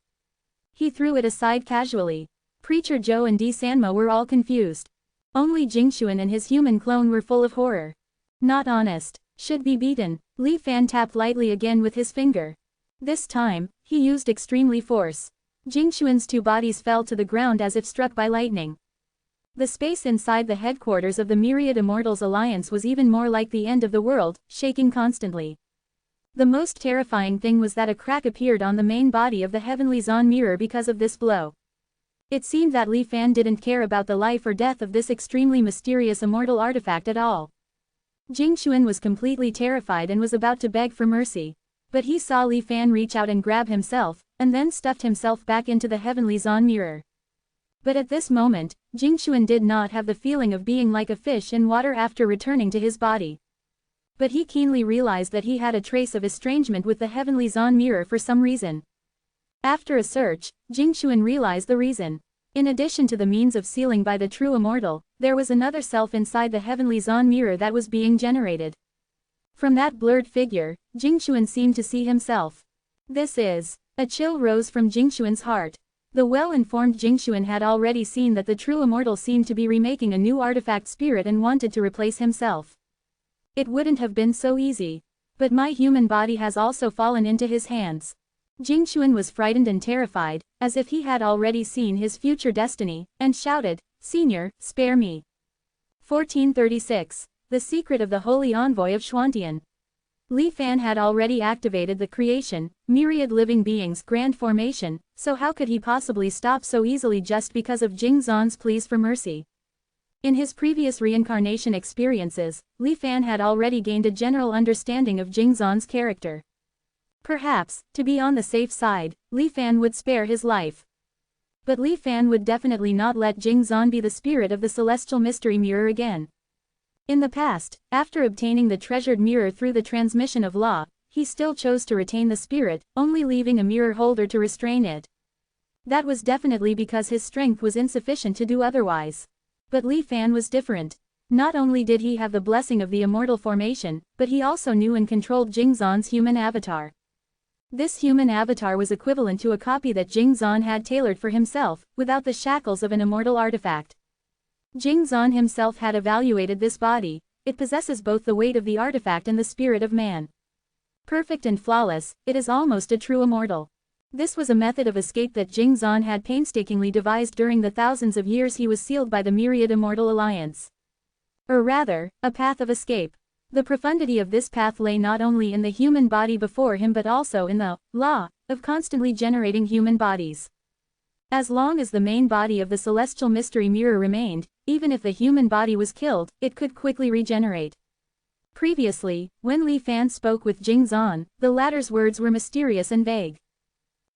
He threw it aside casually. Preacher Zhou and Sanmo were all confused. Only Jingxuan and his human clone were full of horror. Not honest. Should be beaten. Li Fan tapped lightly again with his finger. This time, he used extremely force. Jingxuan's 2 bodies fell to the ground as if struck by lightning. The space inside the headquarters of the Myriad Immortals Alliance was even more like the end of the world, shaking constantly. The most terrifying thing was that a crack appeared on the main body of the Heavenly Zan mirror because of this blow. It seemed that Li Fan didn't care about the life or death of this extremely mysterious immortal artifact at all. Jingxuan was completely terrified and was about to beg for mercy. But he saw Li Fan reach out and grab himself, and then stuffed himself back into the Heavenly Zan mirror. But at this moment, Jingxuan did not have the feeling of being like a fish in water after returning to his body. But he keenly realized that he had a trace of estrangement with the Heavenly Zan mirror for some reason. After a search, Jingxuan realized the reason. In addition to the means of sealing by the true immortal, there was another self inside the Heavenly Zan mirror that was being generated. From that blurred figure, Jingxuan seemed to see himself. This is. A chill rose from Jingxuan's heart. The well-informed Jingxuan had already seen that the true immortal seemed to be remaking a new artifact spirit and wanted to replace himself. It wouldn't have been so easy. But my human body has also fallen into his hands. Jingxuan was frightened and terrified, as if he had already seen his future destiny, and shouted, "Senior, spare me." 1436. The Secret of the Holy Envoy of Xuantian. Li Fan had already activated the creation, myriad living beings grand formation, so how could he possibly stop so easily just because of Jing Zan's pleas for mercy? In his previous reincarnation experiences, Li Fan had already gained a general understanding of Jing Zan's character. Perhaps, to be on the safe side, Li Fan would spare his life. But Li Fan would definitely not let Jing Zan be the spirit of the celestial mystery mirror again. In the past, after obtaining the treasured mirror through the transmission of law, he still chose to retain the spirit, only leaving a mirror holder to restrain it. That was definitely because his strength was insufficient to do otherwise. But Li Fan was different. Not only did he have the blessing of the immortal formation, but he also knew and controlled Jingzhan's human avatar. This human avatar was equivalent to a copy that Jingzhan had tailored for himself, without the shackles of an immortal artifact. Jingzhan himself had evaluated this body. It possesses both the weight of the artifact and the spirit of man. Perfect and flawless, it is almost a true immortal. This was a method of escape that Jingzhan had painstakingly devised during the thousands of years he was sealed by the myriad immortal alliance. Or rather, a path of escape. The profundity of this path lay not only in the human body before him but also in the law of constantly generating human bodies. As long as the main body of the celestial mystery mirror remained, even if the human body was killed, it could quickly regenerate. Previously, when Li Fan spoke with Jingzhan, the latter's words were mysterious and vague.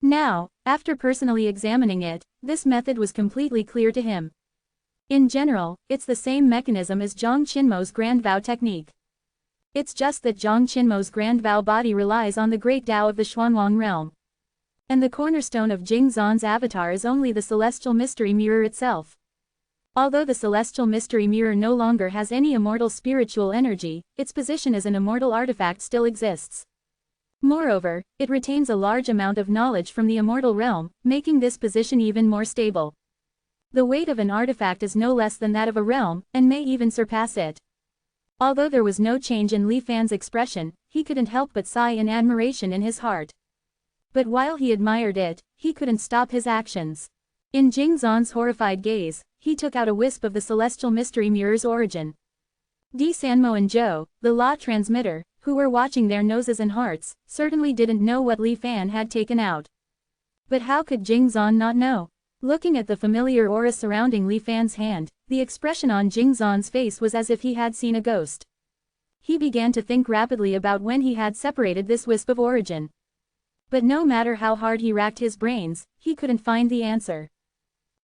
Now, after personally examining it, this method was completely clear to him. In general, it's the same mechanism as Zhang Qinmo's Grand Vow technique. It's just that Zhang Qinmo's Grand Vow body relies on the great Tao of the Xuanwang realm. And the cornerstone of Jingzhan's avatar is only the celestial mystery mirror itself. Although the celestial mystery mirror no longer has any immortal spiritual energy, its position as an immortal artifact still exists. Moreover, it retains a large amount of knowledge from the immortal realm, making this position even more stable. The weight of an artifact is no less than that of a realm, and may even surpass it. Although there was no change in Li Fan's expression, he couldn't help but sigh in admiration in his heart. But while he admired it, he couldn't stop his actions. In Jingzhan's horrified gaze, he took out a wisp of the celestial mystery mirror's origin. Di Sanmo and Zhou, the law transmitter, who were watching their noses and hearts, certainly didn't know what Li Fan had taken out. But how could Jingzhan not know? Looking at the familiar aura surrounding Li Fan's hand, the expression on Jingzhan's face was as if he had seen a ghost. He began to think rapidly about when he had separated this wisp of origin. But no matter how hard he racked his brains, he couldn't find the answer.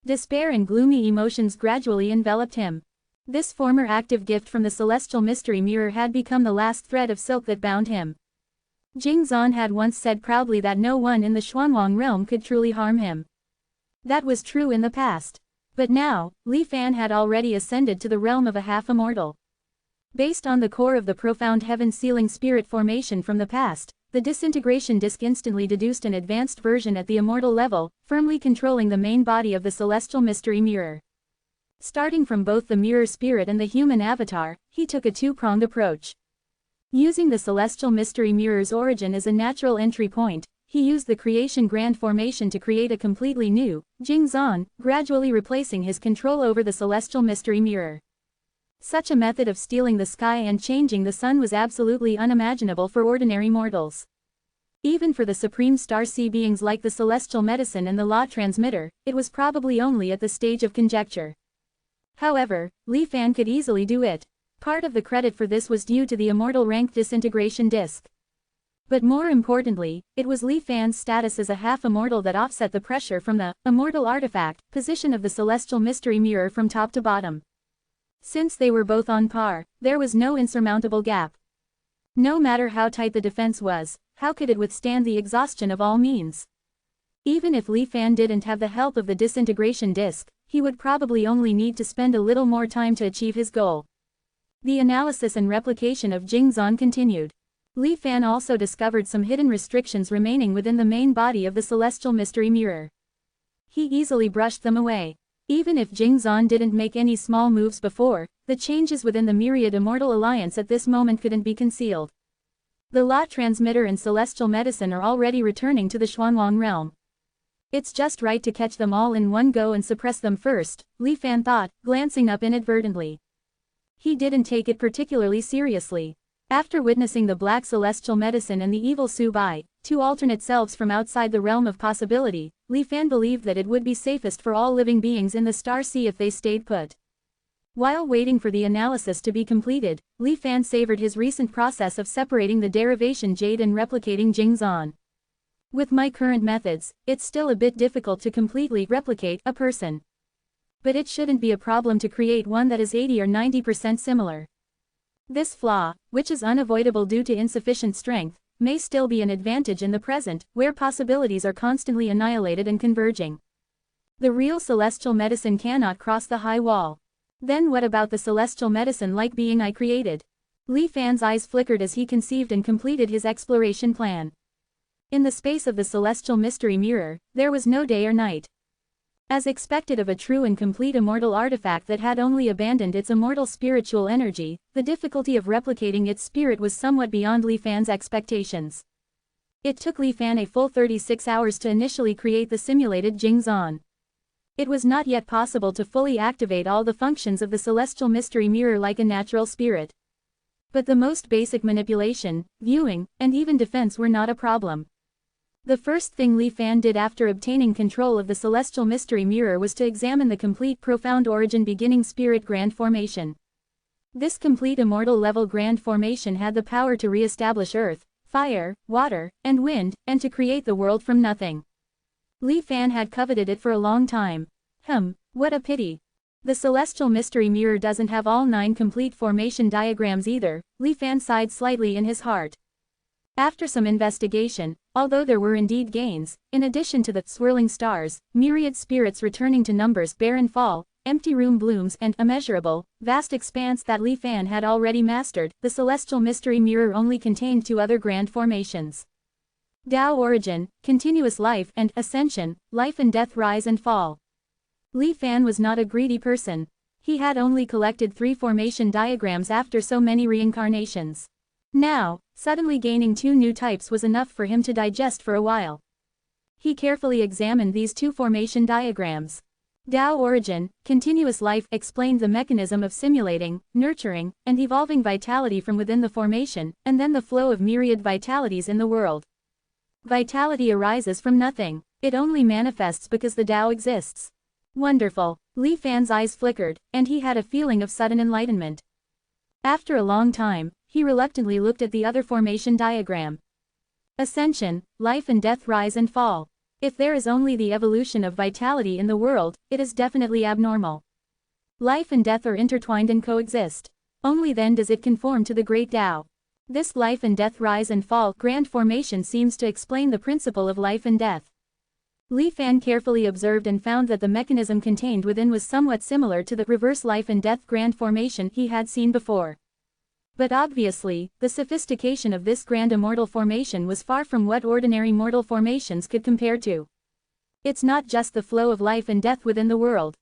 Despair and gloomy emotions gradually enveloped him. This former active gift from the celestial mystery mirror had become the last thread of silk that bound him. Jingzhan had once said proudly that no one in the Xuanwang realm could truly harm him. That was true in the past. But now, Li Fan had already ascended to the realm of a half-immortal. Based on the core of the profound heaven-sealing spirit formation from the past, the disintegration disk instantly deduced an advanced version at the immortal level, firmly controlling the main body of the celestial mystery mirror. Starting from both the mirror spirit and the human avatar, he took a two-pronged approach. Using the celestial mystery mirror's origin as a natural entry point, he used the creation grand formation to create a completely new Jingzhan, gradually replacing his control over the celestial mystery mirror. Such a method of stealing the sky and changing the sun was absolutely unimaginable for ordinary mortals. Even for the supreme star sea beings like the celestial medicine and the law transmitter, it was probably only at the stage of conjecture. However, Li Fan could easily do it. Part of the credit for this was due to the immortal rank disintegration disk. But more importantly, it was Li Fan's status as a half-immortal that offset the pressure from the immortal artifact position of the celestial mystery mirror from top to bottom. Since they were both on par, there was no insurmountable gap. No matter how tight the defense was, how could it withstand the exhaustion of all means? Even if Li Fan didn't have the help of the disintegration disk, he would probably only need to spend a little more time to achieve his goal. The analysis and replication of Jingzhan continued. Li Fan also discovered some hidden restrictions remaining within the main body of the celestial mystery mirror. He easily brushed them away. Even if Jingzhan didn't make any small moves before, the changes within the myriad immortal alliance at this moment couldn't be concealed. The law transmitter and celestial medicine are already returning to the Xuanwang realm. It's just right to catch them all in one go and suppress them first, Li Fan thought, glancing up inadvertently. He didn't take it particularly seriously. After witnessing the black celestial medicine and the evil Su Bai, two alternate selves from outside the realm of possibility, Li Fan believed that it would be safest for all living beings in the Star Sea if they stayed put. While waiting for the analysis to be completed, Li Fan savored his recent process of separating the derivation jade and replicating Jingzhan. With my current methods, it's still a bit difficult to completely replicate a person. But it shouldn't be a problem to create one that is 80 or 90% similar. This flaw, which is unavoidable due to insufficient strength, may still be an advantage in the present, where possibilities are constantly annihilated and converging. The real celestial medicine cannot cross the high wall. Then what about the celestial medicine-like being I created? Li Fan's eyes flickered as he conceived and completed his exploration plan. In the space of the celestial mystery mirror, there was no day or night. As expected of a true and complete immortal artifact that had only abandoned its immortal spiritual energy, the difficulty of replicating its spirit was somewhat beyond Li Fan's expectations. It took Li Fan a full 36 hours to initially create the simulated Jingzan. It was not yet possible to fully activate all the functions of the celestial mystery mirror like a natural spirit. But the most basic manipulation, viewing, and even defense were not a problem. The first thing Li Fan did after obtaining control of the celestial mystery mirror was to examine the complete profound origin beginning spirit grand formation. This complete immortal level grand formation had the power to re-establish earth, fire, water, and wind, and to create the world from nothing. Li Fan had coveted it for a long time. What a pity. The celestial mystery mirror doesn't have all 9 complete formation diagrams either. Li Fan sighed slightly in his heart. After some investigation, although there were indeed gains, in addition to the swirling stars, myriad spirits returning to numbers barren fall, empty room blooms and immeasurable, vast expanse that Li Fan had already mastered, the celestial mystery mirror only contained 2 other grand formations. Tao origin, continuous life and ascension, life and death rise and fall. Li Fan was not a greedy person. He had only collected 3 formation diagrams after so many reincarnations. Now, suddenly gaining 2 new types was enough for him to digest for a while. He carefully examined these 2 formation diagrams. Tao origin, continuous life, explained the mechanism of simulating, nurturing, and evolving vitality from within the formation, and then the flow of myriad vitalities in the world. Vitality arises from nothing. It only manifests because the Tao exists. Wonderful. Li Fan's eyes flickered, and he had a feeling of sudden enlightenment. After a long time, he reluctantly looked at the other formation diagram. Ascension, life and death rise and fall. If there is only the evolution of vitality in the world, it is definitely abnormal. Life and death are intertwined and coexist. Only then does it conform to the great Tao. This life and death rise and fall grand formation seems to explain the principle of life and death. Li Fan carefully observed and found that the mechanism contained within was somewhat similar to the reverse life and death grand formation he had seen before. But obviously, the sophistication of this grand immortal formation was far from what ordinary mortal formations could compare to. It's not just the flow of life and death within the world.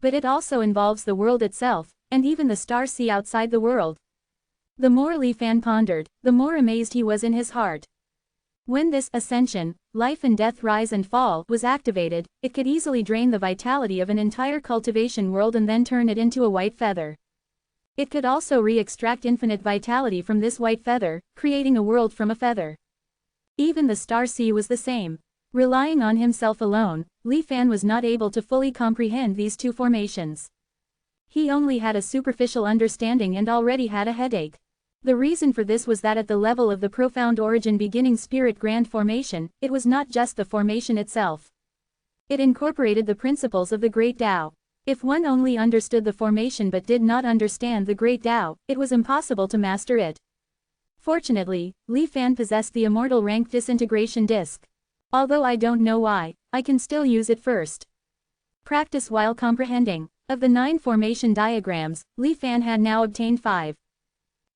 But it also involves the world itself, and even the star sea outside the world. The more Li Fan pondered, the more amazed he was in his heart. When this ascension, life and death rise and fall, was activated, it could easily drain the vitality of an entire cultivation world and then turn it into a white feather. It could also re-extract infinite vitality from this white feather, creating a world from a feather. Even the star sea was the same. Relying on himself alone, Li Fan was not able to fully comprehend these 2 formations. He only had a superficial understanding and already had a headache. The reason for this was that at the level of the profound origin beginning spirit grand formation, it was not just the formation itself. It incorporated the principles of the great Tao. If one only understood the formation but did not understand the great Tao, it was impossible to master it. Fortunately, Li Fan possessed the immortal rank disintegration disc. Although I don't know why, I can still use it first. Practice while comprehending. Of the 9 formation diagrams, Li Fan had now obtained 5.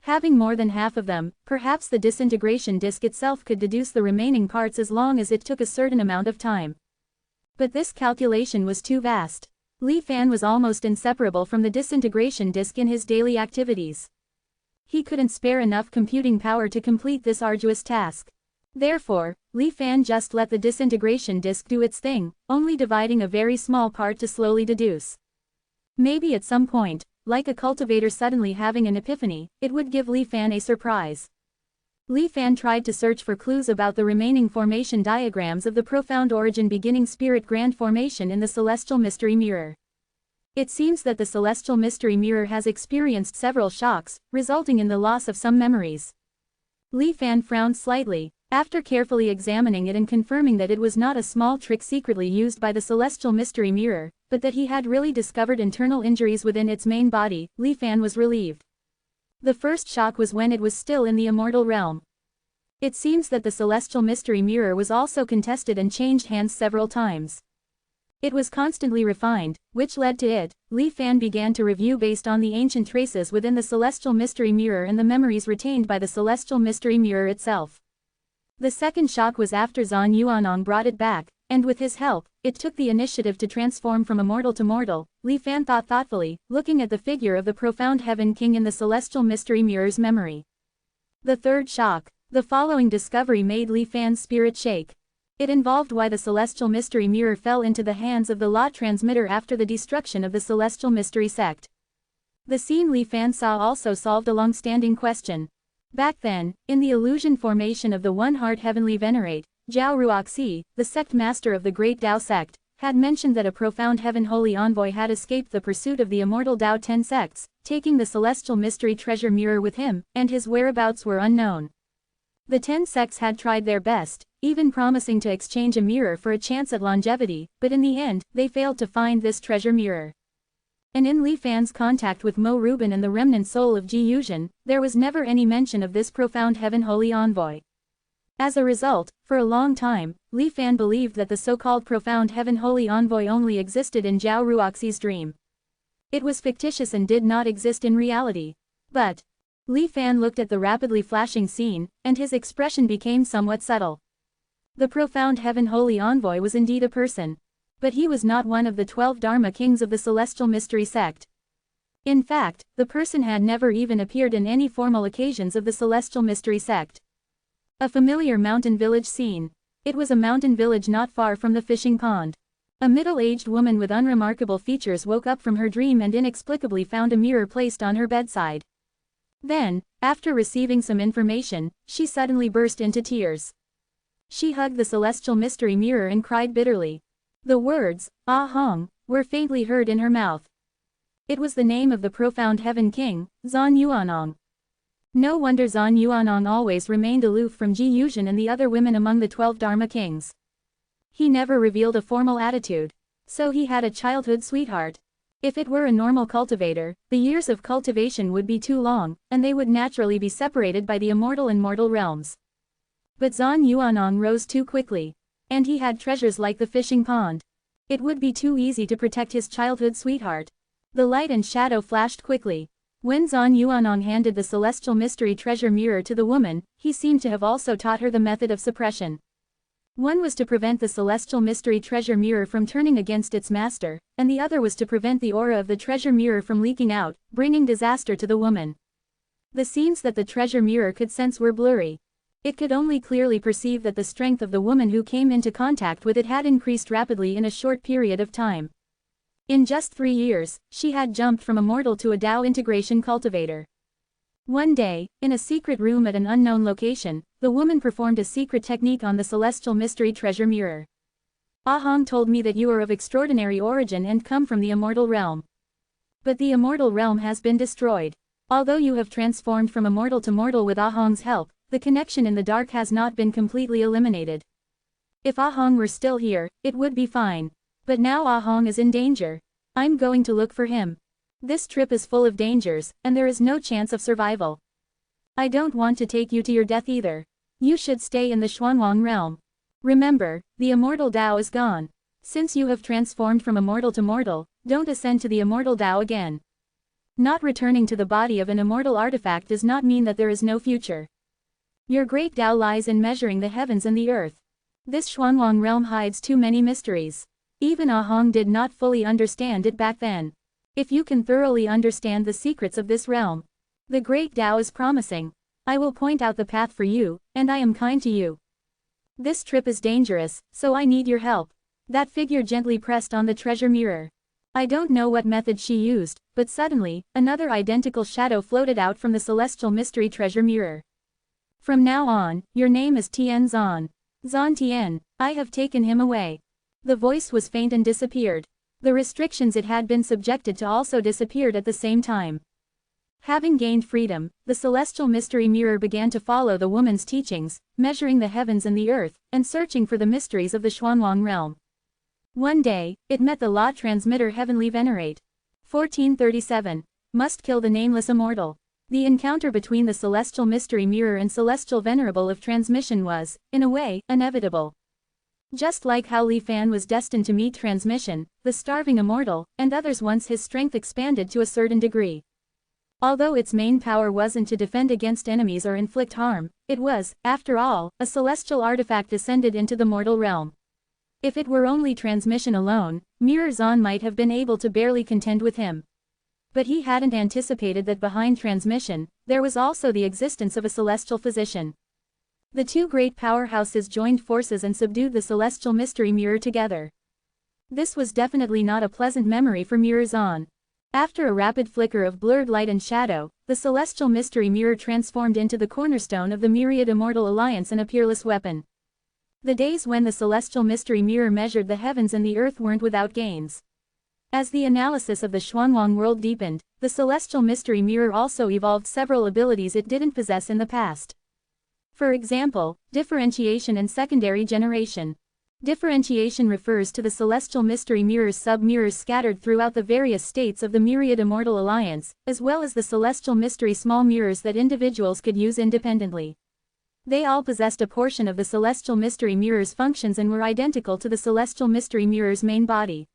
Having more than half of them, perhaps the disintegration disc itself could deduce the remaining parts as long as it took a certain amount of time. But this calculation was too vast. Li Fan was almost inseparable from the disintegration disc in his daily activities. He couldn't spare enough computing power to complete this arduous task. Therefore, Li Fan just let the disintegration disc do its thing, only dividing a very small part to slowly deduce. Maybe at some point, like a cultivator suddenly having an epiphany, it would give Li Fan a surprise. Li Fan tried to search for clues about the remaining formation diagrams of the profound origin beginning spirit grand formation in the celestial mystery mirror. It seems that the celestial mystery mirror has experienced several shocks, resulting in the loss of some memories. Li Fan frowned slightly. After carefully examining it and confirming that it was not a small trick secretly used by the celestial mystery mirror, but that he had really discovered internal injuries within its main body, Li Fan was relieved. The first shock was when it was still in the immortal realm. It seems that the celestial mystery mirror was also contested and changed hands several times. It was constantly refined, which led to it. Li Fan began to review based on the ancient traces within the celestial mystery mirror and the memories retained by the celestial mystery mirror itself. The second shock was after Zan Yuanong brought it back, and with his help, it took the initiative to transform from immortal to mortal. Li Fan thought thoughtfully, looking at the figure of the profound Heaven King in the celestial mystery mirror's memory. The third shock. The following discovery made Li Fan's spirit shake. It involved why the celestial mystery mirror fell into the hands of the lot transmitter after the destruction of the celestial mystery sect. The scene Li Fan saw also solved a long-standing question. Back then, in the illusion formation of the One-Heart Heavenly Venerate, Zhao Ruoxi, the sect master of the Great Tao sect, had mentioned that a profound Heaven Holy Envoy had escaped the pursuit of the immortal Tao 10 sects, taking the celestial mystery treasure mirror with him, and his whereabouts were unknown. The 10 sects had tried their best, even promising to exchange a mirror for a chance at longevity, but in the end, they failed to find this treasure mirror. And in Li Fan's contact with Mo Rubin and the remnant soul of Ji Yuzhen, there was never any mention of this profound Heaven Holy Envoy. As a result, for a long time, Li Fan believed that the so-called profound Heaven Holy Envoy only existed in Zhao Ruoxi's dream. It was fictitious and did not exist in reality. But Li Fan looked at the rapidly flashing scene, and his expression became somewhat subtle. The profound Heaven Holy Envoy was indeed a person. But he was not one of the 12 Dharma kings of the celestial mystery sect. In fact, the person had never even appeared in any formal occasions of the celestial mystery sect. A familiar mountain village scene. It was a mountain village not far from the fishing pond. A middle-aged woman with unremarkable features woke up from her dream and inexplicably found a mirror placed on her bedside. Then, after receiving some information, she suddenly burst into tears. She hugged the celestial mystery mirror and cried bitterly. The words, "Ah Hong," were faintly heard in her mouth. It was the name of the profound Heaven King, Zan Yuanong. No wonder Zan Yuanong always remained aloof from Ji Yuzhen and the other women among the 12 Dharma kings. He never revealed a formal attitude. So he had a childhood sweetheart. If it were a normal cultivator, the years of cultivation would be too long, and they would naturally be separated by the immortal and mortal realms. But Zan Yuanong rose too quickly. And he had treasures like the fishing pond. It would be too easy to protect his childhood sweetheart. The light and shadow flashed quickly. When Zan Yuanong handed the celestial mystery treasure mirror to the woman, he seemed to have also taught her the method of suppression. One was to prevent the celestial mystery treasure mirror from turning against its master, and the other was to prevent the aura of the treasure mirror from leaking out, bringing disaster to the woman. The scenes that the treasure mirror could sense were blurry. It could only clearly perceive that the strength of the woman who came into contact with it had increased rapidly in a short period of time. In just 3 years, she had jumped from a mortal to a Tao integration cultivator. One day, in a secret room at an unknown location, the woman performed a secret technique on the celestial mystery treasure mirror. Ah Hong told me that you are of extraordinary origin and come from the immortal realm. But the immortal realm has been destroyed. Although you have transformed from immortal to mortal with Ah Hong's help, the connection in the dark has not been completely eliminated. If Ah Hong were still here, it would be fine. But now Ah Hong is in danger. I'm going to look for him. This trip is full of dangers, and there is no chance of survival. I don't want to take you to your death either. You should stay in the Xuanwang realm. Remember, the immortal Tao is gone. Since you have transformed from immortal to mortal, don't ascend to the immortal Tao again. Not returning to the body of an immortal artifact does not mean that there is no future. Your great Tao lies in measuring the heavens and the earth. This Xuanwang realm hides too many mysteries. Even Ah Hong did not fully understand it back then. If you can thoroughly understand the secrets of this realm, the great Tao is promising. I will point out the path for you, and I am kind to you. This trip is dangerous, so I need your help. That figure gently pressed on the treasure mirror. I don't know what method she used, but suddenly, another identical shadow floated out from the celestial mystery treasure mirror. From now on, your name is Tian Zan. Zan Tian, I have taken him away. The voice was faint and disappeared. The restrictions it had been subjected to also disappeared at the same time. Having gained freedom, the celestial mystery mirror began to follow the woman's teachings, measuring the heavens and the earth, and searching for the mysteries of the Xuanwang realm. One day, it met the law transmitter Heavenly Venerate. 1437. Must kill the nameless immortal. The encounter between the celestial mystery mirror and celestial venerable of transmission was, in a way, inevitable. Just like how Li Fan was destined to meet transmission, the starving immortal, and others once his strength expanded to a certain degree. Although its main power wasn't to defend against enemies or inflict harm, it was, after all, a celestial artifact descended into the mortal realm. If it were only transmission alone, Mirror Zahn might have been able to barely contend with him. But he hadn't anticipated that behind transmission, there was also the existence of a celestial physician. The two great powerhouses joined forces and subdued the celestial mystery mirror together. This was definitely not a pleasant memory for Mirror Zahn. After a rapid flicker of blurred light and shadow, the celestial mystery mirror transformed into the cornerstone of the myriad immortal alliance and a peerless weapon. The days when the celestial mystery mirror measured the heavens and the earth weren't without gains. As the analysis of the Xuanwang world deepened, the celestial mystery mirror also evolved several abilities it didn't possess in the past. For example, differentiation and secondary generation. Differentiation refers to the celestial mystery mirror's sub-mirrors scattered throughout the various states of the myriad immortal alliance, as well as the celestial mystery small mirrors that individuals could use independently. They all possessed a portion of the celestial mystery mirror's functions and were identical to the celestial mystery mirror's main body.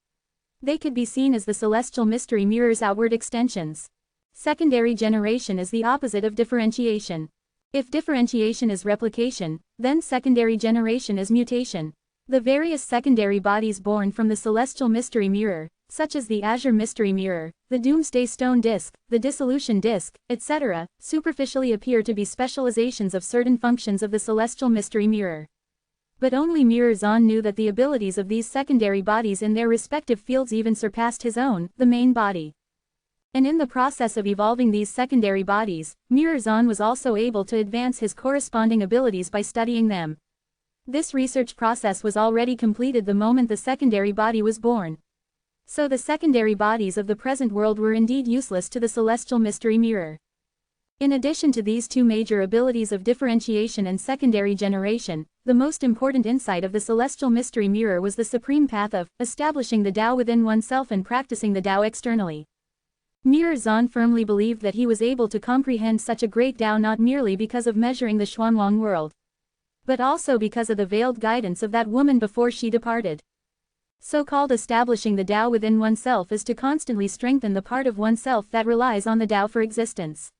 They could be seen as the celestial mystery mirror's outward extensions. Secondary generation is the opposite of differentiation. If differentiation is replication, then secondary generation is mutation. The various secondary bodies born from the celestial mystery mirror, such as the azure mystery mirror, the doomsday stone disk, the dissolution disk, etc., superficially appear to be specializations of certain functions of the celestial mystery mirror. But only Mirror Zahn knew that the abilities of these secondary bodies in their respective fields even surpassed his own, the main body. And in the process of evolving these secondary bodies, Mirror Zahn was also able to advance his corresponding abilities by studying them. This research process was already completed the moment the secondary body was born. So the secondary bodies of the present world were indeed useless to the celestial mystery mirror. In addition to these two major abilities of differentiation and secondary generation, the most important insight of the celestial mystery mirror was the supreme path of establishing the Tao within oneself and practicing the Tao externally. Mirror Zahn firmly believed that he was able to comprehend such a great Tao not merely because of measuring the Xuanwang world, but also because of the veiled guidance of that woman before she departed. So-called establishing the Tao within oneself is to constantly strengthen the part of oneself that relies on the Tao for existence.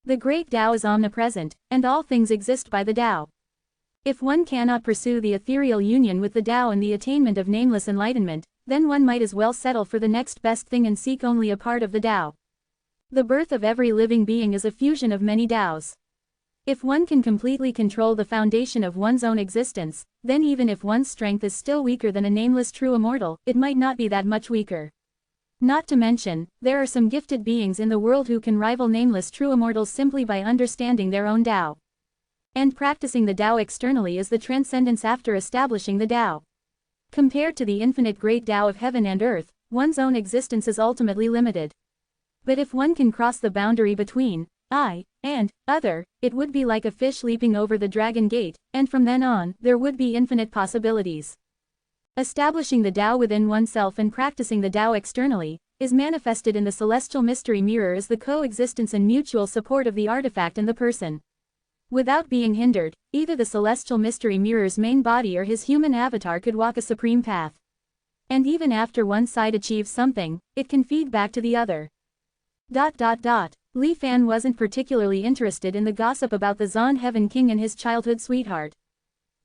The great Tao is omnipresent, and all things exist by the Tao. If one cannot pursue the ethereal union with the Tao and the attainment of nameless enlightenment, then one might as well settle for the next best thing and seek only a part of the Tao. The birth of every living being is a fusion of many Taos. If one can completely control the foundation of one's own existence, then even if one's strength is still weaker than a nameless true immortal, it might not be that much weaker. Not to mention, there are some gifted beings in the world who can rival nameless true immortals simply by understanding their own Tao. And practicing the Tao externally is the transcendence after establishing the Tao. Compared to the infinite great Tao of heaven and earth, one's own existence is ultimately limited. But if one can cross the boundary between I and other, it would be like a fish leaping over the dragon gate, and from then on, there would be infinite possibilities. Establishing the Tao within oneself and practicing the Tao externally is manifested in the celestial mystery mirror as the coexistence and mutual support of the artifact and the person. Without being hindered, either the celestial mystery mirror's main body or his human avatar could walk a supreme path. And even after one side achieves something, it can feed back to the other. Li Fan wasn't particularly interested in the gossip about the Zahn Heaven King and his childhood sweetheart.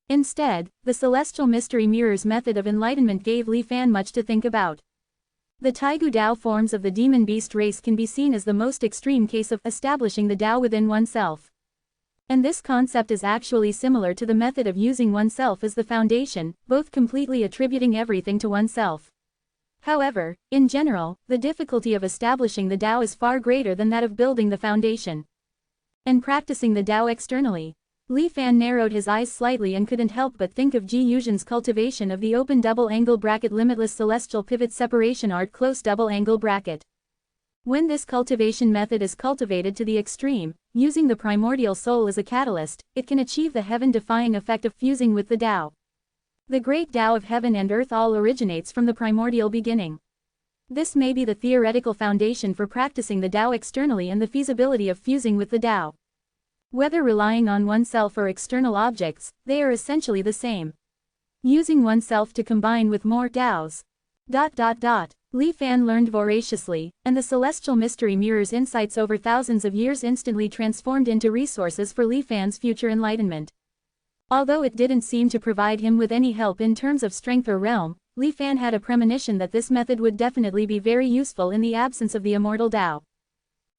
Instead, the celestial mystery mirror's method of enlightenment gave Li Fan much to think about. The Taigu Tao forms of the demon beast race can be seen as the most extreme case of establishing the Tao within oneself. And this concept is actually similar to the method of using oneself as the foundation, both completely attributing everything to oneself. However, in general, the difficulty of establishing the Tao is far greater than that of building the foundation. And practicing the Tao externally. Li Fan narrowed his eyes slightly and couldn't help but think of Ji Yuzhen's cultivation of the open double angle bracket limitless celestial pivot separation art close double angle bracket. When this cultivation method is cultivated to the extreme, using the primordial soul as a catalyst, it can achieve the heaven-defying effect of fusing with the Tao. The great Tao of heaven and earth all originates from the primordial beginning. This may be the theoretical foundation for practicing the Tao externally and the feasibility of fusing with the Tao. Whether relying on oneself or external objects, they are essentially the same. Using oneself to combine with more Taos. Li Fan learned voraciously, and the celestial mystery mirror's insights over thousands of years instantly transformed into resources for Li Fan's future enlightenment. Although it didn't seem to provide him with any help in terms of strength or realm, Li Fan had a premonition that this method would definitely be very useful in the absence of the immortal Tao.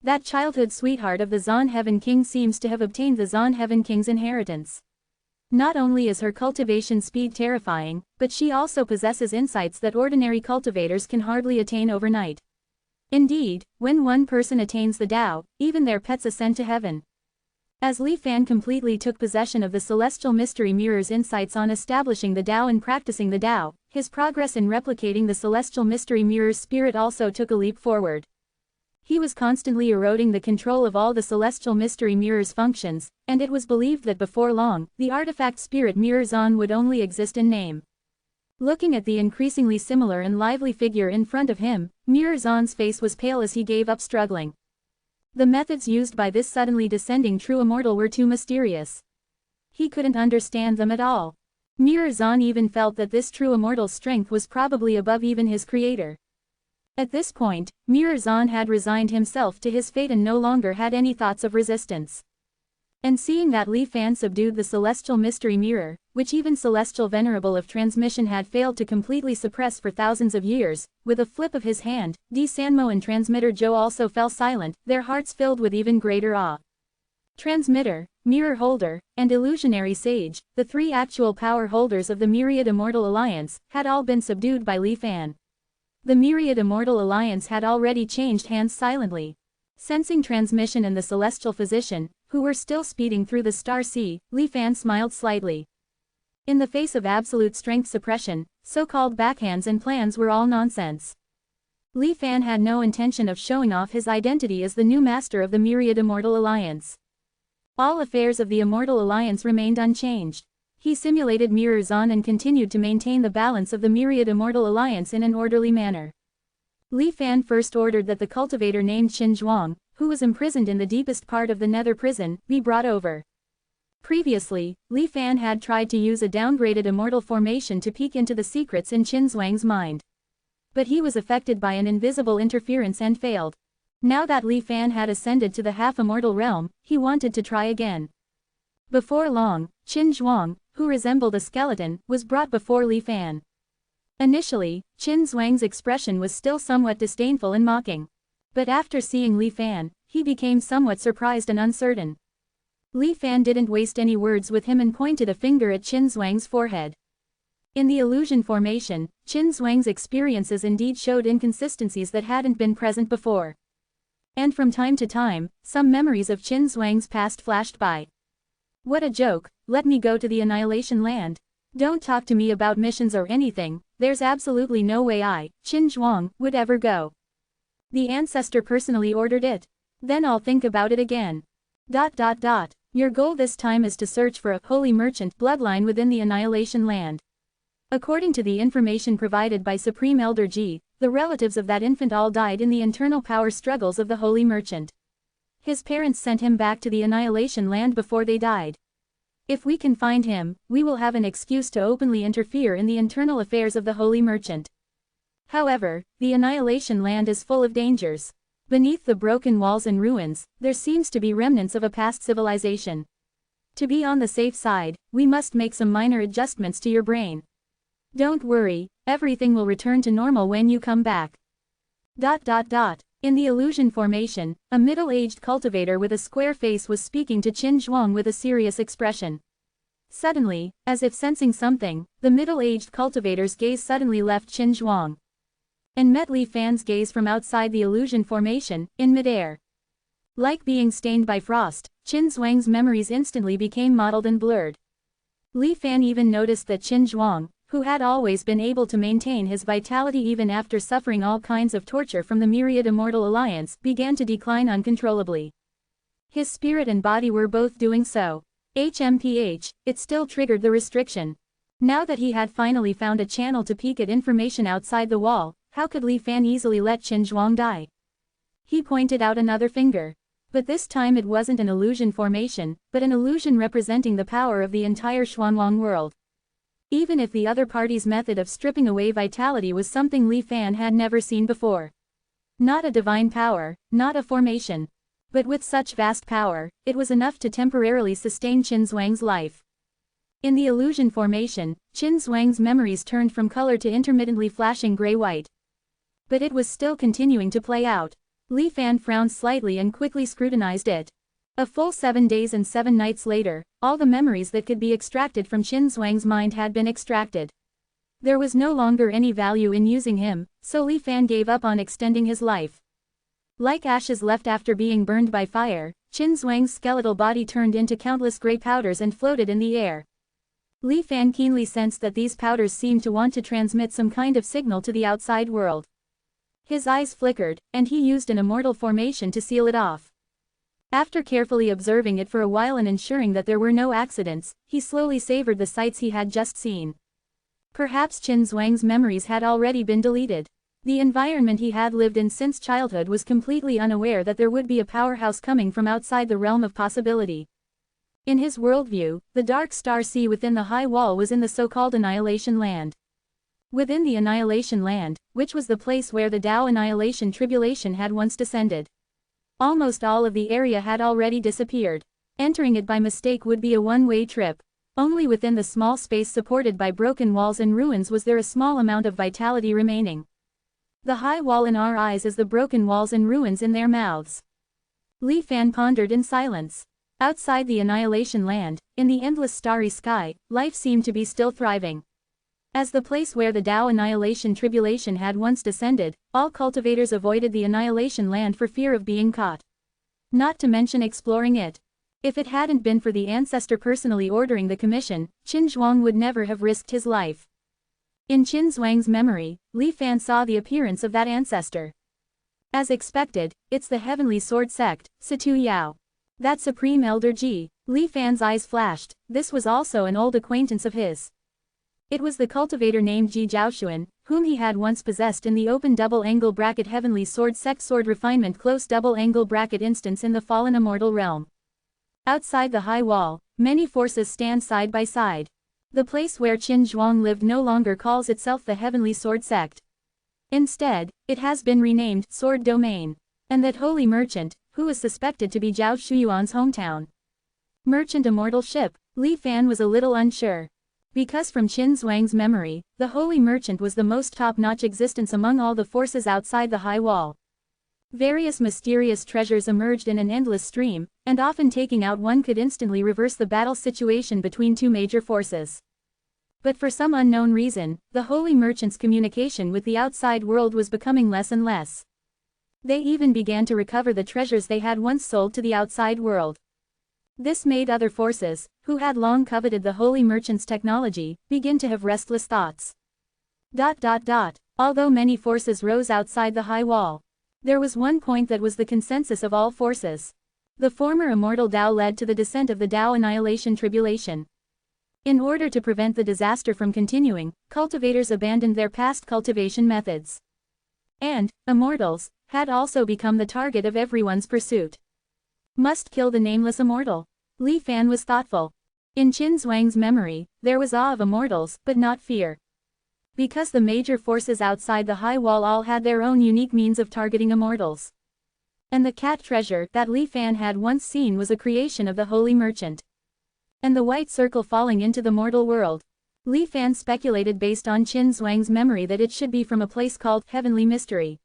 That childhood sweetheart of the Zon Heaven King seems to have obtained the Zon Heaven King's inheritance. Not only is her cultivation speed terrifying, but she also possesses insights that ordinary cultivators can hardly attain overnight. Indeed, when one person attains the Tao, even their pets ascend to heaven. As Li Fan completely took possession of the celestial mystery mirror's insights on establishing the Tao and practicing the Tao, his progress in replicating the celestial mystery mirror's spirit also took a leap forward. He was constantly eroding the control of all the celestial mystery mirror's functions, and it was believed that before long, the artifact spirit mirror Zon would only exist in name. Looking at the increasingly similar and lively figure in front of him, Mirror Zon's face was pale as he gave up struggling. The methods used by this suddenly descending true immortal were too mysterious. He couldn't understand them at all. Mirror Zon even felt that this true immortal's strength was probably above even his creator. At this point, Mirror Zon had resigned himself to his fate and no longer had any thoughts of resistance. And seeing that Li Fan subdued the celestial mystery mirror, which even celestial Venerable of transmission had failed to completely suppress for thousands of years, with a flip of his hand, D. Sanmo and Transmitter Joe also fell silent, their hearts filled with even greater awe. Transmitter, Mirror Holder, and Illusionary Sage, the three actual power holders of the Myriad Immortal Alliance, had all been subdued by Li Fan. The Myriad Immortal Alliance had already changed hands silently. Sensing transmission and the celestial physician, who were still speeding through the star sea, Li Fan smiled slightly. In the face of absolute strength suppression, so-called backhands and plans were all nonsense. Li Fan had no intention of showing off his identity as the new master of the Myriad Immortal Alliance. All affairs of the Immortal Alliance remained unchanged. He simulated Mirror Zon and continued to maintain the balance of the Myriad Immortal Alliance in an orderly manner. Li Fan first ordered that the cultivator named Qin Zhuang, who was imprisoned in the deepest part of the Nether Prison, be brought over. Previously, Li Fan had tried to use a downgraded immortal formation to peek into the secrets in Qin Zhuang's mind. But he was affected by an invisible interference and failed. Now that Li Fan had ascended to the half-immortal realm, he wanted to try again. Before long, Qin Zhuang, who resembled a skeleton, was brought before Li Fan. Initially, Qin Zhuang's expression was still somewhat disdainful and mocking. But after seeing Li Fan, he became somewhat surprised and uncertain. Li Fan didn't waste any words with him and pointed a finger at Qin Zhuang's forehead. In the illusion formation, Qin Zhuang's experiences indeed showed inconsistencies that hadn't been present before. And from time to time, some memories of Qin Zhuang's past flashed by. What a joke, let me go to the Annihilation Land. Don't talk to me about missions or anything, there's absolutely no way I, Qin Zhuang, would ever go. The ancestor personally ordered it. Then I'll think about it again. Your goal this time is to search for a holy merchant bloodline within the Annihilation Land. According to the information provided by Supreme Elder Ji, the relatives of that infant all died in the internal power struggles of the holy merchant. His parents sent him back to the Annihilation Land before they died. If we can find him, we will have an excuse to openly interfere in the internal affairs of the holy merchant. However, the Annihilation Land is full of dangers. Beneath the broken walls and ruins, there seems to be remnants of a past civilization. To be on the safe side, we must make some minor adjustments to your brain. Don't worry, everything will return to normal when you come back. In the illusion formation, a middle-aged cultivator with a square face was speaking to Qin Zhuang with a serious expression. Suddenly, as if sensing something, the middle-aged cultivator's gaze suddenly left Qin Zhuang and met Li Fan's gaze from outside the illusion formation, in midair. Like being stained by frost, Qin Zhuang's memories instantly became mottled and blurred. Li Fan even noticed that Qin Zhuang, who had always been able to maintain his vitality even after suffering all kinds of torture from the Myriad Immortal Alliance, began to decline uncontrollably. His spirit and body were both doing so. HMPH, it still triggered the restriction. Now that he had finally found a channel to peek at information outside the wall, how could Li Fan easily let Qin Zhuang die? He pointed out another finger. But this time it wasn't an illusion formation, but an illusion representing the power of the entire Xuanwang world. Even if the other party's method of stripping away vitality was something Li Fan had never seen before. Not a divine power, not a formation. But with such vast power, it was enough to temporarily sustain Qin Zhuang's life. In the illusion formation, Qin Zhuang's memories turned from color to intermittently flashing gray-white. But it was still continuing to play out. Li Fan frowned slightly and quickly scrutinized it. A full 7 days and 7 nights later, all the memories that could be extracted from Qin Zhuang's mind had been extracted. There was no longer any value in using him, so Li Fan gave up on extending his life. Like ashes left after being burned by fire, Qin Zhuang's skeletal body turned into countless gray powders and floated in the air. Li Fan keenly sensed that these powders seemed to want to transmit some kind of signal to the outside world. His eyes flickered, and he used an immortal formation to seal it off. After carefully observing it for a while and ensuring that there were no accidents, he slowly savored the sights he had just seen. Perhaps Qin Zhuang's memories had already been deleted. The environment he had lived in since childhood was completely unaware that there would be a powerhouse coming from outside the realm of possibility. In his worldview, the dark star sea within the high wall was in the so-called Annihilation Land. Within the Annihilation Land, which was the place where the Tao Annihilation Tribulation had once descended, almost all of the area had already disappeared. Entering it by mistake would be a one-way trip. Only within the small space supported by broken walls and ruins was there a small amount of vitality remaining. The high wall in our eyes is the broken walls and ruins in their mouths. Li Fan pondered in silence. Outside the Annihilation Land, in the endless starry sky, life seemed to be still thriving. As the place where the Tao Annihilation Tribulation had once descended, all cultivators avoided the Annihilation Land for fear of being caught. Not to mention exploring it. If it hadn't been for the ancestor personally ordering the commission, Qin Zhuang would never have risked his life. In Qin Zhuang's memory, Li Fan saw the appearance of that ancestor. As expected, it's the Heavenly Sword Sect, Situ Yao. That Supreme Elder Ji. Li Fan's eyes flashed. This was also an old acquaintance of his. It was the cultivator named Ji Zhaoshuan, whom he had once possessed in the open double-angle bracket Heavenly Sword Sect Sword Refinement close double-angle bracket instance in the fallen immortal realm. Outside the high wall, many forces stand side by side. The place where Qin Zhuang lived no longer calls itself the Heavenly Sword Sect. Instead, it has been renamed Sword Domain. And that holy merchant, who is suspected to be Zhao Shuyuan's hometown. Merchant Immortal Ship. Li Fan was a little unsure. Because from Qin Zhuang's memory, the holy merchant was the most top-notch existence among all the forces outside the high wall. Various mysterious treasures emerged in an endless stream, and often taking out one could instantly reverse the battle situation between two major forces. But for some unknown reason, the holy merchant's communication with the outside world was becoming less and less. They even began to recover the treasures they had once sold to the outside world. This made other forces, who had long coveted the holy merchant's technology, begin to have restless thoughts. Although many forces rose outside the high wall, there was one point that was the consensus of all forces. The former immortal Tao led to the descent of the Tao Annihilation Tribulation. In order to prevent the disaster from continuing, cultivators abandoned their past cultivation methods. And, immortals, had also become the target of everyone's pursuit. Must kill the nameless immortal. Li Fan was thoughtful. In Qin Zhuang's memory, there was awe of immortals, but not fear. Because the major forces outside the high wall all had their own unique means of targeting immortals. And the cat treasure that Li Fan had once seen was a creation of the holy merchant. And the white circle falling into the mortal world. Li Fan speculated based on Qin Zhuang's memory that it should be from a place called Heavenly Mystery.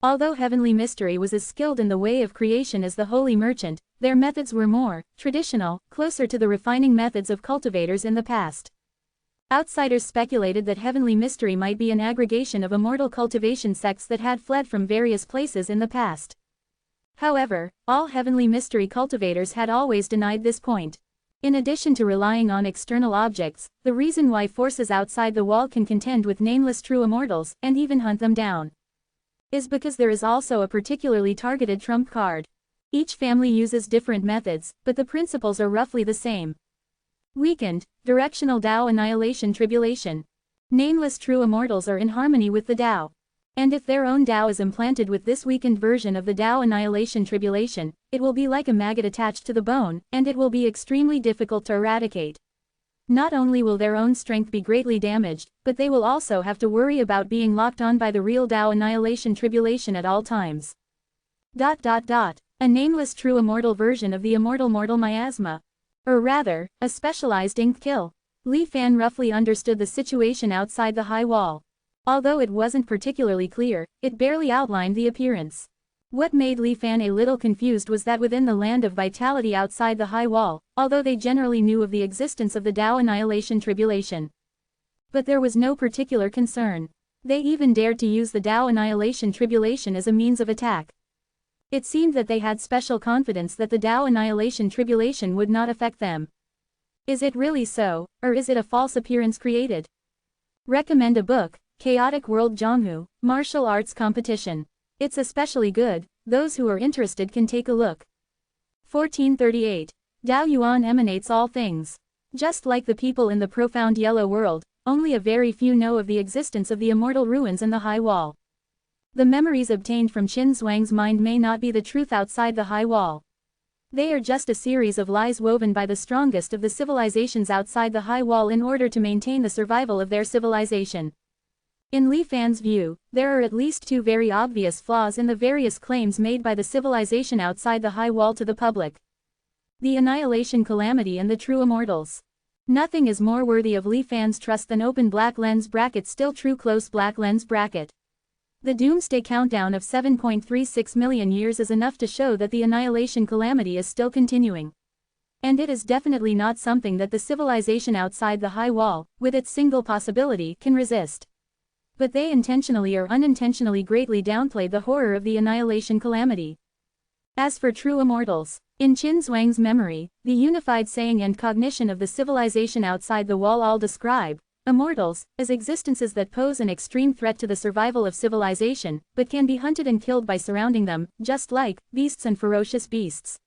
Although Heavenly Mystery was as skilled in the way of creation as the holy merchant, their methods were more traditional, closer to the refining methods of cultivators in the past. Outsiders speculated that Heavenly Mystery might be an aggregation of immortal cultivation sects that had fled from various places in the past. However, all Heavenly Mystery cultivators had always denied this point. In addition to relying on external objects, the reason why forces outside the wall can contend with nameless true immortals, and even hunt them down, is because there is also a particularly targeted trump card. Each family uses different methods, but the principles are roughly the same. Weakened, directional Tao Annihilation Tribulation. Nameless true immortals are in harmony with the Tao. And if their own Tao is implanted with this weakened version of the Tao annihilation tribulation, it will be like a maggot attached to the bone, and it will be extremely difficult to eradicate. Not only will their own strength be greatly damaged, but they will also have to worry about being locked on by the real Tao annihilation tribulation at all times. A nameless true immortal version of the immortal mortal miasma. Or rather, a specialized ink kill. Li Fan roughly understood the situation outside the high wall. Although it wasn't particularly clear, it barely outlined the appearance. What made Li Fan a little confused was that within the land of vitality outside the high wall, although they generally knew of the existence of the Tao annihilation tribulation, but there was no particular concern. They even dared to use the Tao annihilation tribulation as a means of attack. It seemed that they had special confidence that the Tao annihilation tribulation would not affect them. Is it really so, or is it a false appearance created? Recommend a book, Chaotic World Zhonghu, Martial Arts Competition. It's especially good, those who are interested can take a look. 1438. Tao Yuan emanates all things. Just like the people in the profound yellow world, only a very few know of the existence of the immortal ruins and the high wall. The memories obtained from Qin Zhuang's mind may not be the truth outside the high wall. They are just a series of lies woven by the strongest of the civilizations outside the high wall in order to maintain the survival of their civilization. In Li Fan's view, there are at least two very obvious flaws in the various claims made by the civilization outside the high wall to the public. The annihilation calamity and the true immortals. Nothing is more worthy of Li Fan's trust than open black lens bracket still true close black lens bracket. The doomsday countdown of 7.36 million years is enough to show that the annihilation calamity is still continuing. And it is definitely not something that the civilization outside the high wall, with its single possibility, can resist. But they intentionally or unintentionally greatly downplayed the horror of the annihilation calamity. As for true immortals, in Qin Zhuang's memory, the unified saying and cognition of the civilization outside the wall all describe immortals as existences that pose an extreme threat to the survival of civilization, but can be hunted and killed by surrounding them, just like beasts and ferocious beasts.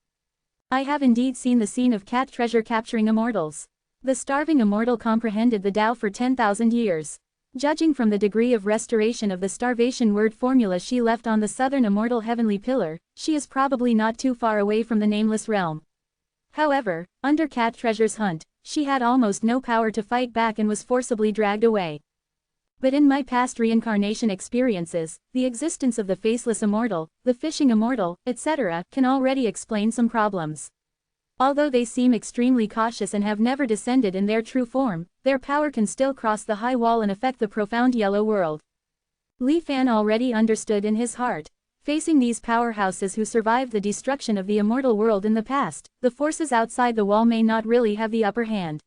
I have indeed seen the scene of cat treasure capturing immortals. The starving immortal comprehended the Tao for 10,000 years. Judging from the degree of restoration of the starvation word formula she left on the southern immortal heavenly pillar, she is probably not too far away from the nameless realm. However, under Cat Treasure's hunt, she had almost no power to fight back and was forcibly dragged away. But in my past reincarnation experiences, the existence of the faceless immortal, the fishing immortal, etc., can already explain some problems. Although they seem extremely cautious and have never descended in their true form, their power can still cross the high wall and affect the profound yellow world. Li Fan already understood in his heart. Facing these powerhouses who survived the destruction of the immortal world in the past, the forces outside the wall may not really have the upper hand.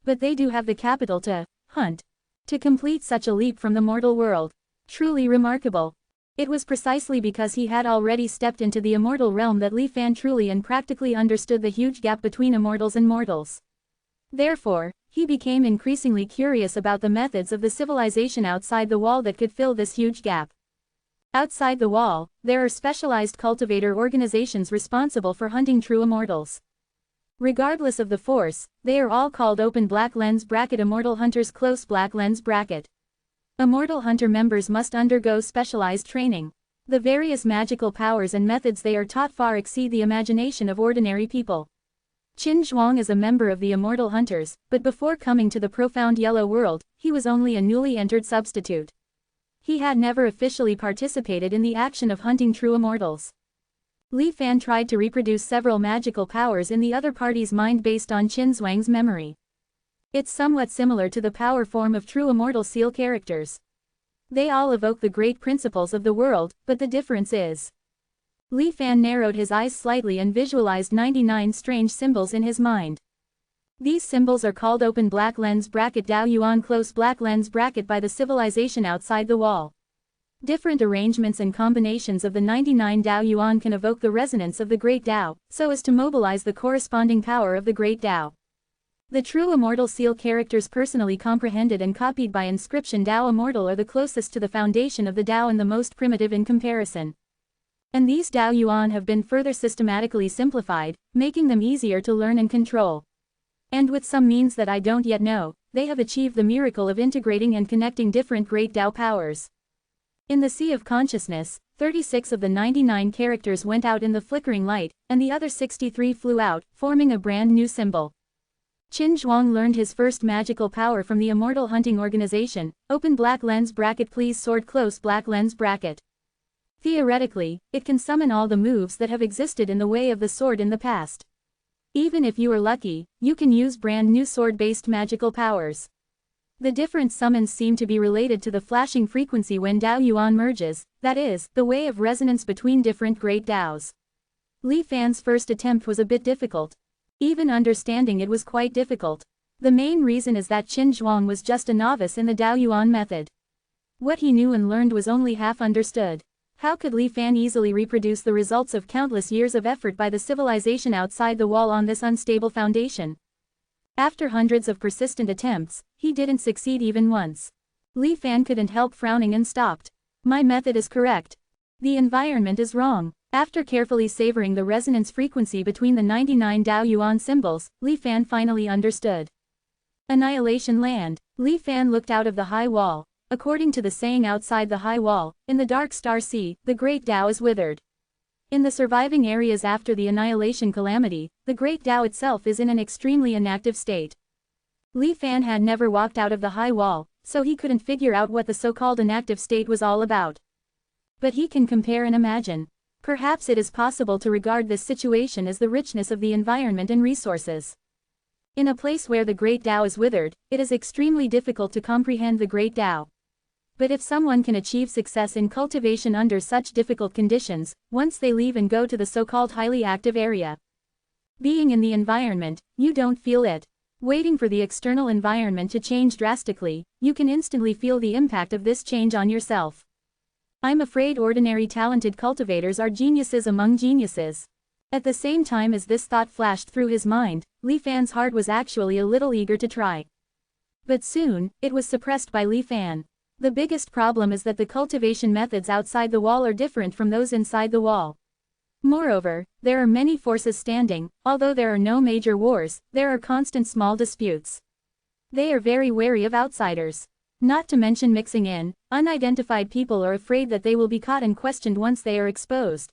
But they do have the capital to hunt. To complete such a leap from the mortal world. Truly remarkable. It was precisely because he had already stepped into the immortal realm that Li Fan truly and practically understood the huge gap between immortals and mortals. Therefore, he became increasingly curious about the methods of the civilization outside the wall that could fill this huge gap. Outside the wall, there are specialized cultivator organizations responsible for hunting true immortals. Regardless of the force, they are all called open black lens bracket immortal hunters close black lens bracket. Immortal hunter members must undergo specialized training. The various magical powers and methods they are taught far exceed the imagination of ordinary people. Qin Zhuang is a member of the immortal hunters, but before coming to the profound yellow world, he was only a newly entered substitute. He had never officially participated in the action of hunting true immortals. Li Fan tried to reproduce several magical powers in the other party's mind based on Qin Zhuang's memory. It's somewhat similar to the power form of true immortal seal characters. They all evoke the great principles of the world, but the difference is. Li Fan narrowed his eyes slightly and visualized 99 strange symbols in his mind. These symbols are called open black lens bracket Dao Yuan close black lens bracket by the civilization outside the wall. Different arrangements and combinations of the 99 Dao Yuan can evoke the resonance of the Great Dao, so as to mobilize the corresponding power of the Great Dao. The true immortal seal characters personally comprehended and copied by inscription Dao Immortal are the closest to the foundation of the Dao and the most primitive in comparison. And these Dao Yuan have been further systematically simplified, making them easier to learn and control. And with some means that I don't yet know, they have achieved the miracle of integrating and connecting different great Dao powers. In the sea of consciousness, 36 of the 99 characters went out in the flickering light, and the other 63 flew out, forming a brand new symbol. Qin Zhuang learned his first magical power from the Immortal hunting organization. Open black lens bracket please sword close black lens bracket. Theoretically, it can summon all the moves that have existed in the way of the sword in the past. Even if you are lucky, you can use brand new sword-based magical powers. The different summons seem to be related to the flashing frequency when Dao Yuan merges, that is, the way of resonance between different great Daos. Li Fan's first attempt was a bit difficult. Even understanding it was quite difficult. The main reason is that Qin Zhuang was just a novice in the Dao Yuan method. What he knew and learned was only half understood. How could Li Fan easily reproduce the results of countless years of effort by the civilization outside the wall on this unstable foundation? After hundreds of persistent attempts, he didn't succeed even once. Li Fan couldn't help frowning and stopped. My method is correct. The environment is wrong. After carefully savoring the resonance frequency between the 99 Dao Yuan symbols, Li Fan finally understood. Annihilation Land. Li Fan looked out of the high wall. According to the saying outside the high wall, in the dark star sea, the great Dao is withered. In the surviving areas after the annihilation calamity, the great Dao itself is in an extremely inactive state. Li Fan had never walked out of the high wall, so he couldn't figure out what the so-called inactive state was all about. But he can compare and imagine. Perhaps it is possible to regard this situation as the richness of the environment and resources. In a place where the great Dao is withered, it is extremely difficult to comprehend the great Dao. But if someone can achieve success in cultivation under such difficult conditions, once they leave and go to the so-called highly active area. Being in the environment, you don't feel it. Waiting for the external environment to change drastically, you can instantly feel the impact of this change on yourself. I'm afraid ordinary talented cultivators are geniuses among geniuses. At the same time as this thought flashed through his mind, Li Fan's heart was actually a little eager to try. But soon, it was suppressed by Li Fan. The biggest problem is that the cultivation methods outside the wall are different from those inside the wall. Moreover, there are many forces standing. Although there are no major wars, there are constant small disputes. They are very wary of outsiders. Not to mention mixing in, unidentified people are afraid that they will be caught and questioned once they are exposed.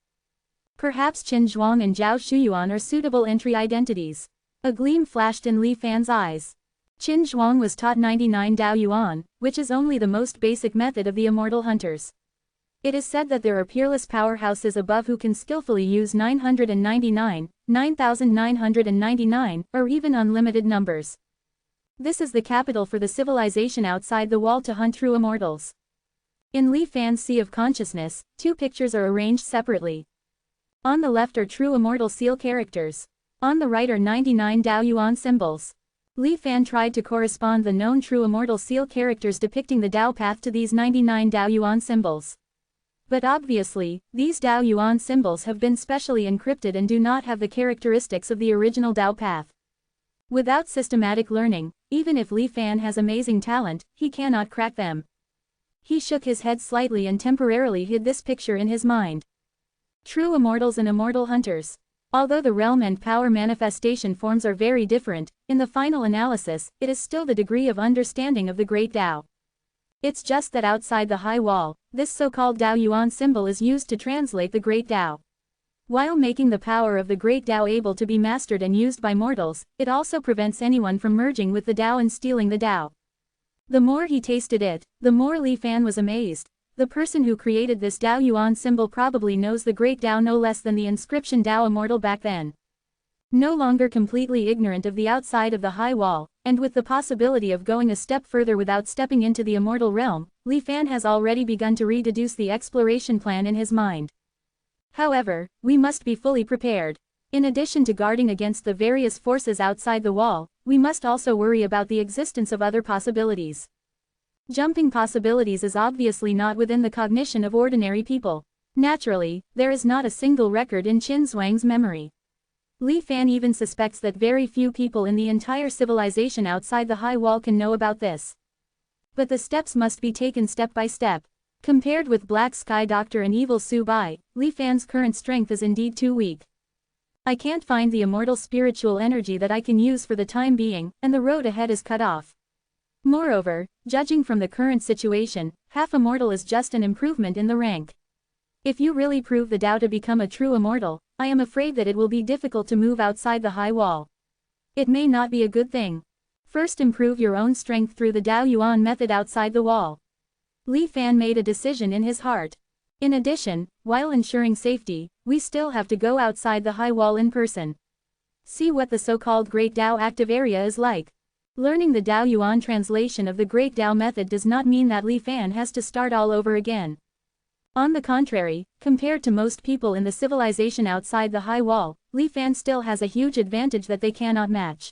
Perhaps Qin Zhuang and Zhao Shuyuan are suitable entry identities. A gleam flashed in Li Fan's eyes. Qin Zhuang was taught 99 Dao Yuan, which is only the most basic method of the immortal hunters. It is said that there are peerless powerhouses above who can skillfully use 999, 9999, or even unlimited numbers. This is the capital for the civilization outside the wall to hunt through immortals. In Li Fan's sea of consciousness, two pictures are arranged separately. On the left are true immortal seal characters. On the right are 99 Dao Yuan symbols. Li Fan tried to correspond the known true immortal seal characters depicting the Dao path to these 99 Dao Yuan symbols. But obviously, these Dao Yuan symbols have been specially encrypted and do not have the characteristics of the original Dao path. Without systematic learning, even if Li Fan has amazing talent, he cannot crack them. He shook his head slightly and temporarily hid this picture in his mind. True immortals and immortal hunters. Although the realm and power manifestation forms are very different, in the final analysis, it is still the degree of understanding of the great Dao. It's just that outside the high wall, this so-called Dao Yuan symbol is used to translate the great Dao. While making the power of the great Dao able to be mastered and used by mortals, it also prevents anyone from merging with the Dao and stealing the Dao. The more he tasted it, the more Li Fan was amazed. The person who created this Dao Yuan symbol probably knows the great Dao no less than the inscription Dao Immortal back then. No longer completely ignorant of the outside of the high wall, and with the possibility of going a step further without stepping into the immortal realm, Li Fan has already begun to rededuce the exploration plan in his mind. However, we must be fully prepared. In addition to guarding against the various forces outside the wall, we must also worry about the existence of other possibilities. Jumping possibilities is obviously not within the cognition of ordinary people. Naturally, there is not a single record in Qin Zhuang's memory. Li Fan even suspects that very few people in the entire civilization outside the high wall can know about this. But the steps must be taken step by step. Compared with Black Sky Doctor and Evil Su Bai, Li Fan's current strength is indeed too weak. I can't find the immortal spiritual energy that I can use for the time being, and the road ahead is cut off. Moreover, judging from the current situation, half immortal is just an improvement in the rank. If you really prove the Tao to become a true immortal, I am afraid that it will be difficult to move outside the high wall. It may not be a good thing. First improve your own strength through the Dao Yuan method outside the wall. Li Fan made a decision in his heart. In addition, while ensuring safety, we still have to go outside the high wall in person. See what the so-called Great Dao active area is like. Learning the Dao Yuan translation of the Great Dao method does not mean that Li Fan has to start all over again. On the contrary, compared to most people in the civilization outside the high wall, Li Fan still has a huge advantage that they cannot match.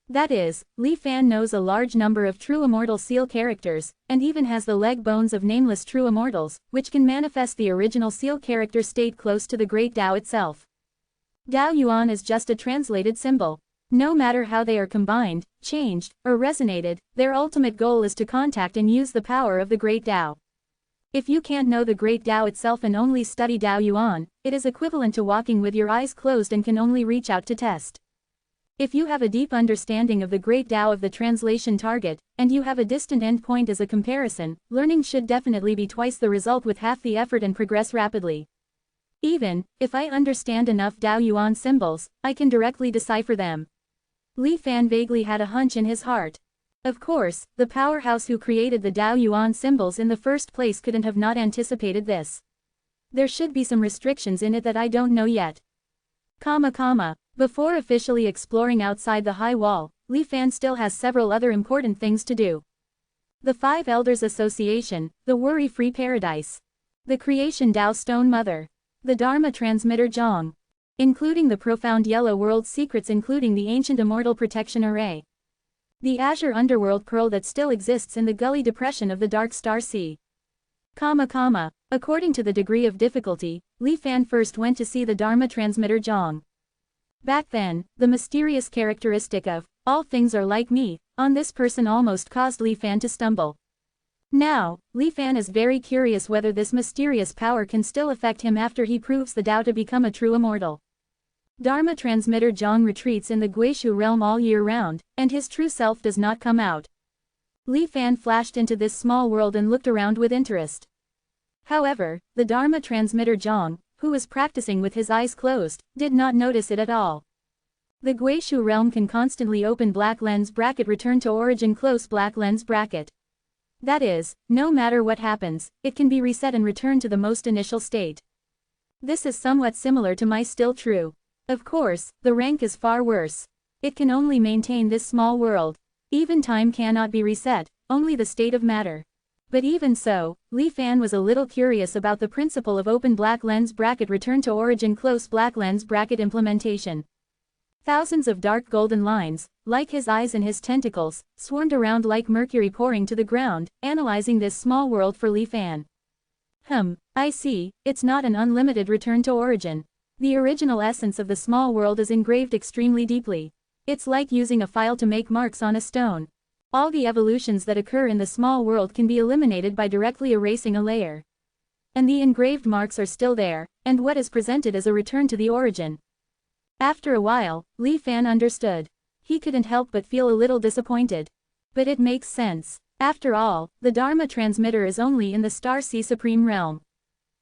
That is, Li Fan knows a large number of true immortal seal characters, and even has the leg bones of nameless true immortals, which can manifest the original seal character state close to the Great Dao itself. Dao Yuan is just a translated symbol. No matter how they are combined, changed, or resonated, their ultimate goal is to contact and use the power of the Great Dao. If you can't know the Great Dao itself and only study Dao Yuan, it is equivalent to walking with your eyes closed and can only reach out to test. If you have a deep understanding of the Great Dao of the translation target, and you have a distant endpoint as a comparison, learning should definitely be twice the result with half the effort and progress rapidly. Even if I understand enough Dao Yuan symbols, I can directly decipher them. Li Fan vaguely had a hunch in his heart. Of course, the powerhouse who created the Dao Yuan symbols in the first place couldn't have not anticipated this. There should be some restrictions in it that I don't know yet. Before officially exploring outside the high wall, Li Fan still has several other important things to do. The Five Elders Association, the Worry-Free Paradise, the Creation Dao Stone Mother, the Dharma Transmitter Zhang, including the Profound Yellow World Secrets, including the Ancient Immortal Protection Array, the Azure Underworld Pearl that still exists in the gully depression of the Dark Star Sea. According to the degree of difficulty, Li Fan first went to see the Dharma Transmitter Zhang. Back then, the mysterious characteristic of, all things are like me, on this person almost caused Li Fan to stumble. Now, Li Fan is very curious whether this mysterious power can still affect him after he proves the Tao to become a true immortal. Dharma Transmitter Zhang retreats in the Guishu realm all year round, and his true self does not come out. Li Fan flashed into this small world and looked around with interest. However, the Dharma Transmitter Zhang, who was practicing with his eyes closed, did not notice it at all. The Guishu realm can constantly open black lens bracket return to origin close black lens bracket. That is, no matter what happens, it can be reset and return to the most initial state. This is somewhat similar to my still true. Of course, the rank is far worse. It can only maintain this small world. Even time cannot be reset, only the state of matter. But even so, Li Fan was a little curious about the principle of open black lens bracket return to origin close black lens bracket implementation. Thousands of dark golden lines, like his eyes and his tentacles, swarmed around like mercury pouring to the ground, analyzing this small world for Li Fan. I see, it's not an unlimited return to origin. The original essence of the small world is engraved extremely deeply. It's like using a file to make marks on a stone. All the evolutions that occur in the small world can be eliminated by directly erasing a layer. And the engraved marks are still there, and what is presented is a return to the origin. After a while, Li Fan understood. He couldn't help but feel a little disappointed. But it makes sense. After all, the Dharma Transmitter is only in the Star Sea Supreme Realm.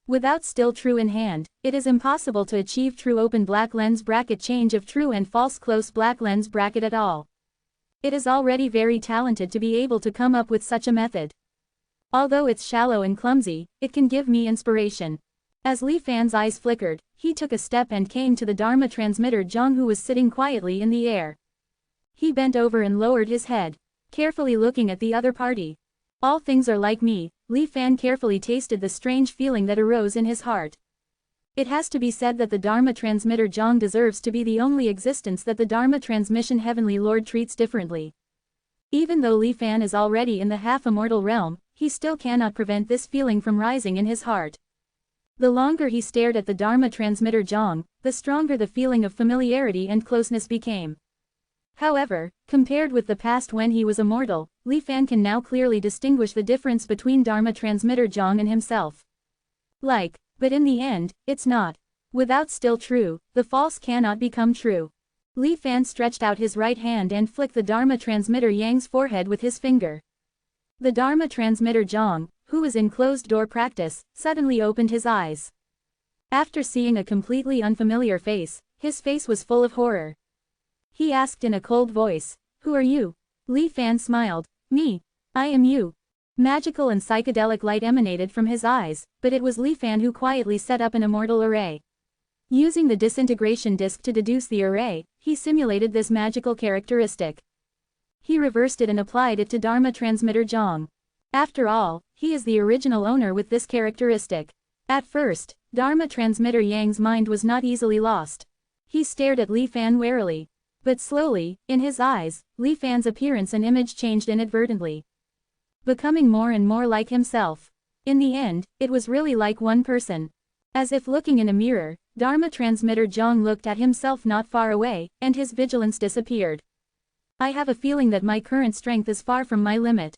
Without still true in hand, it is impossible to achieve true open black lens bracket change of true and false close black lens bracket at all. It is already very talented to be able to come up with such a method. Although it's shallow and clumsy, it can give me inspiration. As Li Fan's eyes flickered, he took a step and came to the Dharma Transmitter Zhang, who was sitting quietly in the air. He bent over and lowered his head, carefully looking at the other party. All things are like me. Li Fan carefully tasted the strange feeling that arose in his heart. It has to be said that the Dharma Transmitter Zhang deserves to be the only existence that the Dharma Transmission Heavenly Lord treats differently. Even though Li Fan is already in the half-immortal realm, he still cannot prevent this feeling from rising in his heart. The longer he stared at the Dharma Transmitter Zhang, the stronger the feeling of familiarity and closeness became. However, compared with the past when he was immortal, Li Fan can now clearly distinguish the difference between Dharma Transmitter Zhang and himself. But in the end, it's not. Without still true, the false cannot become true. Li Fan stretched out his right hand and flicked the Dharma transmitter Yang's forehead with his finger. The Dharma transmitter Zhang, who was in closed-door practice, suddenly opened his eyes. After seeing a completely unfamiliar face, his face was full of horror. He asked in a cold voice, "Who are you?" Li Fan smiled. "Me. I am you." Magical and psychedelic light emanated from his eyes, but it was Li Fan who quietly set up an immortal array. Using the disintegration disk to deduce the array, he simulated this magical characteristic. He reversed it and applied it to Dharma transmitter Zhang. After all, he is the original owner with this characteristic. At first, Dharma transmitter Yang's mind was not easily lost. He stared at Li Fan warily. But slowly, in his eyes, Li Fan's appearance and image changed inadvertently, becoming more and more like himself. In the end, it was really like one person. As if looking in a mirror, Dharma transmitter Zhang looked at himself not far away, and his vigilance disappeared. I have a feeling that my current strength is far from my limit.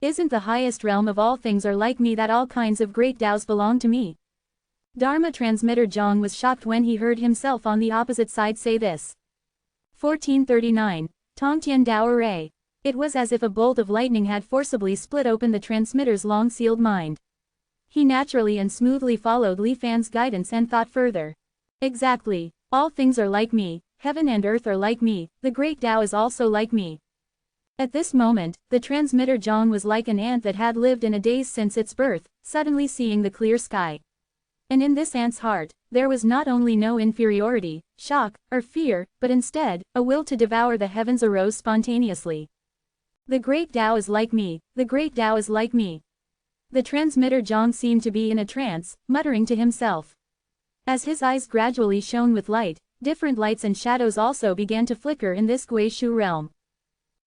Isn't the highest realm of all things are like me, that all kinds of great Taos belong to me? Dharma transmitter Zhang was shocked when he heard himself on the opposite side say this. 1439. Tongtian Dao Array. It was as if a bolt of lightning had forcibly split open the transmitter's long-sealed mind. He naturally and smoothly followed Li Fan's guidance and thought further. Exactly. All things are like me, heaven and earth are like me, the great Tao is also like me. At this moment, the transmitter Zhang was like an ant that had lived in a daze since its birth, suddenly seeing the clear sky. And in this ant's heart, there was not only no inferiority, shock, or fear, but instead, a will to devour the heavens arose spontaneously. The great Tao is like me, the great Tao is like me. The transmitter Zhang seemed to be in a trance, muttering to himself. As his eyes gradually shone with light, different lights and shadows also began to flicker in this Guishu realm.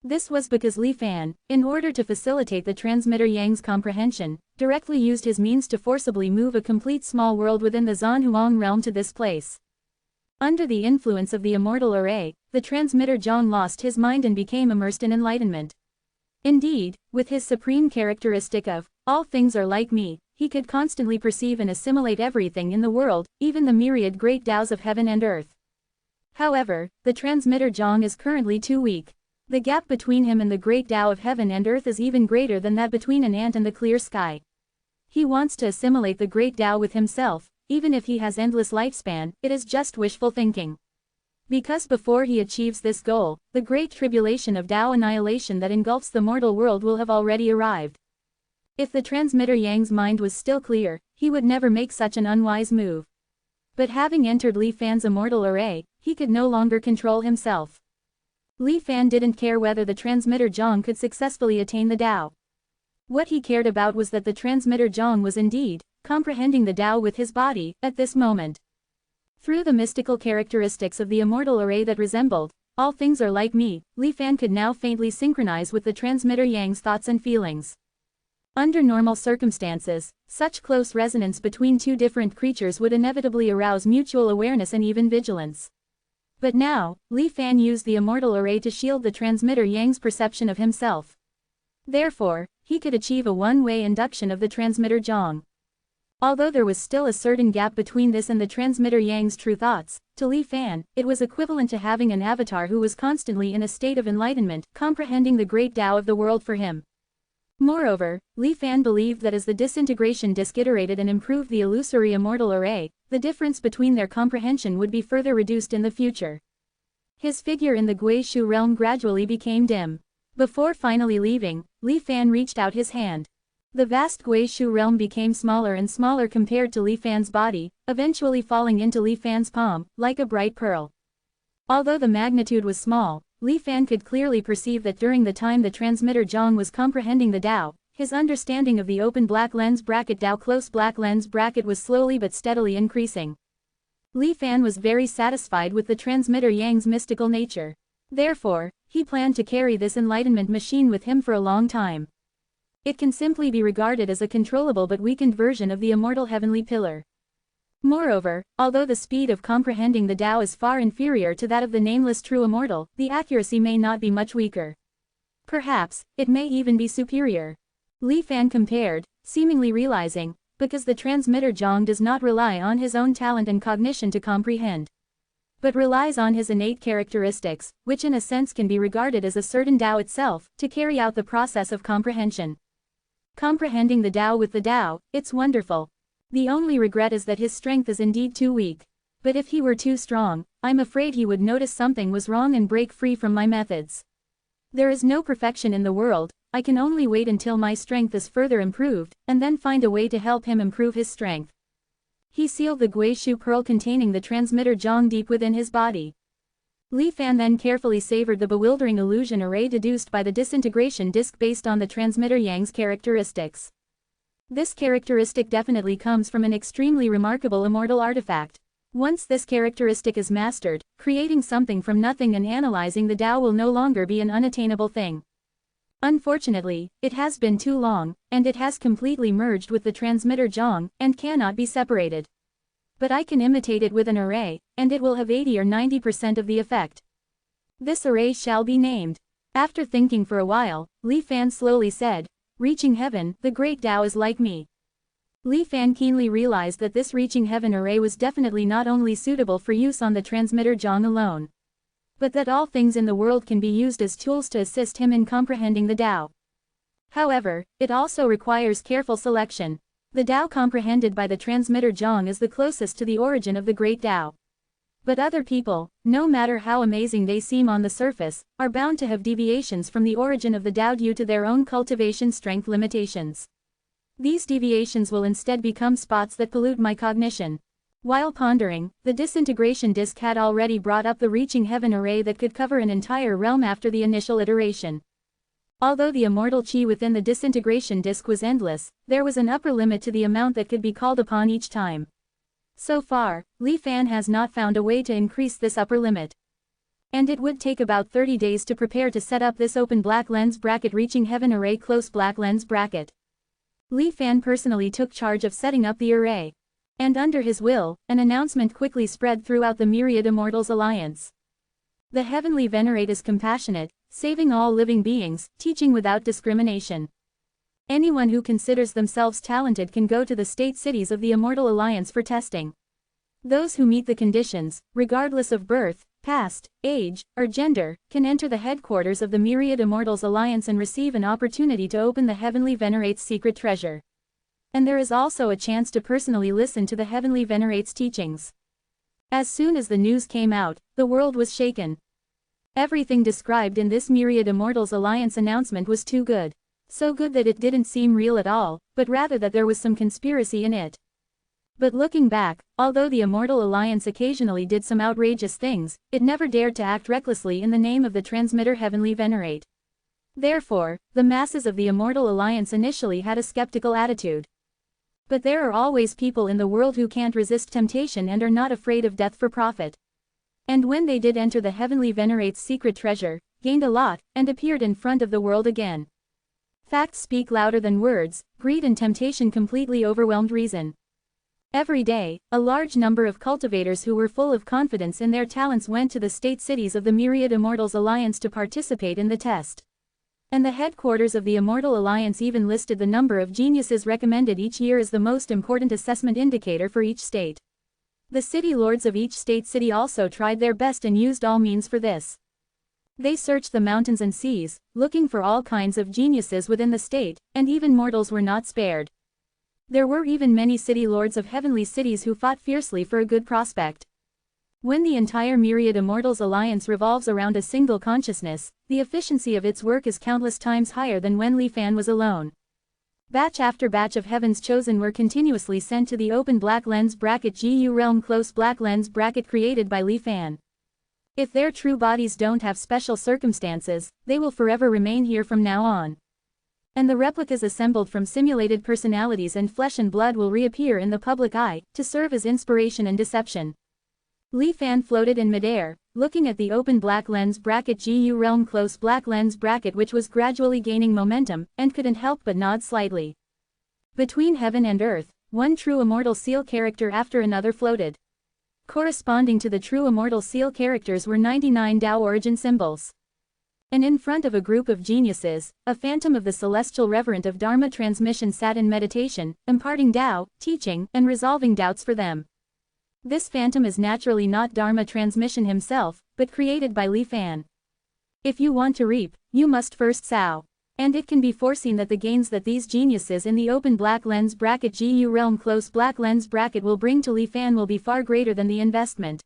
This was because Li Fan, in order to facilitate the transmitter Yang's comprehension, directly used his means to forcibly move a complete small world within the Zanhuang realm to this place. Under the influence of the immortal array, the transmitter Zhang lost his mind and became immersed in enlightenment. Indeed, with his supreme characteristic of, all things are like me, he could constantly perceive and assimilate everything in the world, even the myriad great Taos of heaven and earth. However, the transmitter Zhang is currently too weak. The gap between him and the great Tao of heaven and earth is even greater than that between an ant and the clear sky. He wants to assimilate the great Tao with himself, even if he has endless lifespan, it is just wishful thinking. Because before he achieves this goal, the great tribulation of Tao annihilation that engulfs the mortal world will have already arrived. If the transmitter Yang's mind was still clear, he would never make such an unwise move. But having entered Li Fan's immortal array, he could no longer control himself. Li Fan didn't care whether the transmitter Zhang could successfully attain the Tao. What he cared about was that the transmitter Zhang was indeed comprehending the Tao with his body, at this moment. Through the mystical characteristics of the immortal array that resembled, all things are like me, Li Fan could now faintly synchronize with the transmitter Yang's thoughts and feelings. Under normal circumstances, such close resonance between two different creatures would inevitably arouse mutual awareness and even vigilance. But now, Li Fan used the immortal array to shield the transmitter Yang's perception of himself. Therefore, he could achieve a one-way induction of the transmitter Zhang. Although there was still a certain gap between this and the transmitter Yang's true thoughts, to Li Fan, it was equivalent to having an avatar who was constantly in a state of enlightenment, comprehending the great Tao of the world for him. Moreover, Li Fan believed that as the disintegration disk iterated and improved the illusory immortal array, the difference between their comprehension would be further reduced in the future. His figure in the Guishu realm gradually became dim. Before finally leaving, Li Fan reached out his hand. The vast Guishu realm became smaller and smaller compared to Li Fan's body, eventually falling into Li Fan's palm, like a bright pearl. Although the magnitude was small, Li Fan could clearly perceive that during the time the transmitter Zhang was comprehending the Tao, his understanding of the open black lens bracket Tao close black lens bracket was slowly but steadily increasing. Li Fan was very satisfied with the transmitter Yang's mystical nature. Therefore, he planned to carry this enlightenment machine with him for a long time. It can simply be regarded as a controllable but weakened version of the immortal heavenly pillar. Moreover, although the speed of comprehending the Tao is far inferior to that of the nameless true immortal, the accuracy may not be much weaker. Perhaps, it may even be superior. Li Fan compared, seemingly realizing, because the transmitter Zhang does not rely on his own talent and cognition to comprehend. but relies on his innate characteristics, which in a sense can be regarded as a certain Tao itself, to carry out the process of comprehension. Comprehending the Tao with the Tao, it's wonderful. The only regret is that his strength is indeed too weak. But if he were too strong, I'm afraid he would notice something was wrong and break free from my methods. There is no perfection in the world, I can only wait until my strength is further improved, and then find a way to help him improve his strength. He sealed the Guishu pearl containing the transmitter Zhang deep within his body. Li Fan then carefully savored the bewildering illusion array deduced by the disintegration disk based on the transmitter Yang's characteristics. This characteristic definitely comes from an extremely remarkable immortal artifact. Once this characteristic is mastered, creating something from nothing and analyzing the Tao will no longer be an unattainable thing. Unfortunately, it has been too long, and it has completely merged with the transmitter Zhang, and cannot be separated. But I can imitate it with an array, and it will have 80 or 90% of the effect. This array shall be named. After thinking for a while, Li Fan slowly said, "Reaching heaven, the great Tao is like me." Li Fan keenly realized that this reaching heaven array was definitely not only suitable for use on the transmitter Zhang alone, but that all things in the world can be used as tools to assist him in comprehending the Tao. However, it also requires careful selection. The Tao comprehended by the transmitter Zhang is the closest to the origin of the great Tao. But other people, no matter how amazing they seem on the surface, are bound to have deviations from the origin of the Tao due to their own cultivation strength limitations. These deviations will instead become spots that pollute my cognition. While pondering, the disintegration disk had already brought up the reaching heaven array that could cover an entire realm after the initial iteration. Although the immortal chi within the disintegration disk was endless, there was an upper limit to the amount that could be called upon each time. So far, Li Fan has not found a way to increase this upper limit. And it would take about 30 days to prepare to set up this open black lens bracket reaching heaven array close black lens bracket. Li Fan personally took charge of setting up the array. And under his will, an announcement quickly spread throughout the Myriad Immortals Alliance. The Heavenly Venerate is compassionate, saving all living beings, teaching without discrimination. Anyone who considers themselves talented can go to the state cities of the Immortal Alliance for testing. Those who meet the conditions, regardless of birth, past, age, or gender, can enter the headquarters of the Myriad Immortals Alliance and receive an opportunity to open the Heavenly Venerate's secret treasure. And there is also a chance to personally listen to the Heavenly Venerate's teachings. As soon as the news came out, the world was shaken. Everything described in this Myriad Immortals Alliance announcement was too good. So good that it didn't seem real at all, but rather that there was some conspiracy in it. But looking back, although the Immortal Alliance occasionally did some outrageous things, it never dared to act recklessly in the name of the transmitter Heavenly Venerate. Therefore, the masses of the Immortal Alliance initially had a skeptical attitude. But there are always people in the world who can't resist temptation and are not afraid of death for profit. And when they did enter the Heavenly Venerate's secret treasure, gained a lot, and appeared in front of the world again. Facts speak louder than words, greed and temptation completely overwhelmed reason. Every day, a large number of cultivators who were full of confidence in their talents went to the state cities of the Myriad Immortals Alliance to participate in the test. And the headquarters of the Immortal Alliance even listed the number of geniuses recommended each year as the most important assessment indicator for each state. The city lords of each state city also tried their best and used all means for this. They searched the mountains and seas, looking for all kinds of geniuses within the state, and even mortals were not spared. There were even many city lords of heavenly cities who fought fiercely for a good prospect. When the entire Myriad Immortals Alliance revolves around a single consciousness, the efficiency of its work is countless times higher than when Li Fan was alone. Batch after batch of Heaven's Chosen were continuously sent to the open black lens bracket GU realm close black lens bracket created by Li Fan. If their true bodies don't have special circumstances, they will forever remain here from now on. And the replicas assembled from simulated personalities and flesh and blood will reappear in the public eye, to serve as inspiration and deception. Li Fan floated in midair, looking at the open black lens bracket GU realm close black lens bracket which was gradually gaining momentum, and couldn't help but nod slightly. Between heaven and earth, one true immortal seal character after another floated. Corresponding to the true immortal seal characters were 99 Tao origin symbols. And in front of a group of geniuses, a phantom of the celestial reverent of Dharma transmission sat in meditation, imparting Tao, teaching, and resolving doubts for them. This phantom is naturally not Dharma transmission himself, but created by Li Fan. If you want to reap, you must first sow. And it can be foreseen that the gains that these geniuses in the open black lens bracket GU realm close black lens bracket will bring to Li Fan will be far greater than the investment.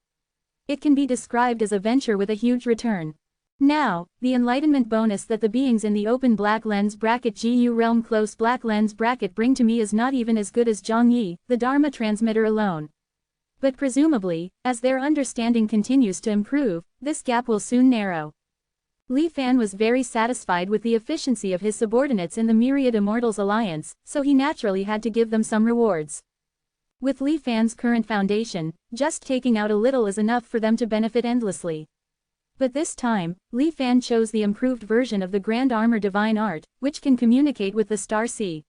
It can be described as a venture with a huge return. Now, the enlightenment bonus that the beings in the open black lens bracket GU realm close black lens bracket bring to me is not even as good as Zhang Yi, the Dharma transmitter alone. But presumably, as their understanding continues to improve, this gap will soon narrow. Li Fan was very satisfied with the efficiency of his subordinates in the Myriad Immortals Alliance, so he naturally had to give them some rewards. With Li Fan's current foundation, just taking out a little is enough for them to benefit endlessly. But this time, Li Fan chose the improved version of the Grand Armor Divine Art, which can communicate with the Star Sea.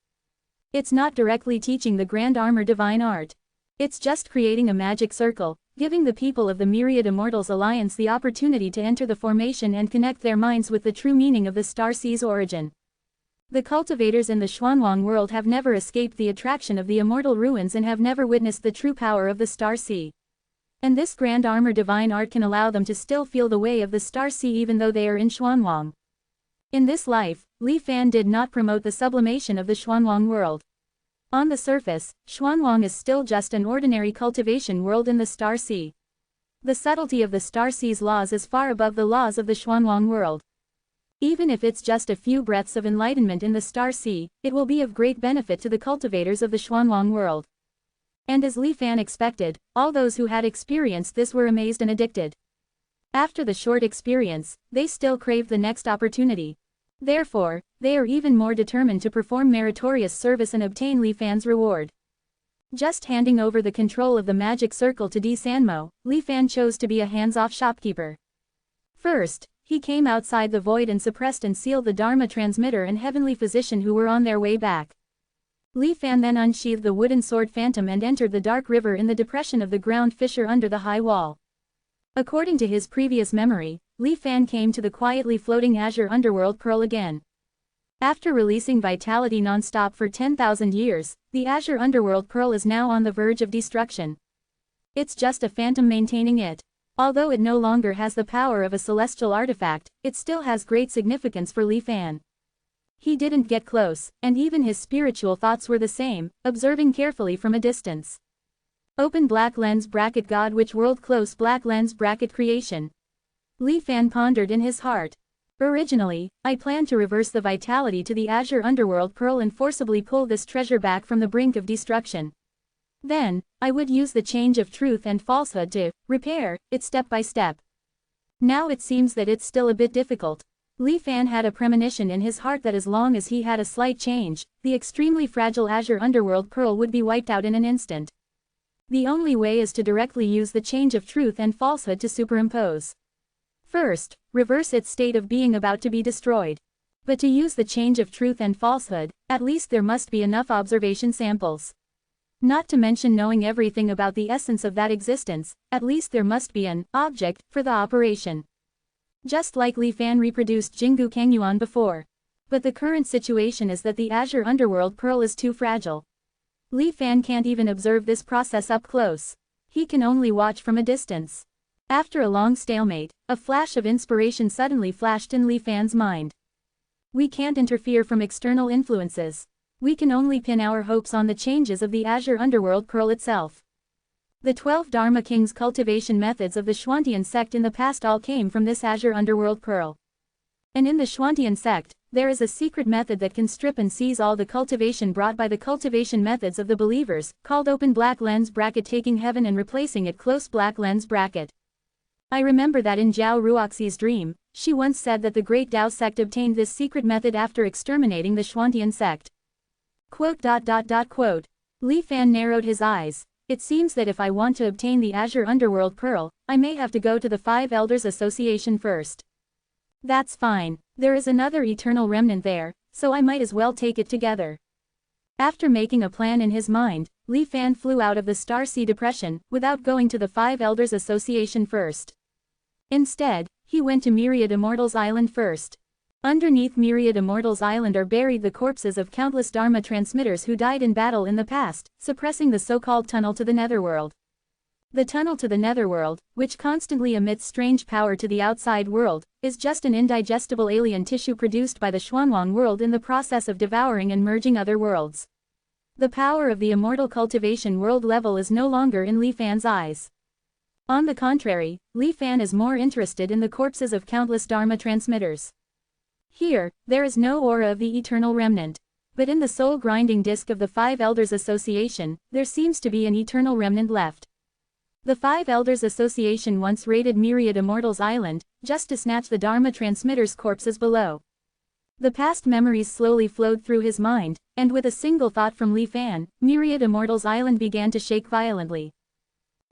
It's not directly teaching the Grand Armor Divine Art. It's just creating a magic circle, giving the people of the Myriad Immortals Alliance the opportunity to enter the formation and connect their minds with the true meaning of the Star Sea's origin. The cultivators in the Xuanwang world have never escaped the attraction of the immortal ruins and have never witnessed the true power of the Star Sea. And this Grand Armor Divine Art can allow them to still feel the way of the Star Sea even though they are in Xuanwang. In this life, Li Fan did not promote the sublimation of the Xuanwang world. On the surface, Xuanwang is still just an ordinary cultivation world in the Star Sea. The subtlety of the Star Sea's laws is far above the laws of the Xuanwang world. Even if it's just a few breaths of enlightenment in the Star Sea, it will be of great benefit to the cultivators of the Xuanwang world. And as Li Fan expected, all those who had experienced this were amazed and addicted. After the short experience, they still craved the next opportunity. Therefore, they are even more determined to perform meritorious service and obtain Li Fan's reward. Just handing over the control of the magic circle to Di Sanmo, Li Fan chose to be a hands-off shopkeeper. First, he came outside the void and suppressed and sealed the Dharma transmitter and heavenly physician who were on their way back. Li Fan then unsheathed the wooden sword phantom and entered the dark river in the depression of the ground fissure under the high wall. According to his previous memory, Li Fan came to the quietly floating azure underworld pearl again. After releasing vitality non-stop for 10,000 years, the azure underworld pearl is now on the verge of destruction. It's just a phantom maintaining it. Although it no longer has the power of a celestial artifact, it still has great significance for Li Fan. He didn't get close, and even his spiritual thoughts were the same, observing carefully from a distance. Open black lens bracket God which world close black lens bracket creation. Li Fan pondered in his heart. Originally, I planned to reverse the vitality to the azure underworld pearl and forcibly pull this treasure back from the brink of destruction. Then, I would use the change of truth and falsehood to repair it step by step. Now it seems that it's still a bit difficult. Li Fan had a premonition in his heart that as long as he had a slight change, the extremely fragile azure underworld pearl would be wiped out in an instant. The only way is to directly use the change of truth and falsehood to superimpose. First, reverse its state of being about to be destroyed. But to use the change of truth and falsehood, at least there must be enough observation samples. Not to mention knowing everything about the essence of that existence, at least there must be an object for the operation. Just like Li Fan reproduced Jinggu Kengyuan before. But the current situation is that the azure underworld pearl is too fragile. Li Fan can't even observe this process up close. He can only watch from a distance. After a long stalemate, a flash of inspiration suddenly flashed in Li Fan's mind. We can't interfere from external influences. We can only pin our hopes on the changes of the azure underworld pearl itself. The 12 Dharma Kings' cultivation methods of the Xuantian sect in the past all came from this azure underworld pearl. And in the Xuantian sect, there is a secret method that can strip and seize all the cultivation brought by the cultivation methods of the believers, called open black lens bracket taking heaven and replacing it close black lens bracket. I remember that in Zhao Ruoxi's dream, she once said that the great Dao sect obtained this secret method after exterminating the Xuantian sect. Quote. Li Fan narrowed his eyes. It seems that if I want to obtain the azure underworld pearl, I may have to go to the Five Elders Association first. That's fine, there is another eternal remnant there, so I might as well take it together. After making a plan in his mind, Li Fan flew out of the Star Sea Depression, without going to the Five Elders Association first. Instead, he went to Myriad Immortals Island first. Underneath Myriad Immortals Island are buried the corpses of countless Dharma transmitters who died in battle in the past, suppressing the so-called tunnel to the netherworld. The tunnel to the netherworld, which constantly emits strange power to the outside world, is just an indigestible alien tissue produced by the Xuanwang world in the process of devouring and merging other worlds. The power of the immortal cultivation world level is no longer in Li Fan's eyes. On the contrary, Li Fan is more interested in the corpses of countless Dharma transmitters. Here, there is no aura of the eternal remnant. But in the soul-grinding disk of the Five Elders Association, there seems to be an eternal remnant left. The Five Elders Association once raided Myriad Immortals Island, just to snatch the Dharma transmitters' corpses below. The past memories slowly flowed through his mind, and with a single thought from Li Fan, Myriad Immortals Island began to shake violently.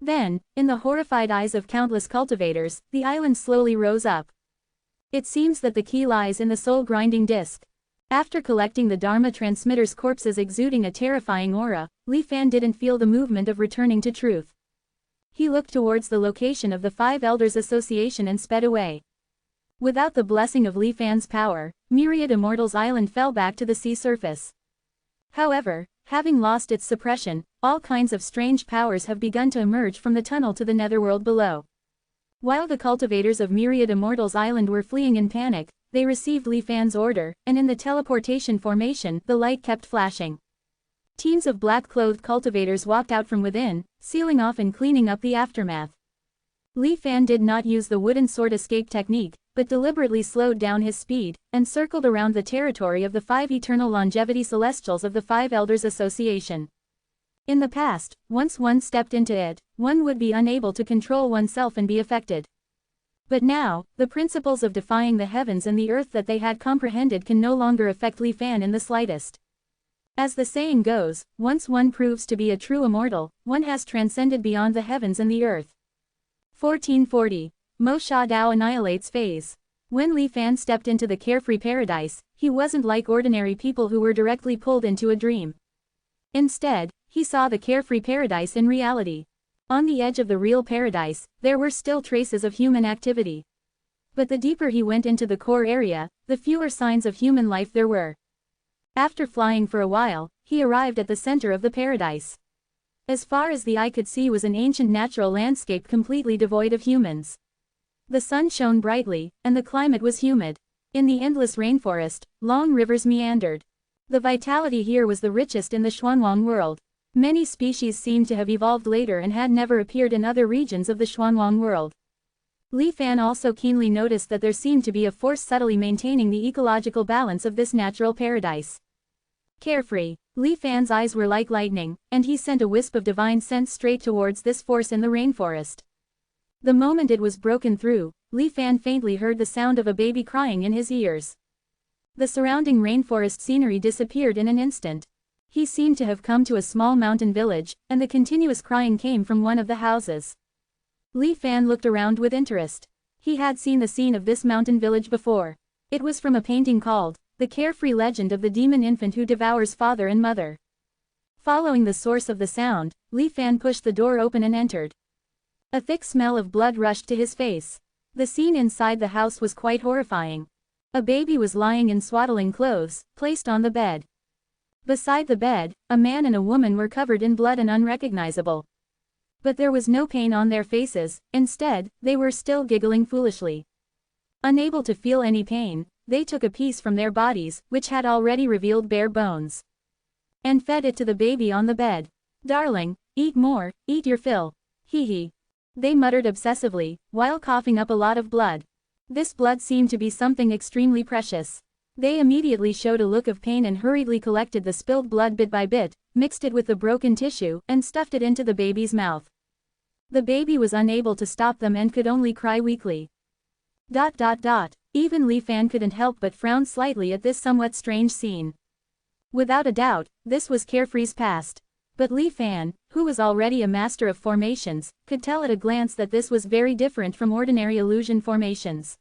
Then, in the horrified eyes of countless cultivators, the island slowly rose up. It seems that the key lies in the soul-grinding disk. After collecting the Dharma transmitters' corpses exuding a terrifying aura, Li Fan didn't feel the movement of returning to truth. He looked towards the location of the Five Elders Association and sped away. Without the blessing of Li Fan's power, Myriad Immortals Island fell back to the sea surface. However, having lost its suppression, all kinds of strange powers have begun to emerge from the tunnel to the netherworld below. While the cultivators of Myriad Immortals Island were fleeing in panic, they received Li Fan's order, and in the teleportation formation, the light kept flashing. Teams of black-clothed cultivators walked out from within, sealing off and cleaning up the aftermath. Li Fan did not use the wooden sword escape technique, but deliberately slowed down his speed, and circled around the territory of the Five Eternal Longevity Celestials of the Five Elders Association. In the past, once one stepped into it, one would be unable to control oneself and be affected. But now, the principles of defying the heavens and the earth that they had comprehended can no longer affect Li Fan in the slightest. As the saying goes, once one proves to be a true immortal, one has transcended beyond the heavens and the earth. 1440. Mo Sha Dao annihilates phase. When Li Fan stepped into the carefree paradise, he wasn't like ordinary people who were directly pulled into a dream. Instead, he saw the carefree paradise in reality. On the edge of the real paradise, there were still traces of human activity. But the deeper he went into the core area, the fewer signs of human life there were. After flying for a while, he arrived at the center of the paradise. As far as the eye could see was an ancient natural landscape completely devoid of humans. The sun shone brightly, and the climate was humid. In the endless rainforest, long rivers meandered. The vitality here was the richest in the Xuanwang world. Many species seemed to have evolved later and had never appeared in other regions of the Xuanwang world. Li Fan also keenly noticed that there seemed to be a force subtly maintaining the ecological balance of this natural paradise. Carefree, Li Fan's eyes were like lightning, and he sent a wisp of divine sense straight towards this force in the rainforest. The moment it was broken through, Li Fan faintly heard the sound of a baby crying in his ears. The surrounding rainforest scenery disappeared in an instant. He seemed to have come to a small mountain village, and the continuous crying came from one of the houses. Li Fan looked around with interest. He had seen the scene of this mountain village before. It was from a painting called, "The Carefree Legend of the Demon Infant Who Devours Father and Mother." Following the source of the sound, Li Fan pushed the door open and entered. A thick smell of blood rushed to his face. The scene inside the house was quite horrifying. A baby was lying in swaddling clothes, placed on the bed. Beside the bed, a man and a woman were covered in blood and unrecognizable. But there was no pain on their faces, instead, they were still giggling foolishly. Unable to feel any pain, they took a piece from their bodies, which had already revealed bare bones, and fed it to the baby on the bed. "Darling, eat more, eat your fill. Hee hee," they muttered obsessively, while coughing up a lot of blood. This blood seemed to be something extremely precious. They immediately showed a look of pain and hurriedly collected the spilled blood bit by bit, mixed it with the broken tissue, and stuffed it into the baby's mouth. The baby was unable to stop them and could only cry weakly. Even Li Fan couldn't help but frown slightly at this somewhat strange scene. Without a doubt, this was Carefree's past. But Li Fan, who was already a master of formations, could tell at a glance that this was very different from ordinary illusion formations.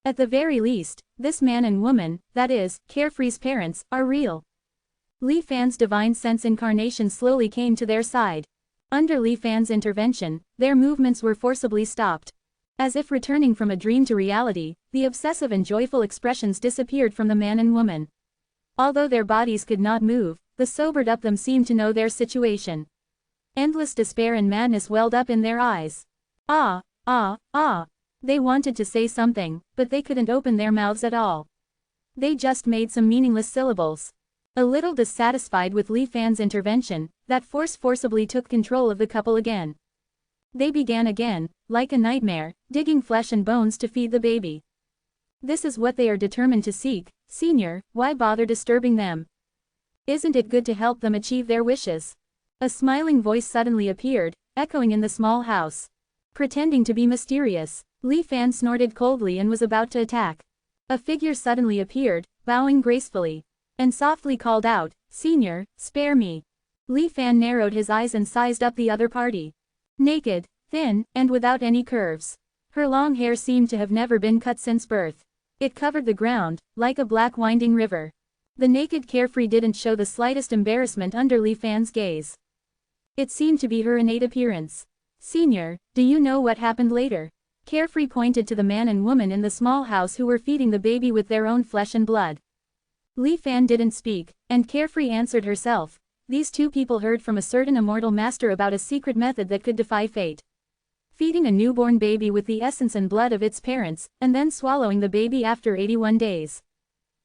At the very least, this man and woman, that is, Carefree's parents, are real. Li Fan's divine sense incarnation slowly came to their side. Under Li Fan's intervention, their movements were forcibly stopped. As if returning from a dream to reality, the obsessive and joyful expressions disappeared from the man and woman. Although their bodies could not move, the sobered up them seemed to know their situation. Endless despair and madness welled up in their eyes. Ah, ah, ah. They wanted to say something, but they couldn't open their mouths at all. They just made some meaningless syllables. A little dissatisfied with Li Fan's intervention, that force forcibly took control of the couple again. They began again, like a nightmare, digging flesh and bones to feed the baby. This is what they are determined to seek, Senior, why bother disturbing them? Isn't it good to help them achieve their wishes? A smiling voice suddenly appeared, echoing in the small house. Pretending to be mysterious, Li Fan snorted coldly and was about to attack. A figure suddenly appeared, bowing gracefully, and softly called out, Senior, spare me. Li Fan narrowed his eyes and sized up the other party. Naked, thin, and without any curves. Her long hair seemed to have never been cut since birth. It covered the ground, like a black winding river. The naked carefree didn't show the slightest embarrassment under Li Fan's gaze. It seemed to be her innate appearance. Senior, do you know what happened later? Carefree pointed to the man and woman in the small house who were feeding the baby with their own flesh and blood. Li Fan didn't speak, and Carefree answered herself. These two people heard from a certain immortal master about a secret method that could defy fate. Feeding a newborn baby with the essence and blood of its parents, and then swallowing the baby after 81 days.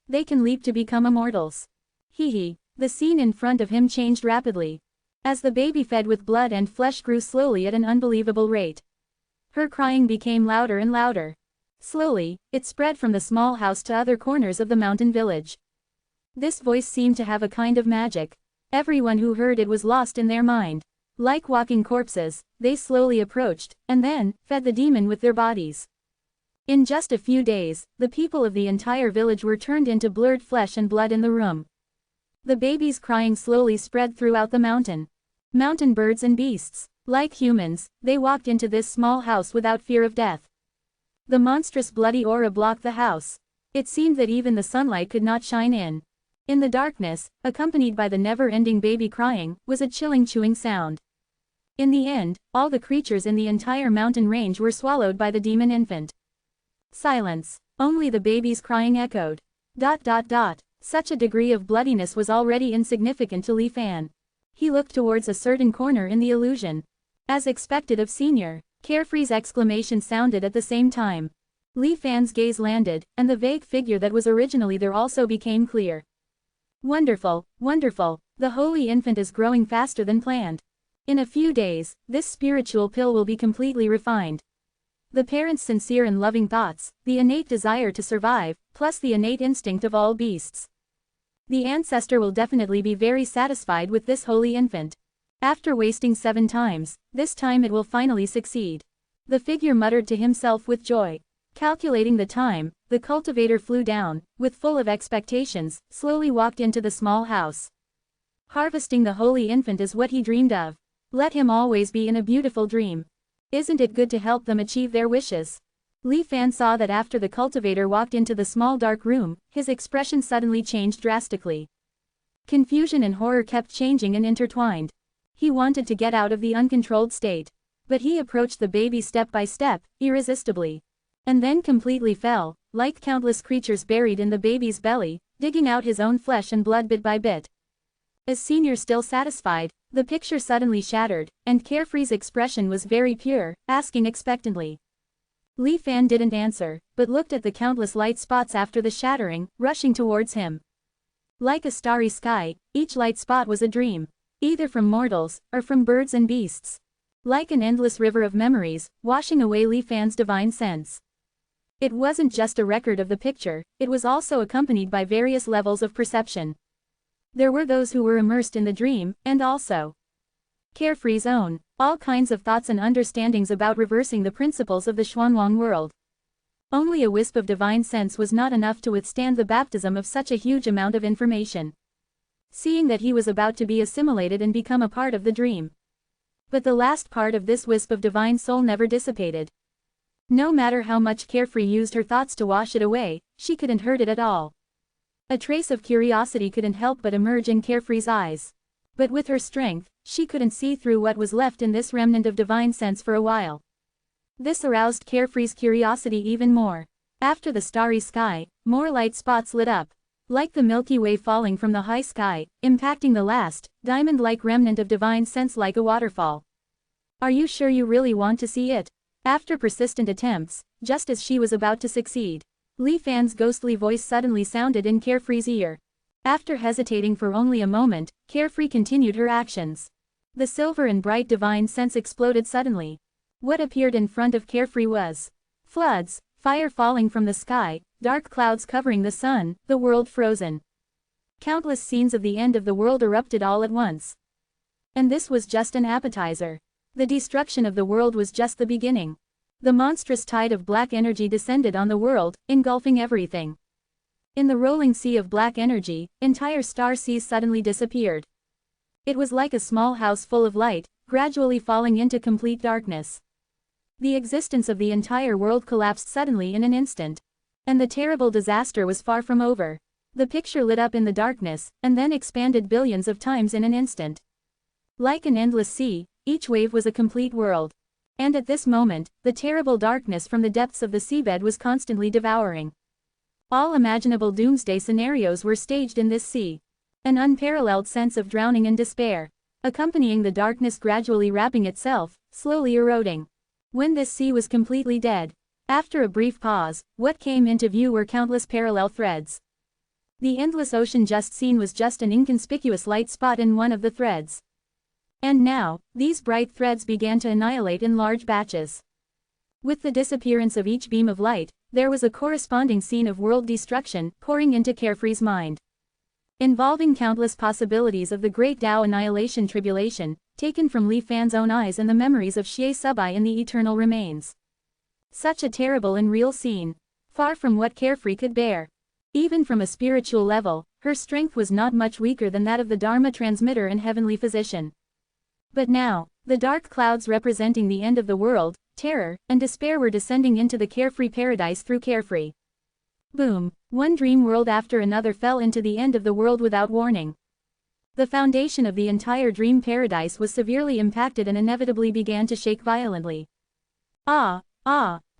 They can leap to become immortals. Hee. The scene in front of him changed rapidly. As the baby fed with blood and flesh grew slowly at an unbelievable rate. Her crying became louder and louder. Slowly, it spread from the small house to other corners of the mountain village. This voice seemed to have a kind of magic. Everyone who heard it was lost in their mind. Like walking corpses, they slowly approached, and then, fed the demon with their bodies. In just a few days, the people of the entire village were turned into blurred flesh and blood in the room. The baby's crying slowly spread throughout the mountain. Mountain birds and beasts, like humans, they walked into this small house without fear of death. The monstrous bloody aura blocked the house. It seemed that even the sunlight could not shine in. In the darkness, accompanied by the never-ending baby crying, was a chilling chewing sound. In the end, all the creatures in the entire mountain range were swallowed by the demon infant. Silence. Only the baby's crying echoed. Such a degree of bloodiness was already insignificant to Li Fan. He looked towards a certain corner in the illusion. As expected of Senior, Carefree's exclamation sounded at the same time. Li Fan's gaze landed, and the vague figure that was originally there also became clear. Wonderful, wonderful, the holy infant is growing faster than planned. In a few days, this spiritual pill will be completely refined. The parent's sincere and loving thoughts, the innate desire to survive, plus the innate instinct of all beasts. The ancestor will definitely be very satisfied with this holy infant. After wasting 7 times, this time it will finally succeed. The figure muttered to himself with joy. Calculating the time, the cultivator flew down, with full of expectations, slowly walked into the small house. Harvesting the holy infant is what he dreamed of. Let him always be in a beautiful dream. Isn't it good to help them achieve their wishes? Li Fan saw that after the cultivator walked into the small dark room, his expression suddenly changed drastically. Confusion and horror kept changing and intertwined. He wanted to get out of the uncontrolled state. But he approached the baby step by step, irresistibly. And then completely fell, like countless creatures buried in the baby's belly, digging out his own flesh and blood bit by bit. As Senior still satisfied, the picture suddenly shattered, and Carefree's expression was very pure, asking expectantly. Li Fan didn't answer, but looked at the countless light spots after the shattering, rushing towards him. Like a starry sky, each light spot was a dream, either from mortals, or from birds and beasts. Like an endless river of memories, washing away Li Fan's divine sense. It wasn't just a record of the picture, it was also accompanied by various levels of perception. There were those who were immersed in the dream, and also Carefree's own, all kinds of thoughts and understandings about reversing the principles of the Xuanwang world. Only a wisp of divine sense was not enough to withstand the baptism of such a huge amount of information. Seeing that he was about to be assimilated and become a part of the dream. But the last part of this wisp of divine soul never dissipated. No matter how much Carefree used her thoughts to wash it away, she couldn't hurt it at all. A trace of curiosity couldn't help but emerge in Carefree's eyes. But with her strength, she couldn't see through what was left in this remnant of divine sense for a while. This aroused Carefree's curiosity even more. After the starry sky, more light spots lit up. Like the Milky Way falling from the high sky, impacting the last, diamond-like remnant of divine sense like a waterfall. Are you sure you really want to see it? After persistent attempts, just as she was about to succeed, Li Fan's ghostly voice suddenly sounded in Carefree's ear. After hesitating for only a moment, Carefree continued her actions. The silver and bright divine sense exploded suddenly. What appeared in front of Carefree was floods, fire falling from the sky, dark clouds covering the sun, the world frozen. Countless scenes of the end of the world erupted all at once. And this was just an appetizer. The destruction of the world was just the beginning. The monstrous tide of black energy descended on the world, engulfing everything. In the rolling sea of black energy, entire star seas suddenly disappeared. It was like a small house full of light, gradually falling into complete darkness. The existence of the entire world collapsed suddenly in an instant. And the terrible disaster was far from over. The picture lit up in the darkness, and then expanded billions of times in an instant. Like an endless sea, each wave was a complete world. And at this moment, the terrible darkness from the depths of the seabed was constantly devouring. All imaginable doomsday scenarios were staged in this sea. An unparalleled sense of drowning and despair, accompanying the darkness gradually wrapping itself, slowly eroding. When this sea was completely dead, after a brief pause, what came into view were countless parallel threads. The endless ocean just seen was just an inconspicuous light spot in one of the threads. And now, these bright threads began to annihilate in large batches. With the disappearance of each beam of light, there was a corresponding scene of world destruction pouring into Carefree's mind. Involving countless possibilities of the great Tao annihilation tribulation, taken from Li Fan's own eyes and the memories of Xie Subai in the eternal remains. Such a terrible and real scene. Far from what Carefree could bear. Even from a spiritual level, her strength was not much weaker than that of the Dharma transmitter and heavenly physician. But now, the dark clouds representing the end of the world, terror, and despair were descending into the Carefree paradise through Carefree. Boom, one dream world after another fell into the end of the world without warning. The foundation of the entire dream paradise was severely impacted and inevitably began to shake violently. Ah,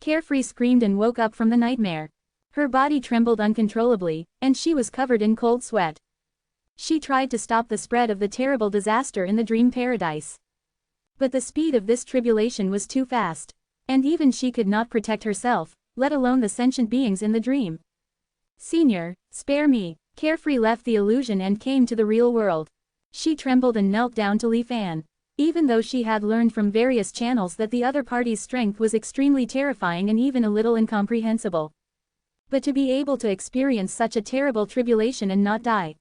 Carefree screamed and woke up from the nightmare. Her body trembled uncontrollably, and she was covered in cold sweat. She tried to stop the spread of the terrible disaster in the dream paradise. But the speed of this tribulation was too fast. And even she could not protect herself, let alone the sentient beings in the dream. Senior, spare me. Carefree left the illusion and came to the real world. She trembled and knelt down to Li Fan. Even though she had learned from various channels that the other party's strength was extremely terrifying and even a little incomprehensible. But to be able to experience such a terrible tribulation and not die,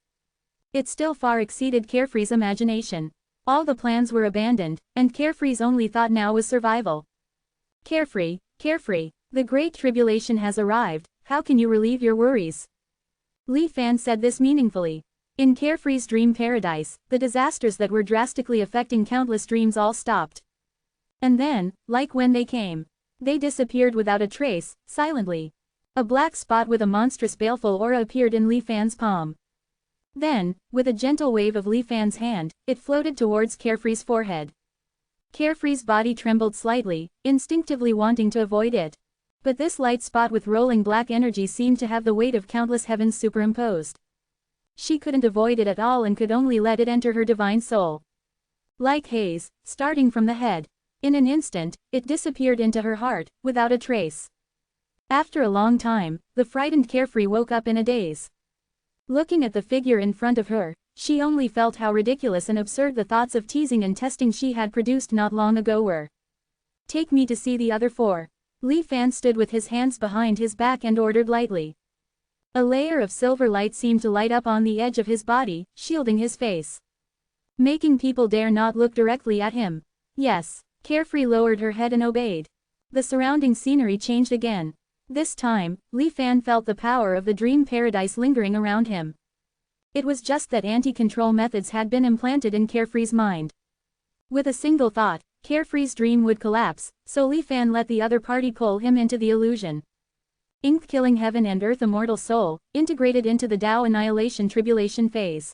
it still far exceeded Carefree's imagination. All the plans were abandoned, and Carefree's only thought now was survival. Carefree, the great tribulation has arrived, how can you relieve your worries? Li Fan said this meaningfully. In Carefree's dream paradise, the disasters that were drastically affecting countless dreams all stopped. And then, like when they came, they disappeared without a trace, silently. A black spot with a monstrous baleful aura appeared in Li Fan's palm. Then, with a gentle wave of Li Fan's hand, it floated towards Carefree's forehead. Carefree's body trembled slightly, instinctively wanting to avoid it. But this light spot with rolling black energy seemed to have the weight of countless heavens superimposed. She couldn't avoid it at all and could only let it enter her divine soul. Like haze, starting from the head. In an instant, it disappeared into her heart, without a trace. After a long time, the frightened Carefree woke up in a daze. Looking at the figure in front of her, she only felt how ridiculous and absurd the thoughts of teasing and testing she had produced not long ago were. Take me to see the other four. Li Fan stood with his hands behind his back and ordered lightly. A layer of silver light seemed to light up on the edge of his body, shielding his face, making people dare not look directly at him. Yes, Carefree lowered her head and obeyed. The surrounding scenery changed again. This time, Li Fan felt the power of the dream paradise lingering around him. It was just that anti-control methods had been implanted in Carefree's mind. With a single thought, Carefree's dream would collapse, so Li Fan let the other party pull him into the illusion. Ink killing heaven and earth immortal soul, integrated into the Tao annihilation tribulation phase.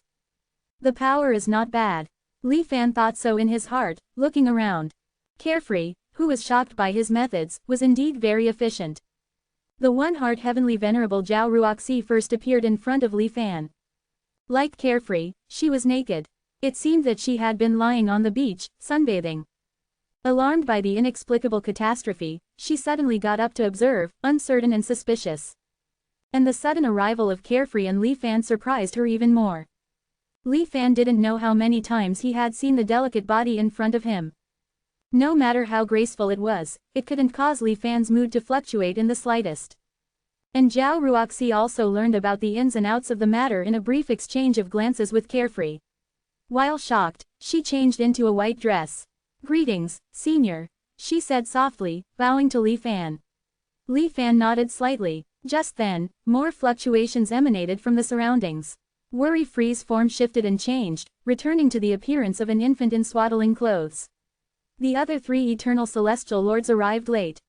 The power is not bad. Li Fan thought so in his heart, looking around. Carefree, who was shocked by his methods, was indeed very efficient. The one-heart heavenly Venerable Zhao Ruoxi first appeared in front of Li Fan. Like carefree, she was naked. It seemed that she had been lying on the beach, sunbathing. Alarmed by the inexplicable catastrophe, she suddenly got up to observe, uncertain and suspicious. And the sudden arrival of Carefree and Li Fan surprised her even more. Li Fan didn't know how many times he had seen the delicate body in front of him. No matter how graceful it was, it couldn't cause Li Fan's mood to fluctuate in the slightest. And Zhao Ruoxi also learned about the ins and outs of the matter in a brief exchange of glances with Carefree. While shocked, she changed into a white dress. "Greetings, Senior," she said softly, bowing to Li Fan. Li Fan nodded slightly. Just then, more fluctuations emanated from the surroundings. Worry-Free's form shifted and changed, returning to the appearance of an infant in swaddling clothes. The other three eternal celestial lords arrived late.